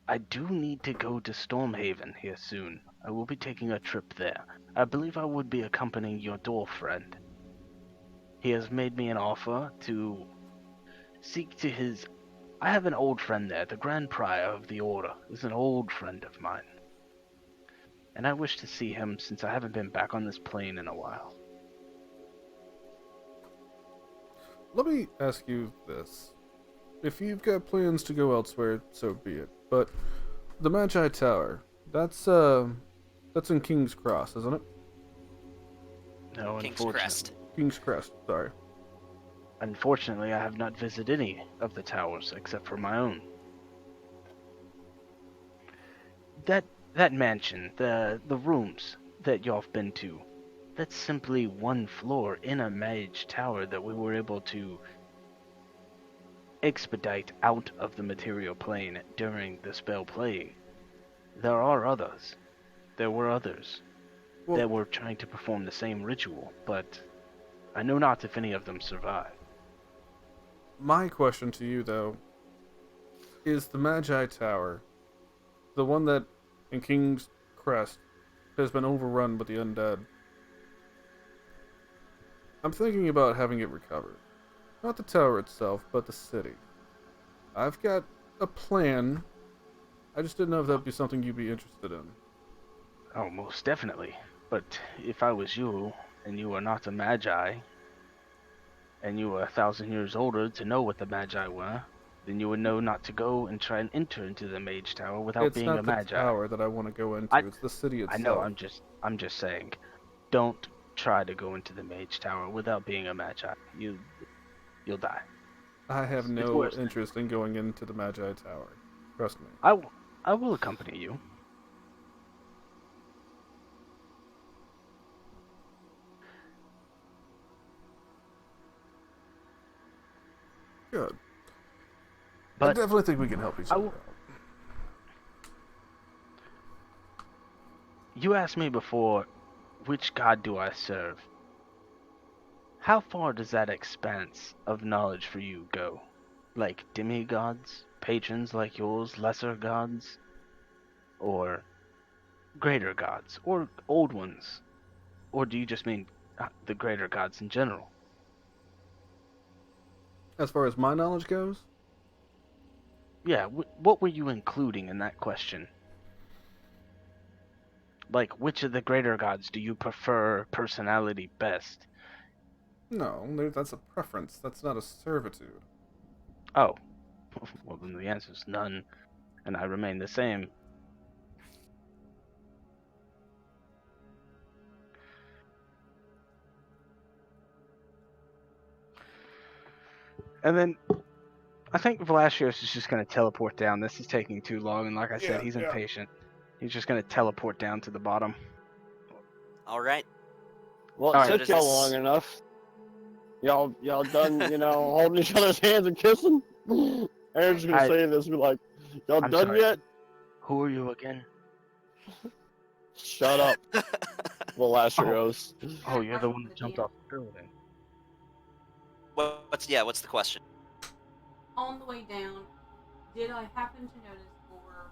I do need to go to Stormhaven here soon. I will be taking a trip there. I believe I would be accompanying your dwarf friend. He has made me an offer to seek to his. I have an old friend there. The Grand Prior of the Order is an old friend of mine. And I wish to see him since I haven't been back on this plane in a while. Let me ask you this. If you've got plans to go elsewhere, so be it. But the Magi Tower, that's in King's Cross, isn't it? No, King's unfortunately. Crest. King's Crest, sorry. Unfortunately, I have not visited any of the towers except for my own. That mansion, the rooms that y'all have been to, that's simply one floor in a mage tower that we were able to expedite out of the material plane during the spell plague. There are others. There were others Well, that were trying to perform the same ritual, but I know not if any of them survived. my question to you, though, is the Magi Tower, the one that in King's Crest has been overrun with the undead. I'm thinking about having it recovered. Not the tower itself, but the city. I've got a plan. I just didn't know if that'd be something you'd be interested in. Oh, most definitely. But if I was you, and you were not a magi, and you were 1,000 years older to know what the magi were, then you would know not to go and try and enter into the mage tower without It's being not a the magi. tower that I want to go into. I- It's the city I itself. know. I'm just saying, don't try to go into the mage tower without being a magi. You'll die. I have It's no worse. interest in going into the Magi Tower. Trust me. I will accompany you. Good. I But definitely think we can help each I other will- out. you asked me before, which god do I serve? How far does that expanse of knowledge for you go? Like demigods, patrons like yours, lesser gods, or greater gods, or old ones? Or do you just mean the greater gods in general? As far as my knowledge goes, Yeah, what were you including in that question? Like, which of the greater gods do you prefer personality best? no, that's a preference. That's not a servitude. Oh, well then the answer's none, and I remain the same. And then I think Velasios is just going to teleport down. This is taking too long, and like I said, he's impatient. He's just going to teleport down to the bottom. All right. Well, it Alright. took Does y'all this- long enough. Y'all done, holding each other's hands and kissing? Aaron's gonna say this, be like, y'all I'm done sorry. yet? Who are you again? Shut up. Velasquez. Oh, you're the one that jumped off the building. What's the question? On the way down, did I happen to notice, or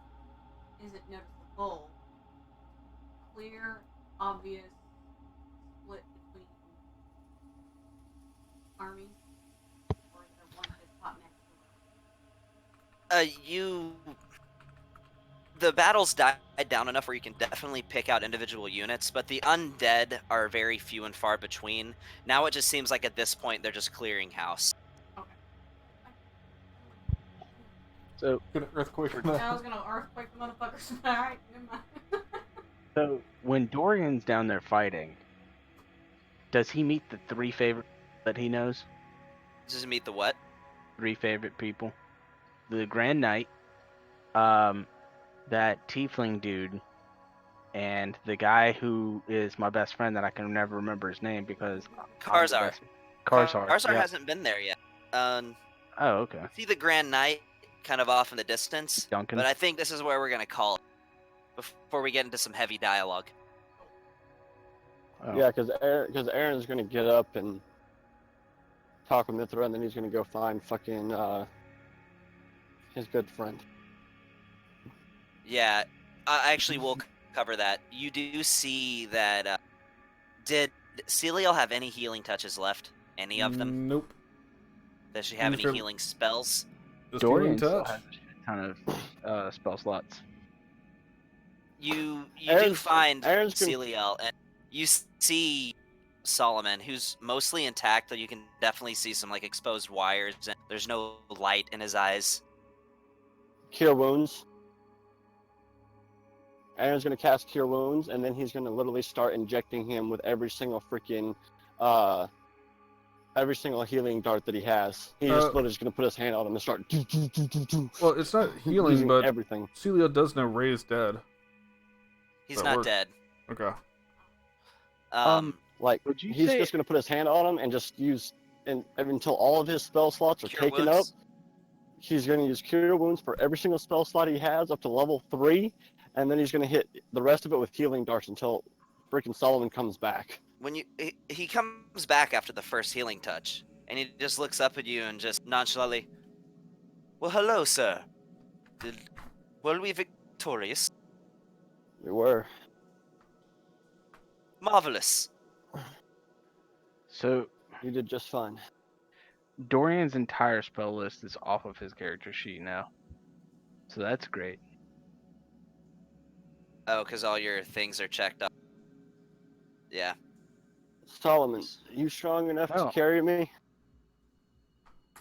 is it noticeable, clear, obvious split between armies? Or is there one just hot next to it? The battles died down enough where you can definitely pick out individual units, but the undead are very few and far between. Now it just seems like at this point they're just clearing house. Okay. So, Gonna earthquake. I was gonna earthquake the motherfuckers. Alright, never mind. so when Dorian's down there fighting, does he meet the three favorite that he knows? Just meet the what? 3 favorite people. The Grand Knight, that tiefling dude, and the guy who is my best friend that I can never remember his name because I'm the Karzar. best- Karzar. Karzar yeah. hasn't been there yet. Um, Oh, okay. see the Grand Knight kind of off in the distance, Duncan. but I think this is where we're gonna call it before we get into some heavy dialogue. Oh. Yeah, because Aaron's gonna get up and talk with Mithra, and then he's gonna go find fucking his good friend. Yeah, I actually will cover that. You do see that. Did Celial have any healing touches left? Any of them? Nope. Does she have Used any her- healing spells? Just healing Dorian still touch. has a shit ton of spell slots. You do Aaron's- find Aaron's gonna- Celial, and you see Solomon, who's mostly intact, though you can definitely see some like exposed wires, and there's no light in his eyes. Cure wounds. Aaron's gonna cast Cure Wounds, and then he's gonna literally start injecting him with every single freaking, every single healing dart that he has. He's just literally just gonna put his hand on him and start. Well, it's not healing, using but everything. Celia does know Ray's dead. He's That not works. dead. Okay. Like Would you he's say- just gonna put his hand on him and just use, and until all of his spell slots are Cure taken Wounds. up, he's gonna use Cure Wounds for every single spell slot he has up to level 3, and then he's gonna hit the rest of it with healing darts until freaking Solomon comes back. When he comes back after the first healing touch, and he just looks up at you and just nonchalantly, "Well, hello, sir. Were we victorious? We were. Marvelous." So You did just fine. Dorian's entire spell list is off of his character sheet now. So that's great. Oh, because all your things are checked off. Yeah. Solomon, you strong enough Oh. to carry me?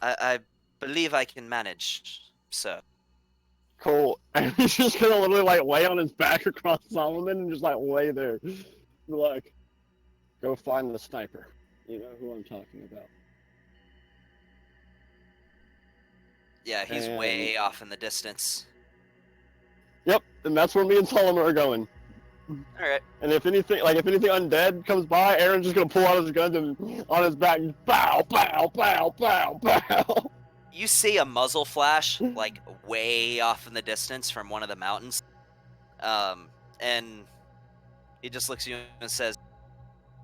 I believe I can manage, sir. Cool. And he's just gonna literally like lay on his back across Solomon and just like lay there. Like, go find the sniper. You know who I'm talking about. Yeah, he's And- way off in the distance. Yep, and that's where me and Solomon are going. Alright. And if anything undead comes by, Aaron's just gonna pull out his guns and on his back, and bow, bow, bow, bow, bow. You see a muzzle flash, like, way off in the distance from one of the mountains. And he just looks at you and says,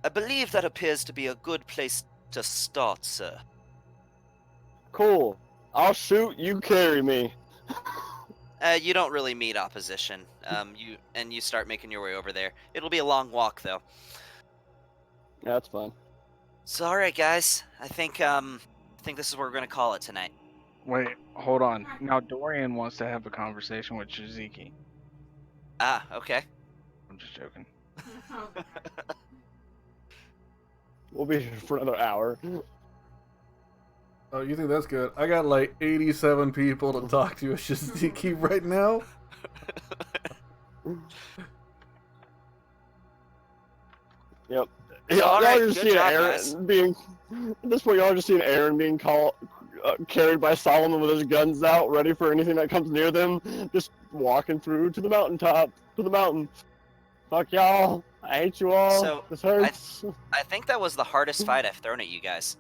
"I believe that appears to be a good place to start, sir." Cool. I'll shoot. You carry me. You don't really meet opposition. You start making your way over there. It'll be a long walk, though. Yeah, that's fine. So, all right, guys. I think this is what we're gonna call it tonight. Wait, hold on. Now Dorian wants to have a conversation with Shiziki. Ah, okay. I'm just joking. We'll be here for another hour. Oh, you think that's good? I got like 87 people to talk to at Shiziki right now. Yep. All right, Y'all just good seeing job, Aaron guys. being. At this point, y'all just seeing Aaron being carried by Solomon with his guns out, ready for anything that comes near them. Just walking through to the mountaintop, to the mountain. Fuck y'all. I hate you all. So, this hurts. I think that was the hardest fight I've thrown at you guys.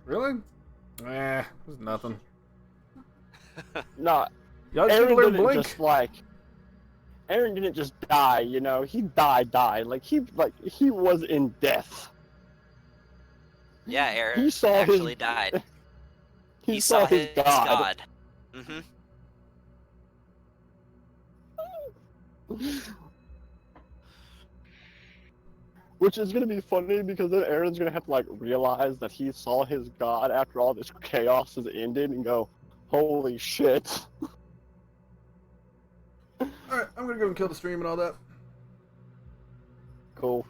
Really? Eh, it's nothing. Nah, Y'all just need to Aaron learn didn't Blink. just like. Aaron didn't just die, you know. He died. Like he was in death. Yeah, Aaron He saw actually his. died. He saw his god. Mm-hmm. Which is gonna be funny because then Aaron's gonna have to like realize that he saw his god after all this chaos has ended and go, holy shit. Alright, I'm gonna go and kill the stream and all that. Cool.